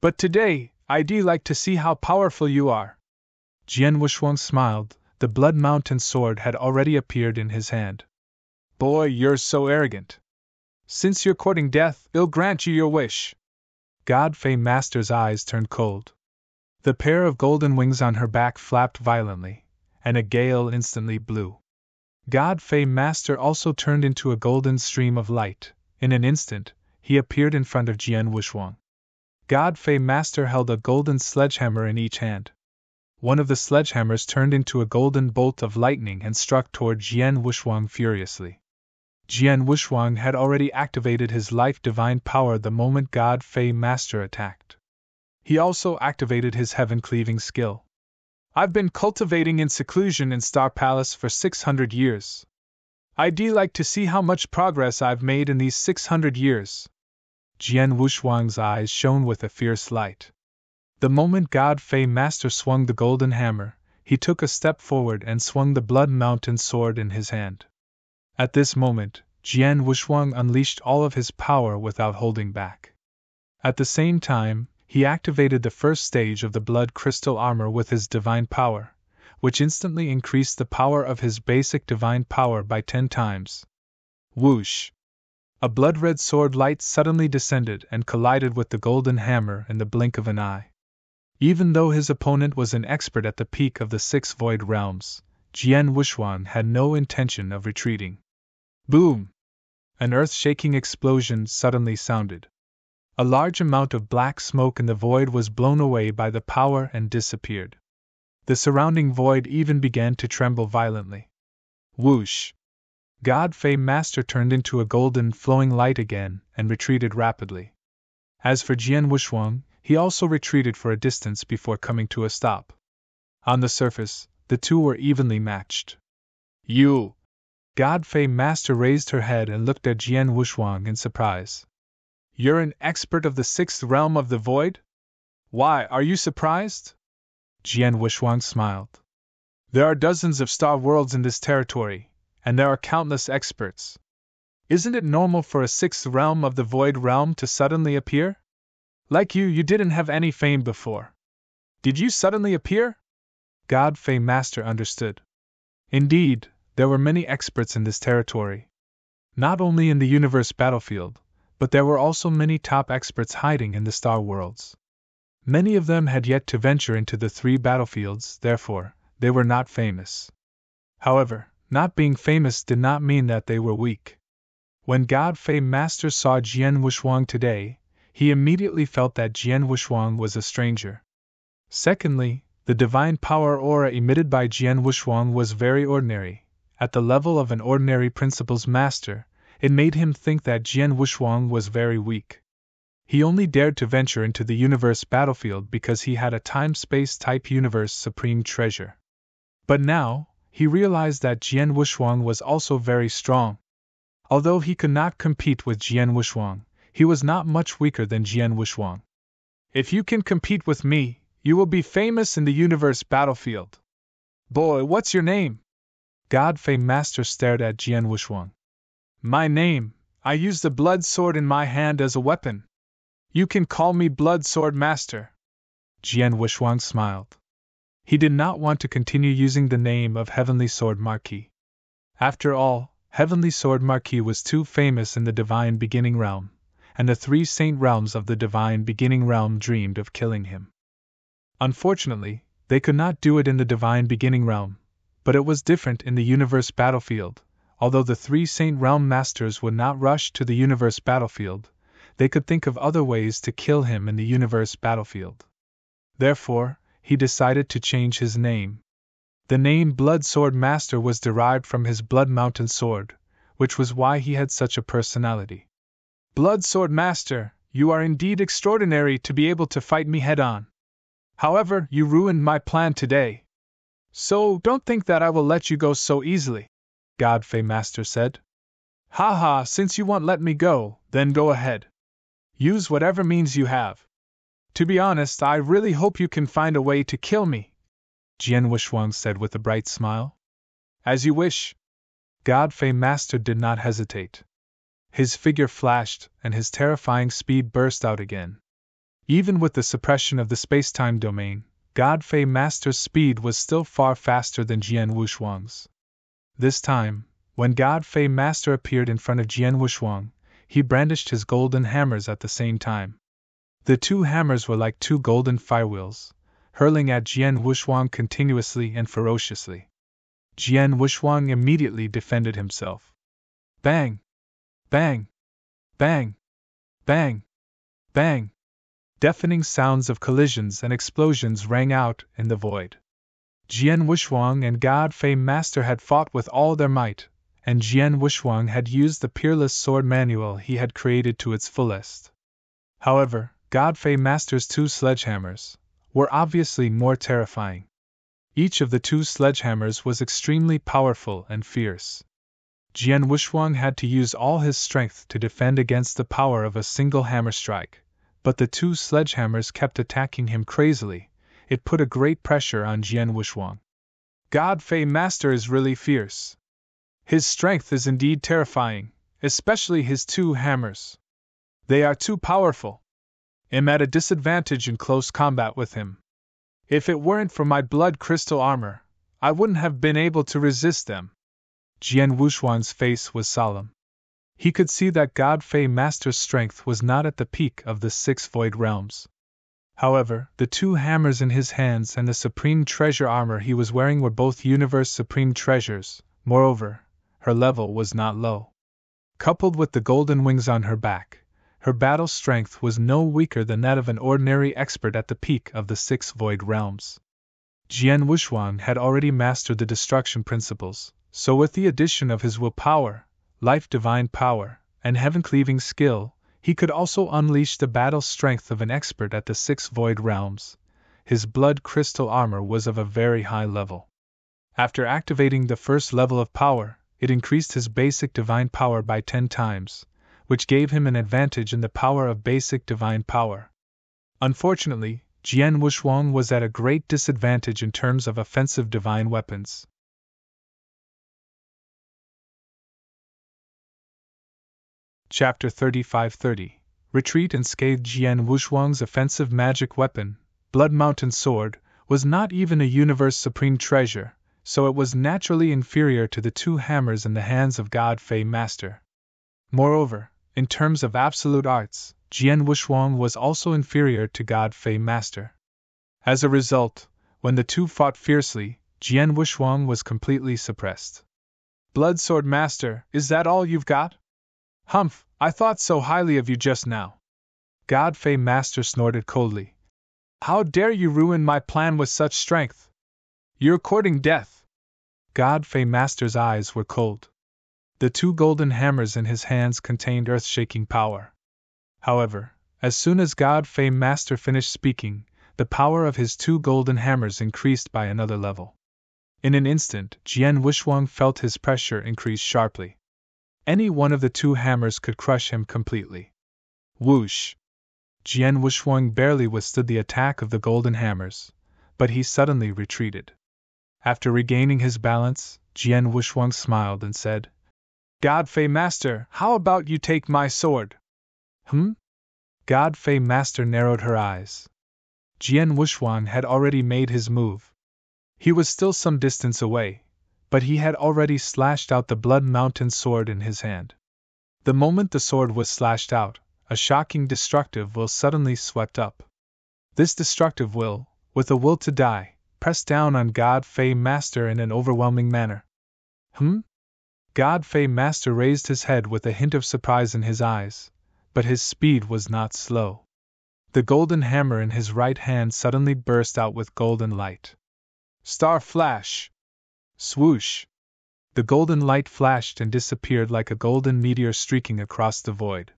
But today, I'd like to see how powerful you are. Jian Wushuang smiled. The Blood Mountain sword had already appeared in his hand. Boy, you're so arrogant. Since you're courting death, I'll grant you your wish. God Fei Master's eyes turned cold. The pair of golden wings on her back flapped violently, and a gale instantly blew. God Fei Master also turned into a golden stream of light. In an instant, he appeared in front of Jian Wushuang. God Fei Master held a golden sledgehammer in each hand. One of the sledgehammers turned into a golden bolt of lightning and struck toward Jian Wushuang furiously. Jian Wushuang had already activated his life divine power the moment God Fei Master attacked. He also activated his heaven-cleaving skill. I've been cultivating in seclusion in Star Palace for 600 years. I'd like to see how much progress I've made in these 600 years. Jian Wushuang's eyes shone with a fierce light. The moment God Fei Master swung the golden hammer, he took a step forward and swung the Blood Mountain sword in his hand. At this moment, Jian Wushuang unleashed all of his power without holding back. At the same time, he activated the first stage of the Blood Crystal armor with his divine power, which instantly increased the power of his basic divine power by 10 times. Whoosh! A blood-red sword light suddenly descended and collided with the golden hammer in the blink of an eye. Even though his opponent was an expert at the peak of the 6 void realms, Jian Wushuang had no intention of retreating. Boom! An earth-shaking explosion suddenly sounded. A large amount of black smoke in the void was blown away by the power and disappeared. The surrounding void even began to tremble violently. Whoosh! God Fei Master turned into a golden flowing light again and retreated rapidly. As for Jian Wushuang, he also retreated for a distance before coming to a stop. On the surface, the two were evenly matched. You! God Fei Master raised her head and looked at Jian Wushuang in surprise. You're an expert of the 6th realm of the void? Why, are you surprised? Jian Wushuang smiled. There are dozens of star worlds in this territory, and there are countless experts. Isn't it normal for a 6th realm of the void realm to suddenly appear? Like you didn't have any fame before. Did you suddenly appear? God Fei Master understood. Indeed, there were many experts in this territory. Not only in the universe battlefield, but there were also many top experts hiding in the star worlds. Many of them had yet to venture into the 3 battlefields, therefore, they were not famous. However, not being famous did not mean that they were weak. When God Fei Master saw Jian Wushuang today, he immediately felt that Jian Wushuang was a stranger. Secondly, the divine power aura emitted by Jian Wushuang was very ordinary. At the level of an ordinary principles master, it made him think that Jian Wushuang was very weak. He only dared to venture into the universe battlefield because he had a time-space type universe supreme treasure. But now, he realized that Jian Wushuang was also very strong. Although he could not compete with Jian Wushuang, he was not much weaker than Jian Wushuang. If you can compete with me, you will be famous in the universe battlefield. Boy, what's your name? God Fei Master stared at Jian Wushuang. My name, I use the blood sword in my hand as a weapon. You can call me Blood Sword Master. Jian Wushuang smiled. He did not want to continue using the name of Heavenly Sword Marquis. After all, Heavenly Sword Marquis was too famous in the Divine Beginning Realm, and the 3 Saint Realms of the Divine Beginning Realm dreamed of killing him. Unfortunately, they could not do it in the Divine Beginning Realm, but it was different in the universe battlefield. Although the 3 Saint Realm Masters would not rush to the universe battlefield, they could think of other ways to kill him in the universe battlefield. Therefore, he decided to change his name. The name Blood Sword Master was derived from his Blood Mountain sword, which was why he had such a personality. Blood Sword Master, you are indeed extraordinary to be able to fight me head-on. However, you ruined my plan today. So don't think that I will let you go so easily, God Fei Master said. Ha, since you won't let me go, then go ahead. Use whatever means you have. To be honest, I really hope you can find a way to kill me, Jian Wushuang said with a bright smile. As you wish. God Fei Master did not hesitate. His figure flashed, and his terrifying speed burst out again. Even with the suppression of the space-time domain, God Fei Master's speed was still far faster than Jian Wushuang's. This time, when God Fei Master appeared in front of Jian Wushuang, he brandished his golden hammers at the same time. The 2 hammers were like 2 golden firewheels, hurling at Jian Wushuang continuously and ferociously. Jian Wushuang immediately defended himself. Bang! Bang! Bang! Bang! Bang! Deafening sounds of collisions and explosions rang out in the void. Jian Wushuang and God Fei Master had fought with all their might, and Jian Wushuang had used the peerless sword manual he had created to its fullest. However, God Fei Master's 2 sledgehammers were obviously more terrifying. Each of the 2 sledgehammers was extremely powerful and fierce. Jian Wushuang had to use all his strength to defend against the power of a single hammer strike, but the 2 sledgehammers kept attacking him crazily. It put a great pressure on Jian Wushuang. God Fei Master is really fierce. His strength is indeed terrifying, especially his 2 hammers. They are too powerful. I'm at a disadvantage in close combat with him. If it weren't for my blood crystal armor, I wouldn't have been able to resist them. Jian Wushuang's face was solemn. He could see that God Fei Master's strength was not at the peak of the 6 void realms. However, the 2 hammers in his hands and the supreme treasure armor he was wearing were both universe supreme treasures. Moreover, her level was not low. Coupled with the golden wings on her back, her battle strength was no weaker than that of an ordinary expert at the peak of the 6 void realms. Jian Wushuang had already mastered the destruction principles, so with the addition of his willpower, life divine power, and heaven-cleaving skill, he could also unleash the battle strength of an expert at the 6 void realms. His blood crystal armor was of a very high level. After activating the first level of power, it increased his basic divine power by 10 times, which gave him an advantage in the power of basic divine power. Unfortunately, Jian Wushuang was at a great disadvantage in terms of offensive divine weapons. Chapter 3530 Retreat and Scathe. Jian Wushuang's offensive magic weapon, Blood Mountain Sword, was not even a universe supreme treasure, so it was naturally inferior to the 2 hammers in the hands of God Fei Master. Moreover, in terms of absolute arts, Jian Wushuang was also inferior to God Fei Master. As a result, when the 2 fought fiercely, Jian Wushuang was completely suppressed. Blood Sword Master, is that all you've got? Humph, I thought so highly of you just now. God Fei Master snorted coldly. How dare you ruin my plan with such strength? You're courting death. God Fei Master's eyes were cold. The 2 golden hammers in his hands contained earth-shaking power. However, As soon as God Fame Master finished speaking, the power of his two golden hammers increased by another level. In an instant, Jian Wushuang felt his pressure increase sharply. Any one of the two hammers could crush him completely. Whoosh! Jian Wushuang barely withstood the attack of the golden hammers, but he suddenly retreated. After regaining his balance, Jian Wushuang smiled and said, God Fame Master, how about you take my sword? God Fame Master narrowed her eyes. Jian Wushuang had already made his move. He was still some distance away, but he had already slashed out the Blood Mountain sword in his hand. The moment the sword was slashed out, a shocking destructive will suddenly swept up. This destructive will, with a will to die, pressed down on God Fame Master in an overwhelming manner. God Fame Master raised his head with a hint of surprise in his eyes, but his speed was not slow. The golden hammer in his right hand suddenly burst out with golden light. Star flash! Swoosh! The golden light flashed and disappeared like a golden meteor streaking across the void.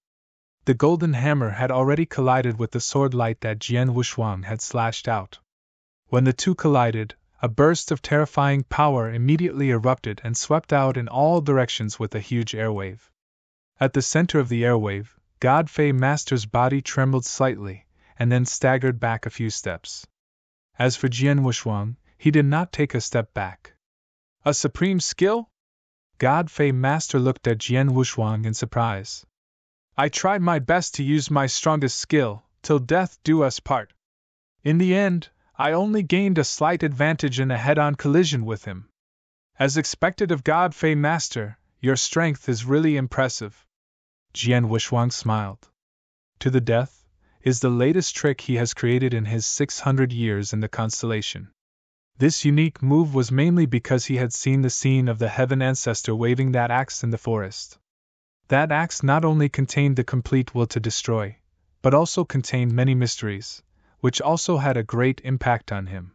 The golden hammer had already collided with the sword light that Jian Wushuang had slashed out. When the two collided, a burst of terrifying power immediately erupted and swept out in all directions with a huge airwave. At the center of the airwave, God Fame Master's body trembled slightly, and then staggered back a few steps. As for Jian Wushuang, he did not take a step back. A supreme skill? God Fame Master looked at Jian Wushuang in surprise. I tried my best to use my strongest skill, till death do us part. In the end, I only gained a slight advantage in a head-on collision with him. As expected of God Fame Master, your strength is really impressive. Jian Wushuang smiled. To the death is the latest trick he has created in his 600 years in the constellation. This unique move was mainly because he had seen the scene of the Heaven Ancestor waving that axe in the forest. That axe not only contained the complete will to destroy, but also contained many mysteries, which also had a great impact on him.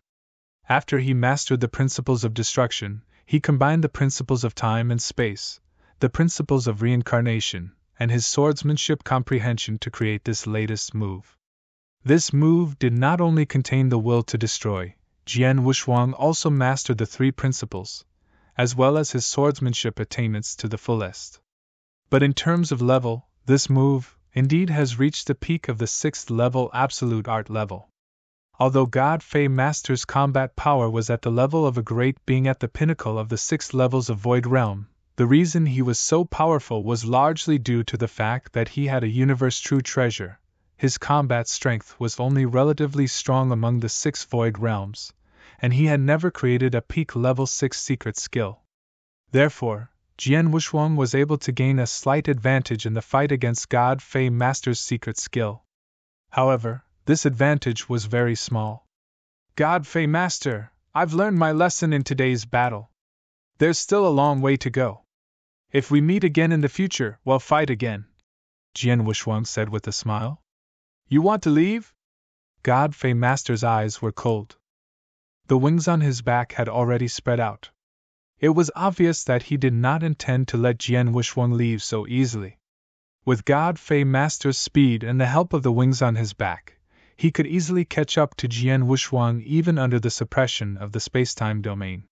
After he mastered the principles of destruction, he combined the principles of time and space, the principles of reincarnation, and his swordsmanship comprehension to create this latest move. This move did not only contain the will to destroy, Jian Wushuang also mastered the three principles, as well as his swordsmanship attainments to the fullest. But in terms of level, this move, indeed, has reached the peak of the 6th level absolute art level. Although God Fame Master's combat power was at the level of a great being at the pinnacle of the 6 levels of Void Realm, the reason he was so powerful was largely due to the fact that he had a universe true treasure. His combat strength was only relatively strong among the 6 Void Realms, and he had never created a peak level 6 secret skill. Therefore, Jian Wushuang was able to gain a slight advantage in the fight against God Fame Master's secret skill. However, this advantage was very small. God Fame Master, I've learned my lesson in today's battle. There's still a long way to go. If we meet again in the future, we'll fight again, Jian Wushuang said with a smile. You want to leave? God Fame Master's eyes were cold. The wings on his back had already spread out. It was obvious that he did not intend to let Jian Wushuang leave so easily. With God Fame Master's speed and the help of the wings on his back, he could easily catch up to Jian Wushuang even under the suppression of the space-time domain.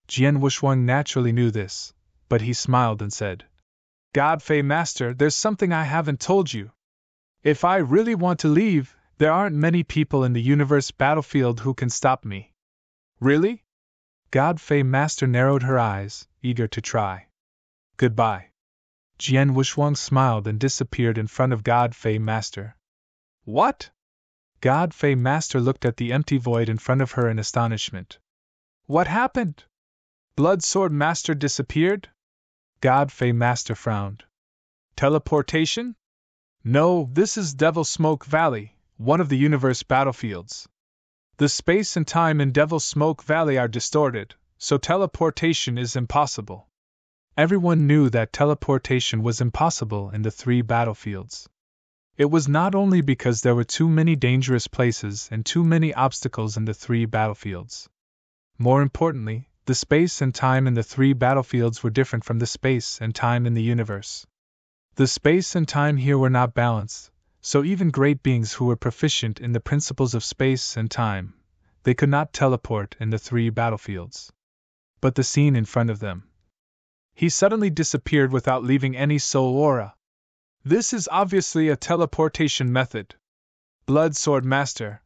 Jian Wushuang naturally knew this, but he smiled and said, God Fame Master, there's something I haven't told you. If I really want to leave, there aren't many people in the universe battlefield who can stop me. Really? God Fame Master narrowed her eyes, eager to try. Goodbye. Jian Wushuang smiled and disappeared in front of God Fame Master. What? God Fame Master looked at the empty void in front of her in astonishment. What happened? Blood Sword Master disappeared? God Fame Master frowned. Teleportation? No, this is Devil Smoke Valley, one of the universe battlefields. The space and time in Devil Smoke Valley are distorted, so teleportation is impossible. Everyone knew that teleportation was impossible in the 3 battlefields. It was not only because there were too many dangerous places and too many obstacles in the 3 battlefields. More importantly, the space and time in the 3 battlefields were different from the space and time in the universe. The space and time here were not balanced, So even great beings who were proficient in the principles of space and time, they could not teleport in the 3 battlefields. But the scene in front of them. He suddenly disappeared without leaving any soul aura. This is obviously a teleportation method. Blood Sword Master.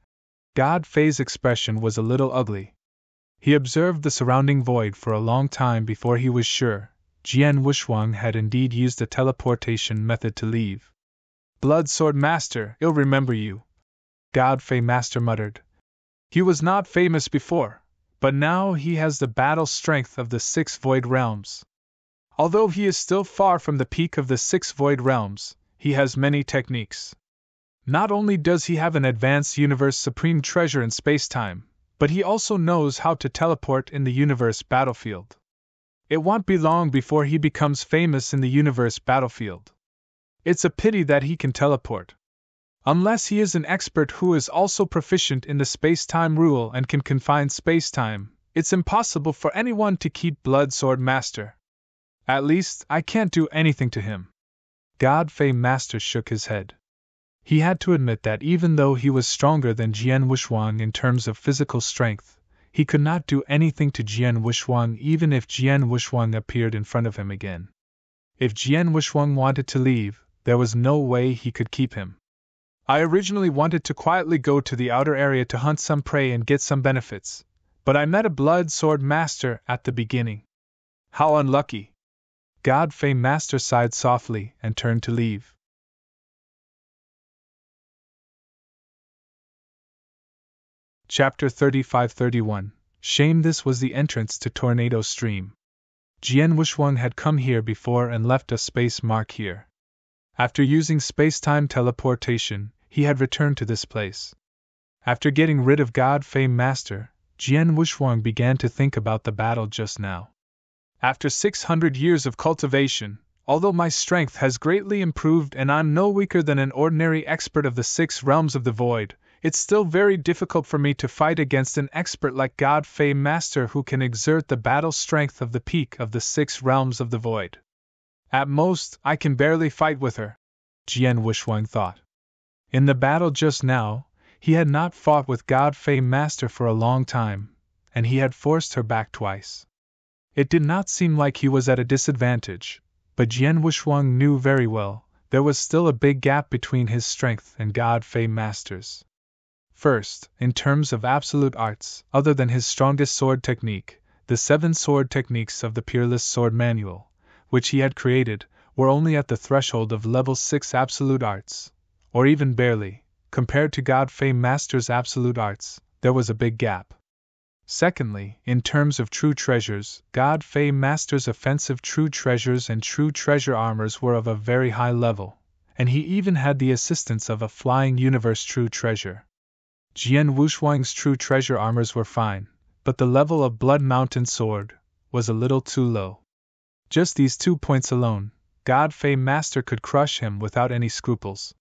God Fei's expression was a little ugly. He observed the surrounding void for a long time before he was sure Jian Wushuang had indeed used a teleportation method to leave. Blood Sword Master, I'll remember you. God Fei Master muttered. He was not famous before, but now he has the battle strength of the 6 void realms. Although he is still far from the peak of the 6 void realms, he has many techniques. Not only does he have an advanced universe supreme treasure in space-time, but he also knows how to teleport in the universe battlefield. It won't be long before he becomes famous in the universe battlefield. It's a pity that he can teleport. Unless he is an expert who is also proficient in the space-time rule and can confine space-time, it's impossible for anyone to keep Blood Sword Master. At least, I can't do anything to him. God Fei Master shook his head. He had to admit that even though he was stronger than Jian Wushuang in terms of physical strength, he could not do anything to Jian Wushuang even if Jian Wushuang appeared in front of him again. If Jian Wushuang wanted to leave, there was no way he could keep him. I originally wanted to quietly go to the outer area to hunt some prey and get some benefits, but I met a Blood Sword Master at the beginning. How unlucky! God Fei Master sighed softly and turned to leave. Chapter 35-31. Shame. This was the entrance to Tornado Stream. Jian Wushuang had come here before and left a space mark here. After using space-time teleportation, he had returned to this place. After getting rid of God Fei Master, Jian Wushuang began to think about the battle just now. After 600 years of cultivation, although my strength has greatly improved and I'm no weaker than an ordinary expert of the 6 realms of the void, it's still very difficult for me to fight against an expert like God Fei Master who can exert the battle strength of the peak of the 6 realms of the void. At most, I can barely fight with her, Jian Wushuang thought. In the battle just now, he had not fought with God Fei Master for a long time, and he had forced her back twice. It did not seem like he was at a disadvantage, but Jian Wushuang knew very well there was still a big gap between his strength and God Fei Master's. First, in terms of absolute arts, other than his strongest sword technique, the 7 sword techniques of the Peerless Sword Manual, which he had created, were only at the threshold of level 6 absolute arts, or even barely. Compared to God Fei Master's absolute arts, there was a big gap. Secondly, in terms of true treasures, God Fei Master's offensive true treasures and true treasure armors were of a very high level, and he even had the assistance of a flying universe true treasure. Jian Wushuang's true treasure armors were fine, but the level of Blood Mountain Sword was a little too low. Just these 2 points alone, God Fei Master could crush him without any scruples.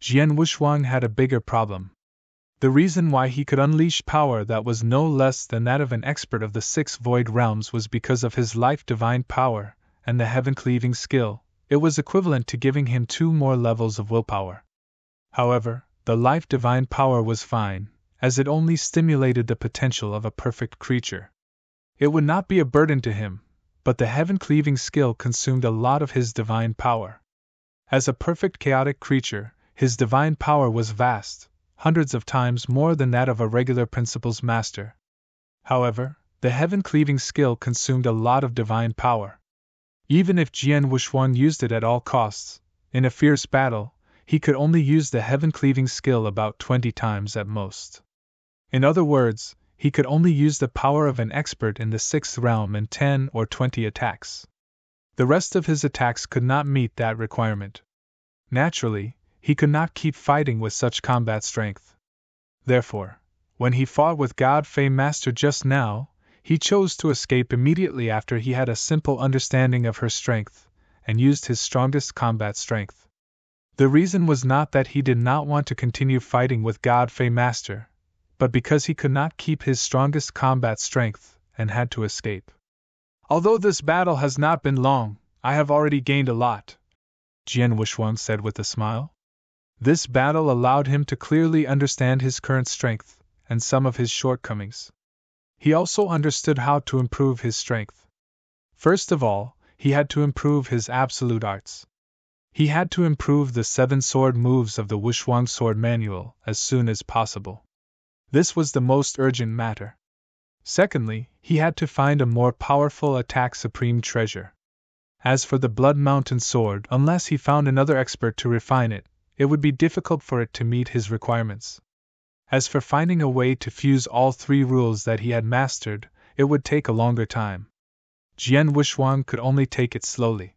Jian Wushuang had a bigger problem. The reason why he could unleash power that was no less than that of an expert of the 6 void realms was because of his life divine power and the heaven-cleaving skill. It was equivalent to giving him 2 more levels of willpower. However, the life divine power was fine, as it only stimulated the potential of a perfect creature. It would not be a burden to him, but the heaven-cleaving skill consumed a lot of his divine power. As a perfect chaotic creature, his divine power was vast, hundreds of times more than that of a regular principles master. However, the heaven-cleaving skill consumed a lot of divine power. Even if Jian Wushuang used it at all costs, in a fierce battle, he could only use the heaven-cleaving skill about 20 times at most. In other words, he could only use the power of an expert in the 6th realm in 10 or 20 attacks. The rest of his attacks could not meet that requirement. Naturally, he could not keep fighting with such combat strength. Therefore, when he fought with God Fei Master just now, he chose to escape immediately after he had a simple understanding of her strength, and used his strongest combat strength. The reason was not that he did not want to continue fighting with God Fei Master, but because he could not keep his strongest combat strength, and had to escape. Although this battle has not been long, I have already gained a lot, Jian Wushuang said with a smile. This battle allowed him to clearly understand his current strength and some of his shortcomings. He also understood how to improve his strength. First of all, he had to improve his absolute arts. He had to improve the 7 sword moves of the Wushuang sword manual as soon as possible. This was the most urgent matter. Secondly, he had to find a more powerful attack supreme treasure. As for the Blood Mountain sword, unless he found another expert to refine it, it would be difficult for it to meet his requirements. As for finding a way to fuse all 3 rules that he had mastered, it would take a longer time. Jian Wushuang could only take it slowly.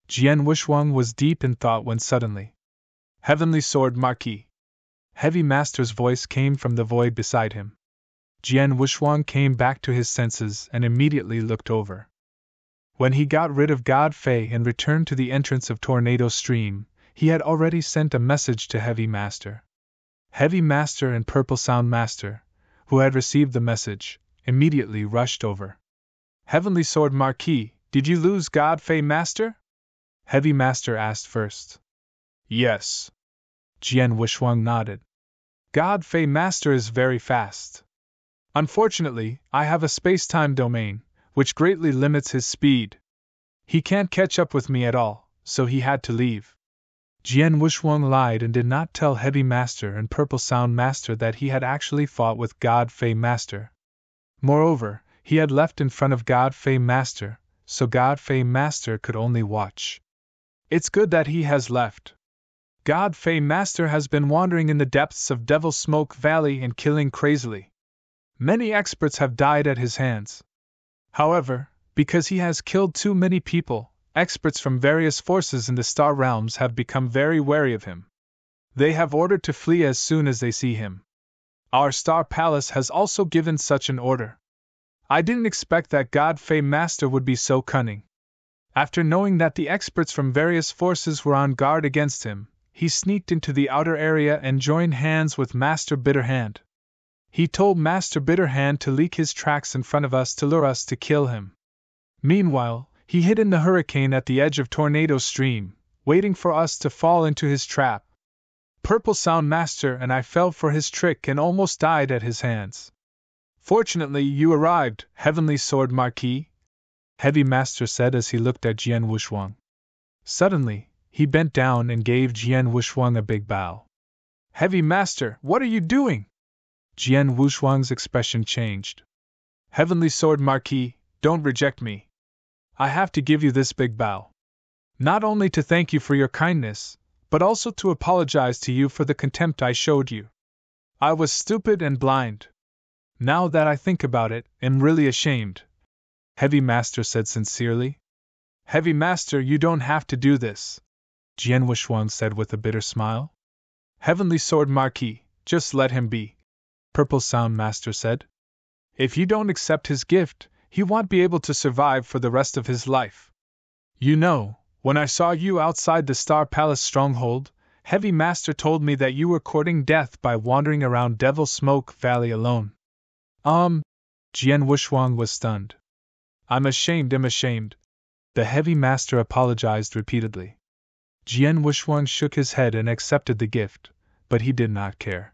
Jian Wushuang was deep in thought when suddenly, "Heavenly Sword Marquis!" Heavy Master's voice came from the void beside him. Jian Wushuang came back to his senses and immediately looked over. When he got rid of God Fei and returned to the entrance of Tornado Stream, he had already sent a message to Heavy Master. Heavy Master and Purple Sound Master, who had received the message, immediately rushed over. "Heavenly Sword Marquis, did you lose God Fei Master?" Heavy Master asked first. "Yes." Jian Wushuang nodded. "God Fei Master is very fast. Unfortunately, I have a space-time domain, which greatly limits his speed. He can't catch up with me at all, so he had to leave." Jian Wushuang lied and did not tell Heavy Master and Purple Sound Master that he had actually fought with God Fei Master. Moreover, he had left in front of God Fei Master, so God Fei Master could only watch. "It's good that he has left. God Fei Master has been wandering in the depths of Devil Smoke Valley and killing crazily. Many experts have died at his hands. However, because he has killed too many people, experts from various forces in the Star Realms have become very wary of him. They have ordered to flee as soon as they see him. Our Star Palace has also given such an order. I didn't expect that God Fei Master would be so cunning. After knowing that the experts from various forces were on guard against him, he sneaked into the outer area and joined hands with Master Bitterhand. He told Master Bitterhand to leak his tracks in front of us to lure us to kill him. Meanwhile, he hid in the hurricane at the edge of Tornado Stream, waiting for us to fall into his trap. Purple Sound Master and I fell for his trick and almost died at his hands. Fortunately, you arrived, Heavenly Sword Marquis," Heavy Master said as he looked at Jian Wushuang. Suddenly, he bent down and gave Jian Wushuang a big bow. "Heavy Master, what are you doing?" Jian Wushuang's expression changed. "Heavenly Sword Marquis, don't reject me. I have to give you this big bow. Not only to thank you for your kindness, but also to apologize to you for the contempt I showed you. I was stupid and blind. Now that I think about it, I'm really ashamed," Heavy Master said sincerely. "Heavy Master, you don't have to do this," Jian Wushuang said with a bitter smile. "Heavenly Sword Marquis, just let him be," Purple Sound Master said. "If you don't accept his gift, he won't be able to survive for the rest of his life. You know, when I saw you outside the Star Palace stronghold, Heavy Master told me that you were courting death by wandering around Devil Smoke Valley alone." Jian Wushuang was stunned. I'm ashamed, the Heavy Master apologized repeatedly. Jian Wushuang shook his head and accepted the gift, but he did not care.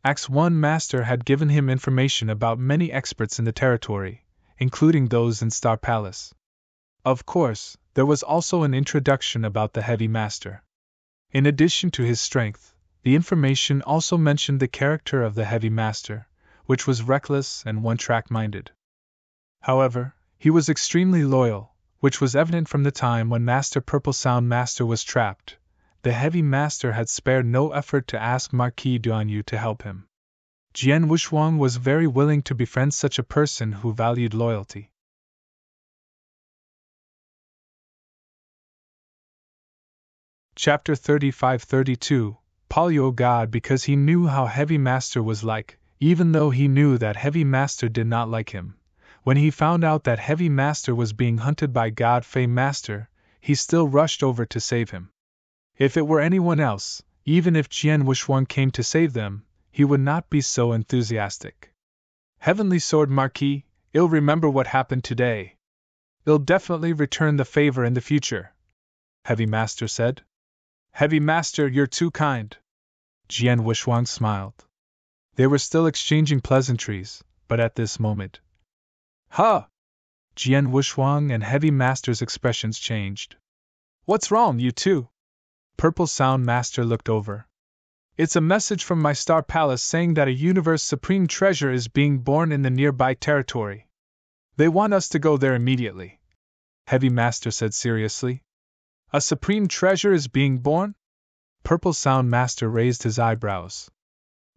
Axe One Master had given him information about many experts in the territory, including those in Star Palace. Of course, there was also an introduction about the Heavy Master. In addition to his strength, the information also mentioned the character of the Heavy Master, which was reckless and one-track minded. However, he was extremely loyal, which was evident from the time when Master Purple Sound Master was trapped. The Heavy Master had spared no effort to ask Marquis Duanyu to help him. Jian Wushuang was very willing to befriend such a person who valued loyalty. Chapter 35-32 Palyo God because he knew how Heavy Master was like, even though he knew that Heavy Master did not like him. When he found out that Heavy Master was being hunted by God Fei Master, he still rushed over to save him. If it were anyone else, even if Jian Wushuang came to save them, he would not be so enthusiastic. Heavenly Sword Marquis, I'll remember what happened today. I'll definitely return the favor in the future, Heavy Master said. Heavy Master, you're too kind. Jian Wushuang smiled. They were still exchanging pleasantries, but at this moment. Huh! Jian Wushuang and Heavy Master's expressions changed. What's wrong, you two? Purple Sound Master looked over. It's a message from my Star Palace saying that a Universe Supreme Treasure is being born in the nearby territory. They want us to go there immediately. Heavy Master said seriously. A Supreme Treasure is being born? Purple Sound Master raised his eyebrows.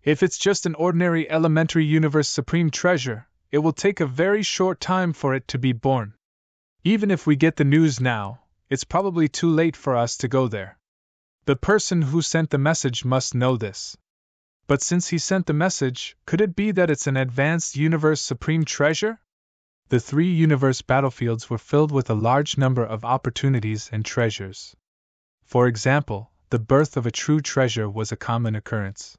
If it's just an ordinary elementary Universe Supreme Treasure, it will take a very short time for it to be born. Even if we get the news now, it's probably too late for us to go there. The person who sent the message must know this. But since he sent the message, could it be that it's an advanced Universe Supreme Treasure? The 3 universe battlefields were filled with a large number of opportunities and treasures. For example, the birth of a true treasure was a common occurrence.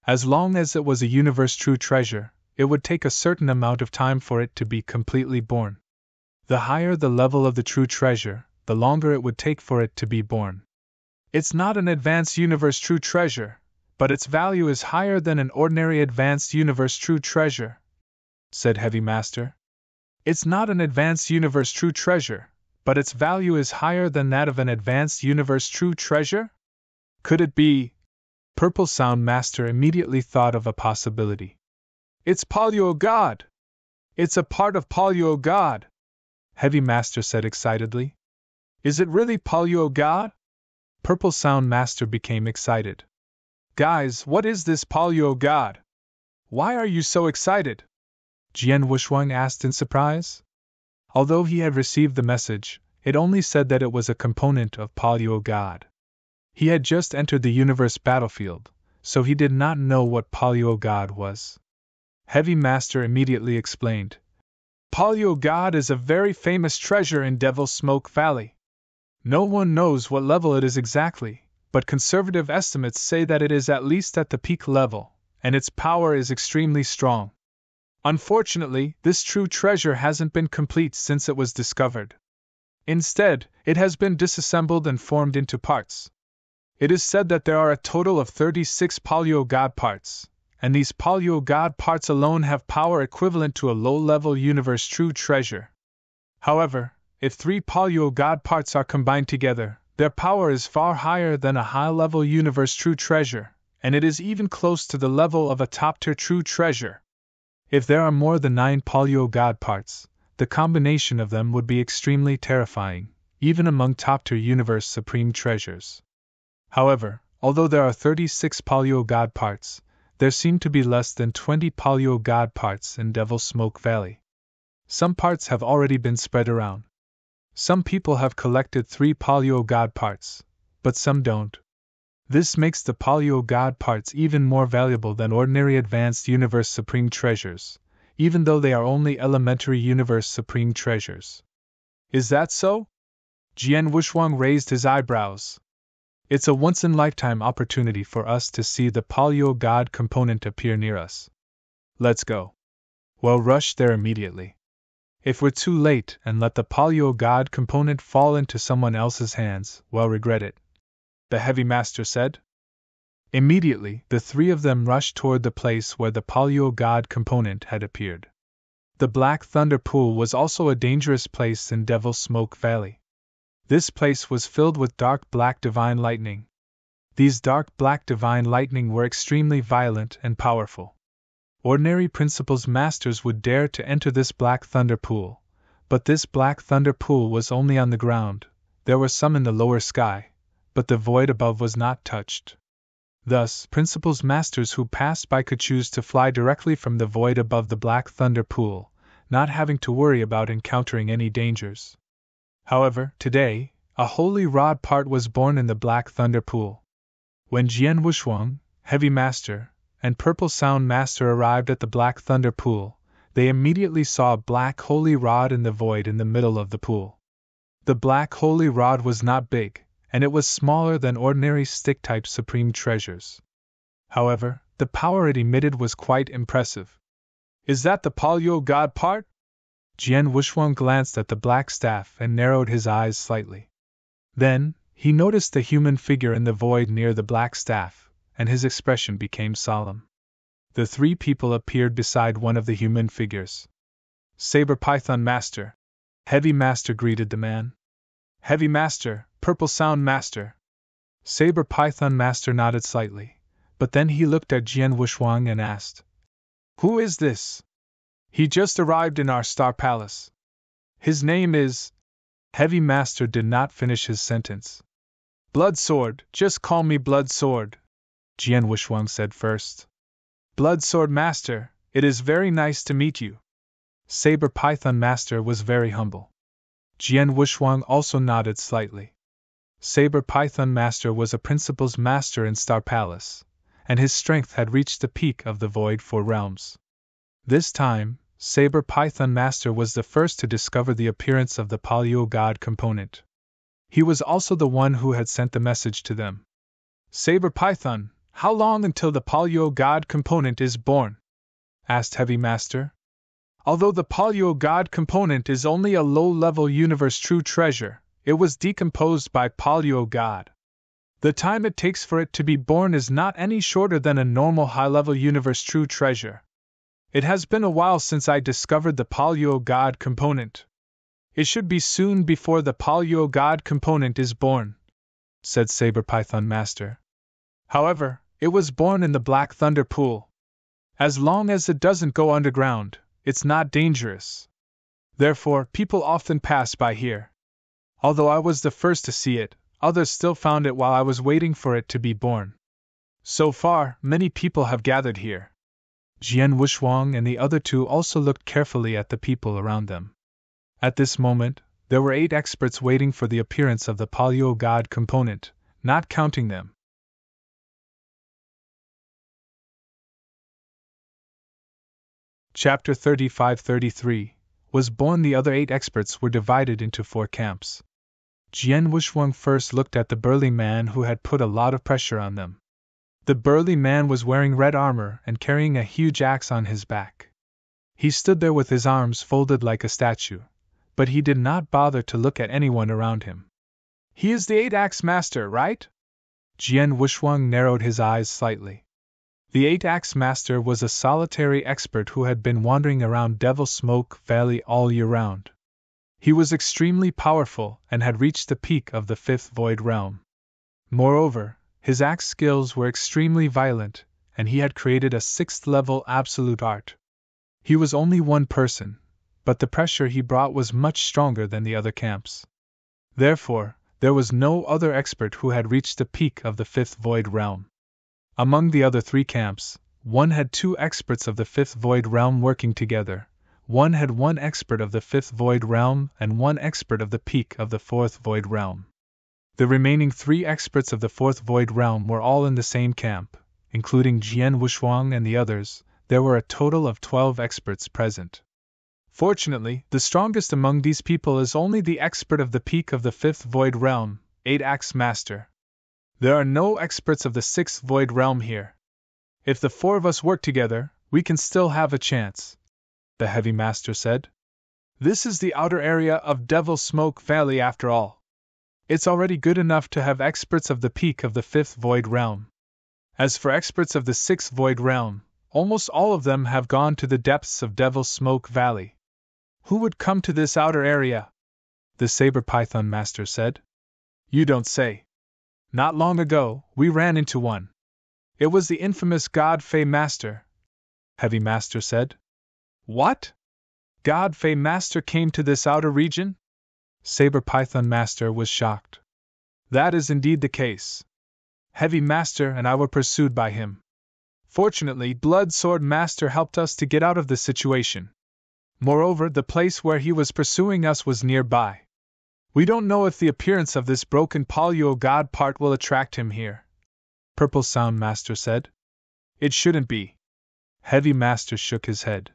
As long as it was a universe true treasure, it would take a certain amount of time for it to be completely born. The higher the level of the true treasure, the longer it would take for it to be born. It's not an advanced universe true treasure, but its value is higher than an ordinary advanced universe true treasure, said Heavy Master. It's not an advanced universe true treasure, but its value is higher than that of an advanced universe true treasure? Could it be? Purple Sound Master immediately thought of a possibility. It's Paleo God! It's a part of Paleo God! Heavy Master said excitedly. Is it really Paleo God? Purple Sound Master became excited. Guys, what is this Paleo God? Why are you so excited? Jian Wushuang asked in surprise. Although he had received the message, it only said that it was a component of Paleo God. He had just entered the universe battlefield, so he did not know what Paleo God was. Heavy Master immediately explained. Paleo God is a very famous treasure in Devil's Smoke Valley. No one knows what level it is exactly, but conservative estimates say that it is at least at the peak level, and its power is extremely strong. Unfortunately, this true treasure hasn't been complete since it was discovered. Instead, it has been disassembled and formed into parts. It is said that there are a total of 36 Paleo God parts, and these Paleo God parts alone have power equivalent to a low-level universe true treasure. However, if 3 Paleo God parts are combined together, their power is far higher than a high-level universe true treasure, and it is even close to the level of a top-tier true treasure. If there are more than 9 Paleo God parts, the combination of them would be extremely terrifying, even among top-tier universe supreme treasures. However, although there are 36 Paleo God parts, there seem to be less than 20 Paleo God parts in Devil's Smoke Valley. Some parts have already been spread around. Some people have collected 3 Paleo God parts, but some don't. This makes the Paleo God parts even more valuable than ordinary advanced universe supreme treasures, even though they are only elementary universe supreme treasures. Is that so? Jian Wushuang raised his eyebrows. It's a once-in-lifetime opportunity for us to see the Paleo God component appear near us. Let's go. We'll rush there immediately. If we're too late and let the Paleo God component fall into someone else's hands, we'll regret it, the Heavy Master said. Immediately, the 3 of them rushed toward the place where the Paleo God component had appeared. The Black Thunder Pool was also a dangerous place in Devil's Smoke Valley. This place was filled with dark black divine lightning. These dark black divine lightning were extremely violent and powerful. Ordinary Principles Masters would dare to enter this Black Thunder Pool, but this Black Thunder Pool was only on the ground. There were some in the lower sky, but the void above was not touched. Thus, Principles Masters who passed by could choose to fly directly from the void above the Black Thunder Pool, not having to worry about encountering any dangers. However, today, a holy rod part was born in the Black Thunder Pool. When Jian Wushuang, Heavy Master, and Purple Sound Master arrived at the Black Thunder Pool, they immediately saw a black holy rod in the void in the middle of the pool. The black holy rod was not big, and it was smaller than ordinary stick-type supreme treasures. However, the power it emitted was quite impressive. Is that the Paleo God part? Jian Wushuang glanced at the black staff and narrowed his eyes slightly. Then, He noticed the human figure in the void near the black staff, and his expression became solemn. The three people appeared beside one of the human figures. Saber Python Master. Heavy Master greeted the man. Heavy Master, Purple Sound Master. Saber Python Master nodded slightly, but then he looked at Jian Wushuang and asked, "Who is this?" "He just arrived in our Star Palace. His name is—" Heavy Master did not finish his sentence. "Blood Sword, just call me Blood Sword," Jian Wushuang said first. "Blood Sword Master, it is very nice to meet you." Saber Python Master was very humble. Jian Wushuang also nodded slightly. Saber Python Master was a principal's master in Star Palace, and his strength had reached the peak of the Void Four Realms. This time, Saber Python Master was the first to discover the appearance of the Paleo God component. He was also the one who had sent the message to them. "Saber Python, how long until the Paleo God component is born?" asked Heavy Master. "Although the Paleo God component is only a low-level universe true treasure, it was decomposed by Paleo God. The time it takes for it to be born is not any shorter than a normal high-level universe true treasure. It has been a while since I discovered the Paleo God component. It should be soon before the Paleo God component is born," said Saber Python Master. "However, it was born in the Black Thunder Pool. As long as it doesn't go underground, it's not dangerous. Therefore, people often pass by here. Although I was the first to see it, others still found it while I was waiting for it to be born. So far, many people have gathered here." Jian Wushuang and the other two also looked carefully at the people around them. At this moment, there were 8 experts waiting for the appearance of the Paleo God component, not counting them. Chapter 35-33 was born. The other 8 experts were divided into 4 camps. Jian Wushuang first looked at the burly man who had put a lot of pressure on them. The burly man was wearing red armor and carrying a huge axe on his back. He stood there with his arms folded like a statue, but he did not bother to look at anyone around him. "He is the 8-Axe Master, right?" Jian Wushuang narrowed his eyes slightly. The 8-Axe Master was a solitary expert who had been wandering around Devil Smoke Valley all year round. He was extremely powerful and had reached the peak of the 5th Void Realm. Moreover, his axe skills were extremely violent, and he had created a 6th-level absolute art. He was only one person, but the pressure he brought was much stronger than the other camps. Therefore, there was no other expert who had reached the peak of the 5th Void Realm. Among the other 3 camps, one had 2 experts of the 5th Void Realm working together, one had 1 expert of the 5th Void Realm and 1 expert of the peak of the 4th Void Realm. The remaining 3 experts of the 4th Void Realm were all in the same camp, including Jian Wushuang and the others. There were a total of 12 experts present. Fortunately, the strongest among these people is only the expert of the peak of the 5th Void Realm, 8-Axe Master. There are no experts of the 6th Void Realm here. If the 4 of us work together, we can still have a chance, the Heavy Master said. This is the outer area of Devil Smoke Valley after all. It's already good enough to have experts of the peak of the 5th Void Realm. As for experts of the 6th Void Realm, almost all of them have gone to the depths of Devil Smoke Valley. Who would come to this outer area? The Saber Python Master said. You don't say. Not long ago, we ran into one. It was the infamous God Fey Master, Heavy Master said. What? God Fey Master came to this outer region? Saber Python Master was shocked. That is indeed the case. Heavy Master and I were pursued by him. Fortunately, Blood Sword Master helped us to get out of the situation. Moreover, the place where he was pursuing us was nearby. We don't know if the appearance of this broken Paleo God part will attract him here, Purple Sound Master said. It shouldn't be. Heavy Master shook his head.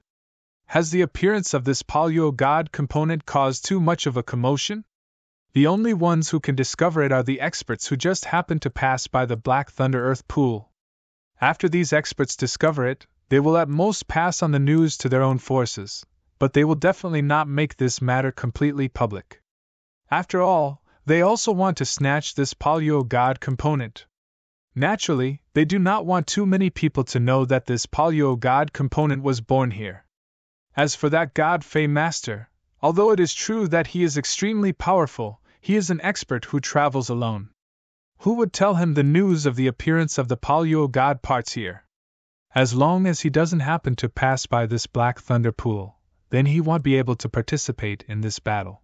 Has the appearance of this Paleo God component caused too much of a commotion? The only ones who can discover it are the experts who just happen to pass by the Black Thunder Earth Pool. After these experts discover it, they will at most pass on the news to their own forces, but they will definitely not make this matter completely public. After all, They also want to snatch this Paleo God component. Naturally, they do not want too many people to know that this Paleo God component was born here. As for that God Fey Master, although it is true that he is extremely powerful, he is an expert who travels alone. Who would tell him the news of the appearance of the Paleo God parts here? As long as he doesn't happen to pass by this Black Thunder Pool, then he won't be able to participate in this battle.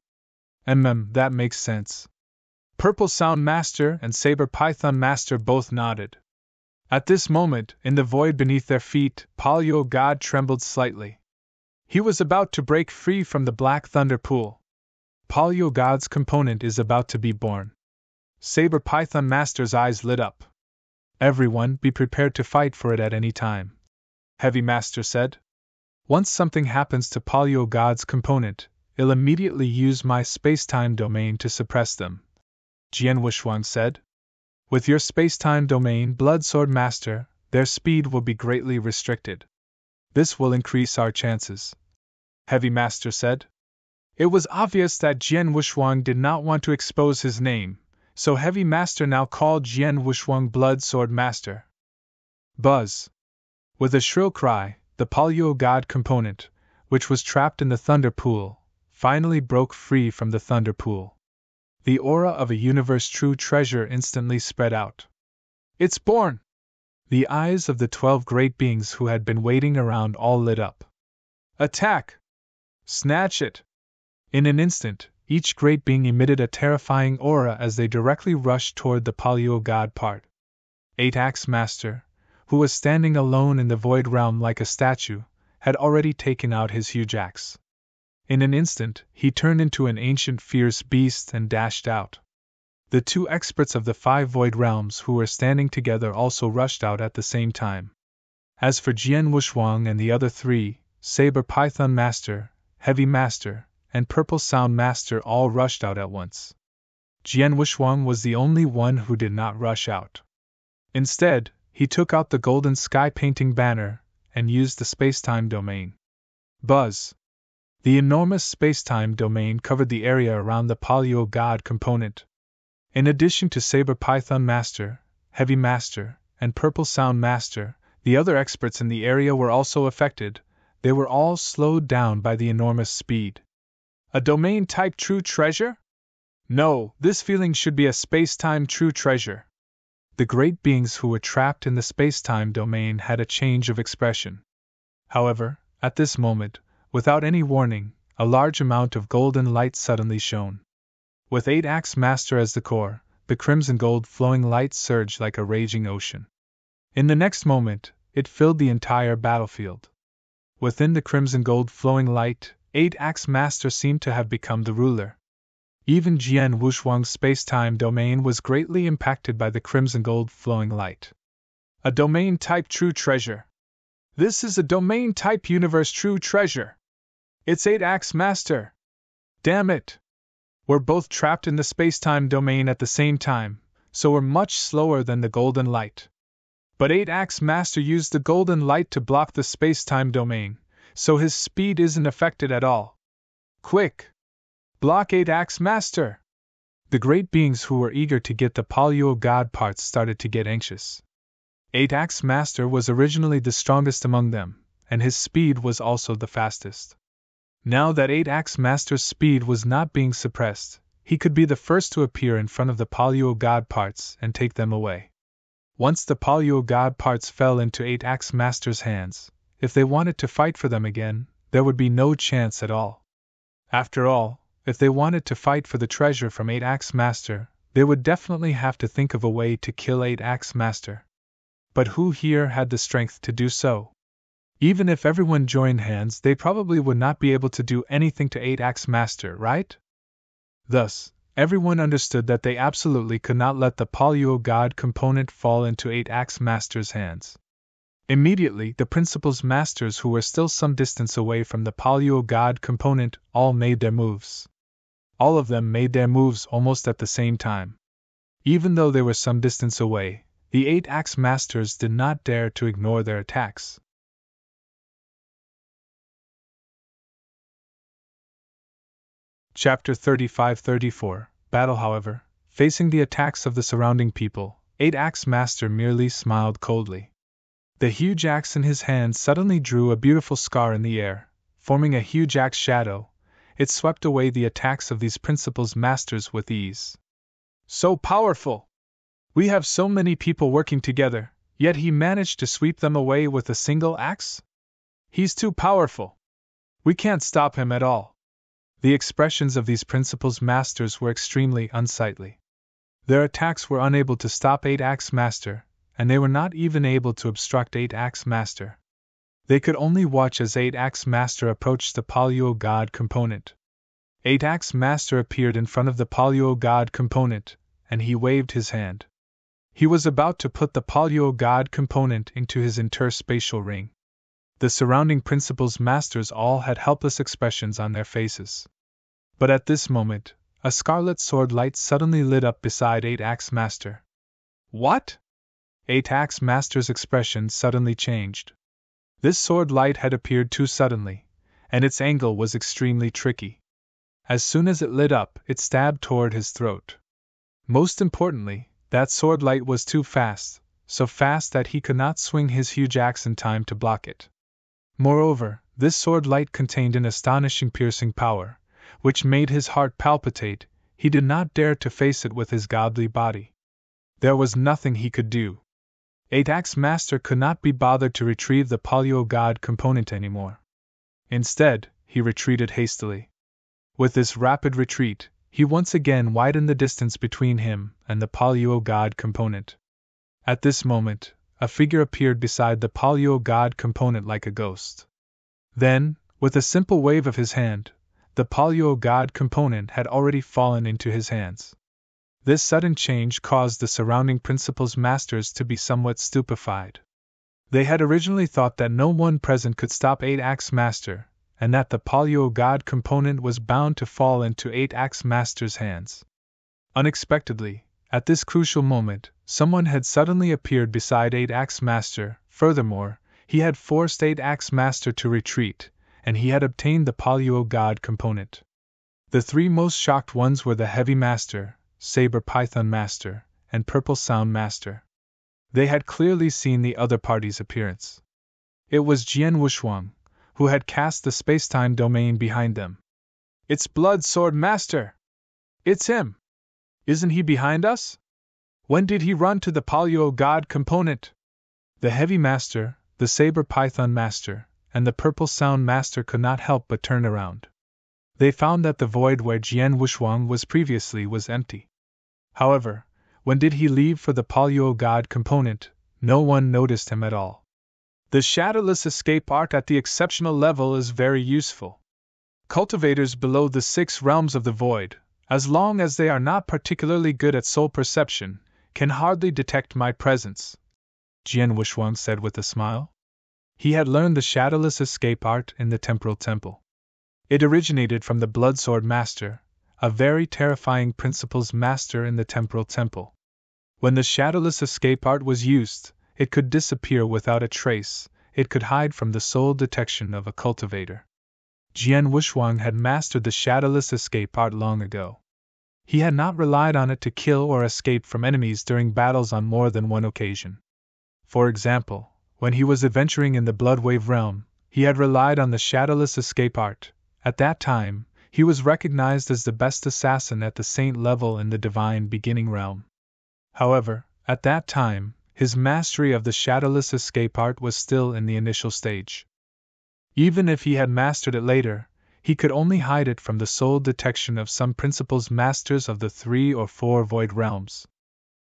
That makes sense. Purple Sound Master and Saber Python Master both nodded. At this moment, in the void beneath their feet, Paleo God trembled slightly. He was about to break free from the Black Thunder Pool. Paleo God's component is about to be born. Saber Python Master's eyes lit up. Everyone be prepared to fight for it at any time, Heavy Master said. Once something happens to Paleo God's component, I'll immediately use my space-time domain to suppress them, Jian Wuxuang said. With your space-time domain, Blood Sword Master, their speed will be greatly restricted. This will increase our chances, Heavy Master said. It was obvious that Jian Wuxuang did not want to expose his name, so Heavy Master now called Jian Wuxuang Blood Sword Master. Buzz! With a shrill cry, the Paleo God component, which was trapped in the Thunder Pool, finally broke free from the Thunder Pool. The aura of a universe true treasure instantly spread out. It's born! The eyes of the 12 great beings who had been waiting around all lit up. Attack! Snatch it! In an instant, each great being emitted a terrifying aura as they directly rushed toward the Paleo God part. 8-Axe Master, who was standing alone in the void realm like a statue, had already taken out his huge axe. In an instant, he turned into an ancient fierce beast and dashed out. The 2 experts of the 5 void realms who were standing together also rushed out at the same time. As for Jian Wuxuang and the other 3, Saber Python Master, Heavy Master, and Purple Sound Master all rushed out at once. Jian Wuxuang was the only one who did not rush out. Instead, he took out the golden sky painting banner and used the space-time domain. Buzz! The enormous space-time domain covered the area around the Paleo God component. In addition to Saber Python Master, Heavy Master, and Purple Sound Master, the other experts in the area were also affected. They were all slowed down by the enormous speed. A domain-type true treasure? No, this feeling should be a space-time true treasure. The great beings who were trapped in the space-time domain had a change of expression. However, at this moment, without any warning, a large amount of golden light suddenly shone. With 8-Axe Master as the core, the crimson gold flowing light surged like a raging ocean. In the next moment, it filled the entire battlefield. Within the crimson gold flowing light, 8-Axe Master seemed to have become the ruler. Even Jian Wuxuang's space-time domain was greatly impacted by the crimson gold flowing light. A domain-type true treasure. This is a domain-type universe true treasure. It's 8-Axe Master. Damn it! We're both trapped in the space-time domain at the same time, so we're much slower than the golden light. But 8-Axe Master used the golden light to block the space-time domain, so his speed isn't affected at all. Quick! Block 8-Axe Master! The great beings who were eager to get the Paleo God parts started to get anxious. 8-Axe Master was originally the strongest among them, and his speed was also the fastest. Now that 8-Axe Master's speed was not being suppressed, he could be the first to appear in front of the Paleo God parts and take them away. Once the Paleo God parts fell into 8-Axe Master's hands, if they wanted to fight for them again, there would be no chance at all. After all, if they wanted to fight for the treasure from 8-Axe Master, they would definitely have to think of a way to kill 8-Axe Master. But who here had the strength to do so? Even if everyone joined hands, they probably would not be able to do anything to 8-Axe Master, right? Thus, everyone understood that they absolutely could not let the Paleo God component fall into 8-Axe Master's hands. Immediately, the principal's masters who were still some distance away from the Paleo God component all made their moves. All of them made their moves almost at the same time. Even though they were some distance away, the 8-Axe Masters did not dare to ignore their attacks. Chapter 35-34, battle, however, facing the attacks of the surrounding people, 8-Axe Master merely smiled coldly. The huge axe in his hand suddenly drew a beautiful scar in the air, forming a huge axe shadow. It swept away the attacks of these Principal's masters with ease. So powerful! We have so many people working together, yet he managed to sweep them away with a single axe? He's too powerful! We can't stop him at all. The expressions of these Principal's masters were extremely unsightly. Their attacks were unable to stop 8-Axe Master, and they were not even able to obstruct 8-Axe Master. They could only watch as 8-Axe Master approached the Polyo God component. 8-Axe Master appeared in front of the Polyo God component, and he waved his hand. He was about to put the Polyo God component into his interspatial ring. The surrounding Principal's masters all had helpless expressions on their faces. But at this moment, a scarlet sword light suddenly lit up beside 8-Axe Master. What? 8-Axe Master's expression suddenly changed. This sword light had appeared too suddenly, and its angle was extremely tricky. As soon as it lit up, it stabbed toward his throat. Most importantly, that sword light was too fast, so fast that he could not swing his huge axe in time to block it. Moreover, this sword light contained an astonishing piercing power, which made his heart palpitate. He did not dare to face it with his godly body. There was nothing he could do. 8-Axe Master could not be bothered to retrieve the Polyo God component anymore. Instead, he retreated hastily. With this rapid retreat, he once again widened the distance between him and the Polyo God component. At this moment, a figure appeared beside the Polyo God component like a ghost. Then, with a simple wave of his hand, the Polyo God component had already fallen into his hands. This sudden change caused the surrounding Principal's masters to be somewhat stupefied. They had originally thought that no one present could stop 8-Axe Master, and that the Polyo God component was bound to fall into 8-Axe Master's hands. Unexpectedly, at this crucial moment, someone had suddenly appeared beside 8-Axe Master. Furthermore, he had forced 8-Axe Master to retreat, and he had obtained the Polyo God component. The three most shocked ones were the Heavy Master, Saber Python Master, and Purple Sound Master. They had clearly seen the other party's appearance. It was Jian Wushuang, who had cast the spacetime domain behind them. It's Blood Sword Master! It's him! Isn't he behind us? When did he run to the Polyo God component? The Heavy Master, the Saber Python Master, and the Purple Sound Master could not help but turn around. They found that the void where Jian Wushuang was previously was empty. However, when did he leave for the Polyo God component? No one noticed him at all. The shadowless escape art at the exceptional level is very useful. Cultivators below the 6 realms of the void, as long as they are not particularly good at soul perception, can hardly detect my presence, Jian Wushuang said with a smile. He had learned the shadowless escape art in the Temporal Temple. It originated from the Bloodsword Master, a very terrifying Principal's master in the Temporal Temple. When the shadowless escape art was used, it could disappear without a trace. It could hide from the soul detection of a cultivator. Jian Wushuang had mastered the shadowless escape art long ago. He had not relied on it to kill or escape from enemies during battles on more than one occasion. For example, when he was adventuring in the Bloodwave realm, he had relied on the shadowless escape art. At that time, he was recognized as the best assassin at the saint level in the divine beginning realm. However, at that time, his mastery of the shadowless escape art was still in the initial stage. Even if he had mastered it later, he could only hide it from the soul detection of some Principal's masters of the 3 or 4 void realms.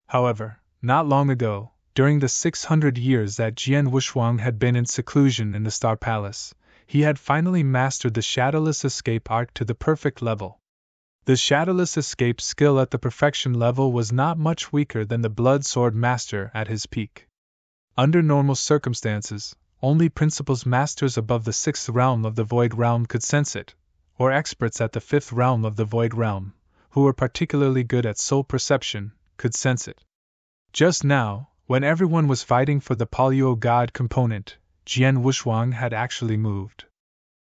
However, not long ago, during the 600 years that Jian Wushuang had been in seclusion in the Star Palace, he had finally mastered the shadowless escape art to the perfect level. The shadowless escape skill at the perfection level was not much weaker than the Blood Sword Master at his peak. Under normal circumstances, only Principal's masters above the 6th realm of the Void Realm could sense it, or experts at the 5th realm of the Void Realm, who were particularly good at soul perception, could sense it. Just now, when everyone was fighting for the Polyo God component, Jian Wushuang had actually moved.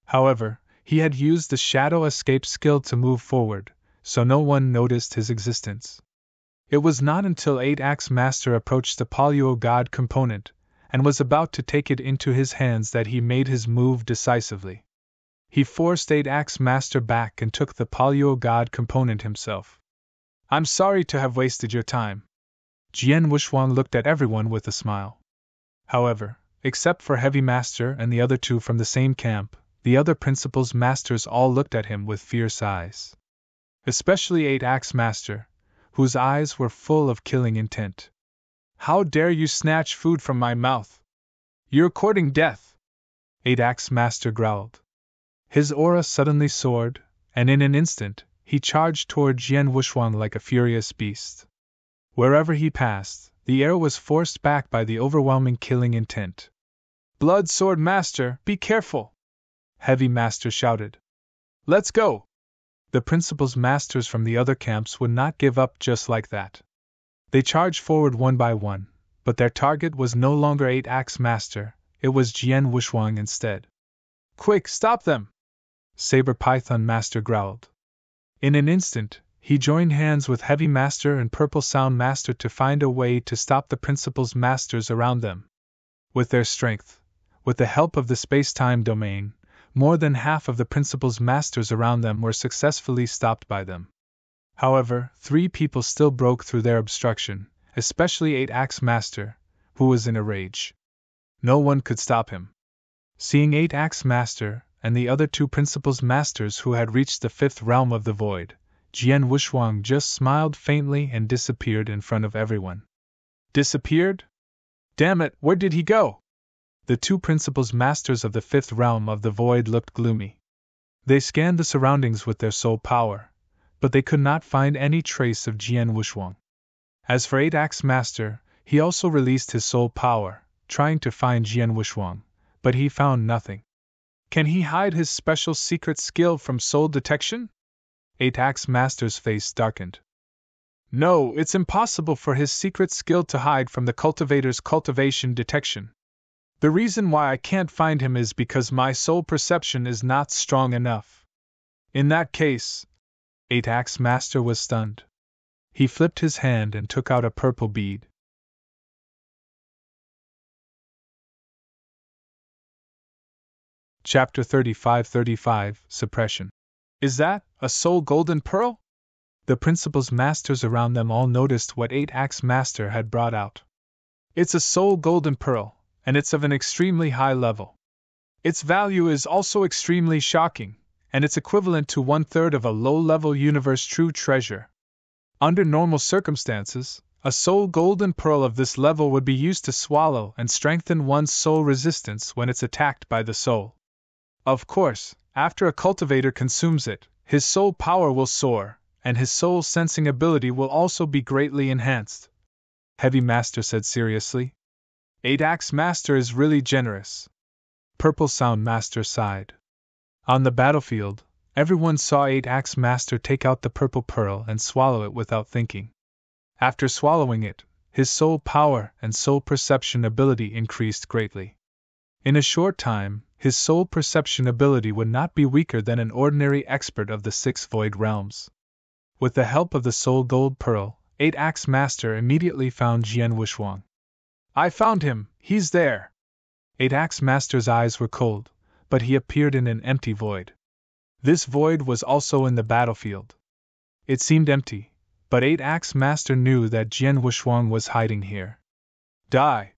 However, he had used the shadow escape skill to move forward, so no one noticed his existence. It was not until 8-Axe Master approached the Paleo God component and was about to take it into his hands that he made his move decisively. He forced 8-Axe Master back and took the Paleo God component himself. I'm sorry to have wasted your time. Jian Wuxuang looked at everyone with a smile. However, except for Heavy Master and the other two from the same camp, the other principal's masters all looked at him with fierce eyes. Especially 8-Axe Master, whose eyes were full of killing intent. How dare you snatch food from my mouth? You're courting death! 8-Axe Master growled. His aura suddenly soared, and in an instant, he charged toward Jian Wuxuang like a furious beast. Wherever he passed, the air was forced back by the overwhelming killing intent. Blood Sword Master, be careful! Heavy Master shouted. Let's go! The principal's masters from the other camps would not give up just like that. They charged forward one by one, but their target was no longer 8-Axe Master, it was Jian Wuxuang instead. Quick, stop them! Saber Python Master growled. In an instant, he joined hands with Heavy Master and Purple Sound Master to find a way to stop the principal's masters around them. With their strength, with the help of the space-time domain, more than half of the principal's masters around them were successfully stopped by them. However, 3 people still broke through their obstruction, especially 8-Axe Master, who was in a rage. No one could stop him. Seeing 8-Axe Master and the other 2 principal's masters who had reached the 5th realm of the void, Jian Wuxuang just smiled faintly and disappeared in front of everyone. Disappeared? Damn it, where did he go? The 2 principal's masters of the 5th realm of the void looked gloomy. They scanned the surroundings with their soul power, but they could not find any trace of Jian Wuxuang. As for 8-Axe Master, he also released his soul power, trying to find Jian Wuxuang, but he found nothing. Can he hide his special secret skill from soul detection? 8-Axe Master's face darkened. No, it's impossible for his secret skill to hide from the cultivator's cultivation detection. The reason why I can't find him is because my soul perception is not strong enough. In that case, 8-Axe Master was stunned. He flipped his hand and took out a purple bead. Chapter 35 Suppression. Is that a soul golden pearl? The principal's masters around them all noticed what 8-Axe Master had brought out. It's a soul golden pearl, and it's of an extremely high level. Its value is also extremely shocking, and it's equivalent to 1/3 of a low-level universe true treasure. Under normal circumstances, a soul golden pearl of this level would be used to swallow and strengthen one's soul resistance when it's attacked by the soul. Of course, after a cultivator consumes it, his soul power will soar, and his soul sensing ability will also be greatly enhanced. Heavy Master said seriously. 8-Axe Master is really generous. Purple Sound Master sighed. On the battlefield, everyone saw 8-Axe Master take out the purple pearl and swallow it without thinking. After swallowing it, his soul power and soul perception ability increased greatly. In a short time, his soul perception ability would not be weaker than an ordinary expert of the 6 void realms. With the help of the soul gold pearl, 8-Axe Master immediately found Jian Wuxuang. I found him, he's there. 8-Axe Master's eyes were cold, but he appeared in an empty void. This void was also in the battlefield. It seemed empty, but 8-Axe Master knew that Jian Wuxuang was hiding here. Die!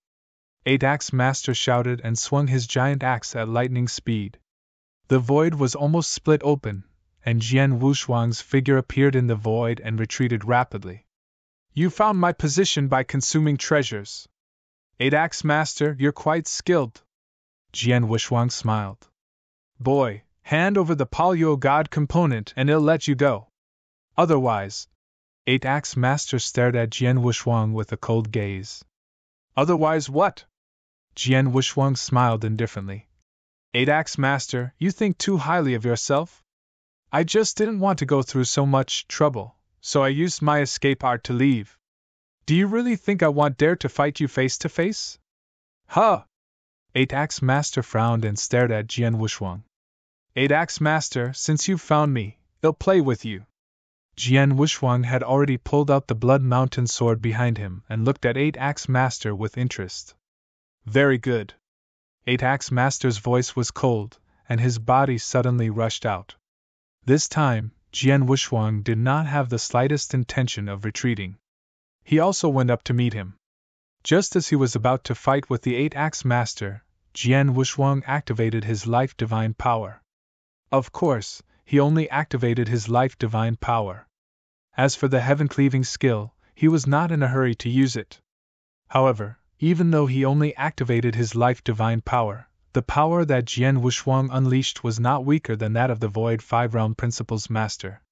8-Axe Master shouted and swung his giant axe at lightning speed. The void was almost split open, and Jian Wuxuang's figure appeared in the void and retreated rapidly. You found my position by consuming treasures. 8-Axe Master, you're quite skilled. Jian Wuxuang smiled. Boy, hand over the Paleo God component and it'll let you go. Otherwise, 8-Axe Master stared at Jian Wuxuang with a cold gaze. Otherwise what? Jian Wuxuang smiled indifferently. 8-Axe Master, you think too highly of yourself? I just didn't want to go through so much trouble, so I used my escape art to leave. Do you really think I want dare to fight you face to face? Huh! 8-Axe Master frowned and stared at Jian Wuxuang. 8-Axe Master, since you've found me, I'll play with you. Jian Wuxuang had already pulled out the Blood Mountain sword behind him and looked at Eight-Axe Master with interest. Very good. Eight-Axe Master's voice was cold, and his body suddenly rushed out. This time, Jian Wuxuang did not have the slightest intention of retreating. He also went up to meet him. Just as he was about to fight with the Eight-Axe Master, Jian Wuxuang activated his Life Divine Power. Of course, he only activated his Life Divine Power. As for the Heaven-Cleaving skill, he was not in a hurry to use it. However, even though he only activated his Life Divine Power, the power that Jian Wuxuang unleashed was not weaker than that of the Void Five-Realm Principles Master.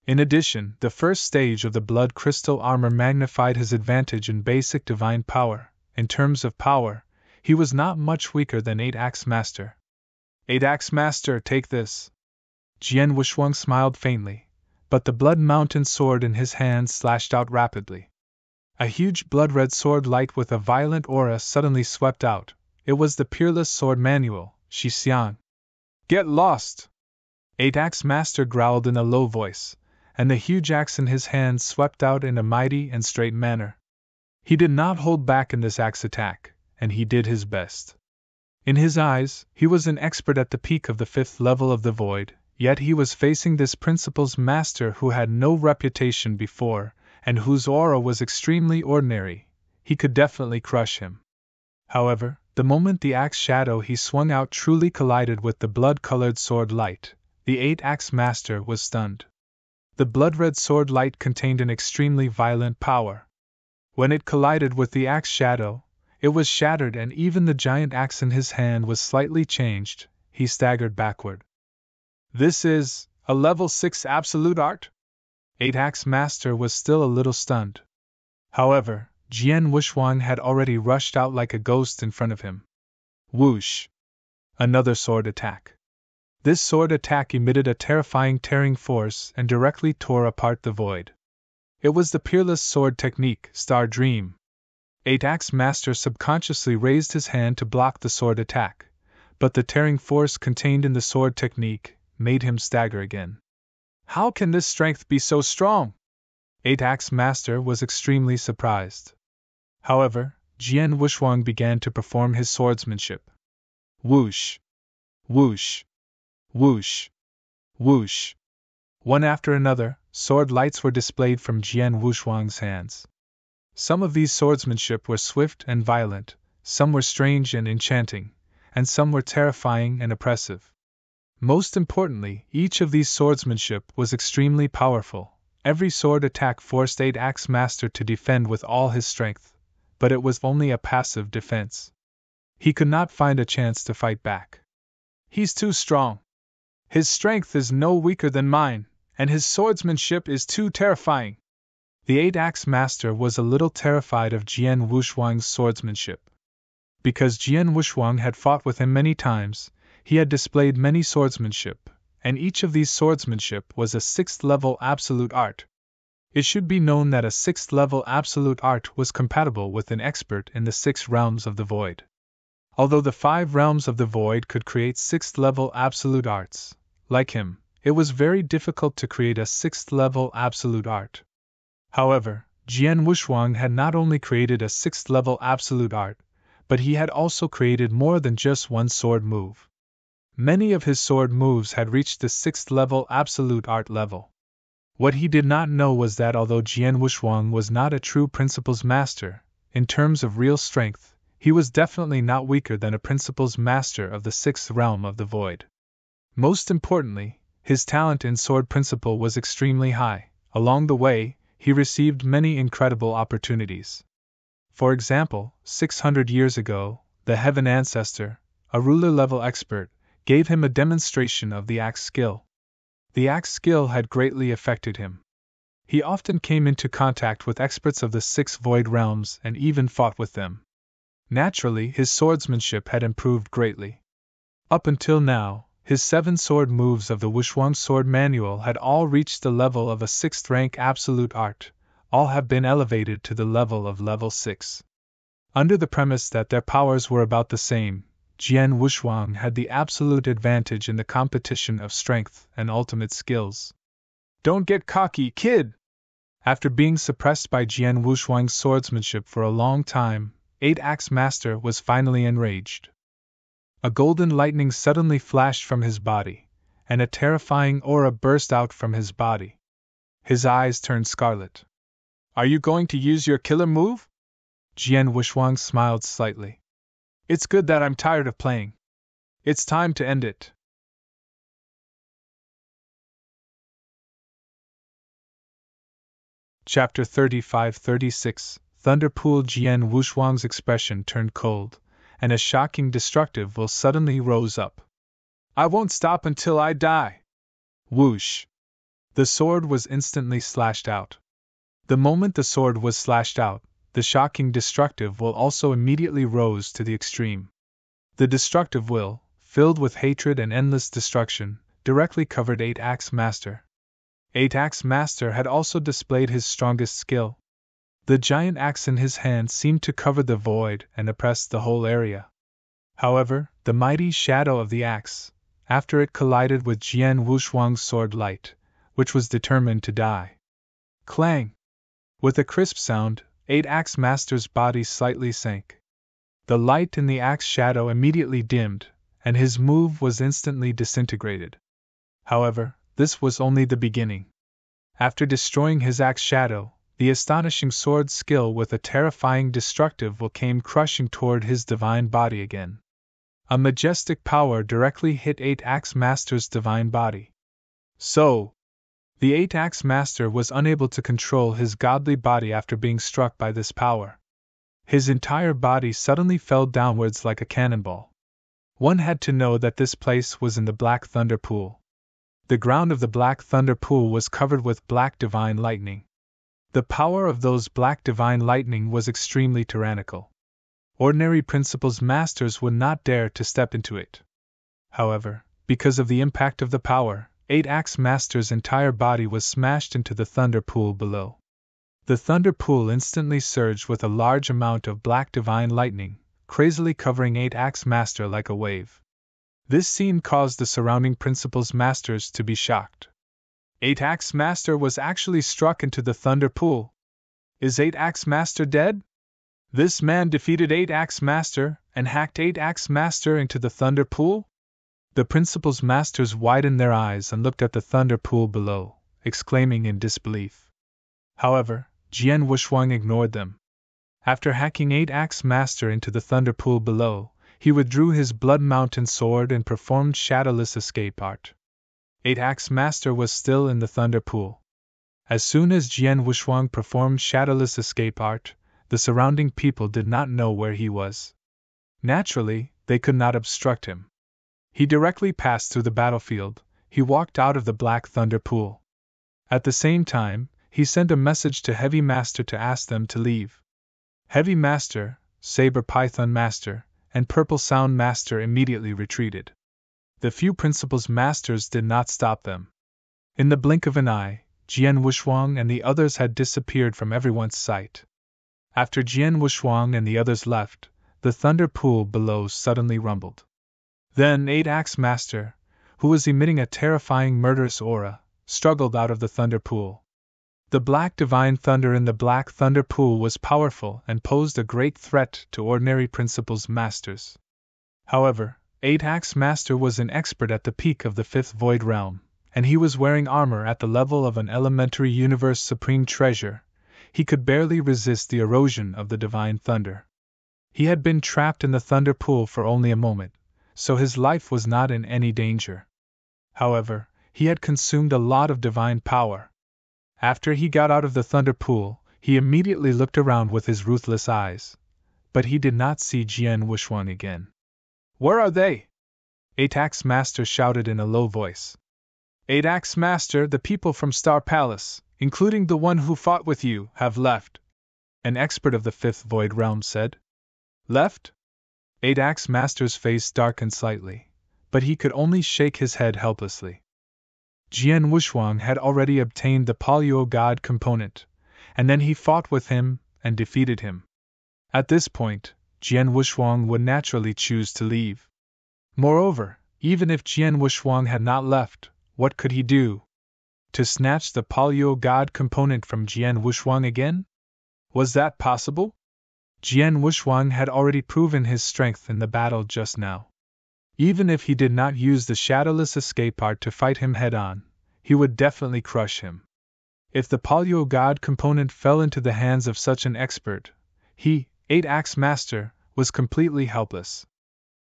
In addition, the first stage of the Blood Crystal Armor magnified his advantage in basic divine power. In terms of power, he was not much weaker than Eight-Axe Master. Eight-Axe Master, take this. Jian Wuxuang smiled faintly, but the Blood Mountain sword in his hand slashed out rapidly. A huge blood-red sword light with a violent aura suddenly swept out. It was the Peerless Sword Manual, Shi Xiang. Get lost! Eight-Axe Master growled in a low voice, and the huge axe in his hand swept out in a mighty and straight manner. He did not hold back in this axe attack, and he did his best. In his eyes, he was an expert at the peak of the 5th level of the Void, yet he was facing this Principles Master who had no reputation before, and whose aura was extremely ordinary. He could definitely crush him. However, the moment the axe shadow he swung out truly collided with the blood-colored sword light, the Eight-Axe Master was stunned. The blood-red sword light contained an extremely violent power. When it collided with the axe shadow, it was shattered, and even the giant axe in his hand was slightly changed. He staggered backward. This is a level 6 absolute art? Eight-Axe Master was still a little stunned. However, Jian Wuxuang had already rushed out like a ghost in front of him. Whoosh! Another sword attack. This sword attack emitted a terrifying tearing force and directly tore apart the void. It was the Peerless Sword Technique, Star Dream. Eight-Axe Master subconsciously raised his hand to block the sword attack, but the tearing force contained in the sword technique made him stagger again. How can this strength be so strong? Eight-Axe Master was extremely surprised. However, Jian Wuxuang began to perform his swordsmanship. Whoosh! Whoosh! Whoosh! Whoosh! One after another, sword lights were displayed from Jian Wuxuang's hands. Some of these swordsmanship were swift and violent, some were strange and enchanting, and some were terrifying and oppressive. Most importantly, each of these swordsmanship was extremely powerful. Every sword attack forced Eight-Axe Master to defend with all his strength, but it was only a passive defense. He could not find a chance to fight back. He's too strong. His strength is no weaker than mine, and his swordsmanship is too terrifying. The Eight-Axe Master was a little terrified of Jian Wuxuang's swordsmanship. Because Jian Wuxuang had fought with him many times, he had displayed many swordsmanship, and each of these swordsmanship was a 6th-level absolute art. It should be known that a 6th-level absolute art was compatible with an expert in the 6 realms of the void. Although the 5 realms of the void could create 6th-level absolute arts, like him, it was very difficult to create a 6th-level absolute art. However, Jian Wuxuang had not only created a 6th-level absolute art, but he had also created more than just one sword move. Many of his sword moves had reached the 6th-level absolute art level. What he did not know was that although Jian Wuxuang was not a true Principles Master, in terms of real strength, he was definitely not weaker than a Principles Master of the 6th realm of the void. Most importantly, his talent in sword principle was extremely high. Along the way, he received many incredible opportunities. For example, 600 years ago, the Heaven Ancestor, a ruler-level expert, gave him a demonstration of the axe skill. The axe skill had greatly affected him. He often came into contact with experts of the 6 void realms and even fought with them. Naturally, his swordsmanship had improved greatly. Up until now, his 7 sword moves of the Wuxuang Sword Manual had all reached the level of a 6th rank absolute art. All have been elevated to the level of level 6. Under the premise that their powers were about the same, Jian Wuxuang had the absolute advantage in the competition of strength and ultimate skills. Don't get cocky, kid! After being suppressed by Jian Wushuang's swordsmanship for a long time, 8-Axe Master was finally enraged. A golden lightning suddenly flashed from his body, and a terrifying aura burst out from his body. His eyes turned scarlet. Are you going to use your killer move? Jian Wushuang smiled slightly. It's good that I'm tired of playing. It's time to end it. Chapter 35-36 Thunderpool. Jian Wushuang's expression turned cold, and a shocking destructive will suddenly rose up. I won't stop until I die! Whoosh! The sword was instantly slashed out. The moment the sword was slashed out, the shocking destructive will also immediately rose to the extreme. The destructive will, filled with hatred and endless destruction, directly covered 8-Axe Master. 8-Axe Master had also displayed his strongest skill. The giant axe in his hand seemed to cover the void and oppress the whole area. However, the mighty shadow of the axe, after it collided with Jian Wushuang's sword light, which was determined to die. Clang! With a crisp sound, 8-Axe Master's body slightly sank. The light in the axe shadow immediately dimmed, and his move was instantly disintegrated. However, this was only the beginning. After destroying his axe shadow, the astonishing sword skill with a terrifying destructive will came crushing toward his divine body again. A majestic power directly hit 8-Axe Master's divine body. So, the 8-Axe Master was unable to control his godly body after being struck by this power. His entire body suddenly fell downwards like a cannonball. One had to know that this place was in the Black Thunder Pool. The ground of the Black Thunder Pool was covered with black divine lightning. The power of those black divine lightning was extremely tyrannical. Ordinary principles masters would not dare to step into it. However, because of the impact of the power, 8-Axe Master's entire body was smashed into the thunder pool below. The thunder pool instantly surged with a large amount of black divine lightning, crazily covering 8-Axe Master like a wave. This scene caused the surrounding principles masters to be shocked. 8-Axe Master was actually struck into the thunder pool. Is 8-Axe Master dead? This man defeated 8-Axe Master and hacked 8-Axe Master into the thunder pool? The principles masters widened their eyes and looked at the thunder pool below, exclaiming in disbelief. However, Jian Wushuang ignored them. After hacking 8-Axe Master into the thunder pool below, he withdrew his Blood Mountain sword and performed shadowless escape art. 8-Axe Master was still in the thunder pool. As soon as Jian Wushuang performed shadowless escape art, the surrounding people did not know where he was. Naturally, they could not obstruct him. He directly passed through the battlefield. He walked out of the Black Thunder Pool. At the same time, he sent a message to Heavy Master to ask them to leave. Heavy Master, Saber Python Master, and Purple Sound Master immediately retreated. The few principles masters did not stop them. In the blink of an eye, Jian Wushuang and the others had disappeared from everyone's sight. After Jian Wushuang and the others left, the thunder pool below suddenly rumbled. Then 8-Axe Master, who was emitting a terrifying murderous aura, struggled out of the thunder pool. The black divine thunder in the Black Thunder Pool was powerful and posed a great threat to ordinary principles masters. However, 8-Axe Master was an expert at the peak of the Fifth Void Realm, and he was wearing armor at the level of an elementary universe supreme treasure. He could barely resist the erosion of the divine thunder. He had been trapped in the thunder pool for only a moment, so his life was not in any danger. However, he had consumed a lot of divine power. After he got out of the thunder pool, he immediately looked around with his ruthless eyes. But he did not see Jian Wushuang again. Where are they? 8-Axe Master shouted in a low voice. 8-Axe Master, the people from Star Palace, including the one who fought with you, have left. An expert of the Fifth Void Realm said. Left? 8-Axe Master's face darkened slightly, but he could only shake his head helplessly. Jian Wushuang had already obtained the Polyo God component, and then he fought with him and defeated him. At this point, Jian Wushuang would naturally choose to leave. Moreover, even if Jian Wushuang had not left, what could he do? To snatch the Paleo God component from Jian Wushuang again? Was that possible? Jian Wushuang had already proven his strength in the battle just now. Even if he did not use the shadowless escape art to fight him head-on, he would definitely crush him. If the Paleo God component fell into the hands of such an expert, he, Eight-Axe Master, was completely helpless.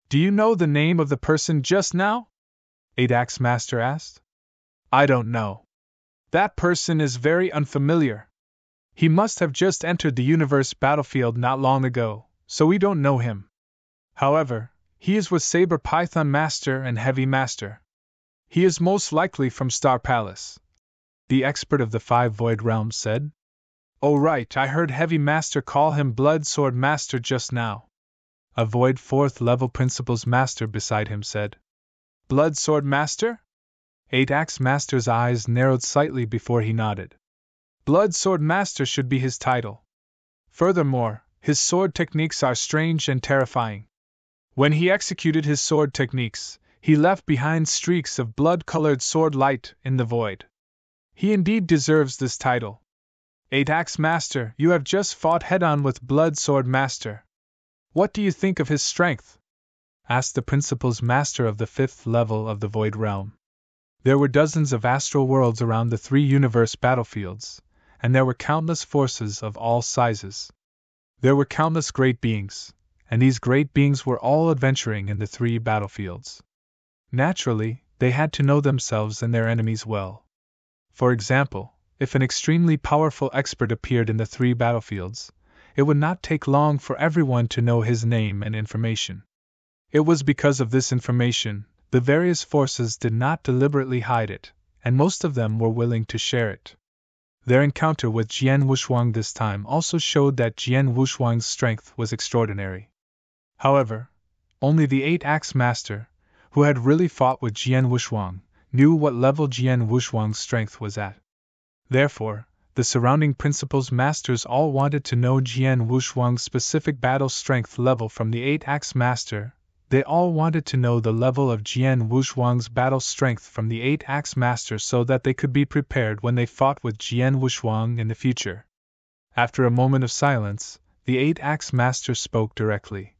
Do you know the name of the person just now? Eight-Axe Master asked. I don't know. That person is very unfamiliar. He must have just entered the universe battlefield not long ago, so we don't know him. However, he is with Saber Python Master and Heavy Master. He is most likely from Star Palace, the expert of the 5 Void Realms said. Oh right, I heard Heavy Master call him Blood Sword Master just now. A Void 4th level Principles Master beside him said. Blood Sword Master? Eight-Axe Master's eyes narrowed slightly before he nodded. Blood Sword Master should be his title. Furthermore, his sword techniques are strange and terrifying. When he executed his sword techniques, he left behind streaks of blood-colored sword light in the void. He indeed deserves this title. Eight-Axe Master, you have just fought head-on with Blood Sword Master. What do you think of his strength? Asked the Principles Master of the 5th level of the Void Realm. There were dozens of astral worlds around the 3 universe battlefields, and there were countless forces of all sizes. There were countless great beings, and these great beings were all adventuring in the 3 battlefields. Naturally, they had to know themselves and their enemies well. For example, if an extremely powerful expert appeared in the 3 battlefields, it would not take long for everyone to know his name and information. It was because of this information, the various forces did not deliberately hide it, and most of them were willing to share it. Their encounter with Jian Wushuang this time also showed that Jian Wushuang's strength was extraordinary. However, only the Eight-Axe Master, who had really fought with Jian Wushuang, knew what level Jian Wushuang's strength was at. Therefore, the surrounding Principles Masters all wanted to know Jian Wushuang's specific battle strength level from the Eight-Axe Master. They all wanted to know the level of Jian Wushuang's battle strength from the Eight-Axe Master so that they could be prepared when they fought with Jian Wushuang in the future. After a moment of silence, the Eight-Axe Master spoke directly.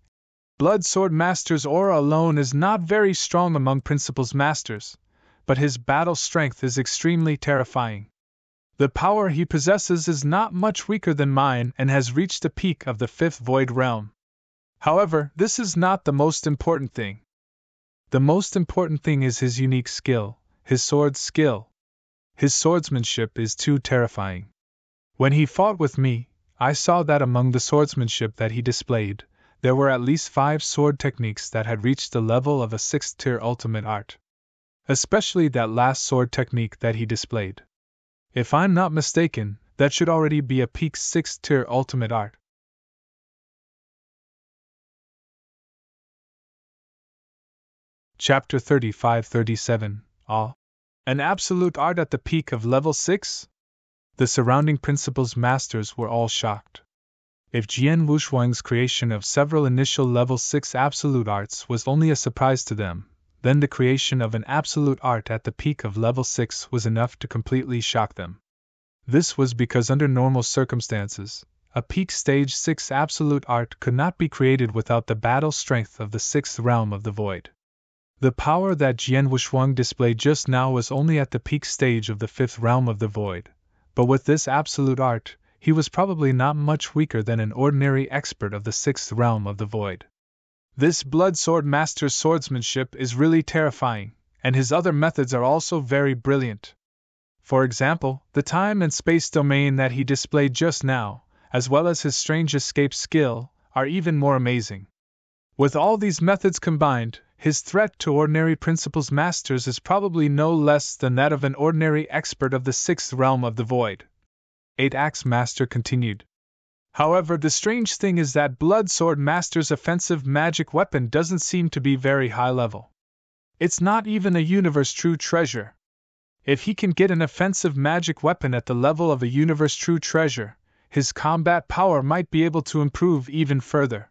Blood Sword Master's aura alone is not very strong among Principles Masters, but his battle strength is extremely terrifying. The power he possesses is not much weaker than mine and has reached the peak of the 5th Void Realm. However, this is not the most important thing. The most important thing is his unique skill, his sword skill. His swordsmanship is too terrifying. When he fought with me, I saw that among the swordsmanship that he displayed, there were at least 5 sword techniques that had reached the level of a 6th tier ultimate art. Especially that last sword technique that he displayed. If I'm not mistaken, that should already be a peak 6th tier ultimate art. Chapter 35-37, An absolute art at the peak of level 6? The surrounding Principles Masters were all shocked. If Jian Wushuang's creation of several initial level 6 absolute arts was only a surprise to them, then the creation of an absolute art at the peak of level 6 was enough to completely shock them. This was because under normal circumstances, a peak stage 6 absolute art could not be created without the battle strength of the 6th realm of the void. The power that Jian Wushuang displayed just now was only at the peak stage of the 5th realm of the void, but with this absolute art, he was probably not much weaker than an ordinary expert of the 6th realm of the void. This Blood Sword Master's swordsmanship is really terrifying, and his other methods are also very brilliant. For example, the time and space domain that he displayed just now, as well as his strange escape skill, are even more amazing. With all these methods combined, his threat to ordinary Principles Masters is probably no less than that of an ordinary expert of the 6th realm of the void. Eight-Axe Master continued. However, the strange thing is that Blood Sword Master's offensive magic weapon doesn't seem to be very high level. It's not even a universe true treasure. If he can get an offensive magic weapon at the level of a universe true treasure, his combat power might be able to improve even further.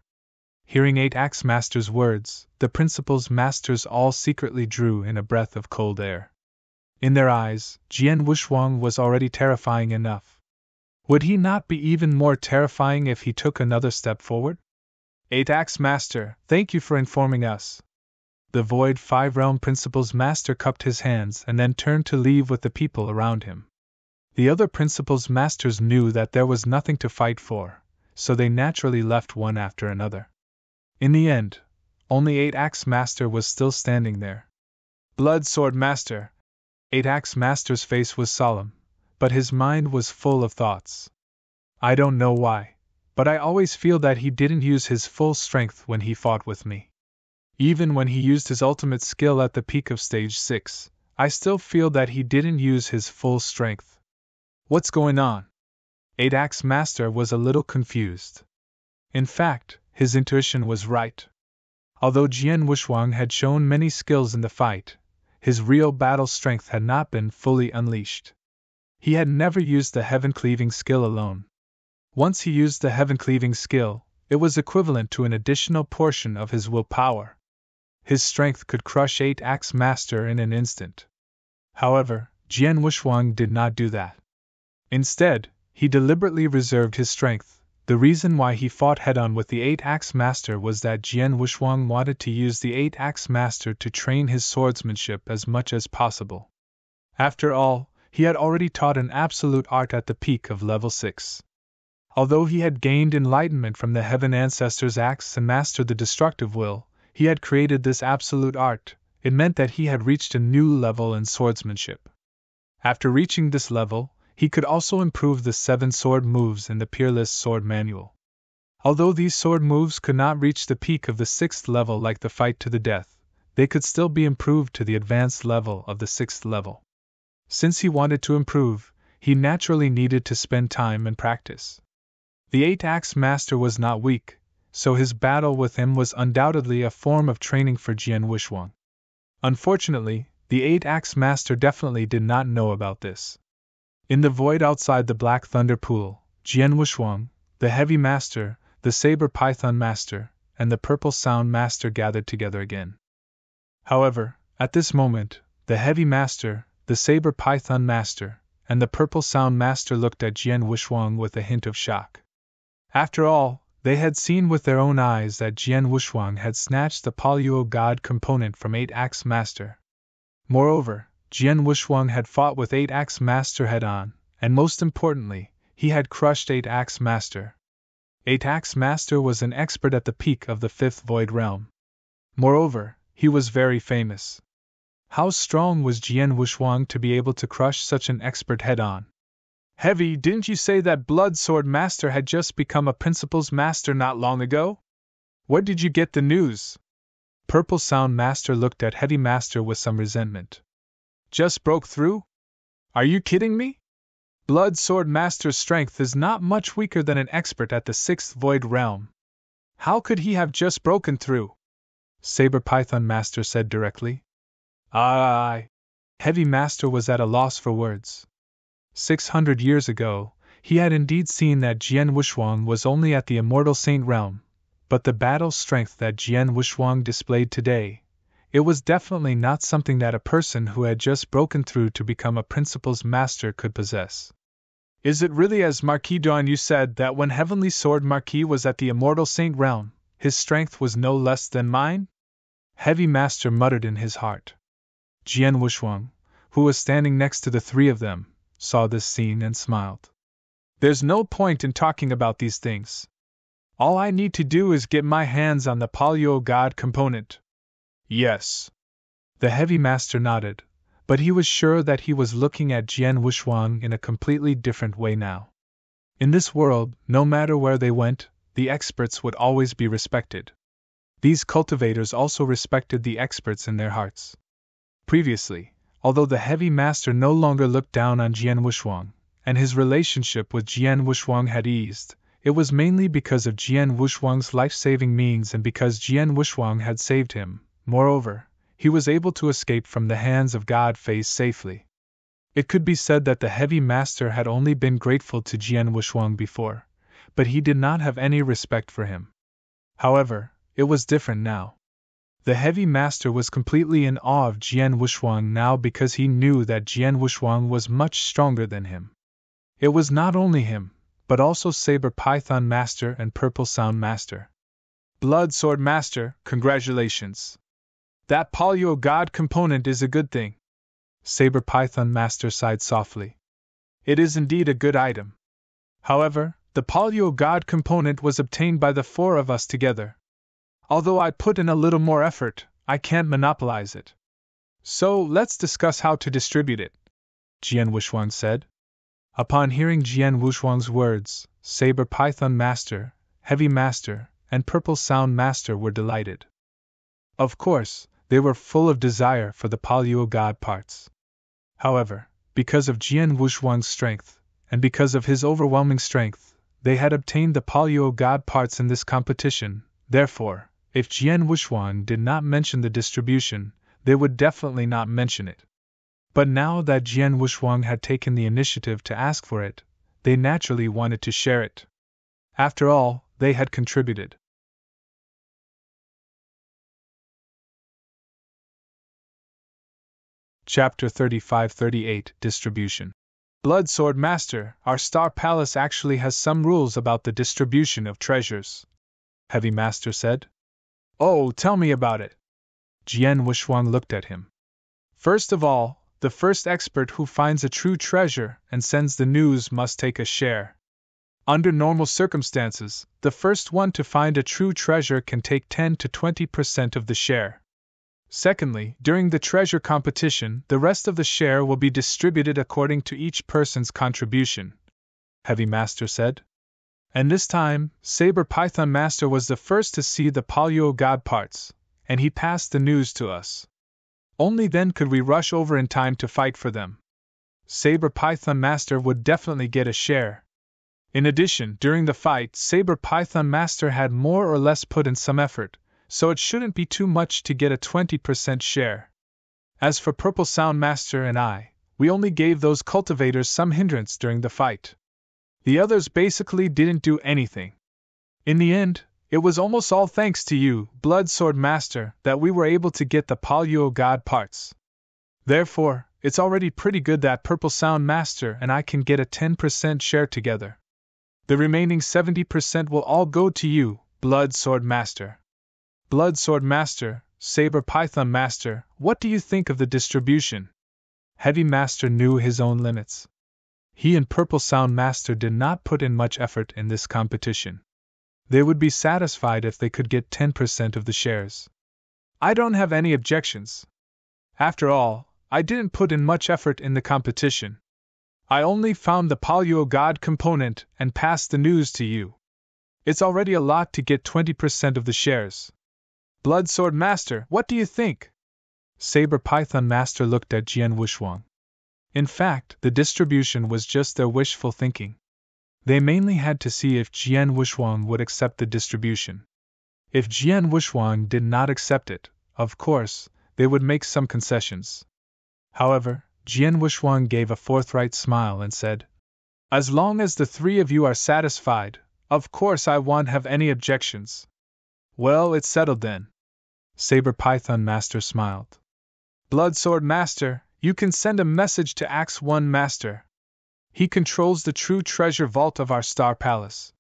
Hearing Eight-Axe Master's words, the Principles Masters all secretly drew in a breath of cold air. In their eyes, Jian Wushuang was already terrifying enough. Would he not be even more terrifying if he took another step forward? 8-Axe Master, thank you for informing us. The Void 5 Realm Principal's Master cupped his hands and then turned to leave with the people around him. The other Principal's Masters knew that there was nothing to fight for, so they naturally left one after another. In the end, only 8-Axe Master was still standing there. Blood Sword Master. 8-Axe Master's face was solemn, but his mind was full of thoughts. I don't know why, but I always feel that he didn't use his full strength when he fought with me. Even when he used his ultimate skill at the peak of Stage 6, I still feel that he didn't use his full strength. What's going on? 8-Axe Master was a little confused. In fact, his intuition was right. Although Jian Wushuang had shown many skills in the fight, his real battle strength had not been fully unleashed. He had never used the Heaven-Cleaving skill alone. Once he used the Heaven-Cleaving skill, it was equivalent to an additional portion of his willpower. His strength could crush 8-Axe Master in an instant. However, Jian Wushuang did not do that. Instead, he deliberately reserved his strength. The reason why he fought head-on with the 8-Axe Master was that Jian Wushuang wanted to use the 8-Axe Master to train his swordsmanship as much as possible. After all, he had already taught an absolute art at the peak of level 6. Although he had gained enlightenment from the Heaven Ancestor's axe and mastered the destructive will, he had created this absolute art. It meant that he had reached a new level in swordsmanship. After reaching this level, he could also improve the 7 sword moves in the Peerless Sword Manual. Although these sword moves could not reach the peak of the 6th level like the fight to the death, they could still be improved to the advanced level of the 6th level. Since he wanted to improve, he naturally needed to spend time and practice. The 8-Axe Master was not weak, so his battle with him was undoubtedly a form of training for Jian Wushuang. Unfortunately, the 8-Axe Master definitely did not know about this. In the void outside the Black Thunder Pool, Jian Wushuang, the Heavy Master, the Saber Python Master, and the Purple Sound Master gathered together again. However, at this moment, the Heavy Master, the Saber Python Master, and the Purple Sound Master looked at Jian Wushuang with a hint of shock. After all, they had seen with their own eyes that Jian Wushuang had snatched the Paluo God component from 8-Axe Master. Moreover, Jian Wushuang had fought with 8-Axe Master head-on, and most importantly, he had crushed 8-Axe Master. 8-Axe Master was an expert at the peak of the 5th Void Realm. Moreover, he was very famous. How strong was Jian Wushuang to be able to crush such an expert head-on? Heavy, didn't you say that Blood Sword Master had just become a Principal's Master not long ago? Where did you get the news? Purple Sound Master looked at Heavy Master with some resentment. Just broke through? Are you kidding me? Blood Sword Master's strength is not much weaker than an expert at the 6th Void Realm. How could he have just broken through? Saber Python Master said directly. Heavy Master was at a loss for words. 600 years ago, he had indeed seen that Jian Wushuang was only at the Immortal Saint Realm, but the battle strength that Jian Wushuang displayed today, it was definitely not something that a person who had just broken through to become a Principal's Master could possess. Is it really as Marquis Dawn you said that when Heavenly Sword Marquis was at the Immortal Saint Realm, his strength was no less than mine? Heavy Master muttered in his heart. Jian Wushuang, who was standing next to the 3 of them, saw this scene and smiled. There's no point in talking about these things. All I need to do is get my hands on the Paluo God component. Yes. The Heavy Master nodded, but he was sure that he was looking at Jian Wushuang in a completely different way now. In this world, no matter where they went, the experts would always be respected. These cultivators also respected the experts in their hearts. Previously, although the Heavy Master no longer looked down on Jian Wushuang, and his relationship with Jian Wushuang had eased, it was mainly because of Jian Wushuang's life-saving means and because Jian Wushuang had saved him. Moreover, he was able to escape from the hands of God Phase safely. It could be said that the Heavy Master had only been grateful to Jian Wushuang before, but he did not have any respect for him. However, it was different now. The heavy master was completely in awe of Jian Wushuang now because he knew that Jian Wushuang was much stronger than him. It was not only him, but also Saber Python Master and Purple Sound Master. Blood Sword Master, congratulations! That Paleo God component is a good thing. Saber Python Master sighed softly. It is indeed a good item. However, the Paleo God component was obtained by the four of us together. Although I put in a little more effort, I can't monopolize it. So, let's discuss how to distribute it, Jian Wushuang said. Upon hearing Jian Wushuang's words, Saber Python Master, Heavy Master, and Purple Sound Master were delighted. Of course, they were full of desire for the Paleo God parts. However, because of Jian Wushuang's strength, and because of his overwhelming strength, they had obtained the Paleo God parts in this competition. Therefore, if Jian Wushuang did not mention the distribution, they would definitely not mention it. But now that Jian Wushuang had taken the initiative to ask for it, they naturally wanted to share it. After all, they had contributed. Chapter 35-38 Distribution. Blood Sword Master, our Star Palace actually has some rules about the distribution of treasures, Heavy Master said. Oh, tell me about it. Jian Wushuang looked at him. First of all, the first expert who finds a true treasure and sends the news must take a share. Under normal circumstances, the first one to find a true treasure can take 10 to 20% of the share. Secondly, during the treasure competition, the rest of the share will be distributed according to each person's contribution, Heavy Master said. And this time, Saber Python Master was the first to see the Paleo God parts, and he passed the news to us. Only then could we rush over in time to fight for them. Saber Python Master would definitely get a share. In addition, during the fight, Saber Python Master had more or less put in some effort, so it shouldn't be too much to get a 20% share. As for Purple Sound Master and I, we only gave those cultivators some hindrance during the fight. The others basically didn't do anything. In the end, it was almost all thanks to you, Blood Sword Master, that we were able to get the Paleo God parts. Therefore, it's already pretty good that Purple Sound Master and I can get a 10% share together. The remaining 70% will all go to you, Blood Sword Master. Blood Sword Master, Saber Python Master, what do you think of the distribution? Heavy Master knew his own limits. He and Purple Sound Master did not put in much effort in this competition. They would be satisfied if they could get 10% of the shares. I don't have any objections. After all, I didn't put in much effort in the competition. I only found the Paleo God component and passed the news to you. It's already a lot to get 20% of the shares. Blood Sword Master, what do you think? Saber Python Master looked at Jian Wushuang. In fact, the distribution was just their wishful thinking. They mainly had to see if Jian Wushuang would accept the distribution. If Jian Wushuang did not accept it, of course, they would make some concessions. However, Jian Wushuang gave a forthright smile and said, As long as the three of you are satisfied, of course I won't have any objections. Well, it's settled then. Saber Python Master smiled. Blood Sword Master, you can send a message to Axe 1 Master. He controls the true treasure vault of our Star Palace.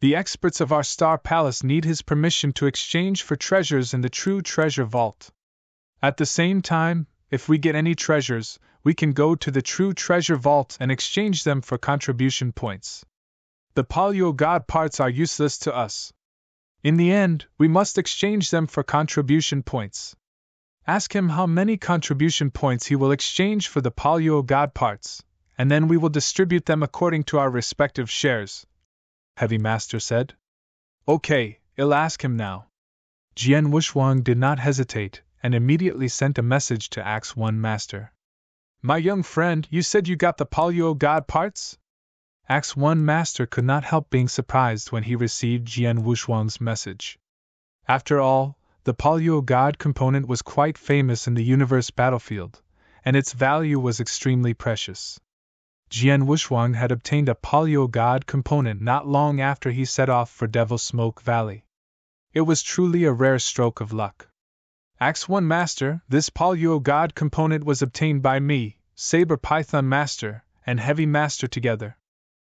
The experts of our Star Palace need his permission to exchange for treasures in the true treasure vault. At the same time, if we get any treasures, we can go to the true treasure vault and exchange them for contribution points. The Paleo God parts are useless to us. In the end, we must exchange them for contribution points. Ask him how many contribution points he will exchange for the Paleo God parts, and then we will distribute them according to our respective shares, Heavy Master said. Okay, I'll ask him now. Jian Wushuang did not hesitate and immediately sent a message to Axe 1 Master. My young friend, you said you got the Paleo God parts? Axe 1 Master could not help being surprised when he received Jian Wushuang's message. After all, the Paleo God component was quite famous in the universe battlefield, and its value was extremely precious. Jian Wushuang had obtained a Paleo God component not long after he set off for Devil Smoke Valley. It was truly a rare stroke of luck. Axe 1 Master, this Paleo God component was obtained by me, Saber Python Master, and Heavy Master together.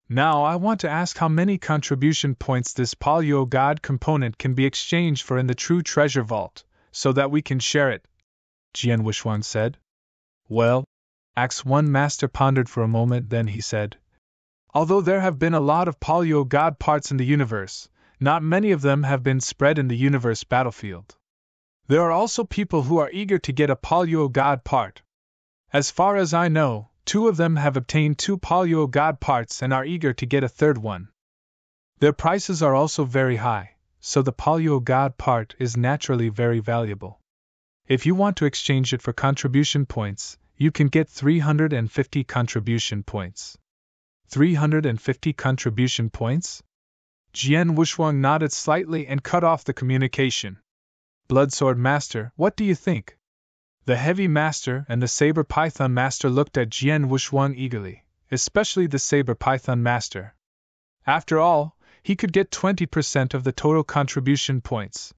Now I want to ask how many contribution points this Paleo God component can be exchanged for in the true treasure vault, so that we can share it, Jian Wushuang said. Well, Axe 1 Master pondered for a moment, then he said, although there have been a lot of Paleo God parts in the universe, not many of them have been spread in the universe battlefield. There are also people who are eager to get a Paleo God part. As far as I know, 2 of them have obtained 2 Paleo God parts and are eager to get a third one. Their prices are also very high, so the Paleo God part is naturally very valuable. If you want to exchange it for contribution points, you can get 350 contribution points. 350 contribution points? Jian Wushuang nodded slightly and cut off the communication. Bloodsword Master, what do you think? The Heavy Master and the Saber Python Master looked at Jian Wushuang eagerly, especially the Saber Python Master. After all, he could get 20% of the total contribution points.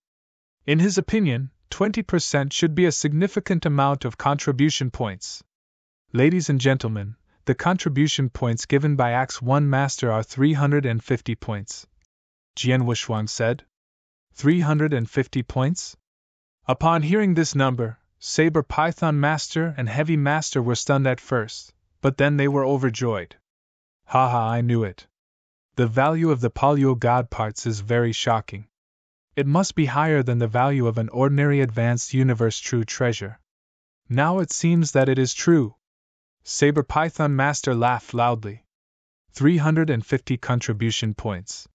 In his opinion, 20% should be a significant amount of contribution points. Ladies and gentlemen, the contribution points given by Axe 1 Master are 350 points. Jian Wushuang said. 350 points? Upon hearing this number, Saber Python Master and Heavy Master were stunned at first, but then they were overjoyed. Haha, I knew it. The value of the Paleo God parts is very shocking. It must be higher than the value of an ordinary advanced universe true treasure. Now it seems that it is true. Saber Python Master laughed loudly. 350 contribution points.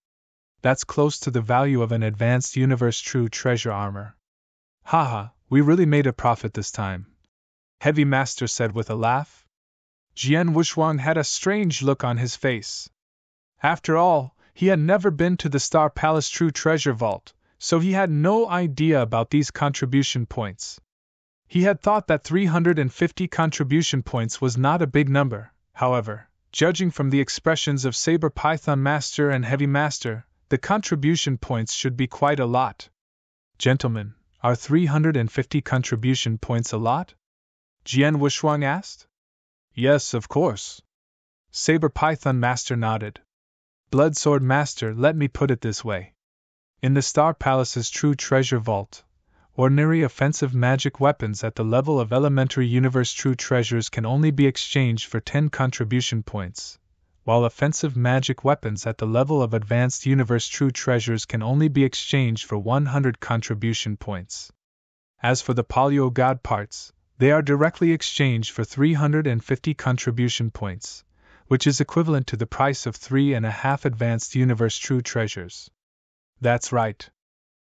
That's close to the value of an advanced universe true treasure armor. Haha, we really made a profit this time, Heavy Master said with a laugh. Jian Wushuang had a strange look on his face. After all, he had never been to the Star Palace True Treasure Vault, so he had no idea about these contribution points. He had thought that 350 contribution points was not a big number. However, judging from the expressions of Saber Python Master and Heavy Master, the contribution points should be quite a lot. Gentlemen, are 350 contribution points a lot? Jian Wushuang asked. Yes, of course. Saber Python Master nodded. Bloodsword Master, let me put it this way. In the Star Palace's True Treasure Vault, ordinary offensive magic weapons at the level of elementary universe true treasures can only be exchanged for 10 contribution points, while offensive magic weapons at the level of advanced universe true treasures can only be exchanged for 100 contribution points. As for the Paleo God parts, they are directly exchanged for 350 contribution points, which is equivalent to the price of 3.5 advanced universe true treasures. That's right.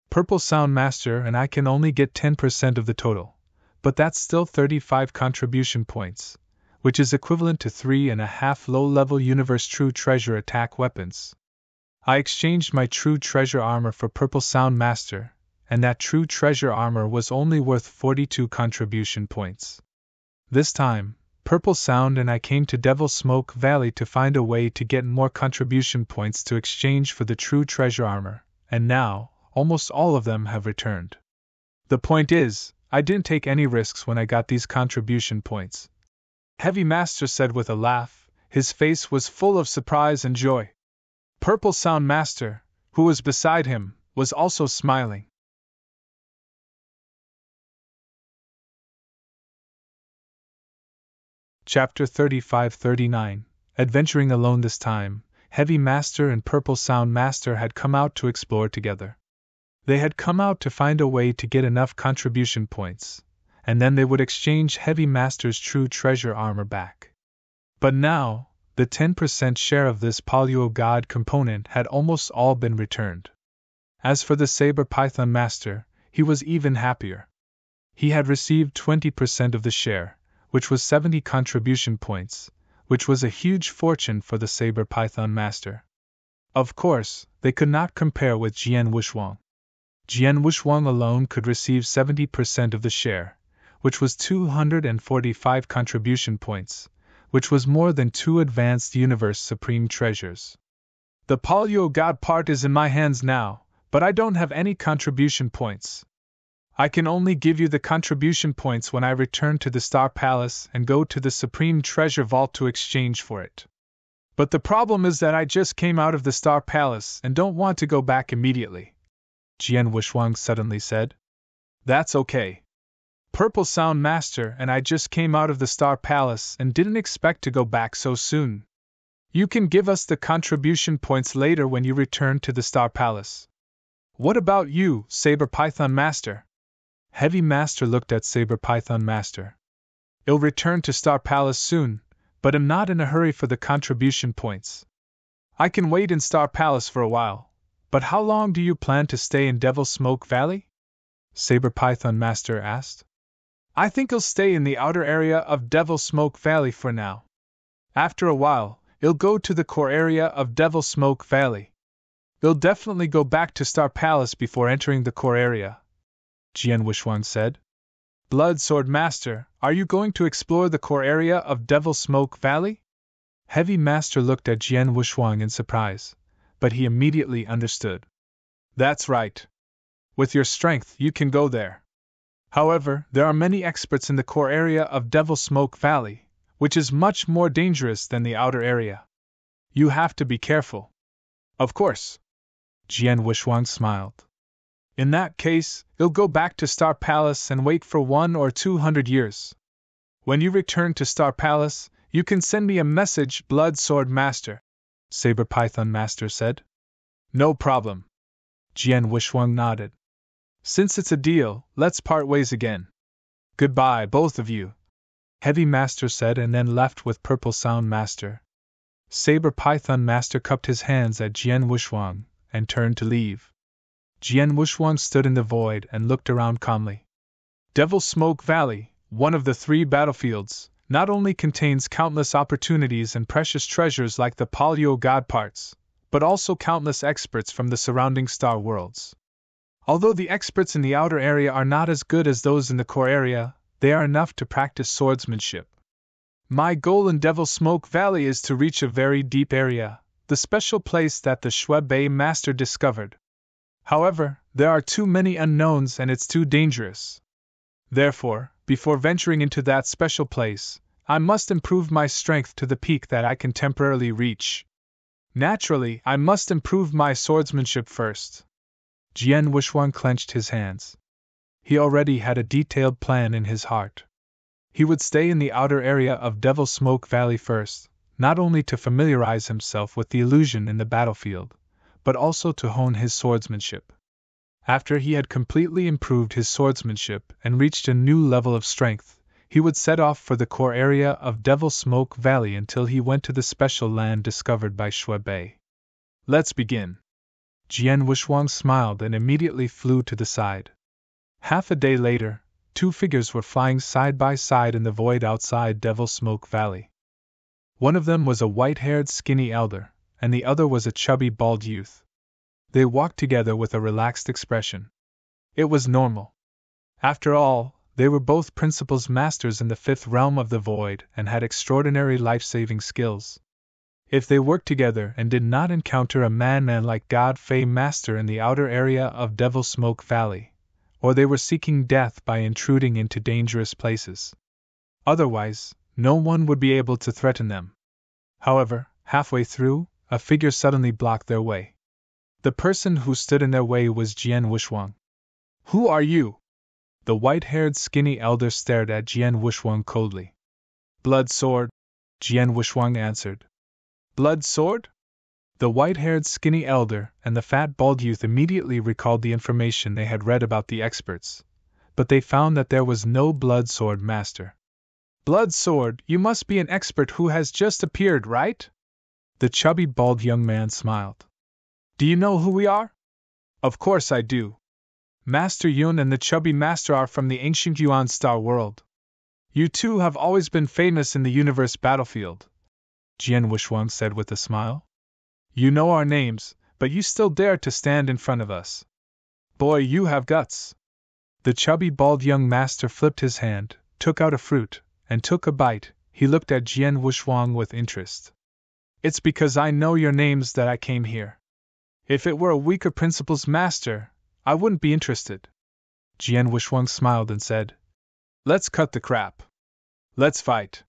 Purple Sound Master and I can only get 10% of the total, but that's still 35 contribution points, which is equivalent to 3.5 low-level universe true treasure attack weapons. I exchanged my true treasure armor for Purple Sound Master, and that true treasure armor was only worth 42 contribution points. This time, Purple Sound and I came to Devil Smoke Valley to find a way to get more contribution points to exchange for the true treasure armor, and now, almost all of them have returned. The point is, I didn't take any risks when I got these contribution points. Heavy Master said with a laugh, his face was full of surprise and joy. Purple Sound Master, who was beside him, was also smiling. Chapter 35-39. Adventuring alone this time, Heavy Master and Purple Sound Master had come out to explore together. They had come out to find a way to get enough contribution points, and then they would exchange Heavy Master's true treasure armor back. But now, the 10% share of this Paleo God component had almost all been returned. As for the Saber Python Master, he was even happier. He had received 20% of the share, which was 70 contribution points, which was a huge fortune for the Saber Python Master. Of course, they could not compare with Jian Wushuang. Jian Wushuang alone could receive 70% of the share, which was 245 contribution points, which was more than 2 advanced universe supreme treasures. The Paleo God part is in my hands now, but I don't have any contribution points. I can only give you the contribution points when I return to the Star Palace and go to the Supreme Treasure Vault to exchange for it. But the problem is that I just came out of the Star Palace and don't want to go back immediately, Jian Wushuang suddenly said. That's okay. Purple Sound Master and I just came out of the Star Palace and didn't expect to go back so soon. You can give us the contribution points later when you return to the Star Palace. What about you, Saber Python Master? Heavy Master looked at Saber Python Master. I'll return to Star Palace soon, but am not in a hurry for the contribution points. I can wait in Star Palace for a while, but how long do you plan to stay in Devil Smoke Valley? Saber Python Master asked. I think I'll stay in the outer area of Devil Smoke Valley for now. After a while, I'll go to the core area of Devil Smoke Valley. I'll definitely go back to Star Palace before entering the core area, Jian Wushuang said. Blood Sword Master, are you going to explore the core area of Devil Smoke Valley? Heavy Master looked at Jian Wushuang in surprise, but he immediately understood. That's right. With your strength, you can go there. However, there are many experts in the core area of Devil Smoke Valley, which is much more dangerous than the outer area. You have to be careful. Of course. Jian Wushuang smiled. In that case, I'll go back to Star Palace and wait for 100 or 200 years. When you return to Star Palace, you can send me a message, Blood Sword Master, Saber Python Master said. No problem. Jian Wushuang nodded. Since it's a deal, let's part ways again. Goodbye, both of you, Heavy Master said and then left with Purple Sound Master. Saber Python Master cupped his hands at Jian Wushuang and turned to leave. Jian Wushuang stood in the void and looked around calmly. Devil Smoke Valley, one of the 3 battlefields, not only contains countless opportunities and precious treasures like the Paleo God parts, but also countless experts from the surrounding star worlds. Although the experts in the outer area are not as good as those in the core area, they are enough to practice swordsmanship. My goal in Devil Smoke Valley is to reach a very deep area, the special place that the Shui Bei Master discovered. However, there are too many unknowns and it's too dangerous. Therefore, before venturing into that special place, I must improve my strength to the peak that I can temporarily reach. Naturally, I must improve my swordsmanship first. Jian Wushuang clenched his hands. He already had a detailed plan in his heart. He would stay in the outer area of Devil Smoke Valley first, not only to familiarize himself with the illusion in the battlefield, but also to hone his swordsmanship. After he had completely improved his swordsmanship and reached a new level of strength, he would set off for the core area of Devil Smoke Valley until he went to the special land discovered by Shui Bei. Let's begin. Jian Wushuang smiled and immediately flew to the side. Half a day later, 2 figures were flying side by side in the void outside Devil Smoke Valley. One of them was a white-haired skinny elder, and the other was a chubby bald youth. They walked together with a relaxed expression. It was normal. After all, they were both principals masters in the 5th realm of the void and had extraordinary life-saving skills. If they worked together and did not encounter a man like God Fei Master in the outer area of Devil Smoke Valley, or they were seeking death by intruding into dangerous places. Otherwise, no one would be able to threaten them. However, halfway through, a figure suddenly blocked their way. The person who stood in their way was Jian Wushuang. Who are you? The white-haired skinny elder stared at Jian Wushuang coldly. Blood Sword, Jian Wushuang answered. Blood Sword? The white-haired skinny elder and the fat bald youth immediately recalled the information they had read about the experts, but they found that there was no Blood Sword Master. Blood Sword, you must be an expert who has just appeared, right? The chubby bald young man smiled. Do you know who we are? Of course I do. Master Yun and the chubby master are from the ancient Yuan star world. You two have always been famous in the universe battlefield, Jian Wushuang said with a smile. You know our names, but you still dare to stand in front of us. Boy, you have guts. The chubby bald young master flipped his hand, took out a fruit, and took a bite. He looked at Jian Wushuang with interest. It's because I know your names that I came here. If it were a weaker principal's master, I wouldn't be interested. Jian Wushuang smiled and said, "Let's cut the crap. Let's fight."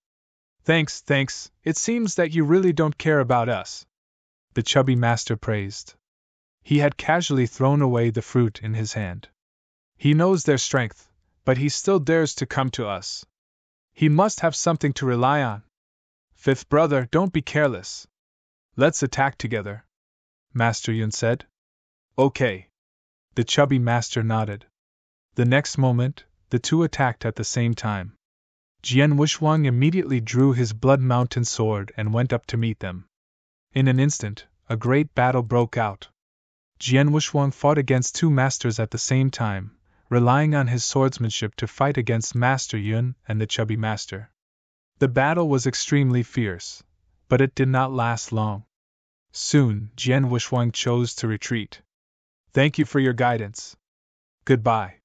Thanks, it seems that you really don't care about us," the chubby master praised. He had casually thrown away the fruit in his hand. "He knows their strength, but he still dares to come to us. He must have something to rely on. Fifth brother, don't be careless. Let's attack together," Master Yun said. "Okay." The chubby master nodded. The next moment, the two attacked at the same time. Jian Wushuang immediately drew his blood mountain sword and went up to meet them. In an instant, a great battle broke out. Jian Wushuang fought against two masters at the same time, relying on his swordsmanship to fight against Master Yun and the chubby master. The battle was extremely fierce, but it did not last long. Soon, Jian Wushuang chose to retreat. "Thank you for your guidance. Goodbye."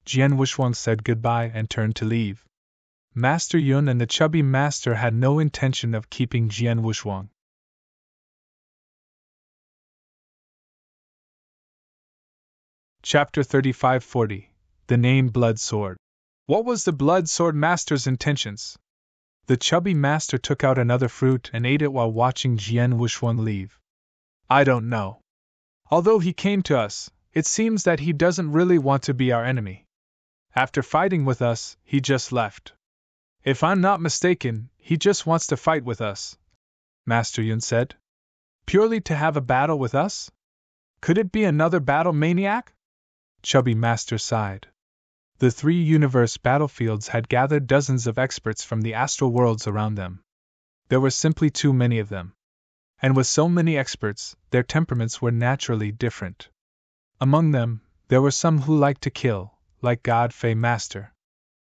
Jian Wushuang said goodbye and turned to leave. Master Yun and the chubby master had no intention of keeping Jian Wushuang. Chapter 3540. The name Blood Sword. What was the Blood Sword Master's intentions? The chubby master took out another fruit and ate it while watching Jian Wushuang leave. "I don't know. Although he came to us, it seems that he doesn't really want to be our enemy. After fighting with us, he just left. If I'm not mistaken, he just wants to fight with us," Master Yun said. "Purely to have a battle with us? Could it be another battle maniac?" Chubby Master sighed. The three universe battlefields had gathered dozens of experts from the astral worlds around them. There were simply too many of them. And with so many experts, their temperaments were naturally different. Among them, there were some who liked to kill, like God Fei Master.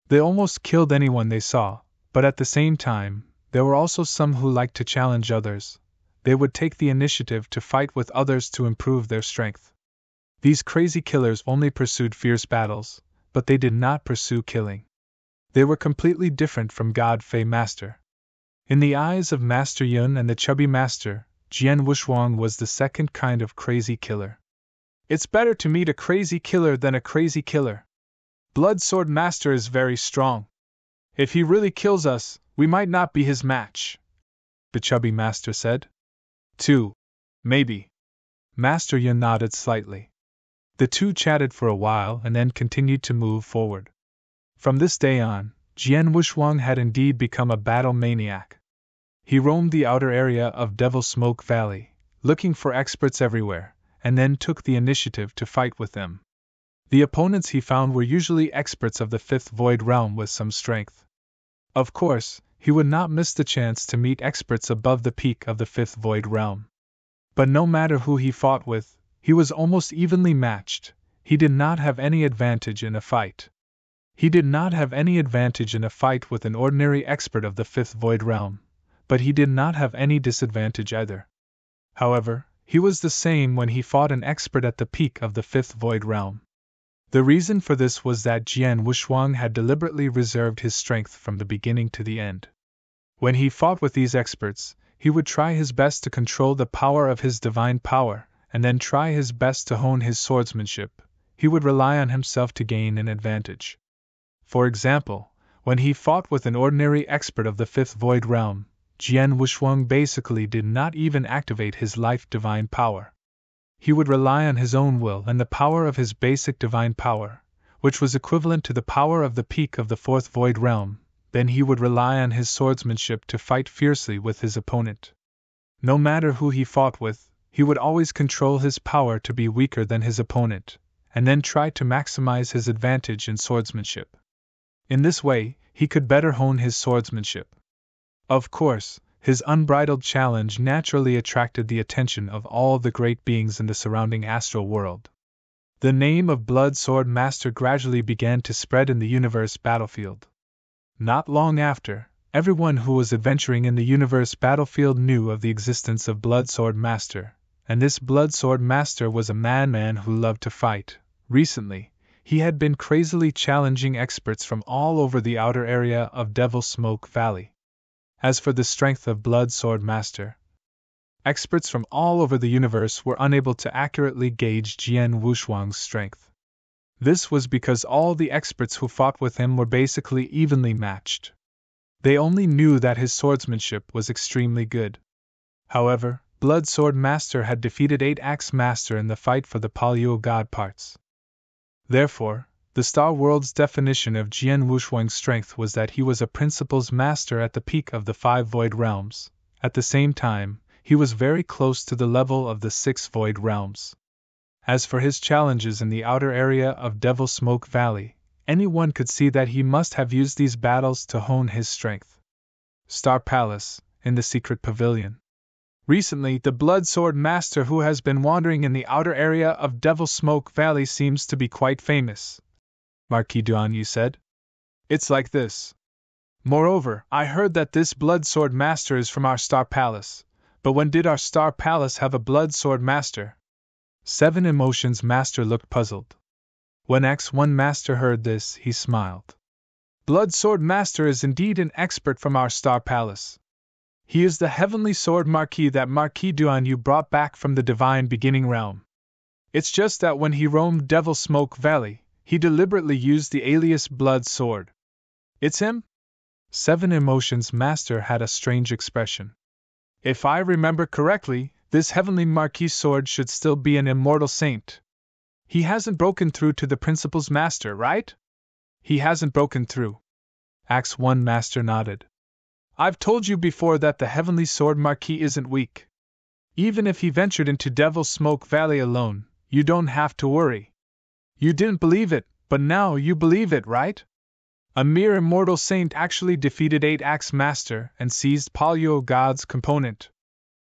They almost killed anyone they saw, but at the same time, there were also some who liked to challenge others. They would take the initiative to fight with others to improve their strength. These crazy killers only pursued fierce battles, but they did not pursue killing. They were completely different from God Fei Master. In the eyes of Master Yun and the chubby master, Jian Wushuang was the second kind of crazy killer. "It's better to meet a crazy killer than a crazy killer. Blood Sword Master is very strong. If he really kills us, we might not be his match," the chubby master said. "Two. Maybe." Master Yun nodded slightly. The two chatted for a while and then continued to move forward. From this day on, Jian Wushuang had indeed become a battle maniac. He roamed the outer area of Devil Smoke Valley, looking for experts everywhere, and then took the initiative to fight with them. The opponents he found were usually experts of the Fifth Void Realm with some strength. Of course, he would not miss the chance to meet experts above the peak of the Fifth Void Realm. But no matter who he fought with, he was almost evenly matched. He did not have any advantage in a fight. He did not have any advantage in a fight with an ordinary expert of the Fifth Void Realm, but he did not have any disadvantage either. However, he was the same when he fought an expert at the peak of the Fifth Void Realm. The reason for this was that Jian Wushuang had deliberately reserved his strength from the beginning to the end. When he fought with these experts, he would try his best to control the power of his divine power, and then try his best to hone his swordsmanship. He would rely on himself to gain an advantage. For example, when he fought with an ordinary expert of the Fifth Void Realm, Jian Wushuang basically did not even activate his life divine power. He would rely on his own will and the power of his basic divine power, which was equivalent to the power of the peak of the Fourth Void Realm. Then he would rely on his swordsmanship to fight fiercely with his opponent. No matter who he fought with, he would always control his power to be weaker than his opponent, and then try to maximize his advantage in swordsmanship. In this way, he could better hone his swordsmanship. Of course, his unbridled challenge naturally attracted the attention of all the great beings in the surrounding astral world. The name of Blood Sword Master gradually began to spread in the universe battlefield. Not long after, everyone who was adventuring in the universe battlefield knew of the existence of Blood Sword Master, and this Blood Sword Master was a madman who loved to fight. Recently, he had been crazily challenging experts from all over the outer area of Devil Smoke Valley. As for the strength of Blood Sword Master, experts from all over the universe were unable to accurately gauge Jian Wushuang's strength. This was because all the experts who fought with him were basically evenly matched. They only knew that his swordsmanship was extremely good. However, Blood Sword Master had defeated 8-Axe Master in the fight for the Paleo God parts. Therefore, the Star World's definition of Jian Wushuang's strength was that he was a Principles Master at the peak of the 5 Void Realms. At the same time, he was very close to the level of the 6 Void Realms. As for his challenges in the outer area of Devil Smoke Valley, anyone could see that he must have used these battles to hone his strength. Star Palace, in the secret pavilion. Recently, the Blood Sword Master who has been wandering in the outer area of Devil Smoke Valley seems to be quite famous, Marquis Duanyu said. It's like this. Moreover, I heard that this Blood Sword Master is from our Star Palace, but when did our Star Palace have a Blood Sword Master? 7 Emotions Master looked puzzled. When X1 Master heard this, he smiled. Blood Sword Master is indeed an expert from our Star Palace. He is the Heavenly Sword Marquis that Marquis Duanyu brought back from the Divine Beginning Realm. It's just that when he roamed Devil Smoke Valley, he deliberately used the alias Blood Sword. It's him? 7 Emotions Master had a strange expression. If I remember correctly, this Heavenly Marquis Sword should still be an immortal saint. He hasn't broken through to the Principles Master, right? He hasn't broken through. Axe 1 Master nodded. I've told you before that the Heavenly Sword Marquis isn't weak. Even if he ventured into Devil Smoke Valley alone, you don't have to worry. You didn't believe it, but now you believe it, right? A mere immortal saint actually defeated 8-Axe Master and seized Paleo God's component.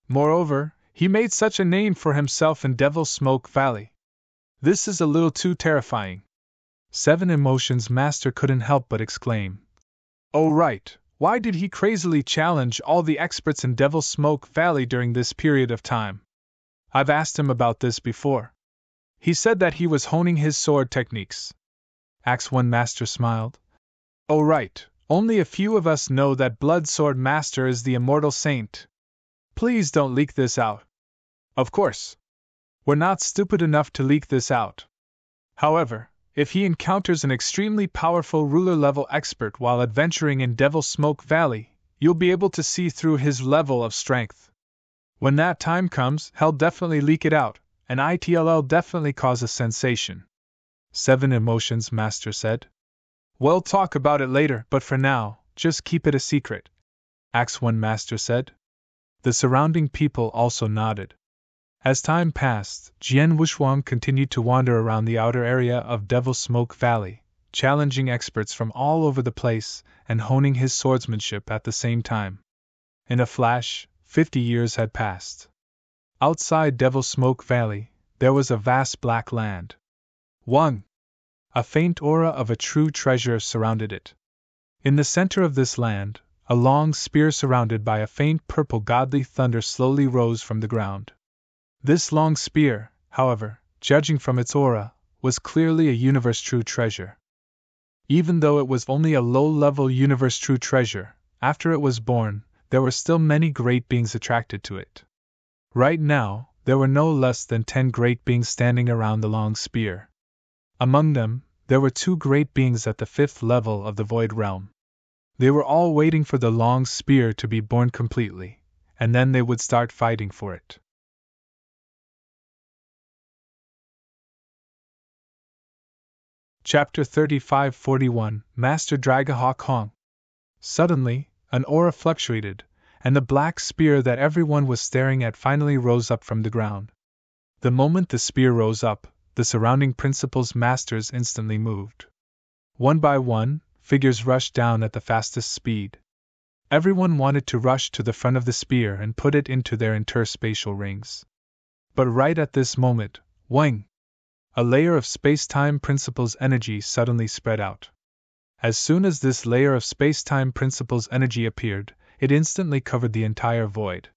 Moreover, he made such a name for himself in Devil Smoke Valley. This is a little too terrifying. 7 Emotions Master couldn't help but exclaim. Oh right, why did he crazily challenge all the experts in Devil Smoke Valley during this period of time? I've asked him about this before. He said that he was honing his sword techniques. Axe 1 Master smiled. Oh right, only a few of us know that Blood Sword Master is the immortal saint. Please don't leak this out. Of course. We're not stupid enough to leak this out. However, if he encounters an extremely powerful ruler-level expert while adventuring in Devil Smoke Valley, you'll be able to see through his level of strength. When that time comes, he'll definitely leak it out, and it'll definitely cause a sensation. 7 Emotions Master said. We'll talk about it later, but for now, just keep it a secret. Axe 1 Master said. The surrounding people also nodded. As time passed, Jian Wushuang continued to wander around the outer area of Devil Smoke Valley, challenging experts from all over the place and honing his swordsmanship at the same time. In a flash, 50 years had passed. Outside Devil Smoke Valley, there was a vast black land. 1. A faint aura of a true treasure surrounded it. In the center of this land, a long spear surrounded by a faint purple godly thunder slowly rose from the ground. This long spear, however, judging from its aura, was clearly a universe true treasure. Even though it was only a low-level universe true treasure, after it was born, there were still many great beings attracted to it. Right now, there were no less than 10 great beings standing around the long spear. Among them, there were 2 great beings at the 5th level of the Void Realm. They were all waiting for the long spear to be born completely, and then they would start fighting for it. Chapter 3541 Master Dragahawk Hong. Suddenly, an aura fluctuated, and the black spear that everyone was staring at finally rose up from the ground. The moment the spear rose up, the surrounding Principles Masters instantly moved. One by one, figures rushed down at the fastest speed. Everyone wanted to rush to the front of the spear and put it into their interspatial rings. But right at this moment, whang! A layer of space-time principles energy suddenly spread out. As soon as this layer of space-time principles energy appeared, it instantly covered the entire void.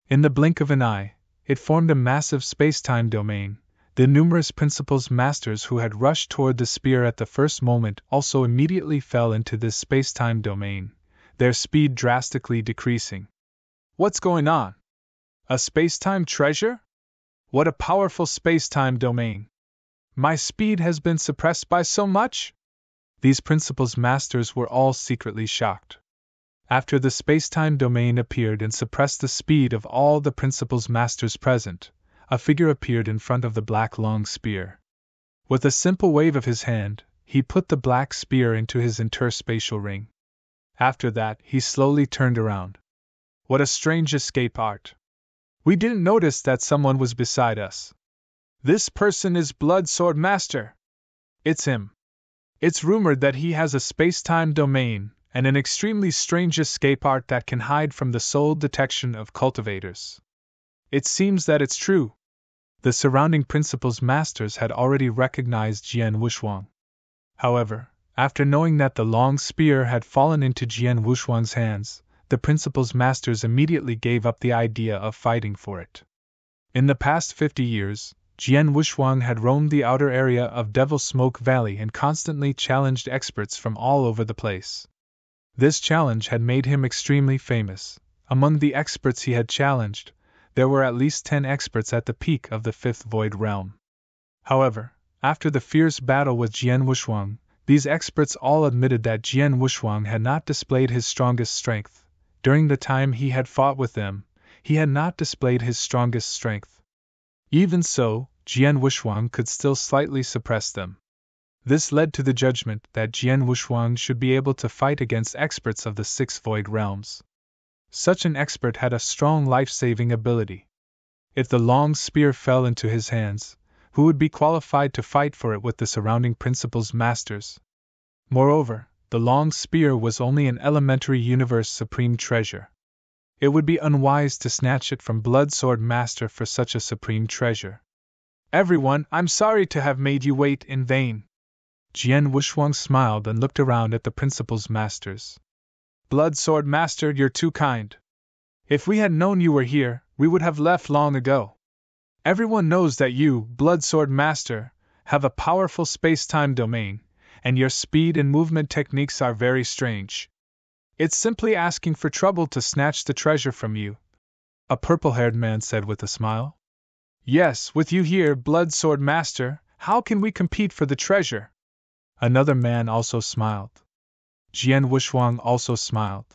In the blink of an eye, it formed a massive space-time domain. The numerous principles masters who had rushed toward the spear at the first moment also immediately fell into this space-time domain, their speed drastically decreasing. What's going on? A space-time treasure? What a powerful space-time domain! My speed has been suppressed by so much? These principal's masters were all secretly shocked. After the space-time domain appeared and suppressed the speed of all the principal's masters present, a figure appeared in front of the black long spear. With a simple wave of his hand, he put the black spear into his interspatial ring. After that, he slowly turned around. What a strange escape art! We didn't notice that someone was beside us. This person is Blood Sword Master. It's him. It's rumored that he has a space-time domain and an extremely strange escape art that can hide from the soul detection of cultivators. It seems that it's true. The surrounding principal's masters had already recognized Jian Wushuang. However, after knowing that the long spear had fallen into Jian Wushuang's hands, the principal's masters immediately gave up the idea of fighting for it. In the past 50 years, Jian Wushuang had roamed the outer area of Devil Smoke Valley and constantly challenged experts from all over the place. This challenge had made him extremely famous. Among the experts he had challenged, there were at least 10 experts at the peak of the Fifth Void Realm. However, after the fierce battle with Jian Wushuang, these experts all admitted that Jian Wushuang had not displayed his strongest strength. During the time he had fought with them, he had not displayed his strongest strength. Even so, Jian Wushuang could still slightly suppress them. This led to the judgment that Jian Wushuang should be able to fight against experts of the Six Void Realms. Such an expert had a strong life-saving ability. If the long spear fell into his hands, who would be qualified to fight for it with the surrounding principal's masters? Moreover, the long spear was only an elementary universe supreme treasure. It would be unwise to snatch it from Blood Sword Master for such a supreme treasure. Everyone, I'm sorry to have made you wait in vain. Jian Wushuang smiled and looked around at the principal's masters. Blood Sword Master, you're too kind. If we had known you were here, we would have left long ago. Everyone knows that you, Blood Sword Master, have a powerful space-time domain, and your speed and movement techniques are very strange. It's simply asking for trouble to snatch the treasure from you, a purple-haired man said with a smile. Yes, with you here, Blood Sword Master, how can we compete for the treasure? Another man also smiled. Jian Wushuang also smiled.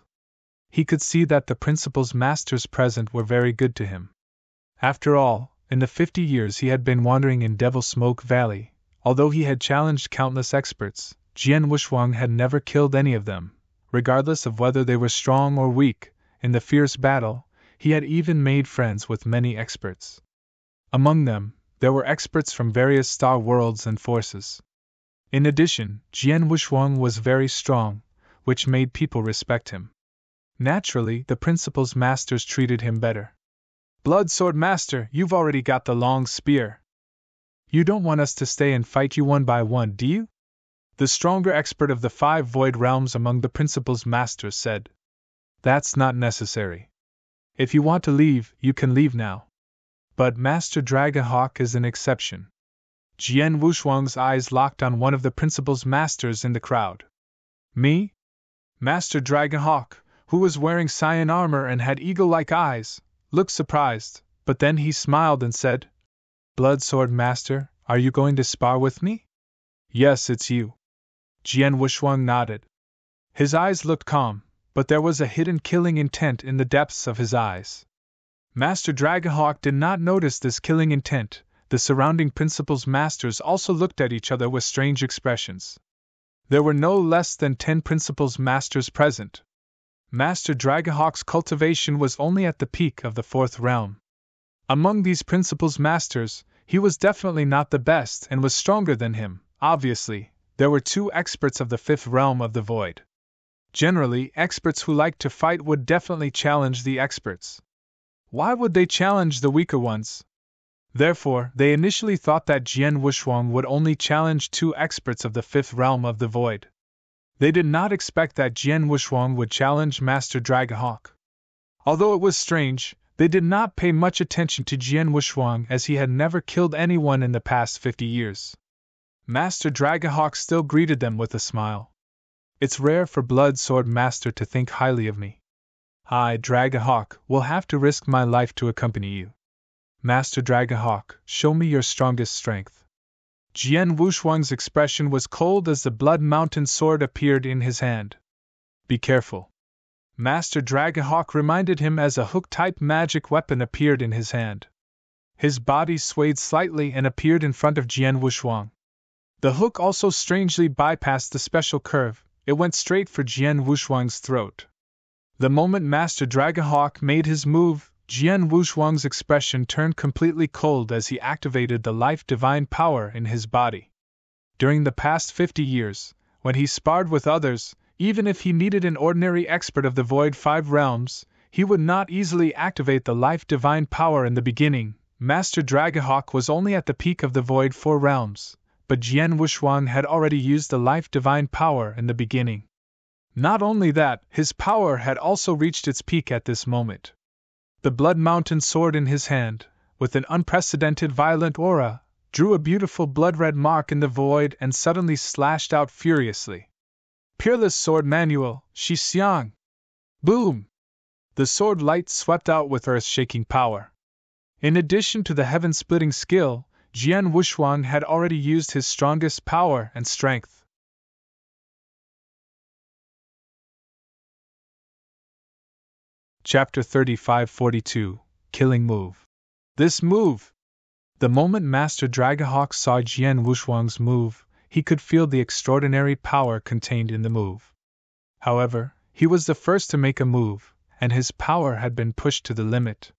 He could see that the principal's masters present were very good to him. After all, in the 50 years he had been wandering in Devil Smoke Valley, although he had challenged countless experts, Jian Wushuang had never killed any of them, regardless of whether they were strong or weak. In the fierce battle, he had even made friends with many experts. Among them, there were experts from various star worlds and forces. In addition, Jian Wushuang was very strong, which made people respect him. Naturally, the principal's masters treated him better. Blood Sword Master, you've already got the long spear. You don't want us to stay and fight you one by one, do you? The stronger expert of the 5 void realms among the principal's masters said. That's not necessary. If you want to leave, you can leave now. But Master Dragonhawk is an exception. Jian Wushuang's eyes locked on one of the principal's masters in the crowd. Me? Master Dragonhawk, who was wearing cyan armor and had eagle-like eyes, looked surprised, but then he smiled and said, Blood Sword Master, are you going to spar with me? Yes, it's you. Jian Wushuang nodded. His eyes looked calm, but there was a hidden killing intent in the depths of his eyes. Master Dragonhawk did not notice this killing intent. The surrounding principal's masters also looked at each other with strange expressions. There were no less than 10 principal's masters present. Master Dragonhawk's cultivation was only at the peak of the 4th realm. Among these principal's masters, he was definitely not the best and was stronger than him. Obviously, there were 2 experts of the 5th realm of the void. Generally, experts who liked to fight would definitely challenge the experts. Why would they challenge the weaker ones? Therefore, they initially thought that Jian Wushuang would only challenge 2 experts of the 5th realm of the void. They did not expect that Jian Wushuang would challenge Master Dragonhawk. Although it was strange, they did not pay much attention to Jian Wushuang as he had never killed anyone in the past 50 years. Master Dragonhawk still greeted them with a smile. It's rare for Blood Sword Master to think highly of me. I, Dragonhawk, will have to risk my life to accompany you. Master Dragonhawk, show me your strongest strength. Jian Wushuang's expression was cold as the Blood Mountain sword appeared in his hand. Be careful. Master Dragonhawk reminded him as a hook-type magic weapon appeared in his hand. His body swayed slightly and appeared in front of Jian Wushuang. The hook also strangely bypassed the special curve, it went straight for Jian Wushuang's throat. The moment Master Dragonhawk made his move, Jian Wushuang's expression turned completely cold as he activated the life divine power in his body. During the past 50 years, when he sparred with others, even if he needed an ordinary expert of the Void 5 realms, he would not easily activate the life divine power in the beginning. Master Dragonhawk was only at the peak of the Void 4 realms, but Jian Wushuang had already used the life divine power in the beginning. Not only that, his power had also reached its peak at this moment. The Blood Mountain sword in his hand, with an unprecedented violent aura, drew a beautiful blood-red mark in the void and suddenly slashed out furiously. Peerless Sword Manual, Shi Xiang! Boom! The sword light swept out with earth-shaking power. In addition to the heaven-splitting skill, Jian Wushuang had already used his strongest power and strength. Chapter 3542, Killing Move. This move! The moment Master Dragonhawk saw Jian Wushuang's move, he could feel the extraordinary power contained in the move. However, he was the first to make a move, and his power had been pushed to the limit.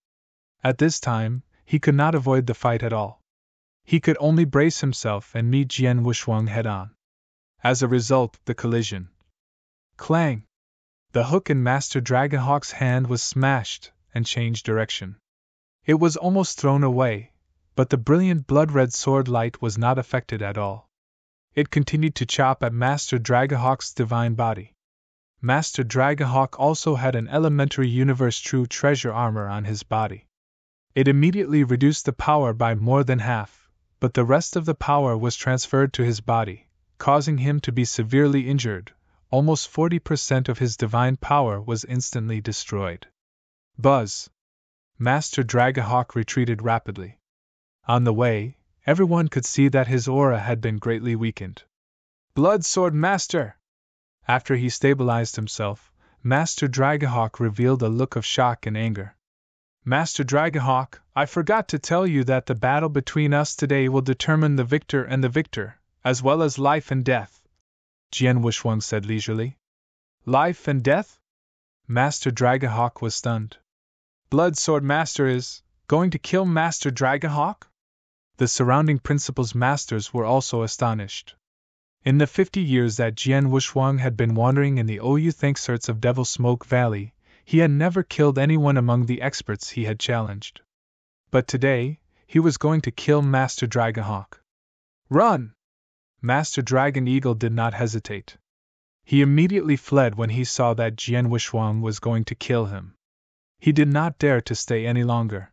At this time, he could not avoid the fight at all. He could only brace himself and meet Jian Wushuang head-on. As a result, the collision. Clang! The hook in Master Dragonhawk's hand was smashed and changed direction. It was almost thrown away, but the brilliant blood-red sword light was not affected at all. It continued to chop at Master Dragonhawk's divine body. Master Dragonhawk also had an elementary universe true treasure armor on his body. It immediately reduced the power by more than half, but the rest of the power was transferred to his body, causing him to be severely injured. Almost 40% of his divine power was instantly destroyed. Buzz! Master Dragonhawk retreated rapidly. On the way, everyone could see that his aura had been greatly weakened. Blood Sword Master! After he stabilized himself, Master Dragonhawk revealed a look of shock and anger. Master Dragonhawk, I forgot to tell you that the battle between us today will determine the victor and the victor, as well as life and death, Jian Wushuang said leisurely. Life and death? Master Dragonhawk was stunned. Blood Sword Master is going to kill Master Dragonhawk? The surrounding principal's masters were also astonished. In the 50 years that Jian Wushuang had been wandering in the Oyu Thankserts of Devil Smoke Valley, he had never killed anyone among the experts he had challenged. But today, he was going to kill Master Dragonhawk. Run! Master Dragon Eagle did not hesitate. He immediately fled when he saw that Jian Wushuang was going to kill him. He did not dare to stay any longer.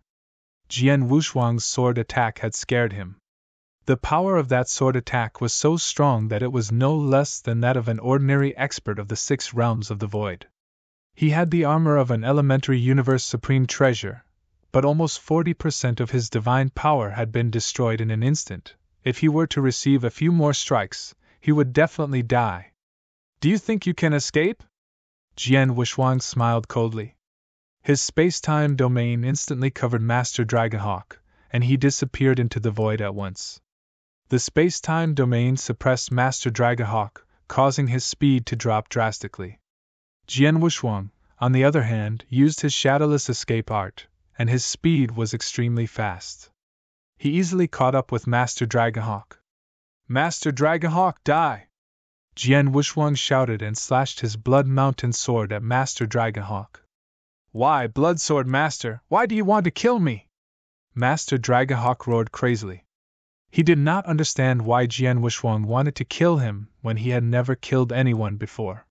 Jian Wushuang's sword attack had scared him. The power of that sword attack was so strong that it was no less than that of an ordinary expert of the 6 realms of the void. He had the armor of an elementary universe supreme treasure, but almost 40% of his divine power had been destroyed in an instant. If he were to receive a few more strikes, he would definitely die. Do you think you can escape? Jian Wushuang smiled coldly. His space-time domain instantly covered Master Dragonhawk, and he disappeared into the void at once. The space-time domain suppressed Master Dragonhawk, causing his speed to drop drastically. Jian Wushuang, on the other hand, used his shadowless escape art, and his speed was extremely fast. He easily caught up with Master Dragonhawk. Master Dragonhawk, die! Jian Wushuang shouted and slashed his Blood Mountain sword at Master Dragonhawk. Why, Blood Sword Master, why do you want to kill me? Master Dragonhawk roared crazily. He did not understand why Jian Wushuang wanted to kill him when he had never killed anyone before.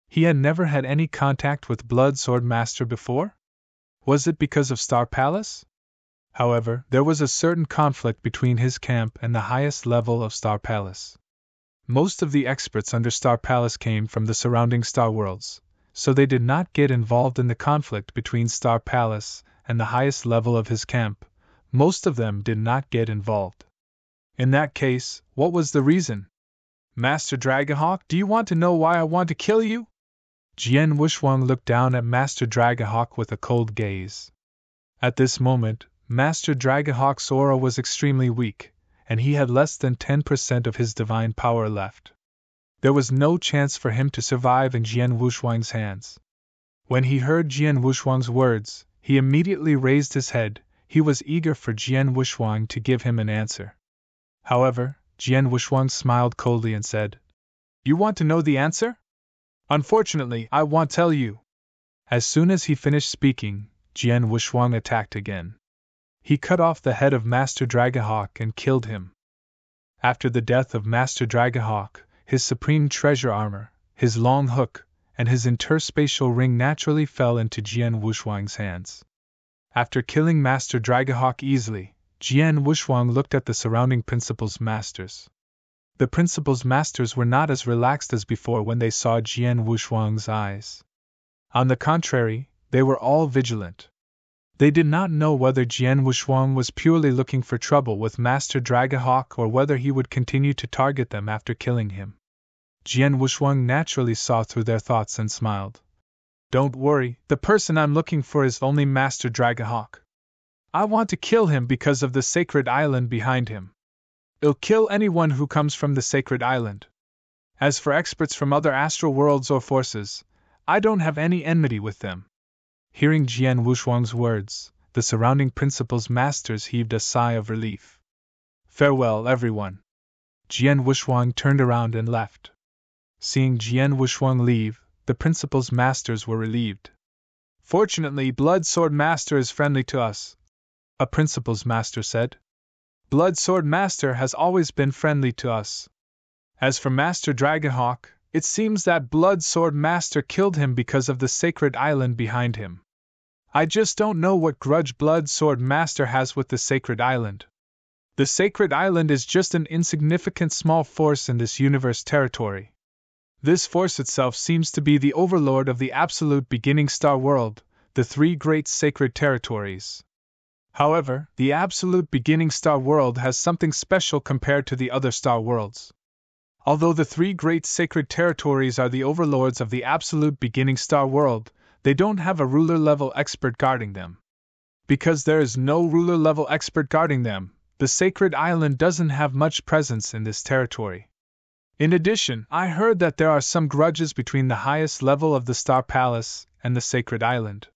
He had never had any contact with Blood Sword Master before? Was it because of Star Palace? However, there was a certain conflict between his camp and the highest level of Star Palace. Most of the experts under Star Palace came from the surrounding star worlds, so they did not get involved in the conflict between Star Palace and the highest level of his camp. Most of them did not get involved. In that case, what was the reason? Master Dragahawk, do you want to know why I want to kill you? Jian Wushwang looked down at Master Dragahawk with a cold gaze. At this moment, Master Dragahawk's aura was extremely weak, and he had less than 10% of his divine power left. There was no chance for him to survive in Jian Wushwang's hands. When he heard Jian Wushwang's words, he immediately raised his head. He was eager for Jian Wushwang to give him an answer. However, Jian Wushwang smiled coldly and said, "You want to know the answer? Unfortunately, I won't tell you." As soon as he finished speaking, Jian Wushwang attacked again. He cut off the head of Master Dragahawk and killed him. After the death of Master Dragahawk, his supreme treasure armor, his long hook, and his interspatial ring naturally fell into Jian Wushwang's hands. After killing Master Dragahawk easily, Jian Wushwang looked at the surrounding Principal's Masters. The Principal's Masters were not as relaxed as before when they saw Jian Wushwang's eyes. On the contrary, they were all vigilant. They did not know whether Jian Wushwang was purely looking for trouble with Master Dragahawk or whether he would continue to target them after killing him. Jian Wushwang naturally saw through their thoughts and smiled. "Don't worry, the person I'm looking for is only Master Dragahawk. I want to kill him because of the sacred island behind him. I'll kill anyone who comes from the sacred island. As for experts from other astral worlds or forces, I don't have any enmity with them." Hearing Jian Wushwang's words, the surrounding Principal's Masters heaved a sigh of relief. "Farewell, everyone." Jian Wushwang turned around and left. Seeing Jian Wushwang leave, the Principal's Masters were relieved. "Fortunately, Blood Sword Master is friendly to us," a Principal's Master said. "Blood Sword Master has always been friendly to us. As for Master Dragahawk, it seems that Blood Sword Master killed him because of the sacred island behind him. I just don't know what grudge Blood Sword Master has with the sacred island. The sacred island is just an insignificant small force in this universe territory. This force itself seems to be the overlord of the absolute beginning star world, the three great sacred territories. However, the absolute beginning star world has something special compared to the other star worlds. Although the three great sacred territories are the overlords of the absolute beginning star world, they don't have a ruler-level expert guarding them. Because there is no ruler-level expert guarding them, the sacred island doesn't have much presence in this territory. In addition, I heard that there are some grudges between the highest level of the Star Palace and the sacred island.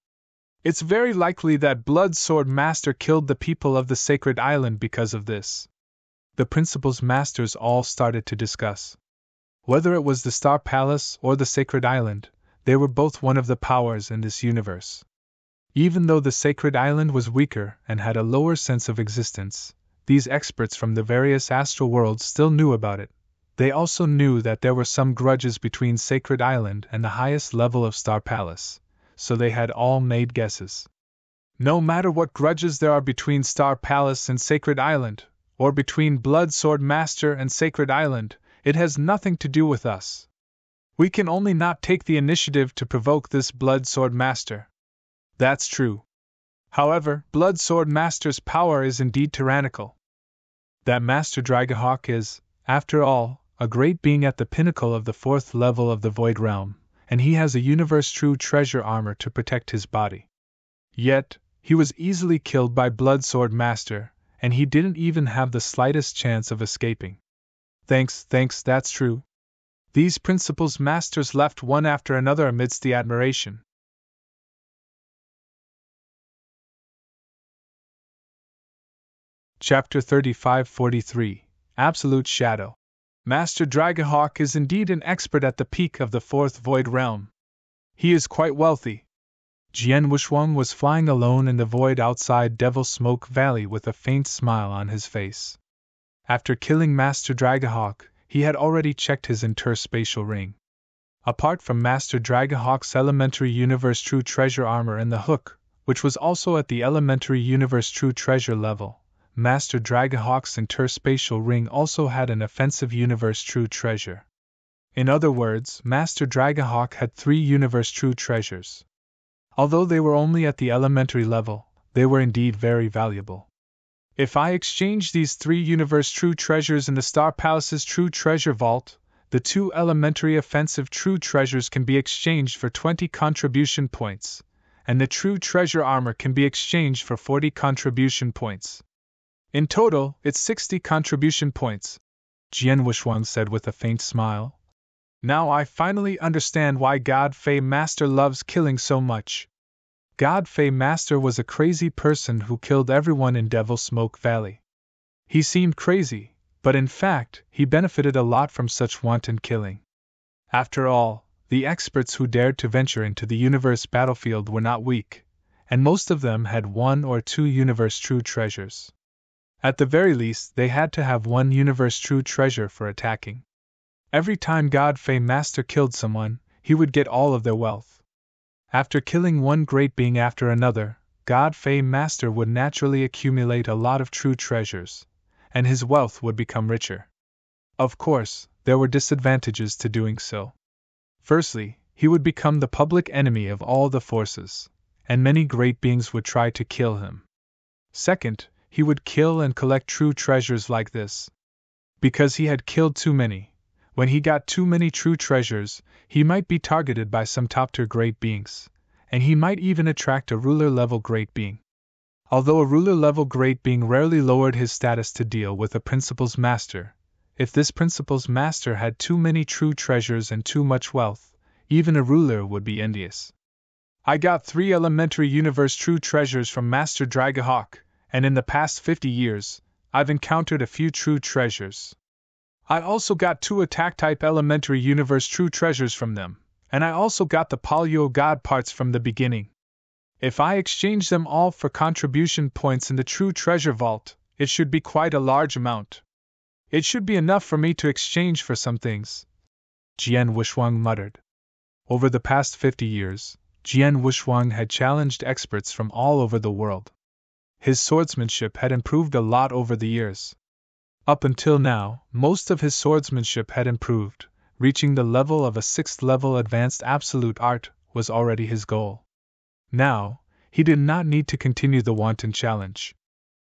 It's very likely that Blood Sword Master killed the people of the sacred island because of this." The Principal's Masters all started to discuss. Whether it was the Star Palace or the sacred island, they were both one of the powers in this universe. Even though the sacred island was weaker and had a lower sense of existence, these experts from the various astral worlds still knew about it. They also knew that there were some grudges between Sacred Island and the highest level of Star Palace, so they had all made guesses. "No matter what grudges there are between Star Palace and Sacred Island, or between Blood Sword Master and Sacred Island, it has nothing to do with us. We can only not take the initiative to provoke this Blood Sword Master." "That's true. However, Blood Sword Master's power is indeed tyrannical. That Master Dragahawk is, after all, a great being at the pinnacle of the fourth level of the Void Realm, and he has a universe-true treasure armor to protect his body. Yet, he was easily killed by Blood Sword Master, and he didn't even have the slightest chance of escaping." Thanks, that's true." These Principal's Masters left one after another amidst the admiration. Chapter 3543 Absolute Shadow. Master Dragahawk is indeed an expert at the peak of the fourth Void Realm. He is quite wealthy. Jian Wushwang was flying alone in the void outside Devil Smoke Valley with a faint smile on his face. After killing Master Dragahawk, he had already checked his interspatial ring. Apart from Master Dragahawk's elementary universe true treasure armor and the hook, which was also at the elementary universe true treasure level, Master Dragahawk's interspatial ring also had an offensive universe true treasure. In other words, Master Dragahawk had 3 universe true treasures. Although they were only at the elementary level, they were indeed very valuable. If I exchange these 3 universe true treasures in the Star Palace's true treasure vault, the 2 elementary offensive true treasures can be exchanged for 20 contribution points, and the true treasure armor can be exchanged for 40 contribution points. In total, it's 60 contribution points, Jian Wuxuang said with a faint smile. Now I finally understand why God Fei Master loves killing so much. God Fei Master was a crazy person who killed everyone in Devil Smoke Valley. He seemed crazy, but in fact, he benefited a lot from such wanton killing. After all, the experts who dared to venture into the universe battlefield were not weak, and most of them had 1 or 2 universe true treasures. At the very least, they had to have 1 universe true treasure for attacking. Every time God Fei Master killed someone, he would get all of their wealth. After killing one great being after another, God Fei Master would naturally accumulate a lot of true treasures, and his wealth would become richer. Of course, there were disadvantages to doing so. Firstly, he would become the public enemy of all the forces, and many great beings would try to kill him. Second, he would kill and collect true treasures like this. Because he had killed too many, when he got too many true treasures, he might be targeted by some top-tier great beings, and he might even attract a ruler-level great being. Although a ruler-level great being rarely lowered his status to deal with a principal's master, if this principal's master had too many true treasures and too much wealth, even a ruler would be envious. I got 3 elementary universe true treasures from Master Dragahawk, and in the past 50 years, I've encountered a few true treasures. I also got 2 attack-type elementary universe true treasures from them, and I also got the Paleo God parts from the beginning. If I exchange them all for contribution points in the true treasure vault, it should be quite a large amount. It should be enough for me to exchange for some things, Jian Wuxuang muttered. Over the past 50 years, Jian Wuxuang had challenged experts from all over the world. His swordsmanship had improved a lot over the years. Up until now, most of his swordsmanship had improved, reaching the level of a 6th level advanced absolute art was already his goal. Now, he did not need to continue the wanton challenge.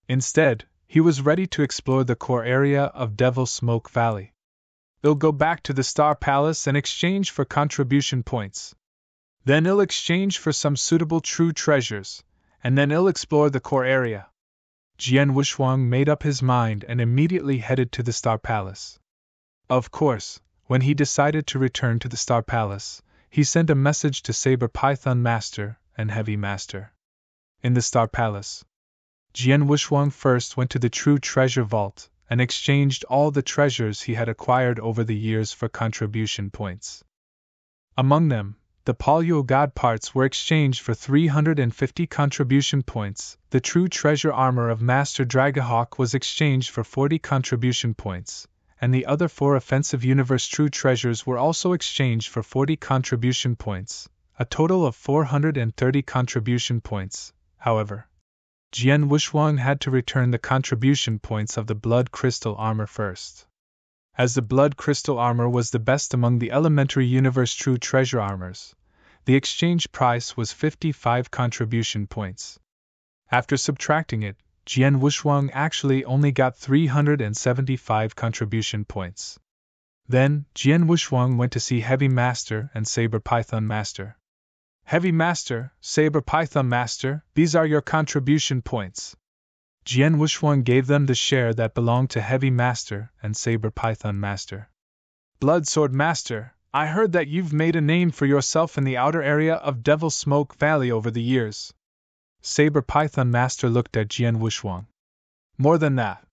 Instead, he was ready to explore the core area of Devil Smoke Valley. He'll go back to the Star Palace and exchange for contribution points. Then he'll exchange for some suitable true treasures, and then he'll explore the core area. Jian Wuxuang made up his mind and immediately headed to the Star Palace. Of course, when he decided to return to the Star Palace, he sent a message to Saber Python Master and Heavy Master. In the Star Palace, Jian Wuxuang first went to the True Treasure Vault and exchanged all the treasures he had acquired over the years for contribution points. Among them, the Paleo God parts were exchanged for 350 contribution points, the true treasure armor of Master Dragahawk was exchanged for 40 contribution points, and the other 4 offensive universe true treasures were also exchanged for 40 contribution points, a total of 430 contribution points. However, Jian Wuxuang had to return the contribution points of the Blood Crystal armor first. As the Blood Crystal armor was the best among the elementary universe true treasure armors, the exchange price was 55 contribution points. After subtracting it, Jian Wuxuang actually only got 375 contribution points. Then, Jian Wuxuang went to see Heavy Master and Saber Python Master. Heavy Master, Saber Python Master, these are your contribution points. Jian Wuxuang gave them the share that belonged to Heavy Master and Saber Python Master. Blood Sword Master, I heard that you've made a name for yourself in the outer area of Devil Smoke Valley over the years. Saber Python Master looked at Jian Wuxuang. More than that.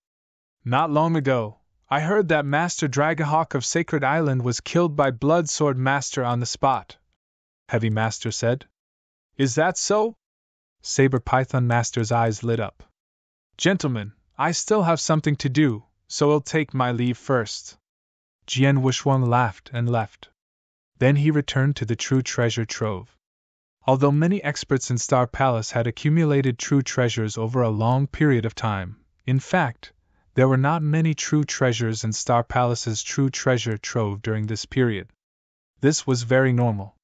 Not long ago, I heard that Master Dragahawk of Sacred Island was killed by Blood Sword Master on the spot, Heavy Master said. Is that so? Saber Python Master's eyes lit up. Gentlemen, I still have something to do, so I'll take my leave first. Jian Wuxuang laughed and left. Then he returned to the true treasure trove. Although many experts in Star Palace had accumulated true treasures over a long period of time, in fact, there were not many true treasures in Star Palace's true treasure trove during this period. This was very normal.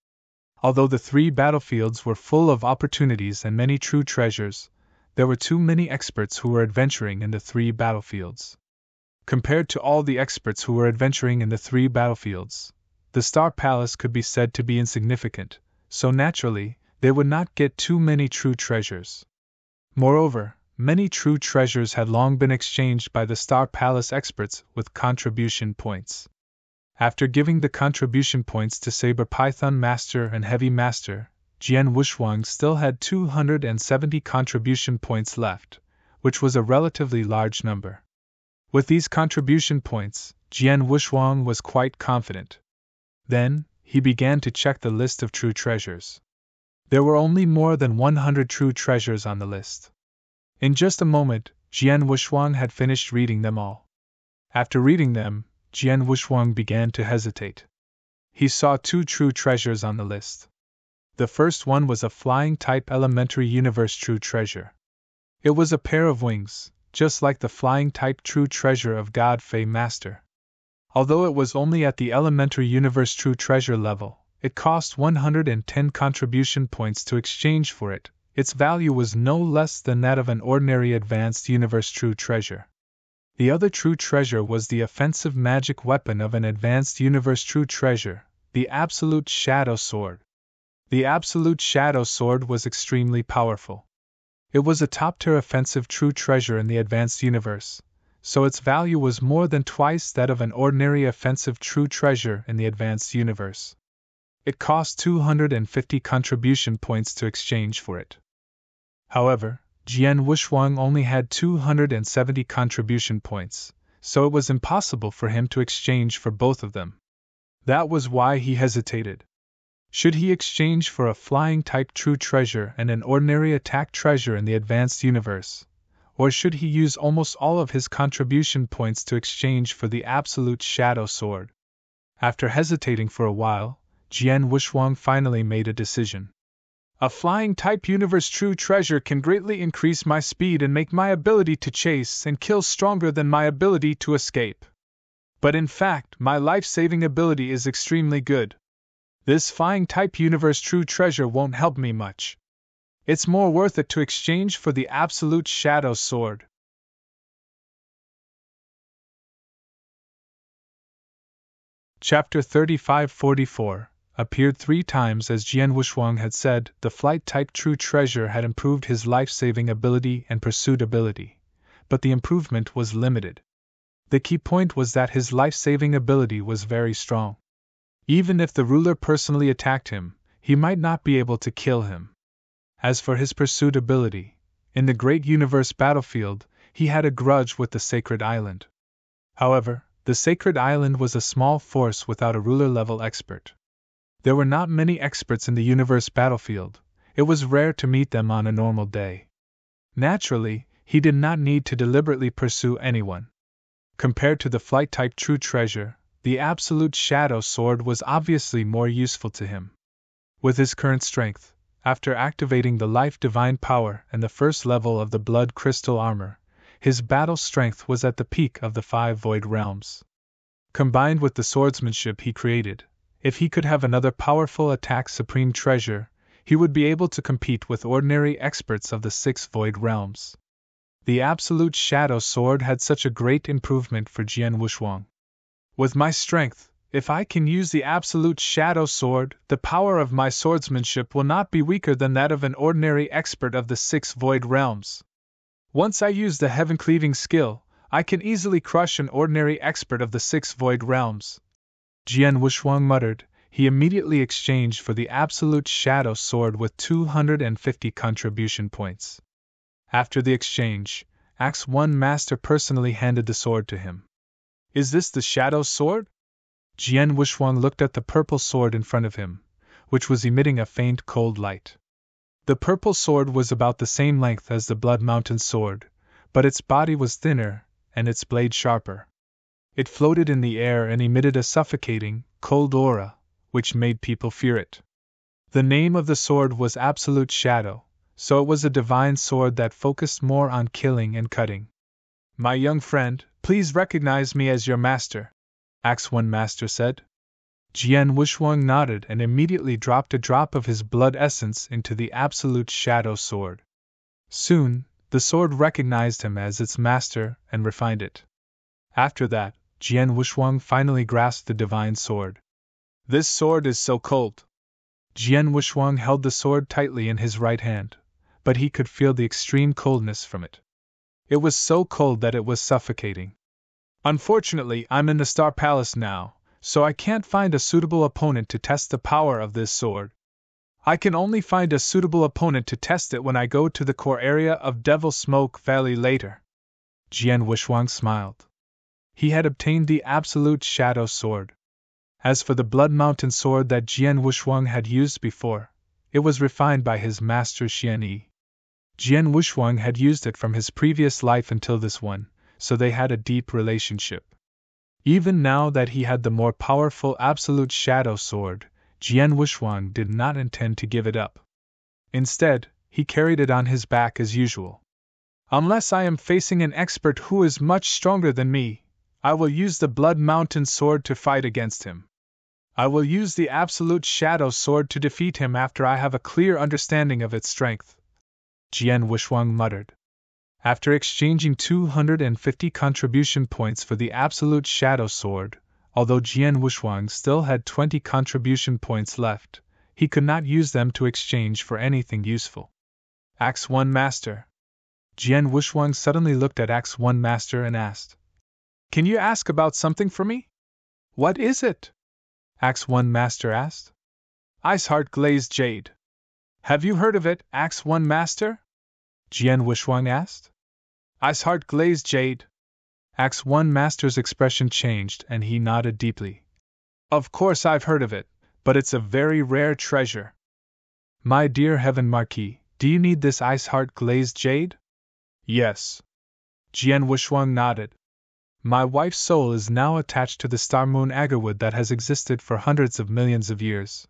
Although the 3 battlefields were full of opportunities and many true treasures, there were too many experts who were adventuring in the 3 battlefields. Compared to all the experts who were adventuring in the 3 battlefields, the Star Palace could be said to be insignificant, so naturally, they would not get too many true treasures. Moreover, many true treasures had long been exchanged by the Star Palace experts with contribution points. After giving the contribution points to Saber Python Master and Heavy Master, Jian Wuxuang still had 270 contribution points left, which was a relatively large number. With these contribution points, Jian Wuxuang was quite confident. Then, he began to check the list of true treasures. There were only more than 100 true treasures on the list. In just a moment, Jian Wuxuang had finished reading them all. After reading them, Jian Wuxuang began to hesitate. He saw 2 true treasures on the list. The first one was a flying-type elementary universe true treasure. It was a pair of wings, just like the flying-type true treasure of God Fei Master. Although it was only at the elementary universe true treasure level, it cost 110 contribution points to exchange for it. Its value was no less than that of an ordinary advanced universe true treasure. The other true treasure was the offensive magic weapon of an advanced universe true treasure, the Absolute Shadow Sword. The Absolute Shadow Sword was extremely powerful. It was a top-tier offensive true treasure in the advanced universe, so its value was more than twice that of an ordinary offensive true treasure in the advanced universe. It cost 250 contribution points to exchange for it. However, Jian Wuxuang only had 270 contribution points, so it was impossible for him to exchange for both of them. That was why he hesitated. Should he exchange for a flying-type true treasure and an ordinary attack treasure in the advanced universe? Or should he use almost all of his contribution points to exchange for the Absolute Shadow Sword? After hesitating for a while, Jian Wuxuang finally made a decision. A flying-type universe true treasure can greatly increase my speed and make my ability to chase and kill stronger than my ability to escape. But in fact, my life-saving ability is extremely good. This flying-type universe true treasure won't help me much. It's more worth it to exchange for the Absolute Shadow Sword. Chapter 3544 appeared 3 times. As Jian Wuxuang had said, the flight-type true treasure had improved his life-saving ability and pursuit ability, but the improvement was limited. The key point was that his life-saving ability was very strong. Even if the ruler personally attacked him, he might not be able to kill him. As for his pursuit ability, in the Great Universe battlefield, he had a grudge with the Sacred Island. However, the Sacred Island was a small force without a ruler-level expert. There were not many experts in the universe battlefield. It was rare to meet them on a normal day. Naturally, he did not need to deliberately pursue anyone. Compared to the flight-type true treasure, the Absolute Shadow Sword was obviously more useful to him. With his current strength, after activating the Life Divine Power and the first level of the Blood Crystal Armor, his battle strength was at the peak of the 5 Void Realms. Combined with the swordsmanship he created, if he could have another powerful attack supreme treasure, he would be able to compete with ordinary experts of the 6 Void Realms. The Absolute Shadow Sword had such a great improvement for Jian Wuxuang. With my strength, if I can use the Absolute Shadow Sword, the power of my swordsmanship will not be weaker than that of an ordinary expert of the 6 Void Realms. Once I use the heaven-cleaving skill, I can easily crush an ordinary expert of the 6 Void Realms. Jian Wuxuang muttered. He immediately exchanged for the Absolute Shadow Sword with 250 contribution points. After the exchange, Axe 1 Master personally handed the sword to him. Is this the Shadow Sword? Jian Wuxuang looked at the purple sword in front of him, which was emitting a faint cold light. The purple sword was about the same length as the Blood Mountain sword, but its body was thinner, and its blade sharper. It floated in the air and emitted a suffocating, cold aura, which made people fear it. The name of the sword was Absolute Shadow, so it was a divine sword that focused more on killing and cutting. My young friend, please recognize me as your master, Axe 1 Master said. Jian Wuxuang nodded and immediately dropped a drop of his blood essence into the Absolute Shadow Sword. Soon, the sword recognized him as its master and refined it. After that, Jian Wuxuang finally grasped the divine sword. This sword is so cold. Jian Wuxuang held the sword tightly in his right hand, but he could feel the extreme coldness from it. It was so cold that it was suffocating. Unfortunately, I'm in the Star Palace now, so I can't find a suitable opponent to test the power of this sword. I can only find a suitable opponent to test it when I go to the core area of Devil Smoke Valley later. Jian Wuxuang smiled. He had obtained the Absolute Shadow Sword. As for the Blood Mountain sword that Jian Wuxuang had used before, it was refined by his master Xian Yi. Jian Wuxuang had used it from his previous life until this one, so they had a deep relationship. Even now that he had the more powerful Absolute Shadow Sword, Jian Wuxuang did not intend to give it up. Instead, he carried it on his back as usual. Unless I am facing an expert who is much stronger than me, I will use the Blood Mountain sword to fight against him. I will use the Absolute Shadow Sword to defeat him after I have a clear understanding of its strength, Jian Wuxuang muttered. After exchanging 250 contribution points for the Absolute Shadow Sword, although Jian Wuxuang still had 20 contribution points left, he could not use them to exchange for anything useful. Axe 1 Master. Jian Wuxuang suddenly looked at Axe 1 Master and asked, "Can you ask about something for me?" "What is it?" Axe 1 Master asked. "Iceheart Glazed Jade. Have you heard of it, Axe 1 Master?" Jian Wuxuang asked. Iceheart Glazed Jade. Axe 1 Master's expression changed and he nodded deeply. "Of course I've heard of it, but it's a very rare treasure." "My dear Heaven Marquis, do you need this Iceheart Glazed Jade?" "Yes." Jian Wuxuang nodded. "My wife's soul is now attached to the star moon agarwood that has existed for hundreds of millions of years.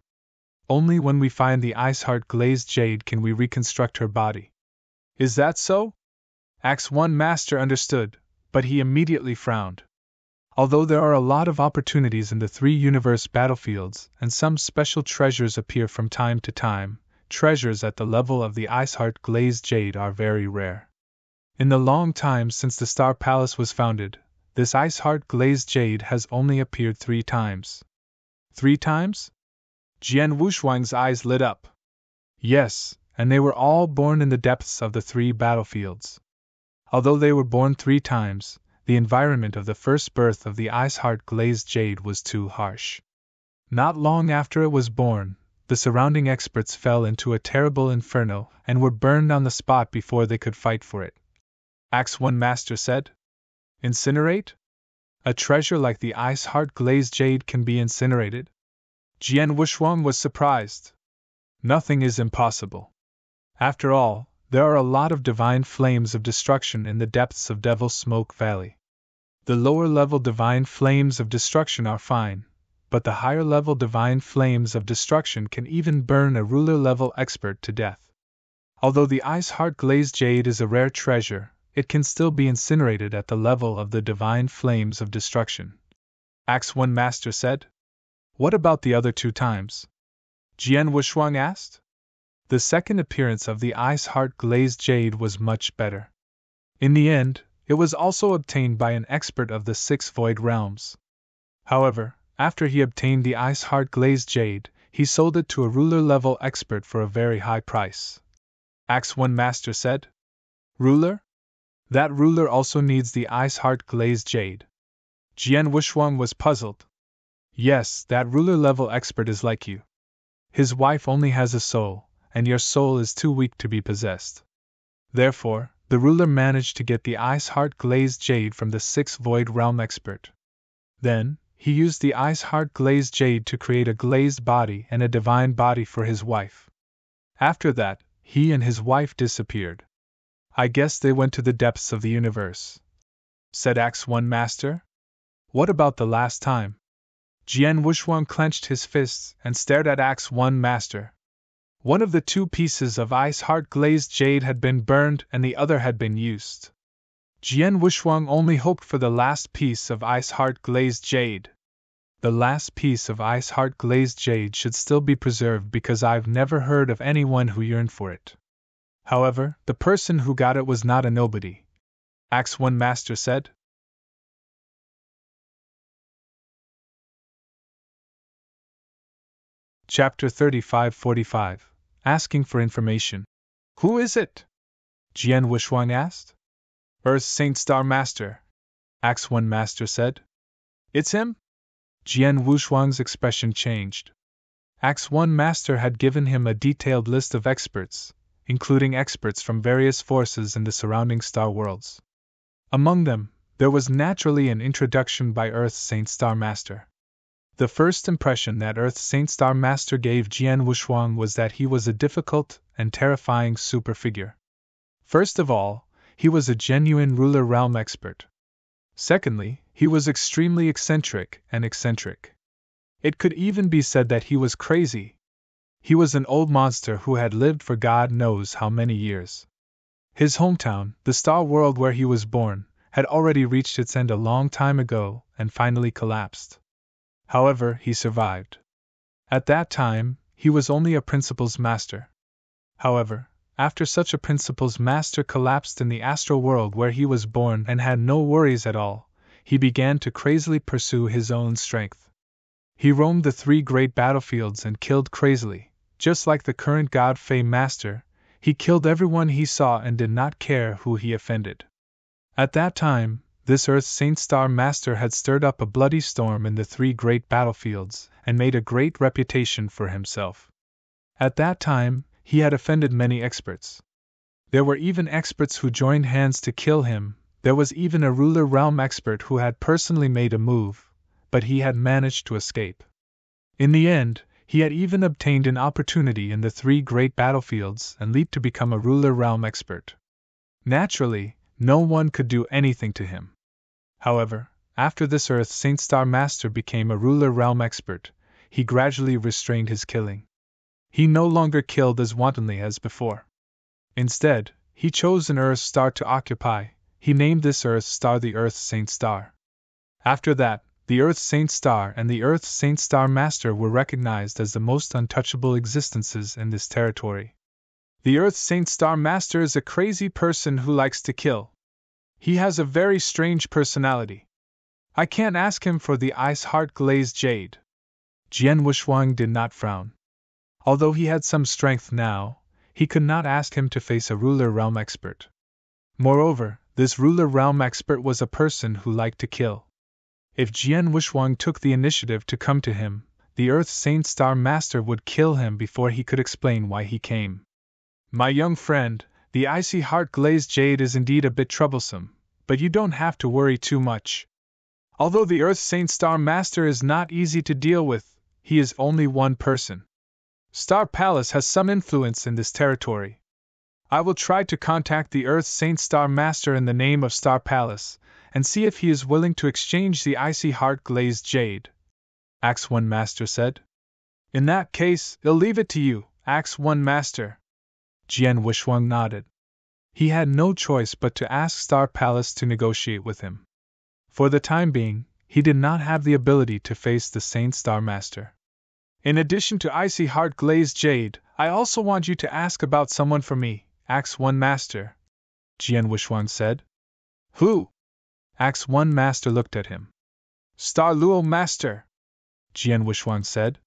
Only when we find the Iceheart Glazed Jade can we reconstruct her body." "Is that so?" Axe 1 Master understood, but he immediately frowned. Although there are a lot of opportunities in the 3 universe battlefields and some special treasures appear from time to time, treasures at the level of the Iceheart Glazed Jade are very rare. In the long time since the Star Palace was founded, this Iceheart Glazed Jade has only appeared 3 times. 3 times? Jian Wuxuang's eyes lit up. Yes, and they were all born in the depths of the 3 battlefields. Although they were born 3 times, the environment of the first birth of the Iceheart Glazed Jade was too harsh. Not long after it was born, the surrounding experts fell into a terrible inferno and were burned on the spot before they could fight for it. Axe 1 Master said. "Incinerate? A treasure like the Iceheart Glazed Jade can be incinerated?" Jian Wuxuang was surprised. "Nothing is impossible. After all, there are a lot of divine flames of destruction in the depths of Devil Smoke Valley. The lower-level divine flames of destruction are fine, but the higher-level divine flames of destruction can even burn a ruler-level expert to death. Although the Iceheart Glazed Jade is a rare treasure, it can still be incinerated at the level of the divine flames of destruction," Axe 1 Master said. "What about the other 2 times?" Jian Wuxuang asked. The second appearance of the Iceheart Glazed Jade was much better. In the end, it was also obtained by an expert of the 6 Void Realms. However, after he obtained the Iceheart Glazed Jade, he sold it to a ruler-level expert for a very high price. Axe 1 Master said. "Ruler? That ruler also needs the Iceheart Glazed Jade." Jian Wuxuang was puzzled. "Yes, that ruler-level expert is like you. His wife only has a soul, and your soul is too weak to be possessed. Therefore, the ruler managed to get the Iceheart Glazed Jade from the 6th Void Realm expert. Then, he used the Iceheart Glazed Jade to create a glazed body and a divine body for his wife. After that, he and his wife disappeared. I guess they went to the depths of the universe," said Axe 1 Master. "What about the last time?" Jian Wuxuang clenched his fists and stared at Axe 1 Master. One of the 2 pieces of Iceheart Glazed Jade had been burned and the other had been used. Jian Wuxuang only hoped for the last piece of Iceheart Glazed Jade. The last piece of Iceheart Glazed Jade should still be preserved because I've never heard of anyone who yearned for it. However, the person who got it was not a nobody, Axe One Master said. Chapter 3545, Asking for Information. Who is it? Jian Wushuang asked. Earth's Saint Star Master, Axe One Master said. It's him? Jian Wushuang's expression changed. Axe One Master had given him a detailed list of experts, including experts from various forces in the surrounding star worlds. Among them, there was naturally an introduction by Earth's Saint Star Master. The first impression that Earth's Saint Star Master gave Jian Wushuang was that he was a difficult and terrifying super figure. First of all, he was a genuine ruler realm expert. Secondly, he was extremely eccentric and eccentric. It could even be said that he was crazy. He was an old monster who had lived for God knows how many years. His hometown, the star world where he was born, had already reached its end a long time ago and finally collapsed. However, he survived. At that time, he was only a principal's master. However, after such a principal's master collapsed in the astral world where he was born and had no worries at all, he began to crazily pursue his own strength. He roamed the 3 great battlefields and killed crazily, just like the current God Fei Master. He killed everyone he saw and did not care who he offended. At that time, this Earth's Saint Star Master had stirred up a bloody storm in the 3 great battlefields and made a great reputation for himself. At that time, he had offended many experts. There were even experts who joined hands to kill him. There was even a ruler realm expert who had personally made a move, but he had managed to escape. In the end, he had even obtained an opportunity in the 3 great battlefields and leaped to become a ruler realm expert. Naturally, no one could do anything to him. However, after this Earth's Saint Star Master became a ruler realm expert, he gradually restrained his killing. He no longer killed as wantonly as before. Instead, he chose an Earth star to occupy. He named this Earth star the Earth's Saint Star. After that, the Earth's Saint Star and the Earth's Saint Star Master were recognized as the most untouchable existences in this territory. The Earth's Saint Star Master is a crazy person who likes to kill. He has a very strange personality. I can't ask him for the ice heart glazed jade. Jian Wushuang did not frown. Although he had some strength now, he could not ask him to face a ruler realm expert. Moreover, this ruler realm expert was a person who liked to kill. If Jian Wushuang took the initiative to come to him, the Earth's Saint Star Master would kill him before he could explain why he came. My young friend, the icy heart glazed jade is indeed a bit troublesome, but you don't have to worry too much. Although the Earth's Saint Star Master is not easy to deal with, he is only one person. Star Palace has some influence in this territory. I will try to contact the Earth's Saint Star Master in the name of Star Palace, and see if he is willing to exchange the icy heart glazed jade, Axe One Master said. In that case, I'll leave it to you, Axe One Master. Jian Wushuang nodded. He had no choice but to ask Star Palace to negotiate with him. For the time being, he did not have the ability to face the Saint Star Master. In addition to icy heart glazed jade, I also want you to ask about someone for me, Axe One Master, Jian Wushuang said. Who? Axe One Master looked at him. Star Luo Master, Jian Wushuang said.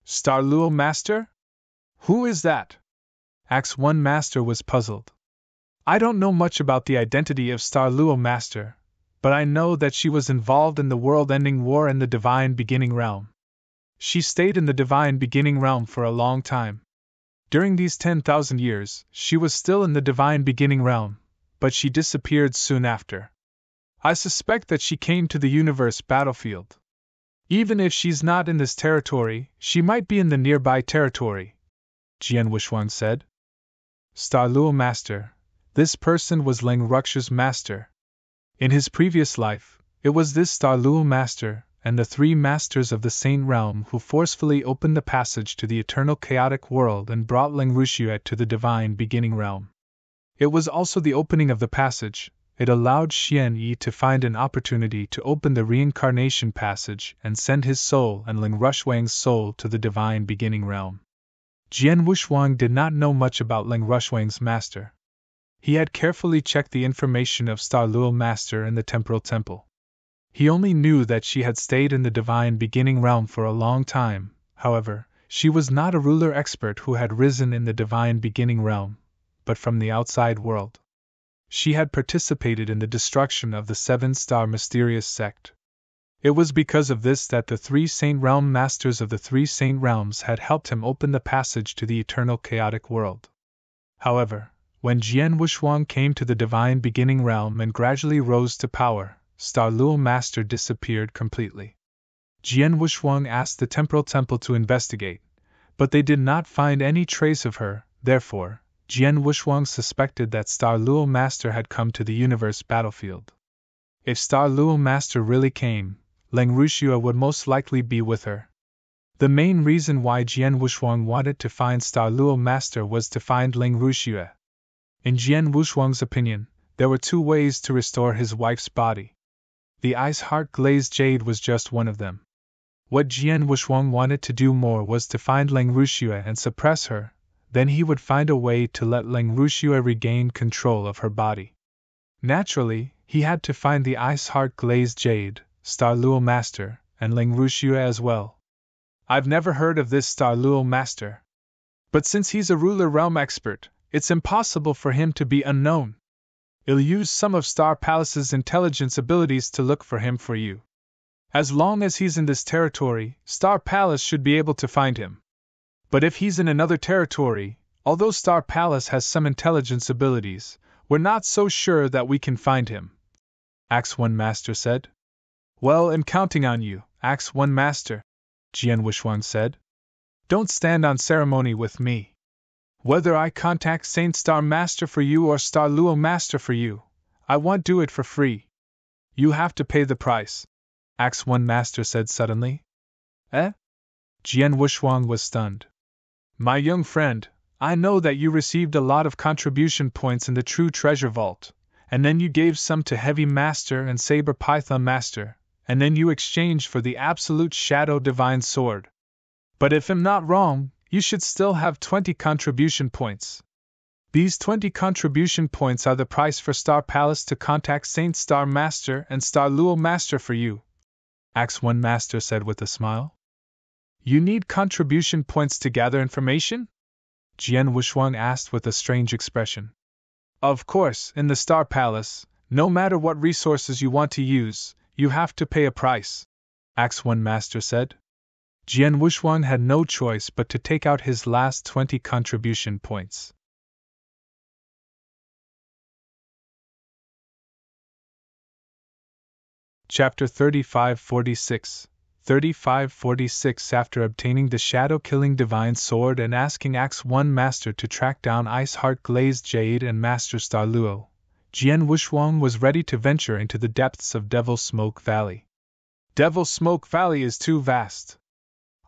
Star Luo Master? Who is that? Axe One Master was puzzled. I don't know much about the identity of Star Luo Master, but I know that she was involved in the world-ending war in the Divine Beginning Realm. She stayed in the Divine Beginning Realm for a long time. During these 10,000 years, she was still in the Divine Beginning Realm, but she disappeared soon after. I suspect that she came to the universe battlefield. Even if she's not in this territory, she might be in the nearby territory, Jian Wushuang said. Star Luo Master, this person was Leng Ruxu's master. In his previous life, it was this Star Luo Master and the 3 masters of the Saint Realm who forcefully opened the passage to the eternal chaotic world and brought Leng Ruxu to the Divine Beginning Realm. It was also the opening of the passage. It allowed Xian Yi to find an opportunity to open the reincarnation passage and send his soul and Leng Ruxuang's soul to the Divine Beginning Realm. Jian Wushuang did not know much about Ling Rushuang's master. He had carefully checked the information of Star Luo Master in the Temporal Temple. He only knew that she had stayed in the Divine Beginning Realm for a long time. However, she was not a ruler expert who had risen in the Divine Beginning Realm, but from the outside world. She had participated in the destruction of the Seven-Star Mysterious Sect. It was because of this that the three Saint Realm Masters of the three Saint Realms had helped him open the passage to the eternal chaotic world. However, when Jian Wushuang came to the Divine Beginning Realm and gradually rose to power, Star Luo Master disappeared completely. Jian Wushuang asked the Temporal Temple to investigate, but they did not find any trace of her. Therefore, Jian Wushuang suspected that Star Luo Master had come to the universe battlefield. If Star Luo Master really came, Ling Ruxue would most likely be with her. The main reason why Jian Wushuang wanted to find Star Luo Master was to find Ling Ruxue. In Jian Wushuang's opinion, there were two ways to restore his wife's body. The ice heart glazed jade was just one of them. What Jian Wushuang wanted to do more was to find Ling Ruxue and suppress her, then he would find a way to let Ling Ruxue regain control of her body. Naturally, he had to find the ice heart glazed jade, Star Luo Master, and Ling Ruxue as well. I've never heard of this Star Luo Master. But since he's a ruler realm expert, it's impossible for him to be unknown. I'll use some of Star Palace's intelligence abilities to look for him for you. As long as he's in this territory, Star Palace should be able to find him. But if he's in another territory, although Star Palace has some intelligence abilities, we're not so sure that we can find him. Axe One Master said. Well, I'm counting on you, Axe One Master, Jian Wushuang said. Don't stand on ceremony with me. Whether I contact Saint Star Master for you or Star Luo Master for you, I won't do it for free. You have to pay the price, Axe One Master said suddenly. Eh? Jian Wushuang was stunned. My young friend, I know that you received a lot of contribution points in the True Treasure Vault, and then you gave some to Heavy Master and Saber Python Master, and then you exchanged for the Absolute Shadow Divine Sword. But if I'm not wrong, you should still have 20 contribution points. These 20 contribution points are the price for Star Palace to contact Saint Star Master and Star Luo Master for you, Axe One Master said with a smile. You need contribution points to gather information? Jian Wushuang asked with a strange expression. Of course, in the Star Palace, no matter what resources you want to use, you have to pay a price, Axe One Master said. Jian Wushuang had no choice but to take out his last 20 contribution points. Chapter 3546 3546 After obtaining the shadow-killing divine sword and asking Axe One Master to track down Ice Heart Glazed Jade and Master Star Luo, Jian Wushuang was ready to venture into the depths of Devil Smoke Valley. Devil Smoke Valley is too vast.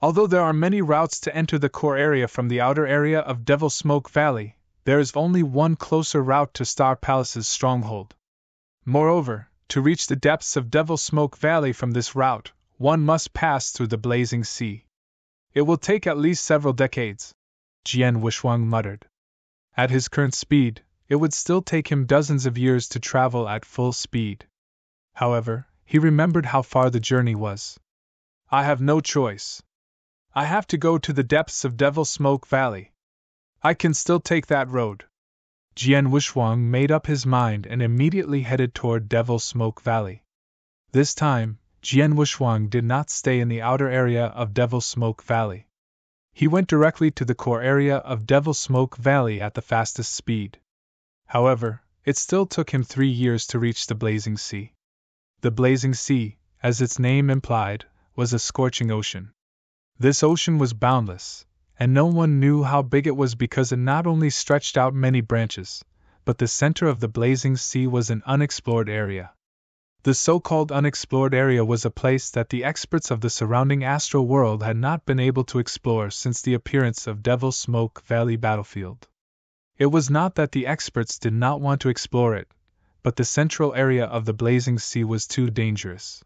Although there are many routes to enter the core area from the outer area of Devil Smoke Valley, there is only one closer route to Star Palace's stronghold. Moreover, to reach the depths of Devil Smoke Valley from this route, one must pass through the Blazing Sea. It will take at least several decades, Jian Wushuang muttered. At his current speed, it would still take him dozens of years to travel at full speed. However, he remembered how far the journey was. I have no choice. I have to go to the depths of Devil Smoke Valley. I can still take that road. Jian Wushuang made up his mind and immediately headed toward Devil Smoke Valley. This time, Jian Wushuang did not stay in the outer area of Devil Smoke Valley. He went directly to the core area of Devil Smoke Valley at the fastest speed. However, it still took him 3 years to reach the Blazing Sea. The Blazing Sea, as its name implied, was a scorching ocean. This ocean was boundless, and no one knew how big it was because it not only stretched out many branches, but the center of the Blazing Sea was an unexplored area. The so-called unexplored area was a place that the experts of the surrounding astral world had not been able to explore since the appearance of Devil Smoke Valley battlefield. It was not that the experts did not want to explore it, but the central area of the Blazing Sea was too dangerous.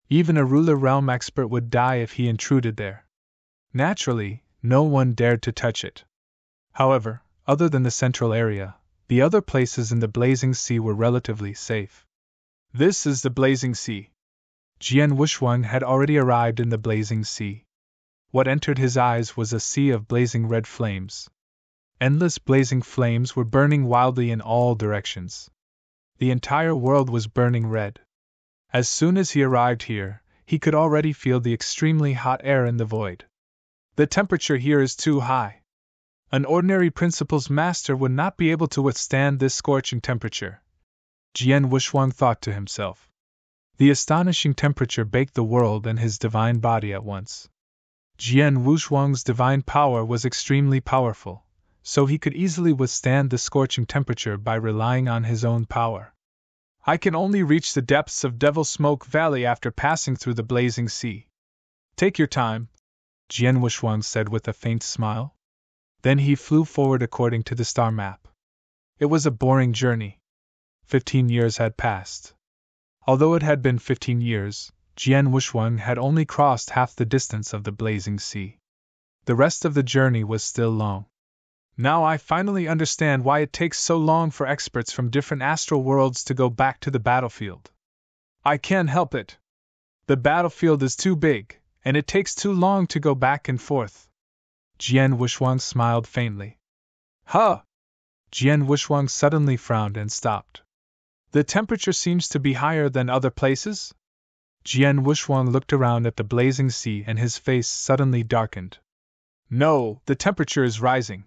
Even a ruler realm expert would die if he intruded there. Naturally, no one dared to touch it. However, other than the central area, the other places in the Blazing Sea were relatively safe. This is the Blazing Sea. Jian Wushwang had already arrived in the Blazing Sea. What entered his eyes was a sea of blazing red flames. Endless blazing flames were burning wildly in all directions. The entire world was burning red. As soon as he arrived here, he could already feel the extremely hot air in the void. The temperature here is too high. An ordinary principles master would not be able to withstand this scorching temperature, Jian Wushwang thought to himself. The astonishing temperature baked the world and his divine body at once. Jian Wushwang's divine power was extremely powerful, so he could easily withstand the scorching temperature by relying on his own power. I can only reach the depths of Devil Smoke Valley after passing through the Blazing Sea. Take your time, Jian Wushwang said with a faint smile. Then he flew forward according to the star map. It was a boring journey. 15 years had passed. Although it had been 15 years, Jian Wushwang had only crossed half the distance of the Blazing Sea. The rest of the journey was still long. Now I finally understand why it takes so long for experts from different astral worlds to go back to the battlefield. I can't help it. The battlefield is too big, and it takes too long to go back and forth. Jian Wushwang smiled faintly. Huh! Jian Wushwang suddenly frowned and stopped. The temperature seems to be higher than other places? Jian Wushwang looked around at the Blazing Sea and his face suddenly darkened. No, the temperature is rising.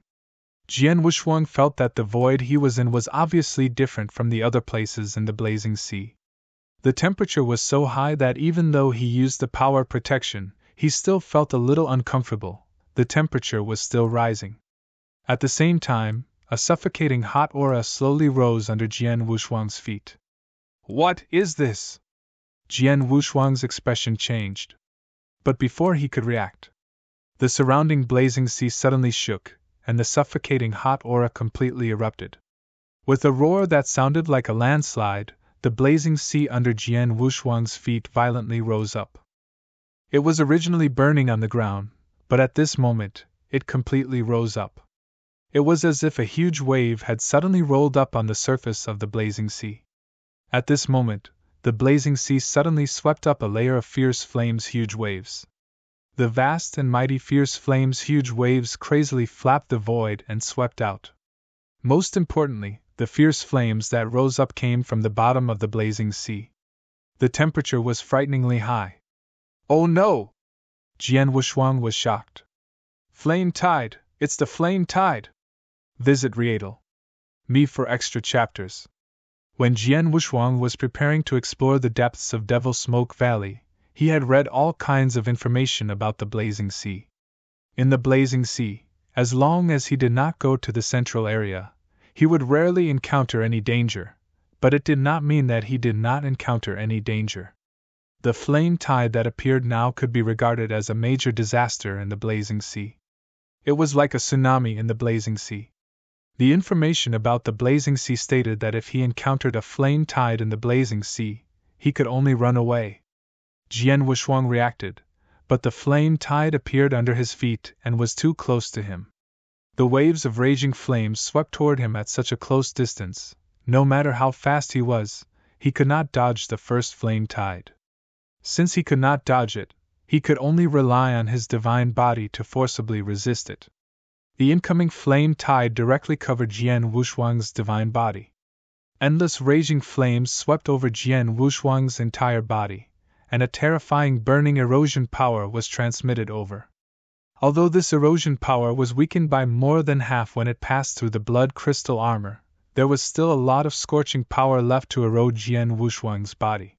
Jian Wushwang felt that the void he was in was obviously different from the other places in the Blazing Sea. The temperature was so high that even though he used the power protection, he still felt a little uncomfortable. The temperature was still rising. At the same time, a suffocating hot aura slowly rose under Jian Wushwang's feet. What is this? Jian Wushwang's expression changed. But before he could react, the surrounding Blazing Sea suddenly shook, and the suffocating hot aura completely erupted. With a roar that sounded like a landslide, the Blazing Sea under Jian Wushwang's feet violently rose up. It was originally burning on the ground, but at this moment, it completely rose up. It was as if a huge wave had suddenly rolled up on the surface of the Blazing Sea. At this moment, the Blazing Sea suddenly swept up a layer of fierce flames, huge waves. The vast and mighty fierce flames, huge waves crazily flapped the void and swept out. Most importantly, the fierce flames that rose up came from the bottom of the Blazing Sea. The temperature was frighteningly high. Oh no! Jian Wushwang was shocked. Flame Tide! It's the Flame Tide! Visit Readle.me for extra chapters. When Jian Wushwang was preparing to explore the depths of Devil Smoke Valley, he had read all kinds of information about the Blazing Sea. In the Blazing Sea, as long as he did not go to the central area, he would rarely encounter any danger, but it did not mean that he did not encounter any danger. The flame tide that appeared now could be regarded as a major disaster in the Blazing Sea. It was like a tsunami in the Blazing Sea. The information about the Blazing Sea stated that if he encountered a flame tide in the Blazing Sea, he could only run away. Jian Wushwang reacted, but the flame tide appeared under his feet and was too close to him. The waves of raging flames swept toward him at such a close distance. No matter how fast he was, he could not dodge the first flame tide. Since he could not dodge it, he could only rely on his divine body to forcibly resist it. The incoming flame tide directly covered Jian Wushwang's divine body. Endless raging flames swept over Jian Wushwang's entire body, and a terrifying burning erosion power was transmitted over. Although this erosion power was weakened by more than half when it passed through the blood crystal armor, there was still a lot of scorching power left to erode Jian Wushwang's body.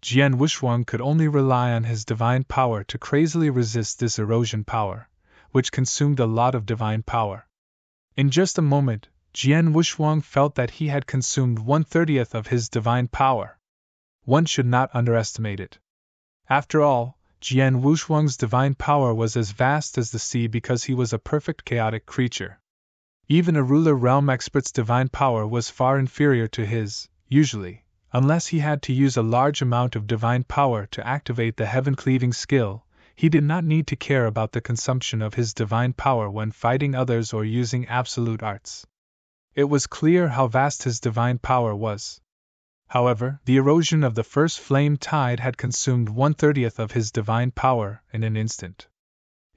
Jian Wushwang could only rely on his divine power to crazily resist this erosion power, which consumed a lot of divine power. In just a moment, Jian Wushwang felt that he had consumed 1/30th of his divine power. One should not underestimate it. After all, Jian Wushwang's divine power was as vast as the sea because he was a perfect chaotic creature. Even a ruler realm expert's divine power was far inferior to his, usually, unless he had to use a large amount of divine power to activate the heaven-cleaving skill. He did not need to care about the consumption of his divine power when fighting others or using absolute arts. It was clear how vast his divine power was. However, the erosion of the first flame tide had consumed 1/30th of his divine power in an instant.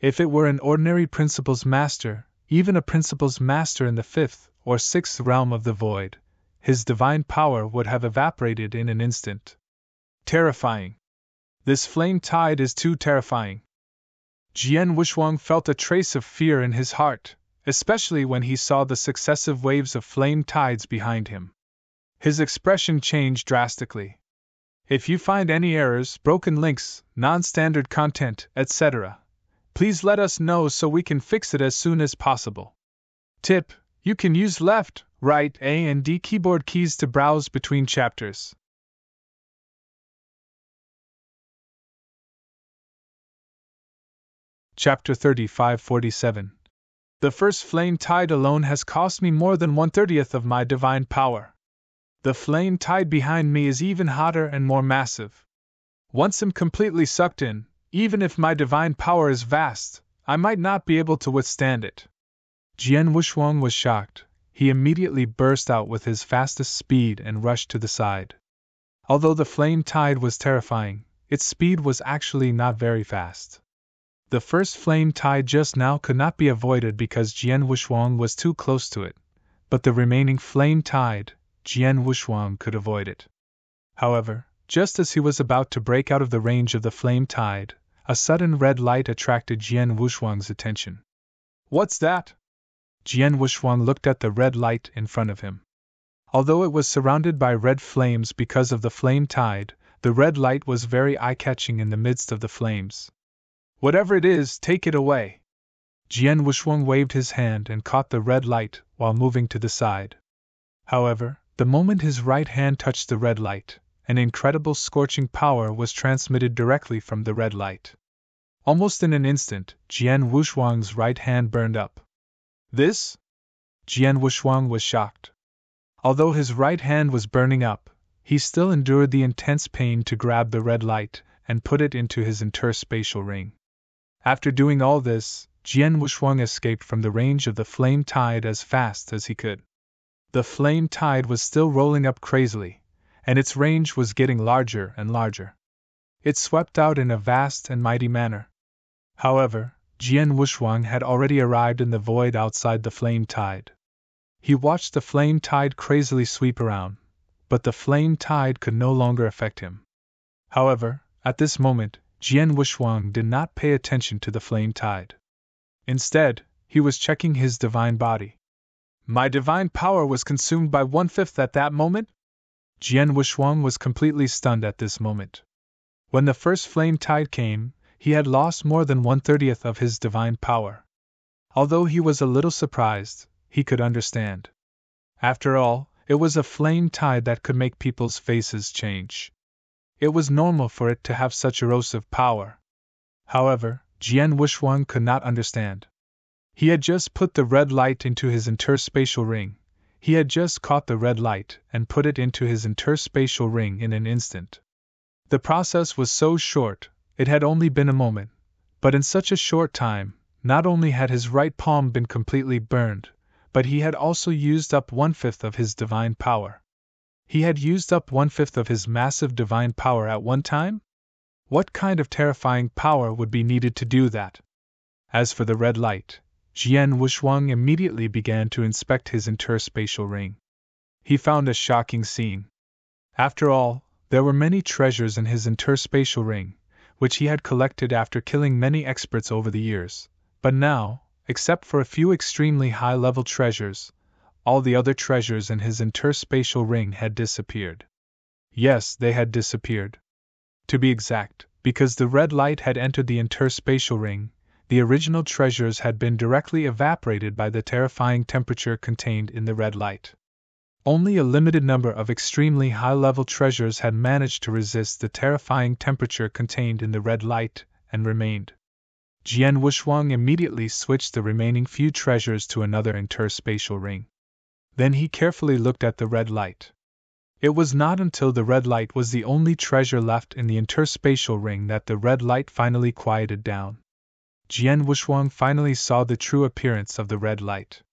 If it were an ordinary principles master, even a principles master in the 5th or 6th realm of the void, his divine power would have evaporated in an instant. Terrifying. This flame tide is too terrifying. Jian Wuxuang felt a trace of fear in his heart, especially when he saw the successive waves of flame tides behind him. His expression changed drastically. If you find any errors, broken links, non-standard content, etc., please let us know so we can fix it as soon as possible. Tip: you can use left, right, A and D keyboard keys to browse between chapters. Chapter 3547. The first flame tide alone has cost me more than 1/30th of my divine power. The flame tide behind me is even hotter and more massive. Once I'm completely sucked in, even if my divine power is vast, I might not be able to withstand it. Jian Wuxuang was shocked. He immediately burst out with his fastest speed and rushed to the side. Although the flame tide was terrifying, its speed was actually not very fast. The first flame tide just now could not be avoided because Jian Wuxuang was too close to it, but the remaining flame tide, Jian Wuxuang could avoid it. However, just as he was about to break out of the range of the flame tide, a sudden red light attracted Jian Wuxuang's attention. What's that? Jian Wuxuang looked at the red light in front of him. Although it was surrounded by red flames because of the flame tide, the red light was very eye-catching in the midst of the flames. Whatever it is, take it away. Jian Wuxuang waved his hand and caught the red light while moving to the side. However, the moment his right hand touched the red light, an incredible scorching power was transmitted directly from the red light. Almost in an instant, Jian Wuxuang's right hand burned up. This? Jian Wuxuang was shocked. Although his right hand was burning up, he still endured the intense pain to grab the red light and put it into his interspatial ring. After doing all this, Jian Wuxuang escaped from the range of the flame tide as fast as he could. The flame tide was still rolling up crazily, and its range was getting larger and larger. It swept out in a vast and mighty manner. However, Jian Wuxuang had already arrived in the void outside the flame tide. He watched the flame tide crazily sweep around, but the flame tide could no longer affect him. However, at this moment, Jian Wuxuang did not pay attention to the flame tide. Instead, he was checking his divine body. My divine power was consumed by 1/5 at that moment? Jian Wuxuang was completely stunned at this moment. When the first flame tide came, he had lost more than 1/30th of his divine power. Although he was a little surprised, he could understand. After all, it was a flame tide that could make people's faces change. It was normal for it to have such erosive power. However, Jian Wuxuang could not understand. He had just put the red light into his interspatial ring. He had just caught the red light and put it into his interspatial ring in an instant. The process was so short, it had only been a moment, but in such a short time, not only had his right palm been completely burned, but he had also used up 1/5 of his divine power. He had used up 1/5 of his massive divine power at one time? What kind of terrifying power would be needed to do that? As for the red light, Jian Wuxuang immediately began to inspect his interspatial ring. He found a shocking scene. After all, there were many treasures in his interspatial ring, which he had collected after killing many experts over the years, but now, except for a few extremely high-level treasures, all the other treasures in his interspatial ring had disappeared. Yes, they had disappeared. To be exact, because the red light had entered the interspatial ring, the original treasures had been directly evaporated by the terrifying temperature contained in the red light. Only a limited number of extremely high-level treasures had managed to resist the terrifying temperature contained in the red light and remained. Jian Wuxuang immediately switched the remaining few treasures to another interspatial ring. Then he carefully looked at the red light. It was not until the red light was the only treasure left in the interspatial ring that the red light finally quieted down. Jian Wuxuang finally saw the true appearance of the red light.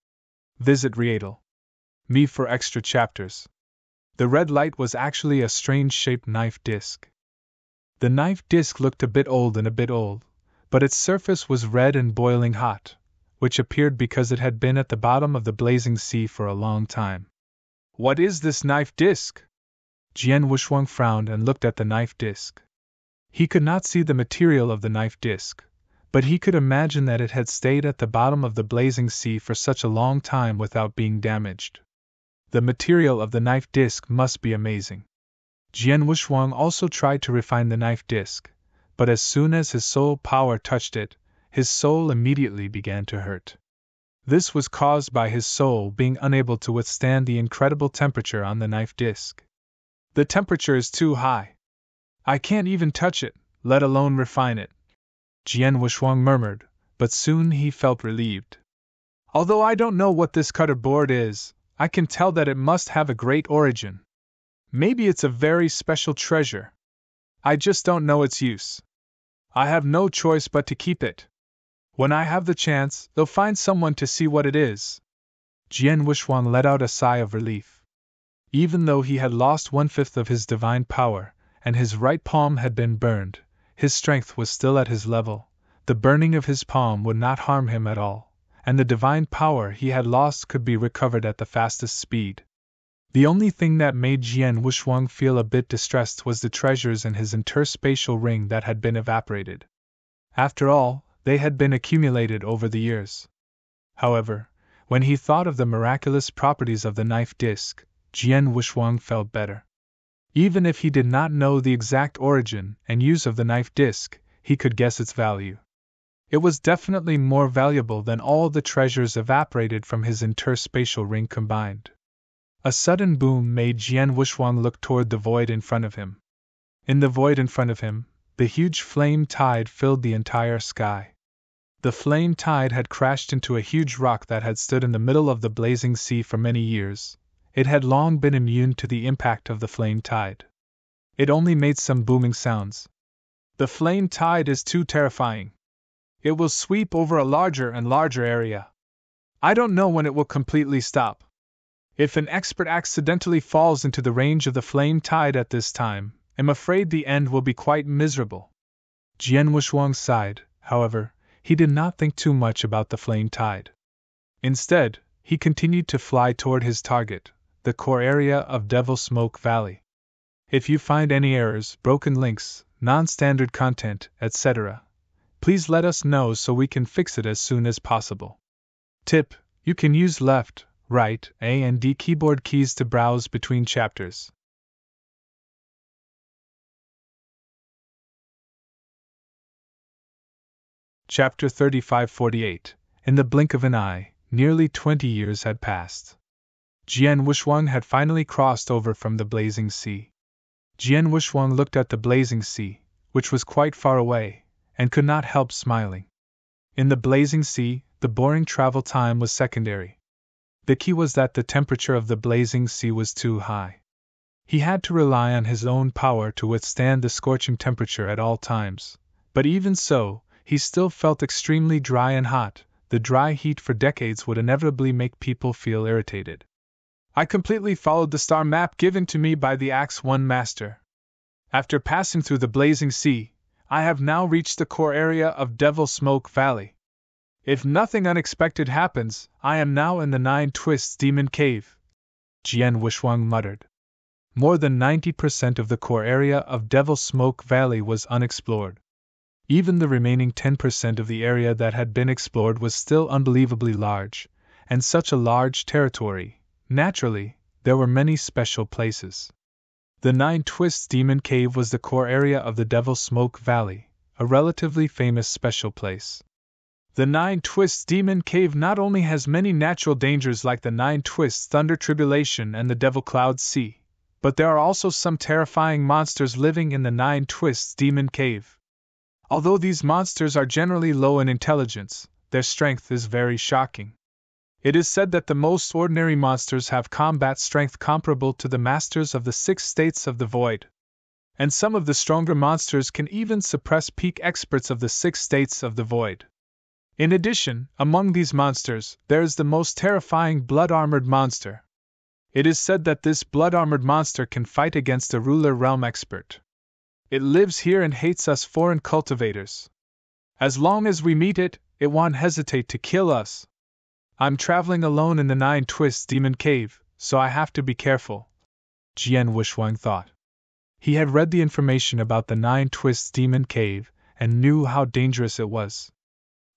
Visit Readle.me for extra chapters. The red light was actually a strange-shaped knife disc. The knife disc looked a bit old, but its surface was red and boiling hot, which appeared because it had been at the bottom of the blazing sea for a long time. What is this knife disc? Jian Wuxuang frowned and looked at the knife disc. He could not see the material of the knife disc, but he could imagine that it had stayed at the bottom of the blazing sea for such a long time without being damaged. The material of the knife disc must be amazing. Jian Wuxuang also tried to refine the knife disc, but as soon as his soul power touched it, his soul immediately began to hurt. This was caused by his soul being unable to withstand the incredible temperature on the knife disc. The temperature is too high. I can't even touch it, let alone refine it, Jian Wuxuang murmured, but soon he felt relieved. Although I don't know what this cutter board is, I can tell that it must have a great origin. Maybe it's a very special treasure. I just don't know its use. I have no choice but to keep it. When I have the chance, they'll find someone to see what it is. Jian Wuxuang let out a sigh of relief. Even though he had lost 1/5 of his divine power, and his right palm had been burned, his strength was still at his level. The burning of his palm would not harm him at all, and the divine power he had lost could be recovered at the fastest speed. The only thing that made Jian Wuxuang feel a bit distressed was the treasures in his interspatial ring that had been evaporated. After all, they had been accumulated over the years. However, when he thought of the miraculous properties of the knife disc, Jian Wuxuang felt better. Even if he did not know the exact origin and use of the knife disc, he could guess its value. It was definitely more valuable than all the treasures evaporated from his interspatial ring combined. A sudden boom made Jian Wuxuang look toward the void in front of him. In the void in front of him, the huge flame tide filled the entire sky. The flame tide had crashed into a huge rock that had stood in the middle of the blazing sea for many years. It had long been immune to the impact of the flame tide. It only made some booming sounds. The flame tide is too terrifying. It will sweep over a larger and larger area. I don't know when it will completely stop. If an expert accidentally falls into the range of the flame tide at this time, I'm afraid the end will be quite miserable. Jian Wuxuang sighed. However, he did not think too much about the flame tide. Instead, he continued to fly toward his target, the core area of Devil Smoke Valley. If you find any errors, broken links, non-standard content, etc., please let us know so we can fix it as soon as possible. Tip: you can use left, right, A and D keyboard keys to browse between chapters. Chapter 3548. In the blink of an eye, nearly 20 years had passed. Jian Wuxuang had finally crossed over from the blazing sea. Jian Wuxuang looked at the blazing sea, which was quite far away, and could not help smiling. In the blazing sea, the boring travel time was secondary. The key was that the temperature of the blazing sea was too high. He had to rely on his own power to withstand the scorching temperature at all times, but even so, he still felt extremely dry and hot. The dry heat for decades would inevitably make people feel irritated. I completely followed the star map given to me by the Axe One Master. After passing through the blazing sea, I have now reached the core area of Devil Smoke Valley. If nothing unexpected happens, I am now in the 9 Twists Demon Cave, Jian Wuxuang muttered. More than 90% of the core area of Devil Smoke Valley was unexplored. Even the remaining 10% of the area that had been explored was still unbelievably large, and such a large territory. Naturally, there were many special places. The 9 Twists Demon Cave was the core area of the Devil Smoke Valley, a relatively famous special place. The 9 Twists Demon Cave not only has many natural dangers like the 9 Twists Thunder Tribulation and the Devil Cloud Sea, but there are also some terrifying monsters living in the 9 Twists Demon Cave. Although these monsters are generally low in intelligence, their strength is very shocking. It is said that the most ordinary monsters have combat strength comparable to the masters of the 6 states of the void. And some of the stronger monsters can even suppress peak experts of the 6 states of the void. In addition, among these monsters, there is the most terrifying blood-armored monster. It is said that this blood-armored monster can fight against a ruler realm expert. It lives here and hates us foreign cultivators. As long as we meet it, it won't hesitate to kill us. I'm traveling alone in the 9 Twists Demon Cave, so I have to be careful, Jian Wuxuang thought. He had read the information about the 9 Twists Demon Cave and knew how dangerous it was.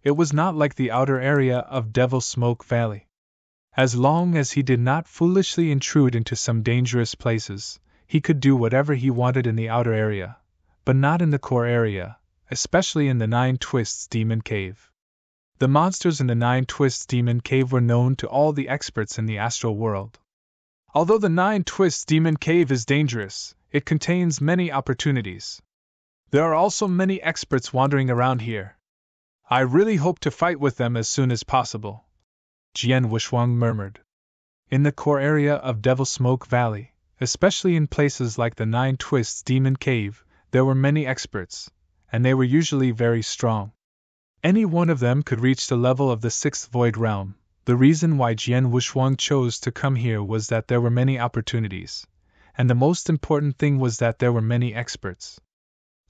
It was not like the outer area of Devil Smoke Valley. As long as he did not foolishly intrude into some dangerous places, he could do whatever he wanted in the outer area, but not in the core area, especially in the 9 Twists Demon Cave. The monsters in the 9 Twists Demon Cave were known to all the experts in the astral world. Although the 9 Twists Demon Cave is dangerous, it contains many opportunities. There are also many experts wandering around here. I really hope to fight with them as soon as possible, Jian Wuxuang murmured. In the core area of Devil Smoke Valley, especially in places like the 9 Twists Demon Cave, there were many experts, and they were usually very strong. Any one of them could reach the level of the 6th Void Realm. The reason why Jian Wuxuang chose to come here was that there were many opportunities, and the most important thing was that there were many experts.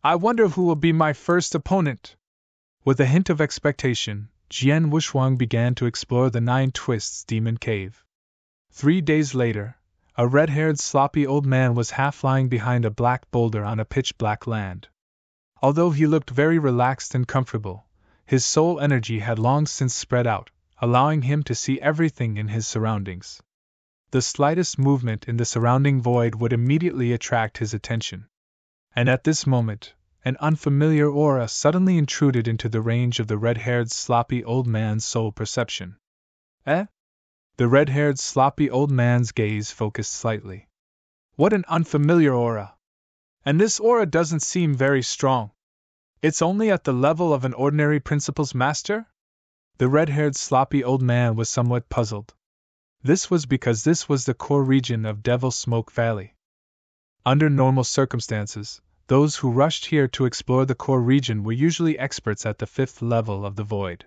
I wonder who will be my first opponent? With a hint of expectation, Jian Wuxuang began to explore the 9 Twists Demon Cave. 3 days later, a red-haired sloppy old man was half lying behind a black boulder on a pitch-black land. Although he looked very relaxed and comfortable, his soul energy had long since spread out, allowing him to see everything in his surroundings. The slightest movement in the surrounding void would immediately attract his attention. And at this moment, an unfamiliar aura suddenly intruded into the range of the red-haired sloppy old man's soul perception. Eh? The red-haired sloppy old man's gaze focused slightly. What an unfamiliar aura! And this aura doesn't seem very strong. It's only at the level of an ordinary Principal's Master? The red-haired sloppy old man was somewhat puzzled. This was because this was the core region of Devil Smoke Valley. Under normal circumstances, those who rushed here to explore the core region were usually experts at the 5th level of the void.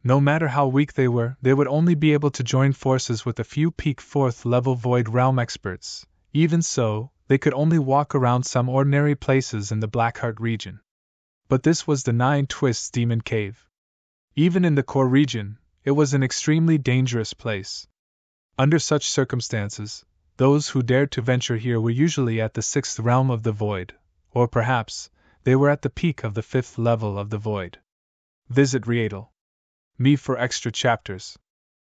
No matter how weak they would only be able to join forces with a few peak 4th level void realm experts. Even so, they could only walk around some ordinary places in the Blackheart region. But this was the 9 Twists Demon Cave. Even in the core region, it was an extremely dangerous place. Under such circumstances, those who dared to venture here were usually at the 6th realm of the void, or perhaps, they were at the peak of the 5th level of the void. Visit Me for extra chapters.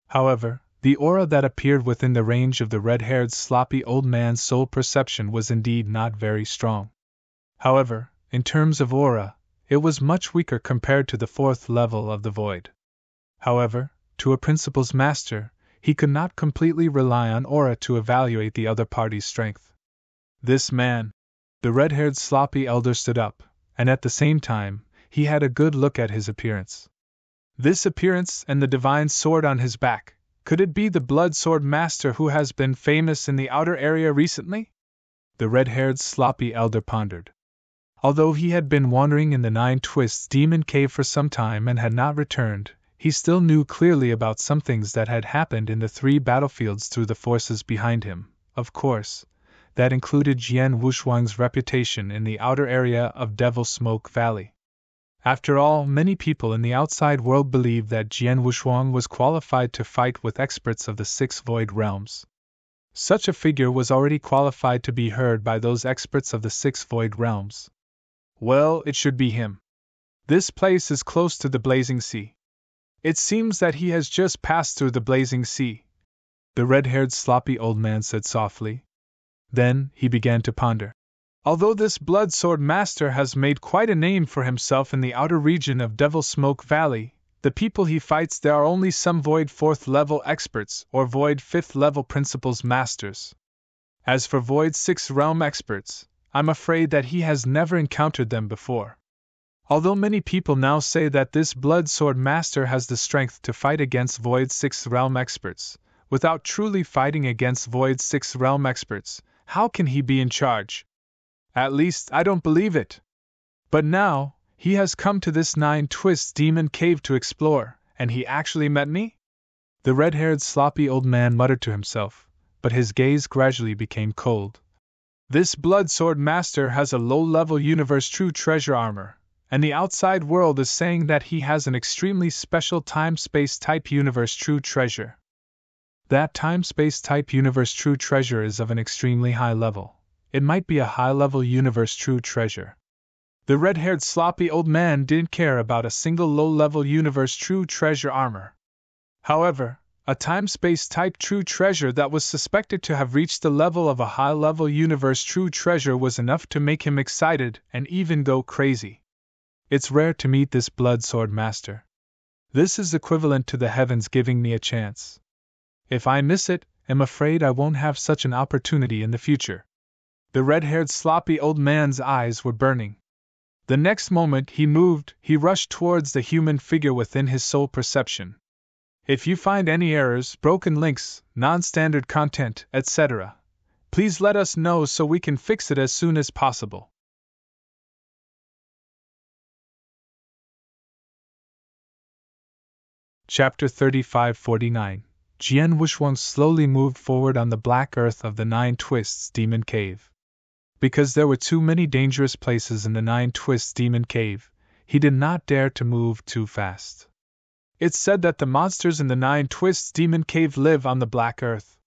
However, the aura that appeared within the range of the red-haired sloppy old man's soul perception was indeed not very strong. However, in terms of aura, it was much weaker compared to the 4th level of the void. However, to a Principal's Master, he could not completely rely on aura to evaluate the other party's strength. This man, the red-haired sloppy elder, stood up, and at the same time, he had a good look at his appearance. This appearance and the divine sword on his back, could it be the Blood Sword Master who has been famous in the outer area recently? The red-haired sloppy elder pondered. Although he had been wandering in the 9 Twists Demon Cave for some time and had not returned, he still knew clearly about some things that had happened in the 3 battlefields through the forces behind him. Of course, that included Jian Wuxuang's reputation in the outer area of Devil Smoke Valley. After all, many people in the outside world believed that Jian Wuxuang was qualified to fight with experts of the 6 void realms. Such a figure was already qualified to be heard by those experts of the 6 void realms. Well, it should be him. This place is close to the Blazing Sea. It seems that he has just passed through the Blazing Sea, the red-haired sloppy old man said softly. Then, he began to ponder. Although this Blood Sword Master has made quite a name for himself in the outer region of Devil Smoke Valley, the people he fights there are only some Void 4th level experts or Void 5th level Principal's Masters. As for Void 6th realm experts, I'm afraid that he has never encountered them before. Although many people now say that this Blood Sword Master has the strength to fight against Void's Sixth Realm experts, without truly fighting against Void's Sixth Realm experts, how can he be in charge? At least, I don't believe it. But now, he has come to this Nine Twists Demon Cave to explore, and he actually met me? The red-haired sloppy old man muttered to himself, but his gaze gradually became cold. This Blood Sword Master has a low-level Universe True Treasure armor, and the outside world is saying that he has an extremely special time-space type Universe True Treasure. That time-space type Universe True Treasure is of an extremely high level. It might be a high-level Universe True Treasure. The red-haired sloppy old man didn't care about a single low-level Universe True Treasure armor. However, a time-space type True Treasure that was suspected to have reached the level of a high-level Universe True Treasure was enough to make him excited and even go crazy. It's rare to meet this Blood Sword Master. This is equivalent to the heavens giving me a chance. If I miss it, I'm afraid I won't have such an opportunity in the future. The red-haired sloppy old man's eyes were burning. The next moment he rushed towards the human figure within his soul perception. If you find any errors, broken links, non-standard content, etc., please let us know so we can fix it as soon as possible. Chapter 3549. Jian Wuxuang slowly moved forward on the black earth of the Nine Twists Demon Cave. Because there were too many dangerous places in the Nine Twists Demon Cave, he did not dare to move too fast. It's said that the monsters in the Nine Twists Demon Cave live on the black earth.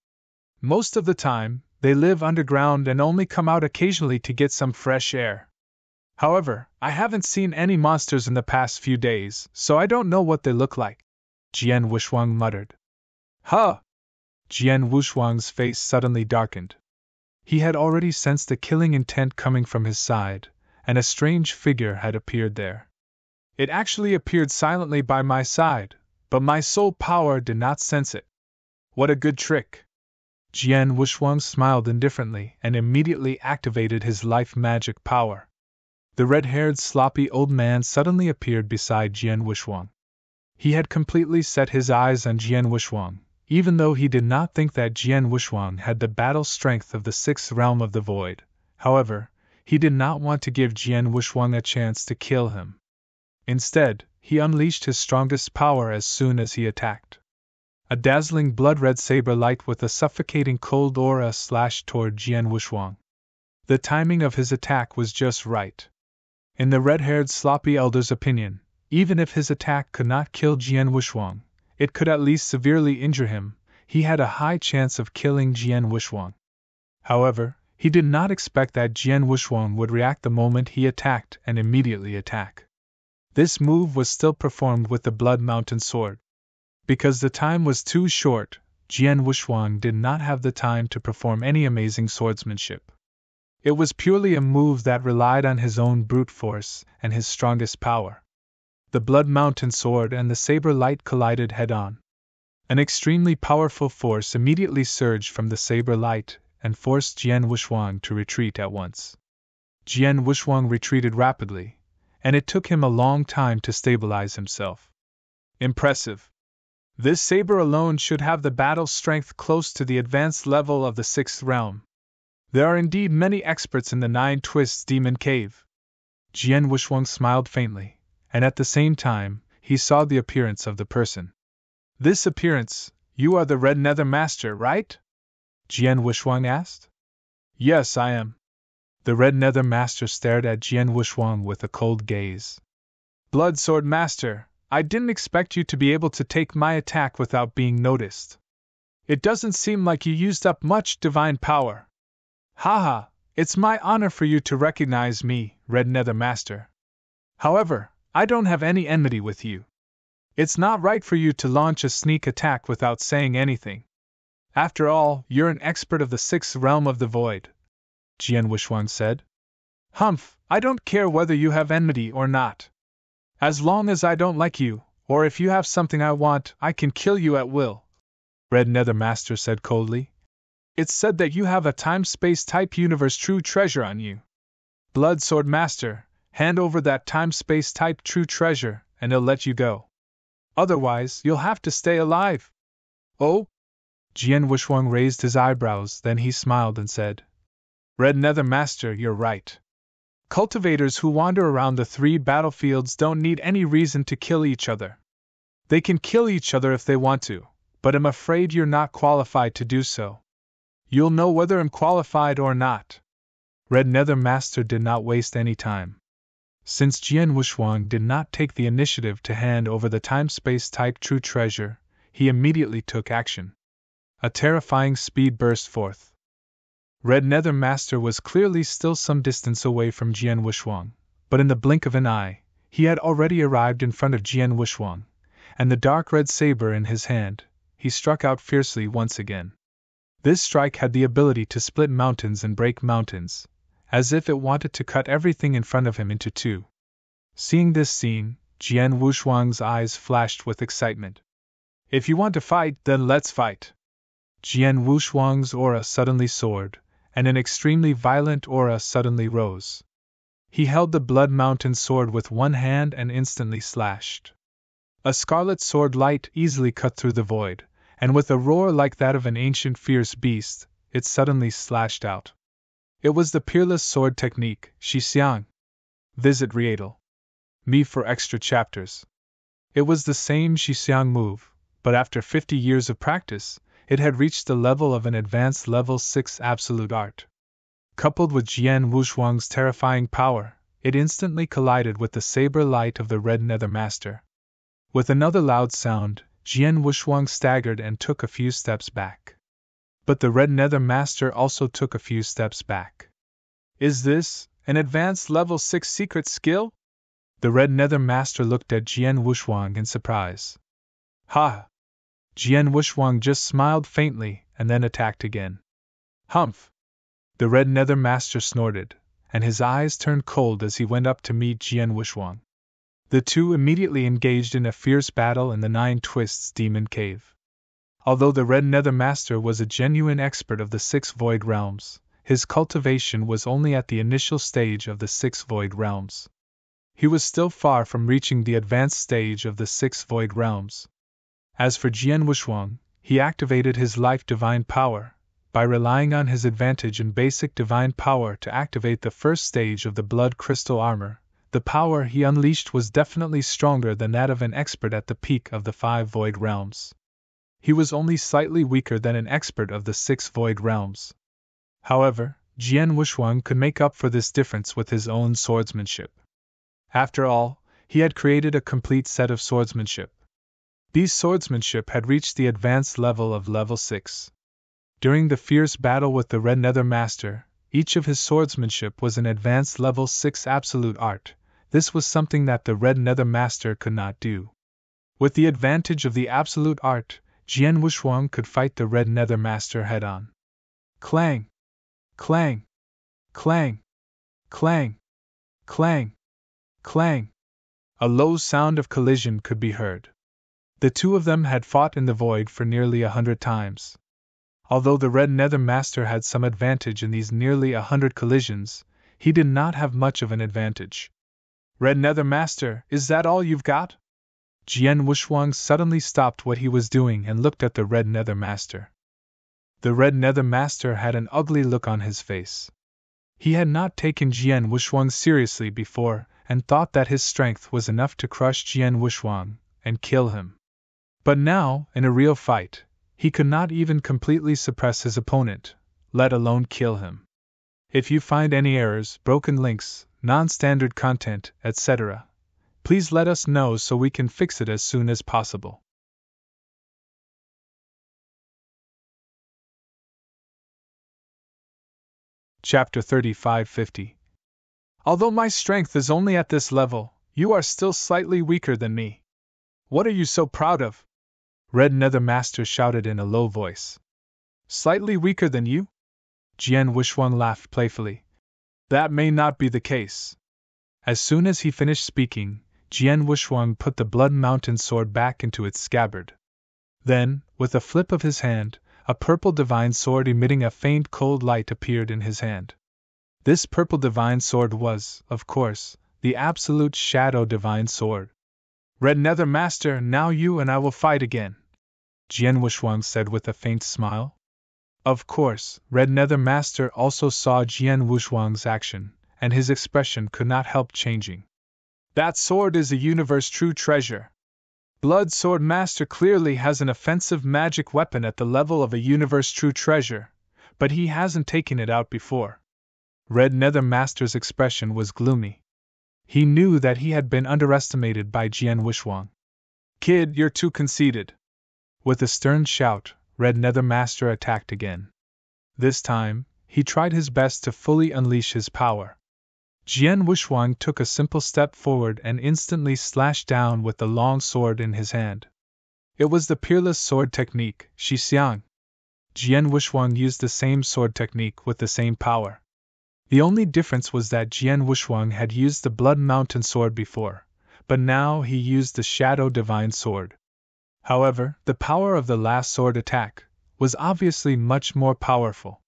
Most of the time, they live underground and only come out occasionally to get some fresh air. However, I haven't seen any monsters in the past few days, so I don't know what they look like, Jian Wuxuang muttered. Huh! Jian Wuxuang's face suddenly darkened. He had already sensed the killing intent coming from his side, and a strange figure had appeared there. It actually appeared silently by my side, but my soul power did not sense it. What a good trick! Jian Wuxuang smiled indifferently and immediately activated his life magic power. The red-haired sloppy old man suddenly appeared beside Jian Wuxuang. He had completely set his eyes on Jian Wuxuang, even though he did not think that Jian Wuxuang had the battle strength of the Sixth Realm of the Void. However, he did not want to give Jian Wuxuang a chance to kill him. Instead, he unleashed his strongest power as soon as he attacked. A dazzling blood-red saber light with a suffocating cold aura slashed toward Jian Wuxuang. The timing of his attack was just right. In the red-haired sloppy elder's opinion, even if his attack could not kill Jian Wuxuang, it could at least severely injure him. He had a high chance of killing Jian Wuxuang. However, he did not expect that Jian Wuxuang would react the moment he attacked and immediately attack. This move was still performed with the Blood Mountain Sword. Because the time was too short, Jian Wuxuang did not have the time to perform any amazing swordsmanship. It was purely a move that relied on his own brute force and his strongest power. The Blood Mountain Sword and the saber light collided head-on. An extremely powerful force immediately surged from the saber light and forced Jian Wuxuang to retreat at once. Jian Wuxuang retreated rapidly, and it took him a long time to stabilize himself. Impressive. This saber alone should have the battle strength close to the advanced level of the Sixth Realm. There are indeed many experts in the Nine Twists Demon Cave. Jian Wuxuang smiled faintly, and at the same time, he saw the appearance of the person. This appearance, you are the Red Nether Master, right? Jian Wuxuang asked. Yes, I am. The Red Nether Master stared at Jian Wuxuang with a cold gaze. Blood Sword Master, I didn't expect you to be able to take my attack without being noticed. It doesn't seem like you used up much divine power. Haha, it's my honor for you to recognize me, Red Nether Master. However, I don't have any enmity with you. It's not right for you to launch a sneak attack without saying anything. After all, you're an expert of the Sixth Realm of the Void, Jian Wuxuang said. Humph, I don't care whether you have enmity or not. As long as I don't like you, or if you have something I want, I can kill you at will, Red Nether Master said coldly. It's said that you have a time-space type universe true treasure on you. Blood Sword Master, Hand over that time-space type true treasure, and he'll let you go. Otherwise, you'll have to stay alive. Oh? Jian Wushwang raised his eyebrows, then he smiled and said, Red Nether Master, you're right. Cultivators who wander around the 3 battlefields don't need any reason to kill each other. They can kill each other if they want to, but I'm afraid you're not qualified to do so. You'll know whether I'm qualified or not. Red Nether Master did not waste any time. Since Jian Wushwang did not take the initiative to hand over the time-space type true treasure, he immediately took action. A terrifying speed burst forth. Red Nether Master was clearly still some distance away from Jian Wushwang, but in the blink of an eye, he had already arrived in front of Jian Wushwang, and the dark red saber in his hand, he struck out fiercely once again. This strike had the ability to split mountains and break mountains, as if it wanted to cut everything in front of him into 2. Seeing this scene, Jian Wushwang's eyes flashed with excitement. If you want to fight, then let's fight. Jian Wushwang's aura suddenly soared, and an extremely violent aura suddenly rose. He held the Blood Mountain sword with one hand and instantly slashed. A scarlet sword light easily cut through the void, and with a roar like that of an ancient fierce beast, it suddenly slashed out. It was the peerless sword technique, Shixiang. Visit Rietal. Me for extra chapters. It was the same Shixiang move, but after 50 years of practice, it had reached the level of an advanced level 6 absolute art. Coupled with Jian Wushwang's terrifying power, it instantly collided with the saber light of the Red Nether Master. With another loud sound, Jian Wushwang staggered and took a few steps back. But the Red Nether Master also took a few steps back. Is this an advanced level 6 secret skill? The Red Nether Master looked at Jian Wushwang in surprise. Ha! Jian Wushwang just smiled faintly and then attacked again. Humph! The Red Nether Master snorted, and his eyes turned cold as he went up to meet Jian Wushwang. The two immediately engaged in a fierce battle in the 9 Twists Demon Cave. Although the Red Nether Master was a genuine expert of the 6 Void Realms, his cultivation was only at the initial stage of the 6 Void Realms. He was still far from reaching the advanced stage of the 6 Void Realms. As for Jian Wushwang, he activated his life divine power, by relying on his advantage in basic divine power to activate the first stage of the blood crystal armor. The power he unleashed was definitely stronger than that of an expert at the peak of the 5 Void Realms. He was only slightly weaker than an expert of the 6 Void Realms. However, Jian Wushwang could make up for this difference with his own swordsmanship. After all, he had created a complete set of swordsmanship. These swordsmanship had reached the advanced level of level 6. During the fierce battle with the Red Nether Master, each of his swordsmanship was an advanced level 6 absolute art. This was something that the Red Nether Master could not do. With the advantage of the absolute art, Jian Wushwang could fight the Red Nether Master head-on. Clang! Clang! Clang! Clang! Clang! Clang! A low sound of collision could be heard. The two of them had fought in the void for nearly 100 times. Although the Red Nether Master had some advantage in these nearly 100 collisions, he did not have much of an advantage. Red Nether Master, is that all you've got? Jian Wushwang suddenly stopped what he was doing and looked at the Red Nether Master. The Red Nether Master had an ugly look on his face. He had not taken Jian Wushwang seriously before and thought that his strength was enough to crush Jian Wushwang and kill him. But now, in a real fight, he could not even completely suppress his opponent, let alone kill him. If you find any errors, broken links, non-standard content, etc., please let us know so we can fix it as soon as possible. Chapter 3550. Although my strength is only at this level, you are still slightly weaker than me. What are you so proud of? Red Nether Master shouted in a low voice. Slightly weaker than you? Jian Wushwang laughed playfully. That may not be the case. As soon as he finished speaking, Jian Wushwang put the Blood Mountain sword back into its scabbard. Then, with a flip of his hand, a purple divine sword emitting a faint cold light appeared in his hand. This purple divine sword was, of course, the absolute Shadow Divine Sword. Red Nether Master, now you and I will fight again, Jian Wuxuang said with a faint smile. Of course, Red Nether Master also saw Jian Wuxuang's action, and his expression could not help changing. That sword is a universe true treasure. Blood Sword Master clearly has an offensive magic weapon at the level of a universe true treasure, but he hasn't taken it out before. Red Nether Master's expression was gloomy. He knew that he had been underestimated by Jian Wuxuang. Kid, you're too conceited. With a stern shout, Red Nether Master attacked again. This time, he tried his best to fully unleash his power. Jian Wuxuang took a simple step forward and instantly slashed down with the long sword in his hand. It was the peerless sword technique, Shi Xiang. Jian Wuxuang used the same sword technique with the same power. The only difference was that Jian Wuxuang had used the Blood Mountain sword before, but now he used the Shadow Divine sword. However, the power of the last sword attack was obviously much more powerful.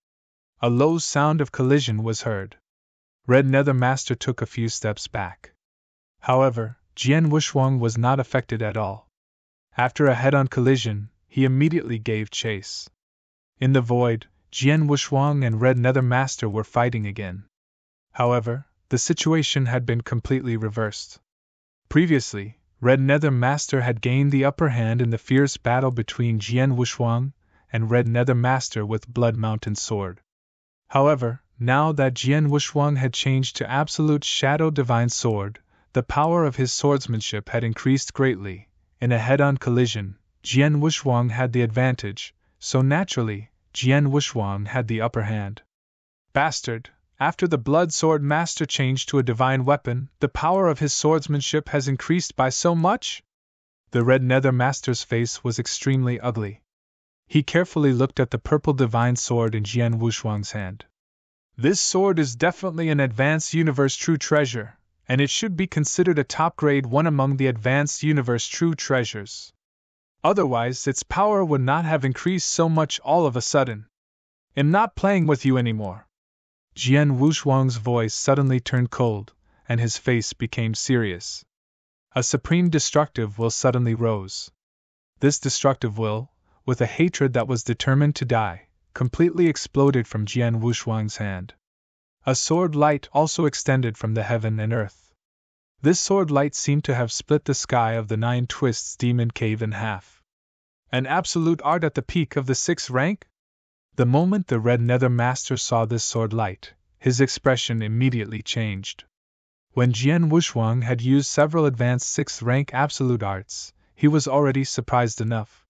A low sound of collision was heard. Red Nether Master took a few steps back. However, Jian Wuxuang was not affected at all. After a head-on collision, he immediately gave chase. In the void, Jian Wuxuang and Red Nether Master were fighting again. However, the situation had been completely reversed. Previously, Red Nether Master had gained the upper hand in the fierce battle between Jian Wuxuang and Red Nether Master with Blood Mountain sword. However, now that Jian Wuxuang had changed to absolute Shadow Divine sword, the power of his swordsmanship had increased greatly. In a head-on collision, Jian Wuxuang had the advantage, so naturally, Jian Wuxuang had the upper hand. Bastard! After the Blood Sword Master changed to a divine weapon, the power of his swordsmanship has increased by so much? The Red Nether Master's face was extremely ugly. He carefully looked at the purple divine sword in Jian Wuxuang's hand. This sword is definitely an advanced universe true treasure, and it should be considered a top-grade one among the advanced universe true treasures. Otherwise, its power would not have increased so much all of a sudden. I'm not playing with you anymore. Jian Wuxuang's voice suddenly turned cold, and his face became serious. A supreme destructive will suddenly rose. This destructive will, with a hatred that was determined to die, completely exploded from Jian Wuxuang's hand. A sword light also extended from the heaven and earth. This sword light seemed to have split the sky of the Nine Twists Demon Cave in half. An absolute art at the peak of the 6th rank? The moment the Red Nether Master saw this sword light, his expression immediately changed. When Jian Wuxuang had used several advanced 6th rank absolute arts, he was already surprised enough.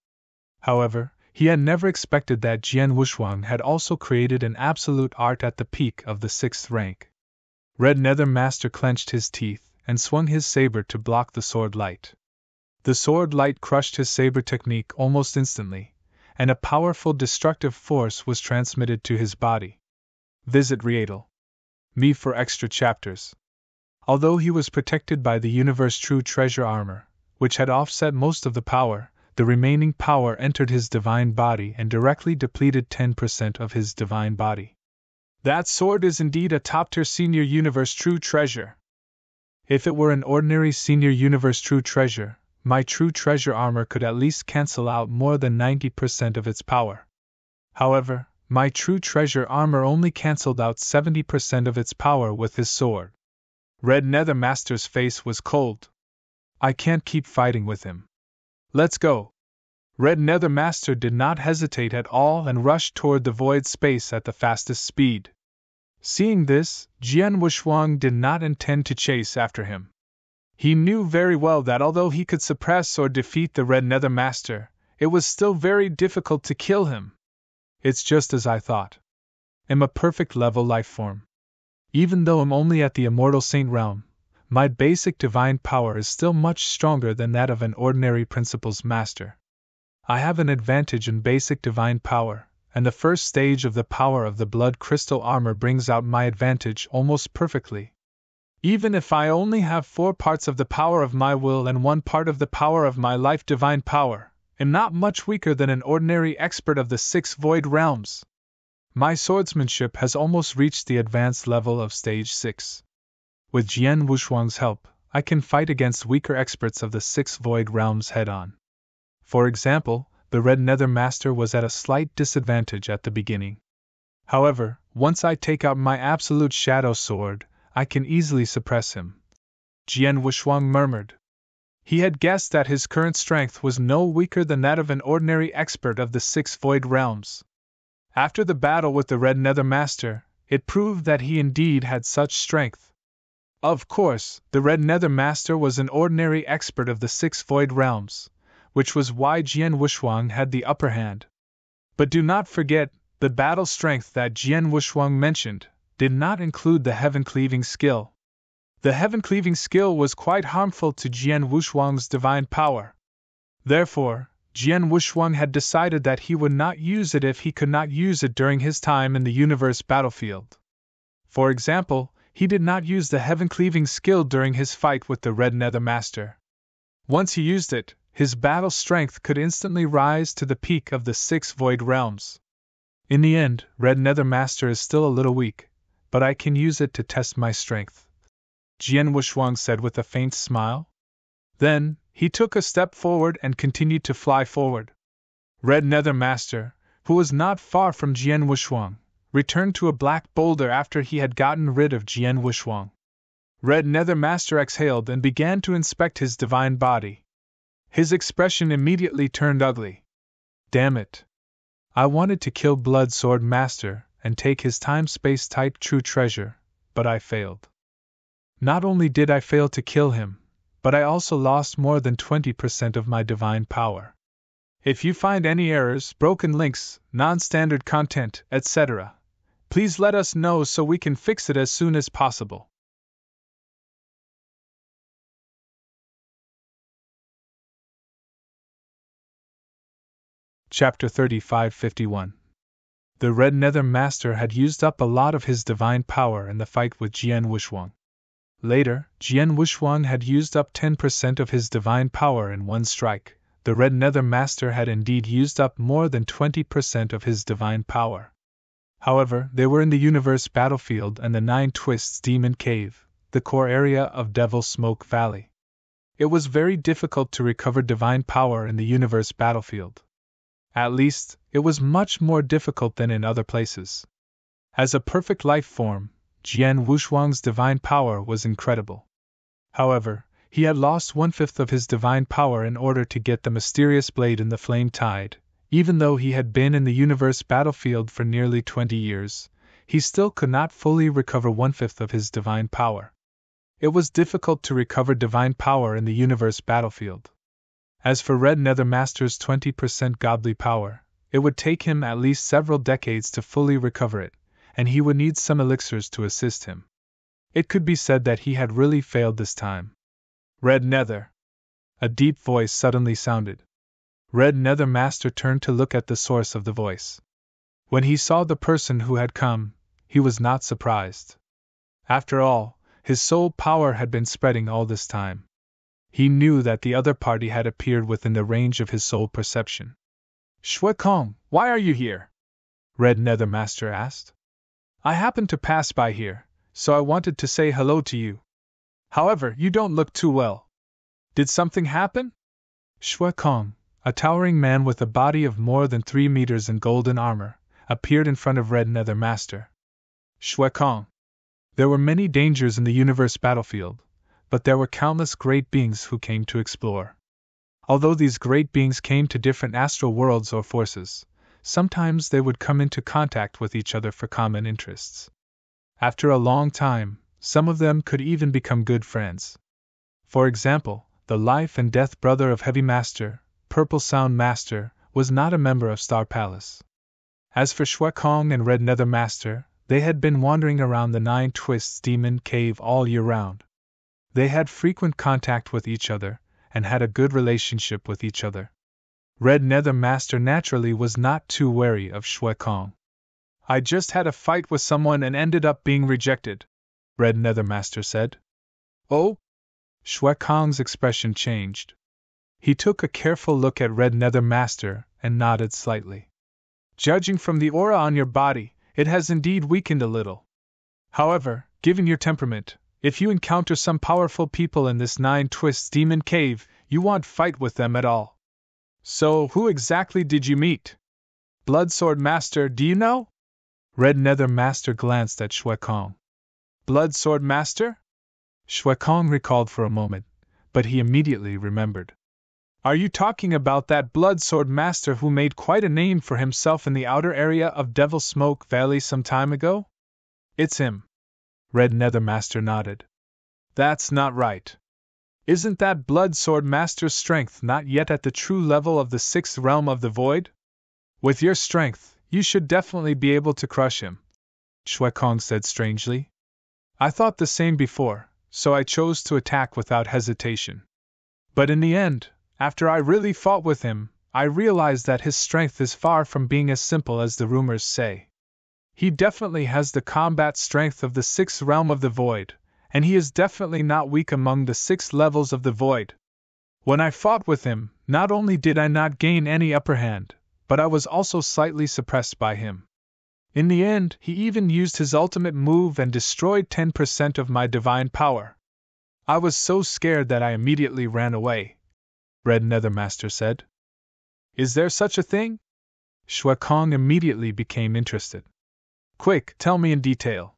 However, he had never expected that Jian Wuxuang had also created an absolute art at the peak of the 6th rank. Red Nether Master clenched his teeth and swung his saber to block the sword light. The sword light crushed his saber technique almost instantly, and a powerful destructive force was transmitted to his body. Visit Readle.me for extra chapters. Although he was protected by the Universe True Treasure armor, which had offset most of the power, the remaining power entered his divine body and directly depleted 10% of his divine body. That sword is indeed a top-tier senior Universe True Treasure. If it were an ordinary senior Universe True Treasure, my True Treasure armor could at least cancel out more than 90% of its power. However, my True Treasure armor only cancelled out 70% of its power with his sword. Red Nether Master's face was cold. I can't keep fighting with him. Let's go. Red Nether Master did not hesitate at all and rushed toward the void space at the fastest speed. Seeing this, Jian Wuxuang did not intend to chase after him. He knew very well that although he could suppress or defeat the Red Nether Master, it was still very difficult to kill him. It's just as I thought. I'm a perfect level life form. Even though I'm only at the Immortal Saint realm, my basic divine power is still much stronger than that of an ordinary Principles Master. I have an advantage in basic divine power, and the first stage of the power of the Blood Crystal armor brings out my advantage almost perfectly. Even if I only have 4 parts of the power of my will and 1 part of the power of my life divine power, I'm not much weaker than an ordinary expert of the 6 void realms. My swordsmanship has almost reached the advanced level of stage 6. With Jian Wushuang's help, I can fight against weaker experts of the Six Void Realms head-on. For example, the Red Nether Master was at a slight disadvantage at the beginning. However, once I take out my Absolute Shadow Sword, I can easily suppress him. Jian Wushuang murmured. He had guessed that his current strength was no weaker than that of an ordinary expert of the Six Void Realms. After the battle with the Red Nether Master, it proved that he indeed had such strength. Of course, the Red Nether Master was an ordinary expert of the Six Void Realms, which was why Jian Wushuang had the upper hand. But do not forget, the battle strength that Jian Wushuang mentioned did not include the heaven-cleaving skill. The heaven-cleaving skill was quite harmful to Jian Wushuang's divine power. Therefore, Jian Wushuang had decided that he would not use it if he could not use it during his time in the universe battlefield. For example, he did not use the heaven-cleaving skill during his fight with the Red Nether Master. Once he used it, his battle strength could instantly rise to the peak of the Six Void Realms. In the end, Red Nether Master is still a little weak, but I can use it to test my strength, Jian Wushuang said with a faint smile. Then, he took a step forward and continued to fly forward. Red Nether Master, who was not far from Jian Wushuang, returned to a black boulder after he had gotten rid of Jian Wushuang. Red Nether Master exhaled and began to inspect his divine body. His expression immediately turned ugly. Damn it. I wanted to kill Blood Sword Master and take his time-space type true treasure, but I failed. Not only did I fail to kill him, but I also lost more than 20% of my divine power. If you find any errors, broken links, non-standard content, etc., please let us know so we can fix it as soon as possible. Chapter 3551. The Red Nether Master had used up a lot of his divine power in the fight with Jian Wushuang. Later, Jian Wushuang had used up 10% of his divine power in one strike. The Red Nether Master had indeed used up more than 20% of his divine power. However, they were in the universe battlefield and the Nine Twists Demon Cave, the core area of Devil Smoke Valley. It was very difficult to recover divine power in the universe battlefield. At least, it was much more difficult than in other places. As a perfect life form, Jian Wushuang's divine power was incredible. However, he had lost 1/5 of his divine power in order to get the mysterious blade in the flame tide. Even though he had been in the universe battlefield for nearly 20 years, he still could not fully recover 1/5 of his divine power. It was difficult to recover divine power in the universe battlefield. As for Red Nether Master's 20% godly power, it would take him at least several decades to fully recover it, and he would need some elixirs to assist him. It could be said that he had really failed this time. Red Nether! A deep voice suddenly sounded. Red Nether Master turned to look at the source of the voice. When he saw the person who had come, he was not surprised. After all, his soul power had been spreading all this time. He knew that the other party had appeared within the range of his soul perception. Shui Kong, why are you here? Red Nether Master asked. I happened to pass by here, so I wanted to say hello to you. However, you don't look too well. Did something happen? Shui Kong, a towering man with a body of more than 3 meters in golden armor, appeared in front of Red Nether Master. Shui Kong. There were many dangers in the universe battlefield, but there were countless great beings who came to explore. Although these great beings came to different astral worlds or forces, sometimes they would come into contact with each other for common interests. After a long time, some of them could even become good friends. For example, the life and death brother of Heavy Master, Purple Sound Master, was not a member of Star Palace. As for Shui Kong and Red Nether Master, they had been wandering around the Nine Twists Demon Cave all year round. They had frequent contact with each other, and had a good relationship with each other. Red Nether Master naturally was not too wary of Shui Kong. I just had a fight with someone and ended up being rejected, Red Nether Master said. Oh? Shui Kong's expression changed. He took a careful look at Red Nether Master and nodded slightly. Judging from the aura on your body, it has indeed weakened a little. However, given your temperament, If you encounter some powerful people in this Nine Twists demon cave, you won't fight with them at all. So, who exactly did you meet? Bloodsword Master, do you know? Red Nether Master glanced at Shui Kong. Bloodsword Master? Shui Kong recalled for a moment, but he immediately remembered. Are you talking about that Bloodsword Master who made quite a name for himself in the outer area of Devil Smoke Valley some time ago? It's him. Red Nether Master nodded. That's not right. Isn't that Bloodsword Master's strength not yet at the true level of the sixth realm of the void? With your strength, you should definitely be able to crush him, Shui Kong said strangely. I thought the same before, so I chose to attack without hesitation. But in the end, after I really fought with him, I realized that his strength is far from being as simple as the rumors say. He definitely has the combat strength of the sixth realm of the void, and he is definitely not weak among the 6 levels of the void. When I fought with him, not only did I not gain any upper hand, but I was also slightly suppressed by him. In the end, he even used his ultimate move and destroyed 10% of my divine power. I was so scared that I immediately ran away, Red Nether Master said. Is there such a thing? Shui Kong immediately became interested. Quick, tell me in detail.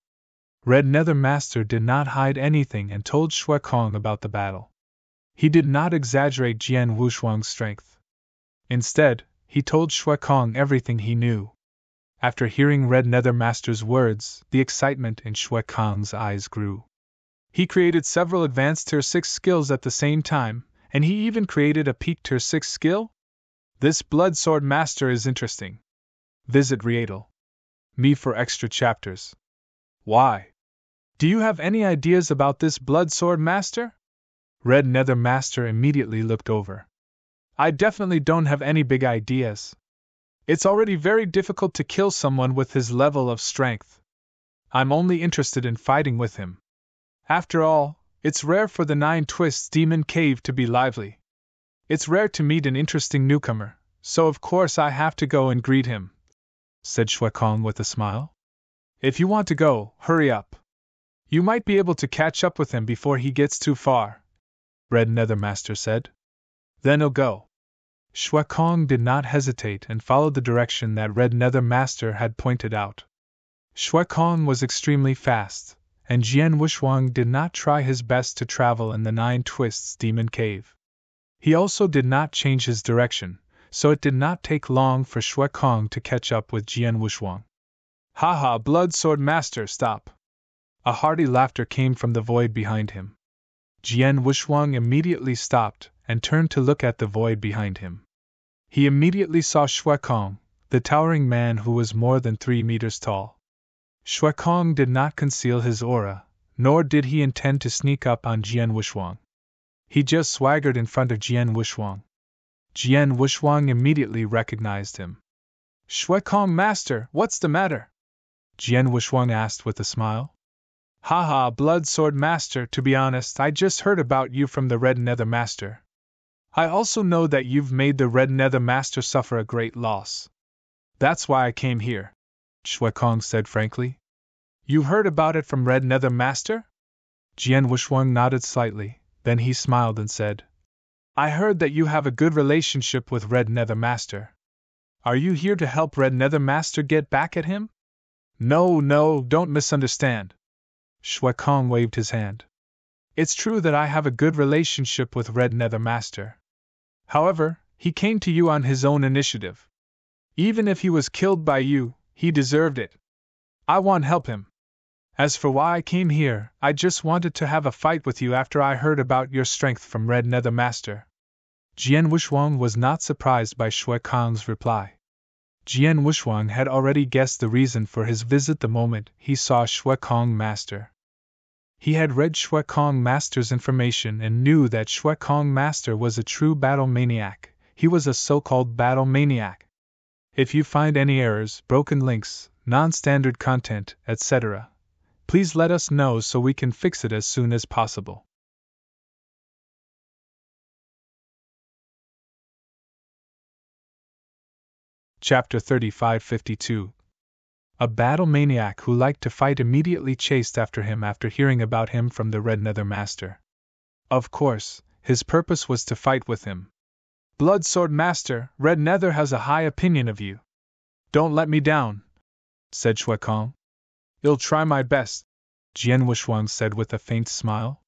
Red Nether Master did not hide anything and told Shui Kong about the battle. He did not exaggerate Jian Wushuang's strength. Instead, he told Shui Kong everything he knew. After hearing Red Nether Master's words, the excitement in Shui Kong's eyes grew. He created several advanced Tier 6 skills at the same time, and he even created a peak Tier 6 skill? This Bloodsword Master is interesting. Visit Reatal.me for extra chapters. Why? Do you have any ideas about this Bloodsword Master? Red Nether Master immediately looked over. I definitely don't have any big ideas. It's already very difficult to kill someone with his level of strength. I'm only interested in fighting with him. After all, it's rare for the Nine Twists Demon Cave to be lively. It's rare to meet an interesting newcomer, so of course I have to go and greet him, said Shui Kong with a smile. If you want to go, hurry up. You might be able to catch up with him before he gets too far, Red Nether Master said. Then I'll go. Shui Kong did not hesitate and followed the direction that Red Nether Master had pointed out. Shui Kong was extremely fast, and Jian Wushuang did not try his best to travel in the Nine Twists Demon Cave. He also did not change his direction, so it did not take long for Shui Kong to catch up with Jian Wushuang. Ha, Bloodsword Master, stop! A hearty laughter came from the void behind him. Jian Wushuang immediately stopped and turned to look at the void behind him. He immediately saw Shui Kong, the towering man who was more than 3 meters tall. Shui Kong did not conceal his aura, nor did he intend to sneak up on Jian Wushuang. He just swaggered in front of Jian Wushuang. Jian Wushuang immediately recognized him. Shui Kong Master, what's the matter? Jian Wushuang asked with a smile. Ha, Bloodsword Master, to be honest, I just heard about you from the Red Nether Master. I also know that you've made the Red Nether Master suffer a great loss. That's why I came here, Shui Kong said frankly. You heard about it from Red Nether Master? Jian Wushuang nodded slightly, then he smiled and said, I heard that you have a good relationship with Red Nether Master. Are you here to help Red Nether Master get back at him? No, don't misunderstand. Shui Kong waved his hand. It's true that I have a good relationship with Red Nether Master. However, he came to you on his own initiative. Even if he was killed by you, he deserved it. I want to help him. As for why I came here, I just wanted to have a fight with you after I heard about your strength from Red Nether Master. Jian Wushuang was not surprised by Shui Kong's reply. Jian Wushuang had already guessed the reason for his visit the moment he saw Shui Kong Master. He had read Shui Kong Master's information and knew that Shui Kong Master was a true battle maniac. He was a so-called battle maniac. If you find any errors, broken links, non-standard content, etc., please let us know so we can fix it as soon as possible. Chapter 3552. A battle maniac who liked to fight immediately chased after him after hearing about him from the Red Nether Master. Of course, his purpose was to fight with him. Blood Sword Master, Red Nether has a high opinion of you. Don't let me down, said Shui Kong. I'll try my best, Jian Wuxuang said with a faint smile.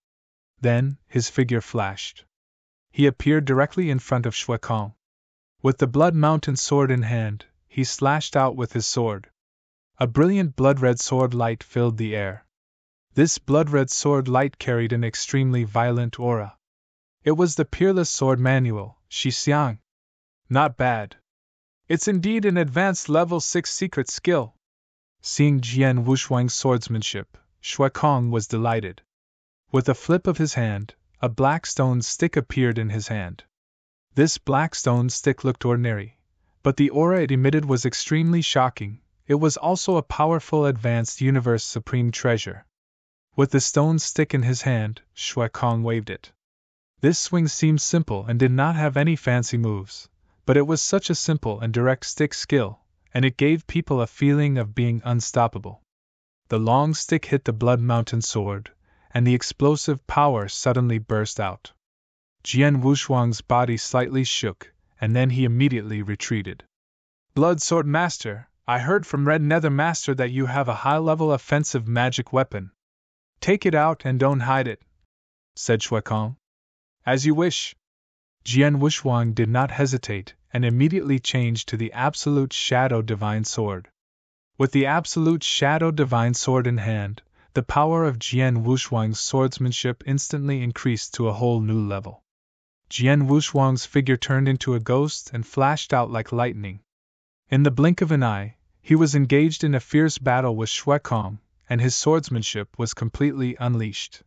Then, his figure flashed. He appeared directly in front of Shui Kong. With the Blood Mountain sword in hand, he slashed out with his sword. A brilliant blood-red sword light filled the air. This blood-red sword light carried an extremely violent aura. It was the Peerless Sword Manual, Shi Xiang. Not bad. It's indeed an advanced level 6 secret skill. Seeing Jian Wuxuang's swordsmanship, Shui Kong was delighted. With a flip of his hand, a black stone stick appeared in his hand. This black stone stick looked ordinary, but the aura it emitted was extremely shocking. It was also a powerful advanced universe supreme treasure. With the stone stick in his hand, Shui Kong waved it. This swing seemed simple and did not have any fancy moves, but it was such a simple and direct stick skill, and it gave people a feeling of being unstoppable. The long stick hit the Blood Mountain sword, and the explosive power suddenly burst out. Jian Wuxuang's body slightly shook, and then he immediately retreated. Blood Sword Master, I heard from Red Nether Master that you have a high-level offensive magic weapon. Take it out and don't hide it, said Shui Kong. As you wish. Jian Wuxuang did not hesitate and immediately changed to the Absolute Shadow Divine Sword. With the Absolute Shadow Divine Sword in hand, the power of Jian Wuxuang's swordsmanship instantly increased to a whole new level. Jian Wuxuang's figure turned into a ghost and flashed out like lightning. In the blink of an eye, he was engaged in a fierce battle with Shui Kong, and his swordsmanship was completely unleashed.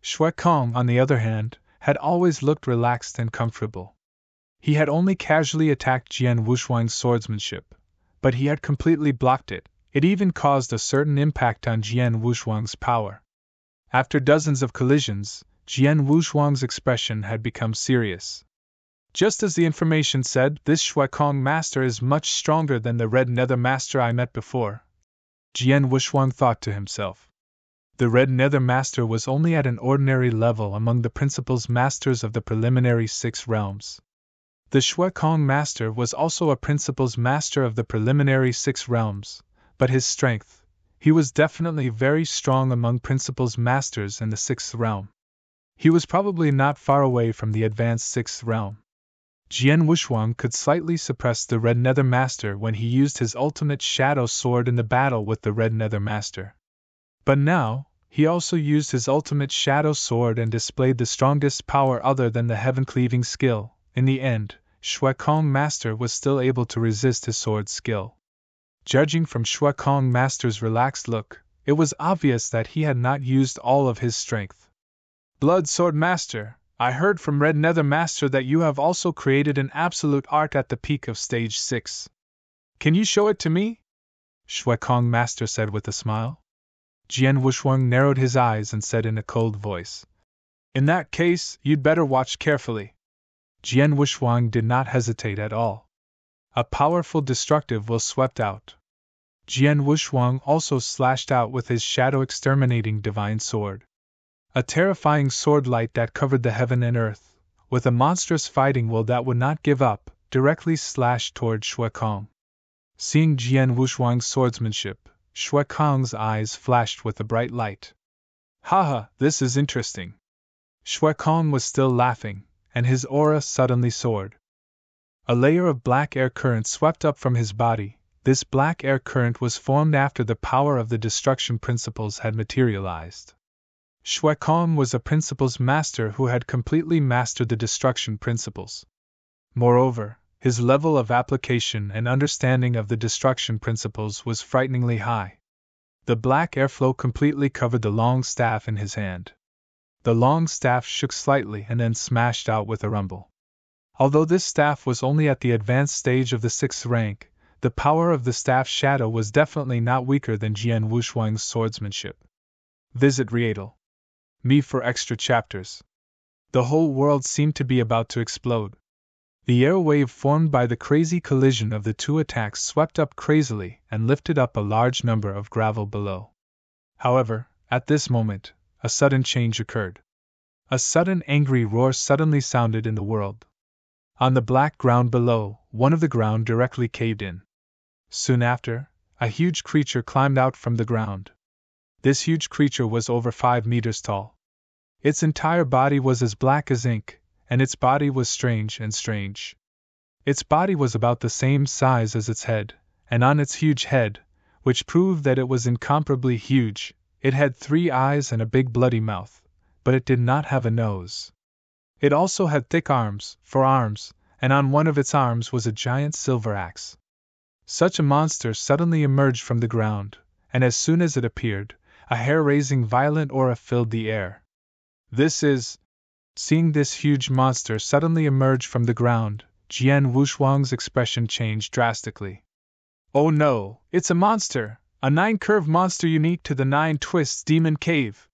Shui Kong, on the other hand, had always looked relaxed and comfortable. He had only casually attacked Jian Wuxuang's swordsmanship, but he had completely blocked it. It even caused a certain impact on Jian Wuxuang's power. After dozens of collisions, Jian Wuxuang's expression had become serious. Just as the information said, this Shui Kong master is much stronger than the Red Nether Master I met before, Jian Wuxuang thought to himself. The Red Nether Master was only at an ordinary level among the principals masters of the preliminary 6 realms. The Shui Kong master was also a principals master of the preliminary 6 realms, but his strength, he was definitely very strong among principals masters in the 6th realm. He was probably not far away from the advanced 6th realm. Jian Wuxuang could slightly suppress the Red Nether Master when he used his ultimate shadow sword in the battle with the Red Nether Master. But now, he also used his ultimate shadow sword and displayed the strongest power other than the heaven-cleaving skill. In the end, Shui Kong Master was still able to resist his sword skill. Judging from Shui Kong Master's relaxed look, it was obvious that he had not used all of his strength. Blood Sword Master, I heard from Red Nether Master that you have also created an absolute art at the peak of Stage 6. Can you show it to me? Shui Kong Master said with a smile. Jian Wuxuang narrowed his eyes and said in a cold voice, In that case, you'd better watch carefully. Jian Wuxuang did not hesitate at all. A powerful destructive will swept out. Jian Wuxuang also slashed out with his shadow-exterminating divine sword. A terrifying sword light that covered the heaven and earth, with a monstrous fighting will that would not give up, directly slashed toward Shui Kong. Seeing Jian Wuxuang's swordsmanship, Shui Kong's eyes flashed with a bright light. Haha, this is interesting. Shui Kong was still laughing, and his aura suddenly soared. A layer of black air current swept up from his body. This black air current was formed after the power of the destruction principles had materialized. Shui Kong was a principles master who had completely mastered the destruction principles. Moreover, his level of application and understanding of the destruction principles was frighteningly high. The black airflow completely covered the long staff in his hand. The long staff shook slightly and then smashed out with a rumble. Although this staff was only at the advanced stage of the 6th rank, the power of the staff's shadow was definitely not weaker than Jian Wuxuang's swordsmanship. Visit Rietal. Me for extra chapters. The whole world seemed to be about to explode. The air wave formed by the crazy collision of the two attacks swept up crazily and lifted up a large number of gravel below. However, at this moment, a sudden change occurred. A sudden angry roar suddenly sounded in the world. On the black ground below, one of the ground directly caved in. Soon after, a huge creature climbed out from the ground. This huge creature was over 5 meters tall. Its entire body was as black as ink, and its body was strange. Its body was about the same size as its head, and on its huge head, which proved that it was incomparably huge, it had 3 eyes and a big bloody mouth, but it did not have a nose. It also had thick arms, 4 arms, and on one of its arms was a giant silver axe. Such a monster suddenly emerged from the ground, and as soon as it appeared, a hair-raising violent aura filled the air. Seeing this huge monster suddenly emerge from the ground, Jian Wushuang's expression changed drastically. Oh no, it's a monster! A 9-curved monster unique to the 9 Twists Demon Cave!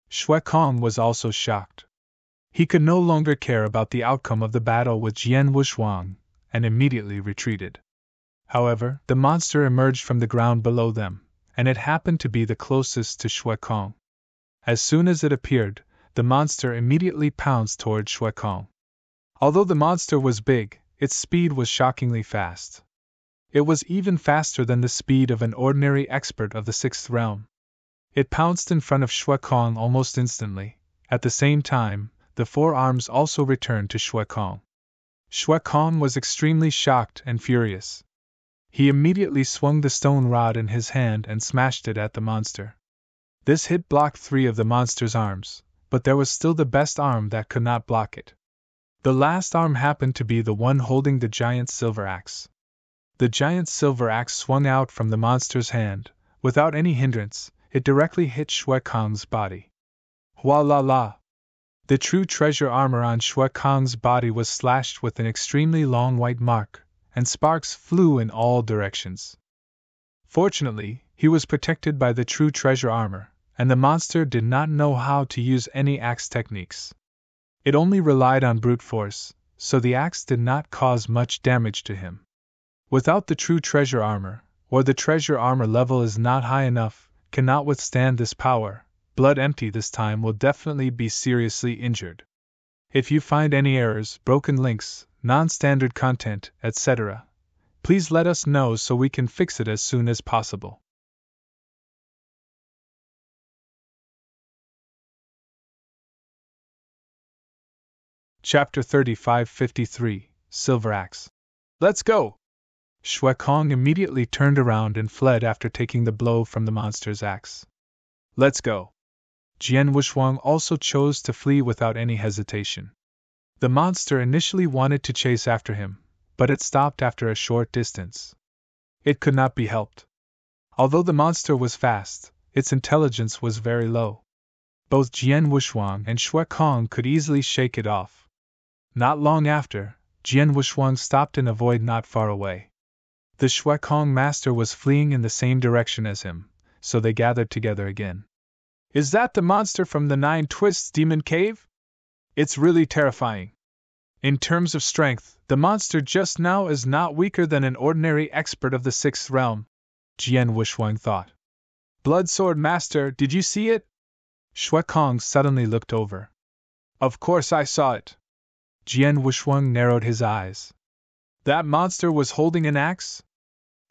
Shui Kong was also shocked. He could no longer care about the outcome of the battle with Jian Wushuang, and immediately retreated. However, the monster emerged from the ground below them, and it happened to be the closest to Shui Kong. As soon as it appeared, the monster immediately pounced toward Shui Kong. Although the monster was big, its speed was shockingly fast. It was even faster than the speed of an ordinary expert of the 6th realm. It pounced in front of Shui Kong almost instantly. At the same time, the 4 arms also returned to Shui Kong. Shui Kong was extremely shocked and furious. He immediately swung the stone rod in his hand and smashed it at the monster. This hit blocked 3 of the monster's arms, but there was still the best arm that could not block it. The last arm happened to be the one holding the giant silver axe. The giant silver axe swung out from the monster's hand. Without any hindrance, it directly hit Shui Kong's body. Hua la la! The true treasure armor on Shui Kong's body was slashed with an extremely long white mark, and sparks flew in all directions. Fortunately, he was protected by the true treasure armor, and the monster did not know how to use any axe techniques. It only relied on brute force, so the axe did not cause much damage to him. Without the true treasure armor, or the treasure armor level is not high enough, cannot withstand this power, Blood Empty this time will definitely be seriously injured. If you find any errors, broken links, non-standard content, etc., please let us know so we can fix it as soon as possible. Chapter 3553, Silver Axe. Let's go! Shui Kong immediately turned around and fled after taking the blow from the monster's axe. Let's go! Jian Wushuang also chose to flee without any hesitation. The monster initially wanted to chase after him, but it stopped after a short distance. It could not be helped. Although the monster was fast, its intelligence was very low. Both Jian Wushuang and Shui Kong could easily shake it off. Not long after, Jian Wushuang stopped in a void not far away. The Shui Kong master was fleeing in the same direction as him, so they gathered together again. Is that the monster from the 9 Twists Demon Cave? It's really terrifying. In terms of strength, the monster just now is not weaker than an ordinary expert of the 6th realm, Jian Wushuang thought. Blood Sword Master, did you see it? Shui Kong suddenly looked over. Of course I saw it. Jian Wushuang narrowed his eyes. That monster was holding an axe?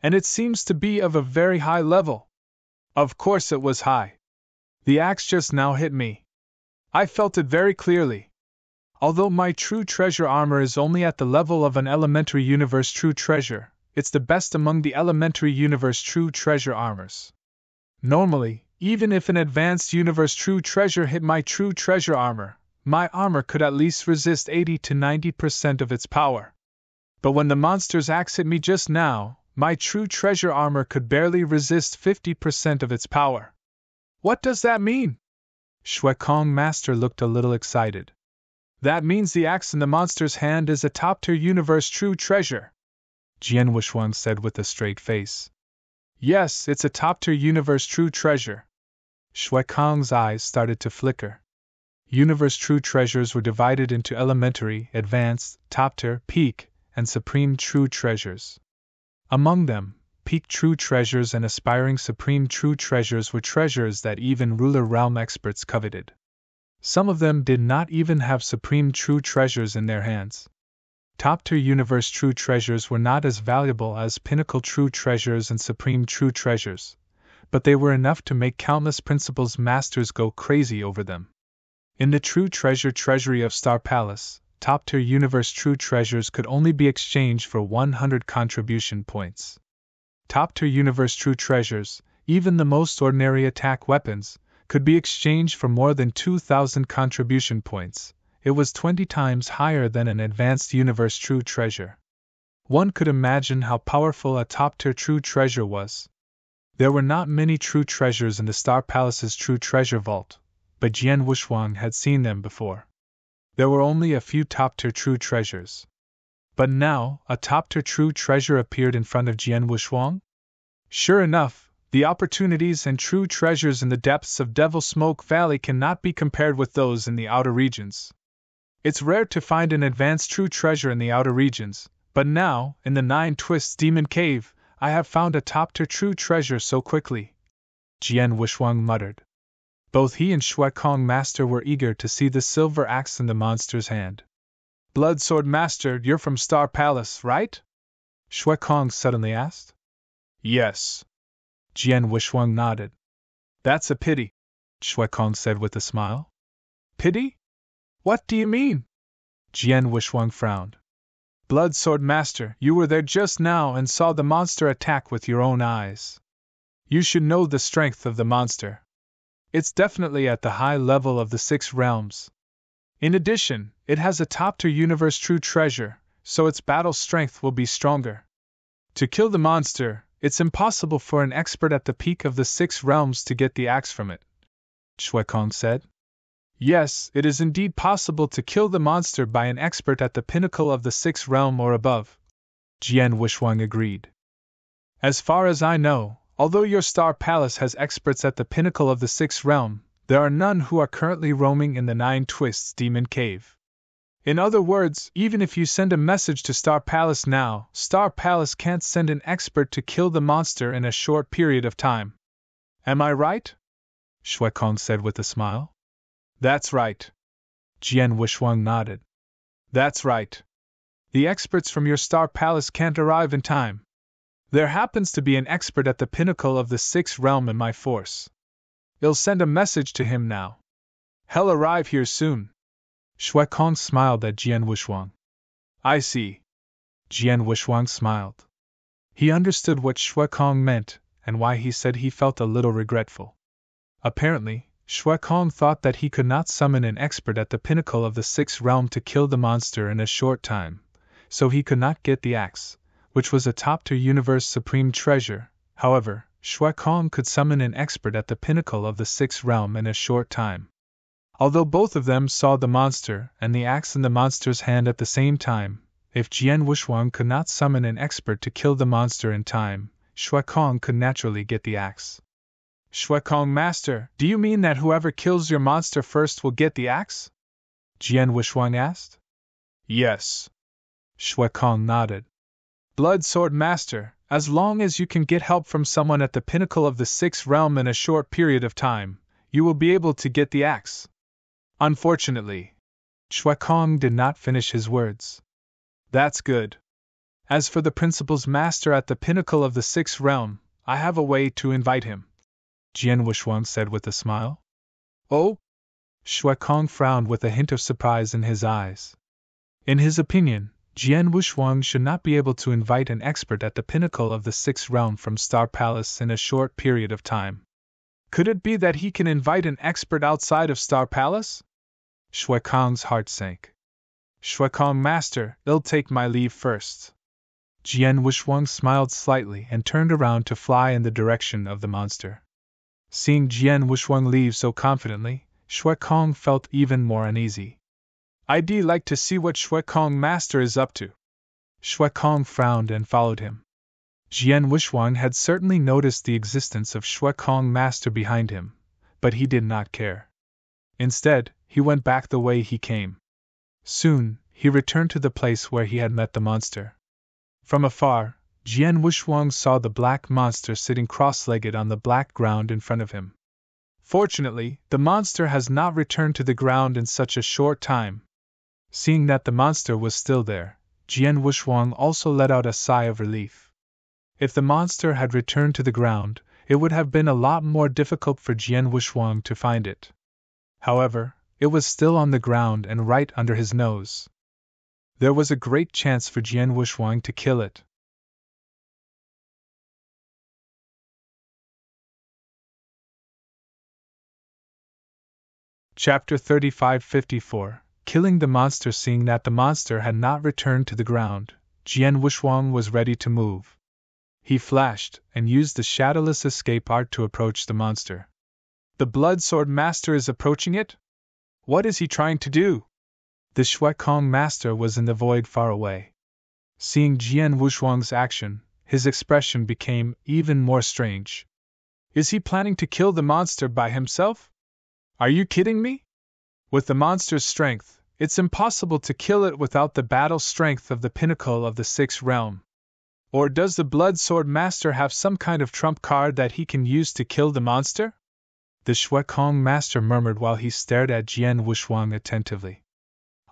And it seems to be of a very high level. Of course it was high. The axe just now hit me. I felt it very clearly. Although my true treasure armor is only at the level of an elementary universe true treasure, it's the best among the elementary universe true treasure armors. Normally, even if an advanced universe true treasure hit my true treasure armor, my armor could at least resist 80 to 90% of its power. But when the monster's axe hit me just now, my true treasure armor could barely resist 50% of its power. What does that mean? Shui Kong Master looked a little excited. That means the axe in the monster's hand is a top-tier universe true treasure, Jian Wushuang said with a straight face. Yes, it's a top-tier universe true treasure. Shui Kong's eyes started to flicker. Universe True Treasures were divided into Elementary, Advanced, Top Tier, Peak, and Supreme True Treasures. Among them, Peak True Treasures and Aspiring Supreme True Treasures were treasures that even ruler realm experts coveted. Some of them did not even have Supreme True Treasures in their hands. Top-tier Universe True Treasures were not as valuable as Pinnacle True Treasures and Supreme True Treasures, but they were enough to make countless Principal's Masters go crazy over them. In the True Treasure Treasury of Star Palace, top-tier Universe True Treasures could only be exchanged for 100 contribution points. Top-tier Universe True Treasures, even the most ordinary attack weapons, could be exchanged for more than 2,000 contribution points. It was 20 times higher than an Advanced Universe True Treasure. One could imagine how powerful a top-tier True Treasure was. There were not many True Treasures in the Star Palace's True Treasure Vault, but Jian Wuxuang had seen them before. There were only a few top-tier True Treasures. But now, a top-tier True Treasure appeared in front of Jian Wuxuang? Sure enough, the opportunities and true treasures in the depths of Devil Smoke Valley cannot be compared with those in the outer regions. It's rare to find an advanced true treasure in the outer regions, but now, in the Nine Twists Demon Cave, I have found a top-tier true treasure so quickly, Jian Wuxuang muttered. Both he and Shui Kong Master were eager to see the silver axe in the monster's hand. Blood Sword Master, you're from Star Palace, right? Shui Kong suddenly asked. Yes. Jian Wuxuang nodded. That's a pity, Shui Kong said with a smile. Pity? What do you mean? Jian Wuxuang frowned. Blood Sword Master, you were there just now and saw the monster attack with your own eyes. You should know the strength of the monster. It's definitely at the high level of the 6 realms. In addition, it has a top-tier Universe True Treasure, so its battle strength will be stronger. To kill the monster, it's impossible for an expert at the peak of the 6 realms to get the axe from it, Shui Kong said. Yes, it is indeed possible to kill the monster by an expert at the pinnacle of the 6th realm or above, Jian Wuxuang agreed. As far as I know, although your Star Palace has experts at the pinnacle of the 6th realm, there are none who are currently roaming in the Nine Twists Demon Cave. In other words, even if you send a message to Star Palace now, Star Palace can't send an expert to kill the monster in a short period of time. Am I right? Shui Kong said with a smile. That's right. Jian Wuxuang nodded. That's right. The experts from your Star Palace can't arrive in time. There happens to be an expert at the pinnacle of the 6th realm in my force. I'll send a message to him now. He'll arrive here soon. Shui Kong smiled at Jian Wuxuang. I see. Jian Wuxuang smiled. He understood what Shui Kong meant and why he said he felt a little regretful. Apparently, Shui Kong thought that he could not summon an expert at the pinnacle of the 6th realm to kill the monster in a short time, so he could not get the axe, which was a top-tier Universe Supreme Treasure. However, Shui Kong could summon an expert at the pinnacle of the 6th realm in a short time. Although both of them saw the monster and the axe in the monster's hand at the same time, if Jian Wuxuang could not summon an expert to kill the monster in time, Shui Kong could naturally get the axe. Shui Kong Master, do you mean that whoever kills your monster first will get the axe? Jian Wuxuang asked. Yes. Shui Kong nodded. Blood Sword Master, as long as you can get help from someone at the pinnacle of the 6th realm in a short period of time, you will be able to get the axe. Unfortunately, Shui Kong did not finish his words. That's good. As for the Principal's Master at the pinnacle of the 6th realm, I have a way to invite him, Jian Wuxuang said with a smile. Oh? Shui Kong frowned with a hint of surprise in his eyes. In his opinion, Jian Wuxuang should not be able to invite an expert at the pinnacle of the 6th realm from Star Palace in a short period of time. Could it be that he can invite an expert outside of Star Palace? Shui Kong's heart sank. Shui Kong Master, I'll take my leave first. Jian Wuxuang smiled slightly and turned around to fly in the direction of the monster. Seeing Jian Wuxuang leave so confidently, Shui Kong felt even more uneasy. I'd like to see what Shui Kong Master is up to. Shui Kong frowned and followed him. Jian Wuxuang had certainly noticed the existence of Shui Kong Master behind him, but he did not care. Instead, he went back the way he came. Soon, he returned to the place where he had met the monster. From afar, Jian Wushuang saw the black monster sitting cross-legged on the black ground in front of him. Fortunately, the monster has not returned to the ground in such a short time. Seeing that the monster was still there, Jian Wushuang also let out a sigh of relief. If the monster had returned to the ground, it would have been a lot more difficult for Jian Wushuang to find it. However, it was still on the ground and right under his nose. There was a great chance for Jian Wushuang to kill it. Chapter 35-54 Killing the monster. Seeing that the monster had not returned to the ground, Jian Wushuang was ready to move. He flashed and used the shadowless escape art to approach the monster. The Blood Sword Master is approaching it? What is he trying to do? The Shuekong Master was in the void far away. Seeing Jian Wushuang's action, his expression became even more strange. Is he planning to kill the monster by himself? Are you kidding me? With the monster's strength, it's impossible to kill it without the battle strength of the pinnacle of the sixth realm. Or does the Blood Sword Master have some kind of trump card that he can use to kill the monster? The Shuekong Master murmured while he stared at Jian Wushuang attentively.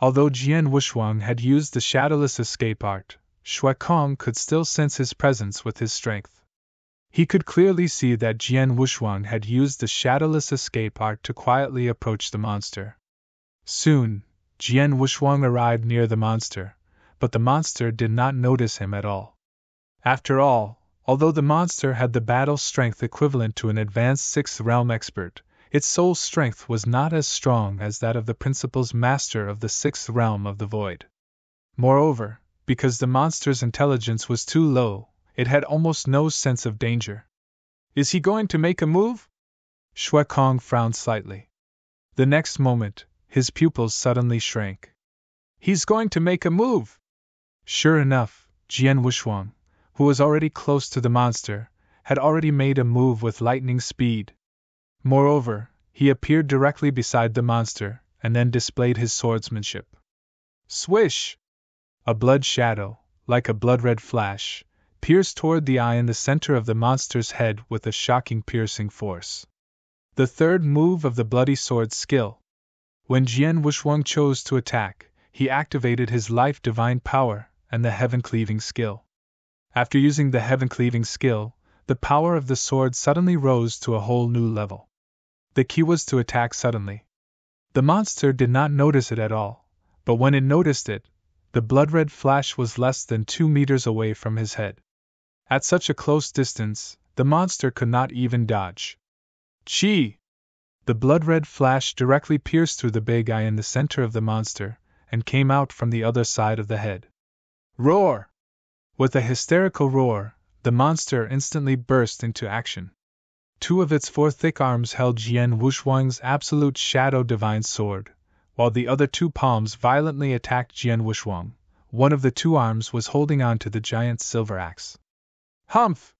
Although Jian Wushuang had used the shadowless escape art, Shuekong could still sense his presence with his strength. He could clearly see that Jian Wushuang had used the shadowless escape art to quietly approach the monster. Soon, Jian Wushuang arrived near the monster, but the monster did not notice him at all. After all, although the monster had the battle strength equivalent to an advanced sixth realm expert, its soul strength was not as strong as that of the principal's master of the sixth realm of the void. Moreover, because the monster's intelligence was too low, it had almost no sense of danger. Is he going to make a move? Shuekong frowned slightly. The next moment, his pupils suddenly shrank. He's going to make a move! Sure enough, Jian Wushuang, who was already close to the monster, had already made a move with lightning speed. Moreover, he appeared directly beside the monster, and then displayed his swordsmanship. Swish! A blood shadow, like a blood-red flash, pierced toward the eye in the center of the monster's head with a shocking piercing force. The third move of the bloody sword skill. When Jian Wushuang chose to attack, he activated his life divine power and the heaven-cleaving skill. After using the heaven-cleaving skill, the power of the sword suddenly rose to a whole new level. The key was to attack suddenly. The monster did not notice it at all, but when it noticed it, the blood-red flash was less than 2 meters away from his head. At such a close distance, the monster could not even dodge. Chi! The blood-red flash directly pierced through the big eye in the center of the monster, and came out from the other side of the head. Roar! With a hysterical roar, the monster instantly burst into action. 2 of its 4 thick arms held Jian Wushuang's absolute shadow divine sword, while the other 2 palms violently attacked Jian Wushuang. One of the 2 arms was holding on to the giant's silver axe. Humph!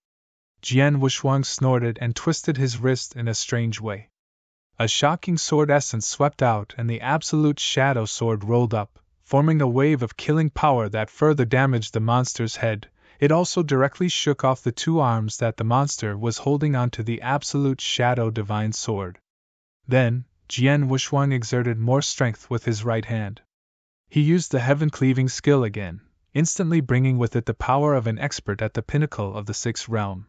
Jian Wushuang snorted and twisted his wrist in a strange way. A shocking sword essence swept out and the absolute shadow sword rolled up, forming a wave of killing power that further damaged the monster's head. It also directly shook off the 2 arms that the monster was holding onto the absolute shadow divine sword. Then, Jian Wushuang exerted more strength with his right hand. He used the heaven-cleaving skill again, instantly bringing with it the power of an expert at the pinnacle of the sixth realm.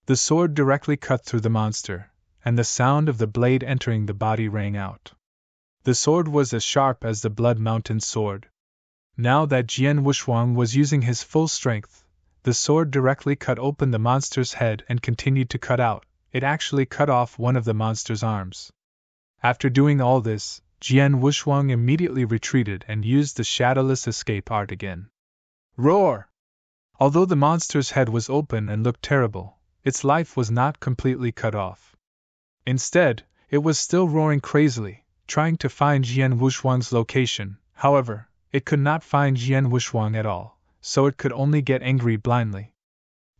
The sword directly cut through the monster, and the sound of the blade entering the body rang out. The sword was as sharp as the Blood Mountain sword. Now that Jian Wushuang was using his full strength, the sword directly cut open the monster's head and continued to cut out. It actually cut off one of the monster's arms. After doing all this, Jian Wushuang immediately retreated and used the shadowless escape art again. Roar! Although the monster's head was open and looked terrible, its life was not completely cut off. Instead, it was still roaring crazily, trying to find Jian Wushuang's location. However, it could not find Jian Wushuang at all, so it could only get angry blindly.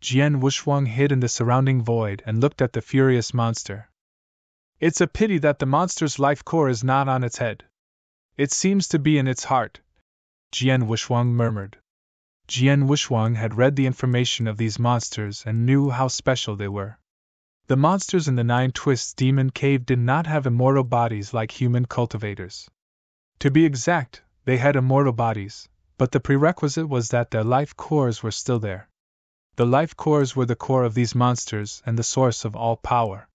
Jian Wushuang hid in the surrounding void and looked at the furious monster. It's a pity that the monster's life core is not on its head. It seems to be in its heart, Jian Wuxuang murmured. Jian Wuxuang had read the information of these monsters and knew how special they were. The monsters in the Nine Twists Demon Cave did not have immortal bodies like human cultivators. To be exact, they had immortal bodies, but the prerequisite was that their life cores were still there. The life cores were the core of these monsters and the source of all power.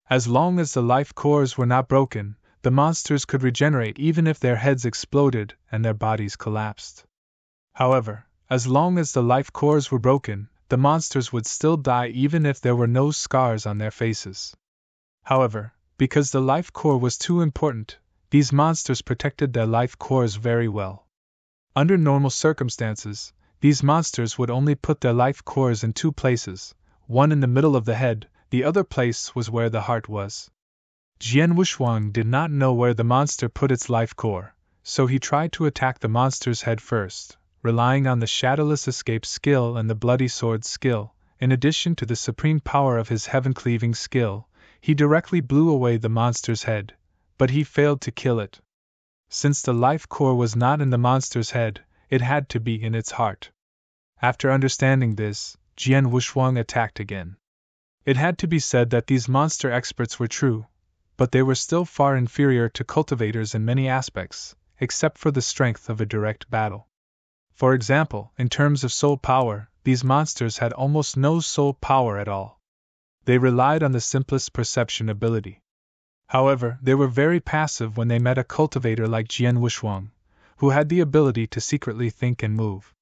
As long as the life cores were not broken, the monsters could regenerate even if their heads exploded and their bodies collapsed. However, as long as the life cores were broken, the monsters would still die even if there were no scars on their faces. However, because the life core was too important, these monsters protected their life cores very well. Under normal circumstances, these monsters would only put their life cores in two places, one in the middle of the head, the other place was where the heart was. Jian Wuxuang did not know where the monster put its life core, so he tried to attack the monster's head first, relying on the Shadowless Escape skill and the Bloody Sword skill. In addition to the supreme power of his heaven-cleaving skill, he directly blew away the monster's head, but he failed to kill it. Since the life core was not in the monster's head, it had to be in its heart. After understanding this, Jian Wuxuang attacked again. It had to be said that these monster experts were true, but they were still far inferior to cultivators in many aspects, except for the strength of a direct battle. For example, in terms of soul power, these monsters had almost no soul power at all. They relied on the simplest perception ability. However, they were very passive when they met a cultivator like Jian Wuxuang, who had the ability to secretly think and move.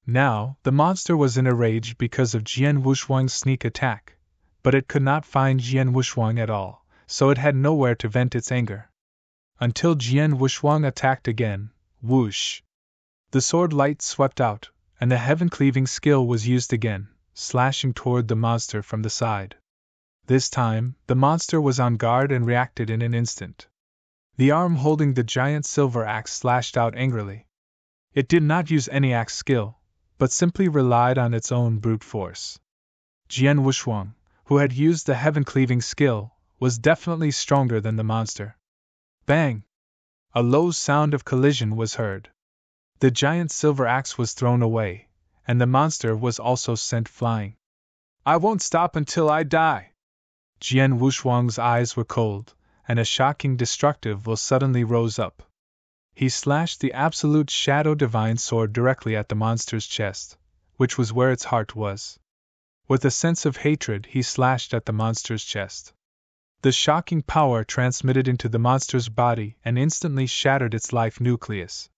Now, the monster was in a rage because of Jian Wuxuang's sneak attack, but it could not find Jian Wuxuang at all, so it had nowhere to vent its anger. Until Jian Wuxuang attacked again, whoosh! The sword light swept out, and the heaven-cleaving skill was used again, slashing toward the monster from the side. This time, the monster was on guard and reacted in an instant. The arm holding the giant silver axe slashed out angrily. It did not use any axe skill, but simply relied on its own brute force. Jian Wuxuang, who had used the heaven-cleaving skill, was definitely stronger than the monster. Bang! A low sound of collision was heard. The giant silver axe was thrown away, and the monster was also sent flying. I won't stop until I die! Jian Wuxuang's eyes were cold, and a shocking destructive will suddenly rose up. He slashed the absolute Shadow Divine Sword directly at the monster's chest, which was where its heart was. With a sense of hatred, he slashed at the monster's chest. The shocking power transmitted into the monster's body and instantly shattered its life nucleus.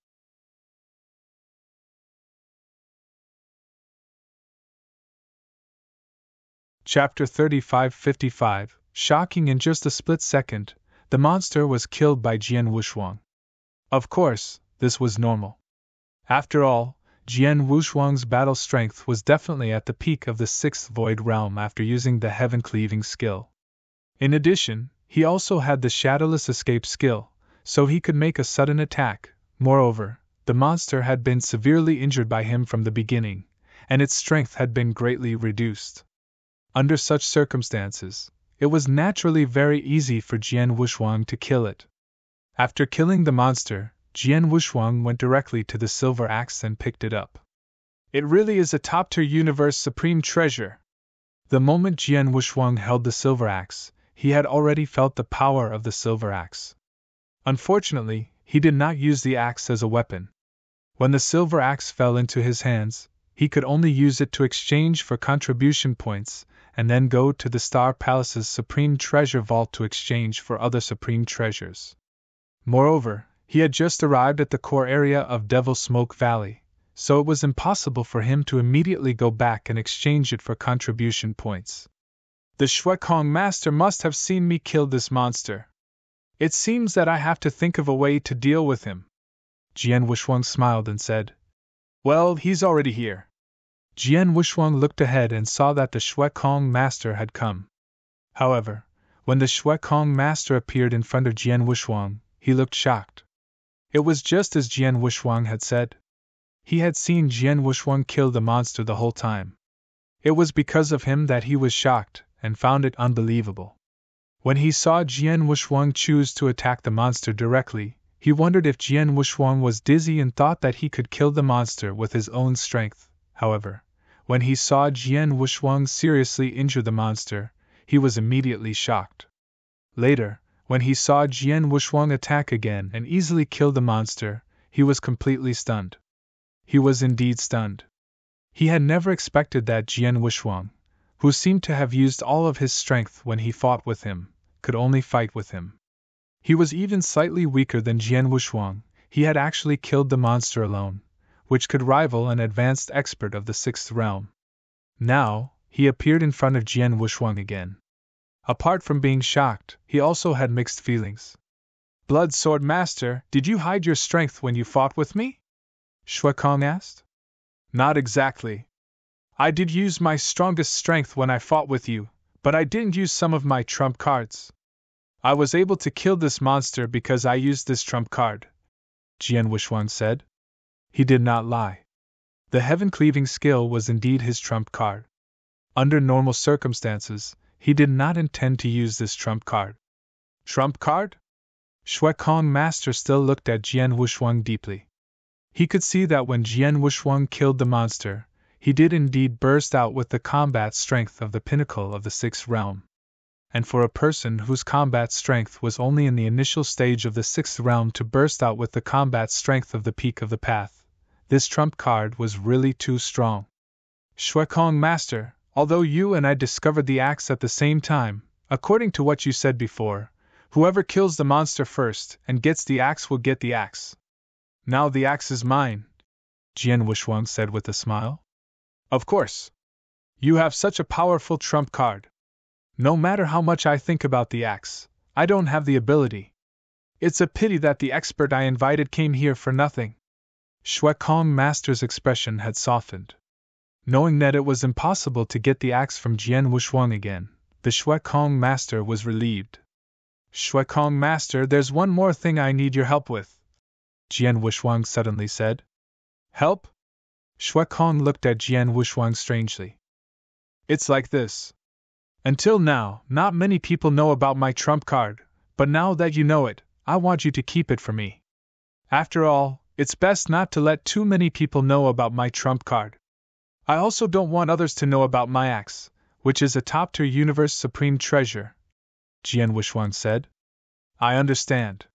Chapter 3555. Shocking. In just a split second, the monster was killed by Jian Wuxuang. Of course, this was normal. After all, Jian Wuxuang's battle strength was definitely at the peak of the sixth void realm after using the heaven-cleaving skill. In addition, he also had the Shadowless Escape skill, so he could make a sudden attack. Moreover, the monster had been severely injured by him from the beginning, and its strength had been greatly reduced. Under such circumstances, it was naturally very easy for Jian Wuxuang to kill it. After killing the monster, Jian Wuxuang went directly to the silver axe and picked it up. It really is a top-tier universe supreme treasure. The moment Jian Wuxuang held the silver axe, he had already felt the power of the silver axe. Unfortunately, he did not use the axe as a weapon. When the silver axe fell into his hands, he could only use it to exchange for contribution points, and then go to the Star Palace's Supreme Treasure Vault to exchange for other Supreme Treasures. Moreover, he had just arrived at the core area of Devil Smoke Valley, so it was impossible for him to immediately go back and exchange it for contribution points. The Shuekong Master must have seen me kill this monster. It seems that I have to think of a way to deal with him. Jian Wuxuang smiled and said, Well, he's already here. Jian Wuxuang looked ahead and saw that the Shuekong Master had come. However, when the Shuekong Master appeared in front of Jian Wuxuang, he looked shocked. It was just as Jian Wuxuang had said. He had seen Jian Wuxuang kill the monster the whole time. It was because of him that he was shocked and found it unbelievable. When he saw Jian Wushuang choose to attack the monster directly, he wondered if Jian Wushuang was dizzy and thought that he could kill the monster with his own strength. However, when he saw Jian Wushuang seriously injure the monster, he was immediately shocked. Later, when he saw Jian Wushuang attack again and easily kill the monster, he was completely stunned. He was indeed stunned. He had never expected that Jian Wushuang, who seemed to have used all of his strength when he fought with him, could only fight with him. He was even slightly weaker than Jian Wushuang. He had actually killed the monster alone, which could rival an advanced expert of the sixth realm. Now, he appeared in front of Jian Wushuang again. Apart from being shocked, he also had mixed feelings. Blood Sword Master, did you hide your strength when you fought with me? Shui Kong asked. Not exactly. I did use my strongest strength when I fought with you, but I didn't use some of my trump cards. I was able to kill this monster because I used this trump card, Jian Wushuang said. He did not lie. The heaven-cleaving skill was indeed his trump card. Under normal circumstances, he did not intend to use this trump card. Trump card? Shui Kong Master still looked at Jian Wushuang deeply. He could see that when Jian Wushuang killed the monster, he did indeed burst out with the combat strength of the pinnacle of the sixth realm. And for a person whose combat strength was only in the initial stage of the sixth realm to burst out with the combat strength of the peak of the path, this trump card was really too strong. Shui Kong Master, although you and I discovered the axe at the same time, according to what you said before, whoever kills the monster first and gets the axe will get the axe. Now the axe is mine, Jian Wushuang said with a smile. Of course. You have such a powerful trump card. No matter how much I think about the axe, I don't have the ability. It's a pity that the expert I invited came here for nothing. Shui Kong Master's expression had softened. Knowing that it was impossible to get the axe from Jian Wushuang again, the Shui Kong Master was relieved. Shui Kong Master, there's one more thing I need your help with, Jian Wushuang suddenly said. Help? Shui Kong looked at Jian Wushuang strangely. It's like this. Until now, not many people know about my trump card, but now that you know it, I want you to keep it for me. After all, it's best not to let too many people know about my trump card. I also don't want others to know about my axe, which is a top-tier universe supreme treasure, Jian Wushuang said. I understand.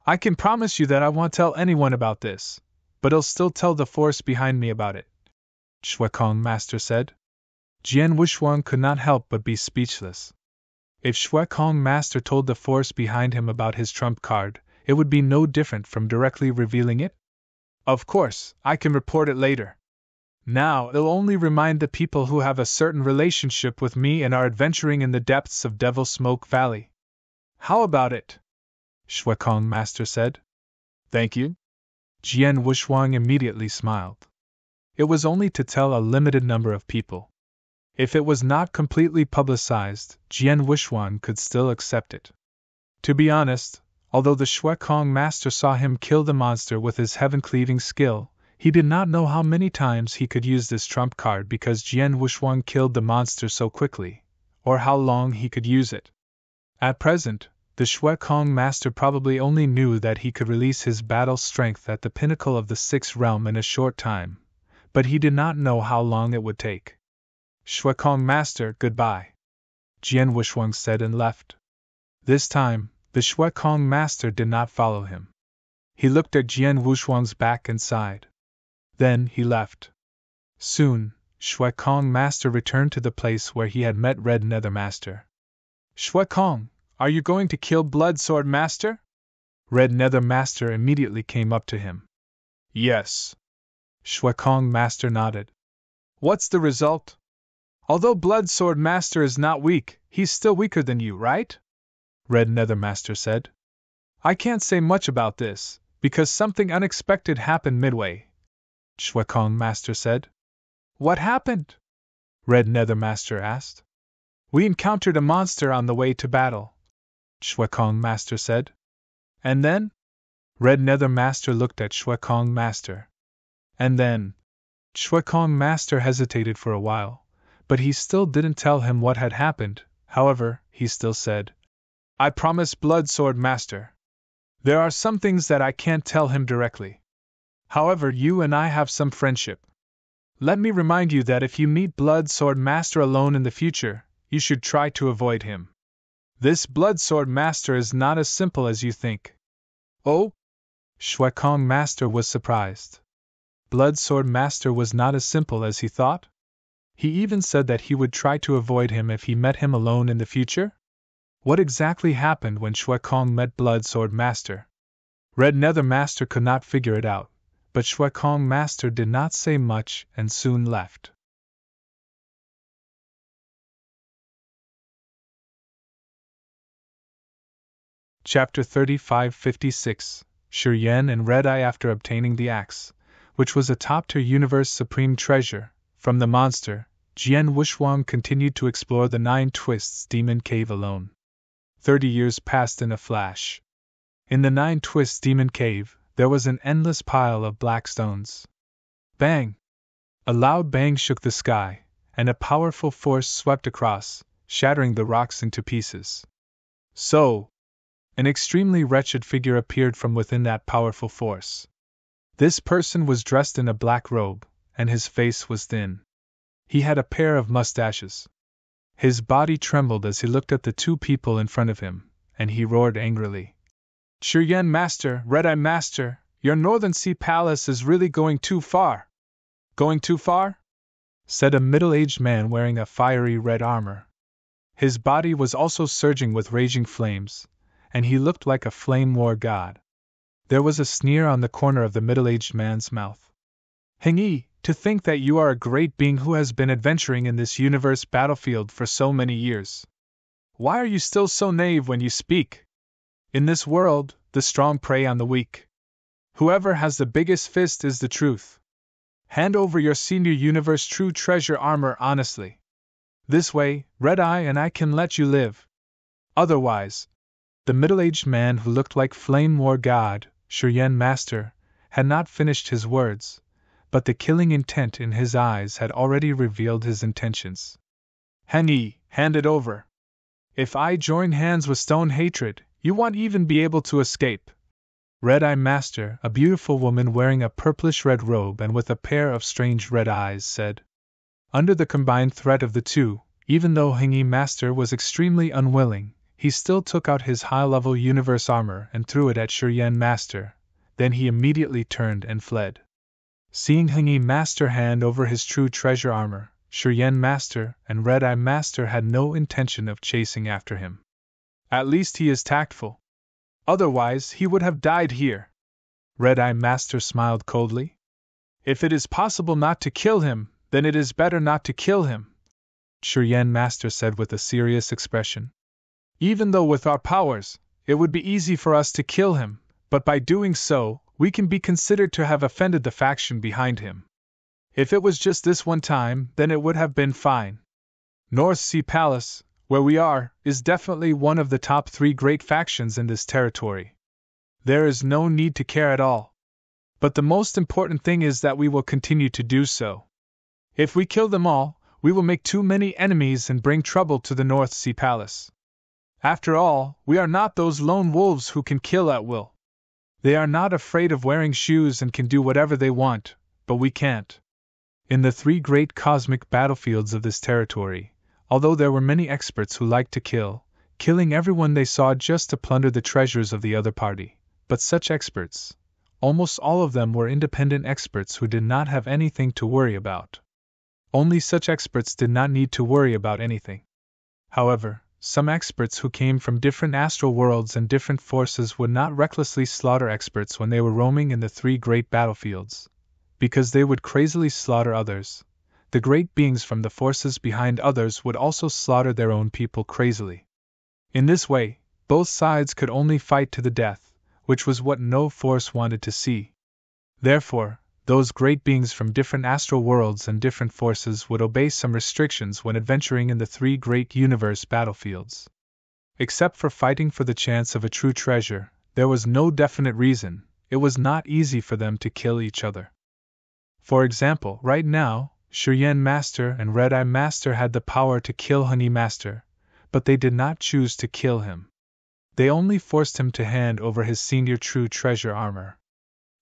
I can promise you that I won't tell anyone about this, but I'll still tell the force behind me about it, Shui Kong Master said. Jian Wushuang could not help but be speechless. If Shui Kong Master told the force behind him about his trump card, it would be no different from directly revealing it. Of course, I can report it later. Now it'll only remind the people who have a certain relationship with me and are adventuring in the depths of Devil Smoke Valley. How about it? Shui Kong Master said. Thank you. Jian Wushuang immediately smiled. It was only to tell a limited number of people. If it was not completely publicized, Jian Wushuang could still accept it. To be honest, although the Shui Kong Master saw him kill the monster with his heaven-cleaving skill, he did not know how many times he could use this trump card because Jian Wushuang killed the monster so quickly, or how long he could use it. At present, the Shui Kong Master probably only knew that he could release his battle strength at the pinnacle of the sixth realm in a short time, but he did not know how long it would take. Shui Kong Master, goodbye, Jian Wushuang said and left. This time, the Shui Kong Master did not follow him. He looked at Jian Wushuang's back and sighed. Then he left. Soon, Shui Kong Master returned to the place where he had met Red Nether Master. Shui Kong, are you going to kill Blood Sword Master? Red Nether Master immediately came up to him. Yes. Shui Kong Master nodded. What's the result? Although Blood Sword Master is not weak, he's still weaker than you, right? Red Nether Master said. I can't say much about this, because something unexpected happened midway, Shui Kong Master said. What happened? Red Nether Master asked. We encountered a monster on the way to battle, Shui Kong Master said. And then? Red Nether Master looked at Shui Kong Master. And then? Shui Kong Master hesitated for a while, but he still didn't tell him what had happened. However, he still said, I promise, Blood Sword Master. There are some things that I can't tell him directly. However, you and I have some friendship. Let me remind you that if you meet Blood Sword Master alone in the future, you should try to avoid him. This Blood Sword Master is not as simple as you think. Oh? Shui Kong Master was surprised. Blood Sword Master was not as simple as he thought? He even said that he would try to avoid him if he met him alone in the future? What exactly happened when Shui Kong met Blood Sword Master? Red Nether Master could not figure it out, but Shui Kong Master did not say much and soon left. Chapter 3556 Shi Yan and Red Eye. After obtaining the axe, which was a top-tier universe supreme treasure, from the monster, Jian Wushwang continued to explore the Nine Twists Demon Cave alone. 30 years passed in a flash. In the Nine Twists Demon Cave, there was an endless pile of black stones. Bang! A loud bang shook the sky, and a powerful force swept across, shattering the rocks into pieces. So, an extremely wretched figure appeared from within that powerful force. This person was dressed in a black robe, and his face was thin. He had a pair of mustaches. His body trembled as he looked at the two people in front of him, and he roared angrily. Shi Yan Master, Red Eye Master, your Northern Sea Palace is really going too far. Going too far? Said a middle-aged man wearing a fiery red armor. His body was also surging with raging flames, and he looked like a flame war god. There was a sneer on the corner of the middle-aged man's mouth. Heng Yi, to think that you are a great being who has been adventuring in this universe battlefield for so many years. Why are you still so naive when you speak? In this world, the strong prey on the weak. Whoever has the biggest fist is the truth. Hand over your senior universe true treasure armor honestly. This way, Red Eye and I can let you live. Otherwise, the middle-aged man who looked like Flame War God, Shi Yan Master, had not finished his words, but the killing intent in his eyes had already revealed his intentions. Heng Yi, hand it over. If I join hands with Stone Hatred, you won't even be able to escape. Red Eye Master, a beautiful woman wearing a purplish-red robe and with a pair of strange red eyes, said. Under the combined threat of the two, even though Heng Yi Master was extremely unwilling, he still took out his high-level universe armor and threw it at Shi Yan Master. Then he immediately turned and fled. Seeing Heng Yi Master hand over his true treasure armor, Shi Yan Master and Red Eye Master had no intention of chasing after him. At least he is tactful. Otherwise, he would have died here. Red Eye Master smiled coldly. If it is possible not to kill him, then it is better not to kill him, Shi Yan Master said with a serious expression. Even though with our powers, it would be easy for us to kill him, but by doing so, we can be considered to have offended the faction behind him. If it was just this one time, then it would have been fine. North Sea Palace, where we are, is definitely one of the top 3 great factions in this territory. There is no need to care at all. But the most important thing is that we will continue to do so. If we kill them all, we will make too many enemies and bring trouble to the North Sea Palace. After all, we are not those lone wolves who can kill at will. They are not afraid of wearing shoes and can do whatever they want, but we can't. In the 3 great cosmic battlefields of this territory, although there were many experts who liked to killing everyone they saw just to plunder the treasures of the other party, but such experts, almost all of them were independent experts who did not have anything to worry about. Only such experts did not need to worry about anything. However, some experts who came from different astral worlds and different forces would not recklessly slaughter experts when they were roaming in the 3 great battlefields, because they would crazily slaughter others. The great beings from the forces behind others would also slaughter their own people crazily. In this way, both sides could only fight to the death, which was what no force wanted to see. Therefore, those great beings from different astral worlds and different forces would obey some restrictions when adventuring in the 3 great universe battlefields. Except for fighting for the chance of a true treasure, there was no definite reason. It was not easy for them to kill each other. For example, right now, Shi Yan Master and Red Eye Master had the power to kill Heng Yi Master, but they did not choose to kill him. they only forced him to hand over his senior true treasure armor.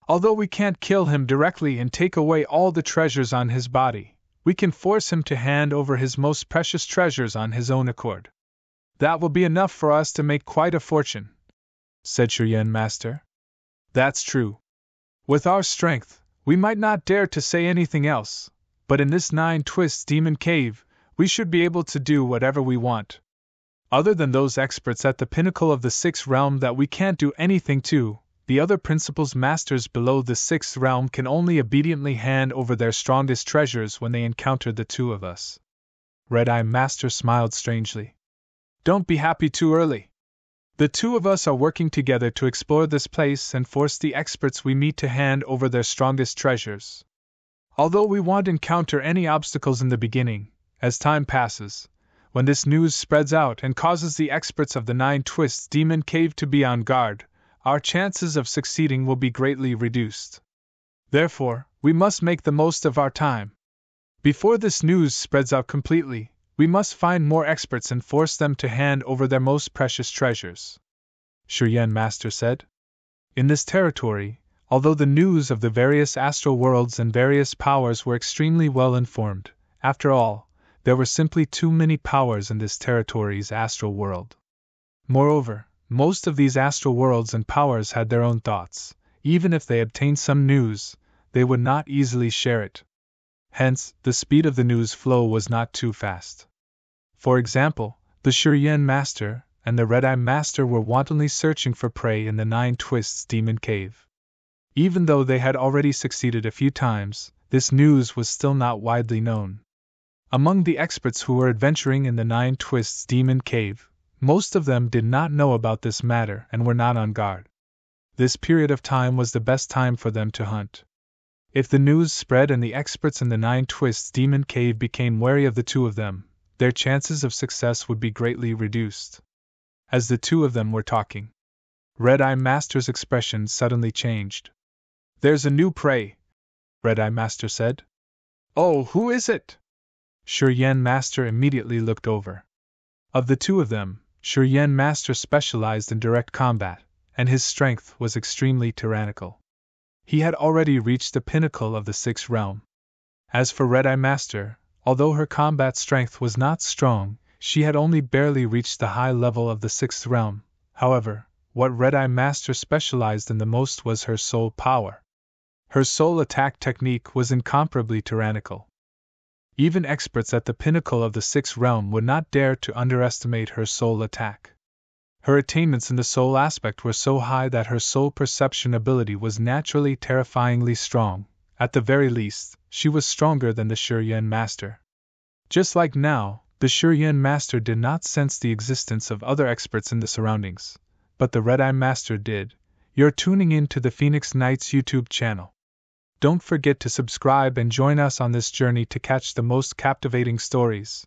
Although we can't kill him directly and take away all the treasures on his body, we can force him to hand over his most precious treasures on his own accord. That will be enough for us to make quite a fortune, said Shurian Master. That's true. With our strength, we might not dare to say anything else, but in this 9 Twists Demon Cave, we should be able to do whatever we want. Other than those experts at the pinnacle of the 6th realm that we can't do anything to, the other principal's masters below the 6th realm can only obediently hand over their strongest treasures when they encounter the 2 of us. Red-Eye Master smiled strangely. Don't be happy too early. The 2 of us are working together to explore this place and force the experts we meet to hand over their strongest treasures. Although we won't encounter any obstacles in the beginning, as time passes, when this news spreads out and causes the experts of the 9 Twists Demon Cave to be on guard, our chances of succeeding will be greatly reduced. Therefore, we must make the most of our time. Before this news spreads out completely, we must find more experts and force them to hand over their most precious treasures, Shurian Master said. In this territory, although the news of the various astral worlds and various powers were extremely well informed, after all, there were simply too many powers in this territory's astral world. Moreover, most of these astral worlds and powers had their own thoughts. Even if they obtained some news, they would not easily share it. Hence, the speed of the news flow was not too fast. For example, the Shurian Master and the Red-Eye Master were wantonly searching for prey in the 9 Twists Demon Cave. Even though they had already succeeded a few times, this news was still not widely known. Among the experts who were adventuring in the 9 Twists Demon Cave, most of them did not know about this matter and were not on guard. This period of time was the best time for them to hunt. If the news spread and the experts in the 9 Twists Demon Cave became wary of the 2 of them, their chances of success would be greatly reduced. As the 2 of them were talking, Red-Eye Master's expression suddenly changed. There's a new prey, Red-Eye Master said. Oh, who is it? Shurian Master immediately looked over. Of the 2 of them, Shurian Master specialized in direct combat, and his strength was extremely tyrannical. He had already reached the pinnacle of the 6th realm. As for Red-Eye Master, although her combat strength was not strong, she had only barely reached the high level of the 6th realm. However, what Red-Eye Master specialized in the most was her soul power. Her soul attack technique was incomparably tyrannical. Even experts at the pinnacle of the 6th realm would not dare to underestimate her soul attack. Her attainments in the soul aspect were so high that her soul perception ability was naturally terrifyingly strong. At the very least, she was stronger than the Shurian Master. Just like now, the Shurian Master did not sense the existence of other experts in the surroundings, but the Red-Eye Master did. You're tuning in to the Phoenix Knights YouTube channel. Don't forget to subscribe and join us on this journey to catch the most captivating stories.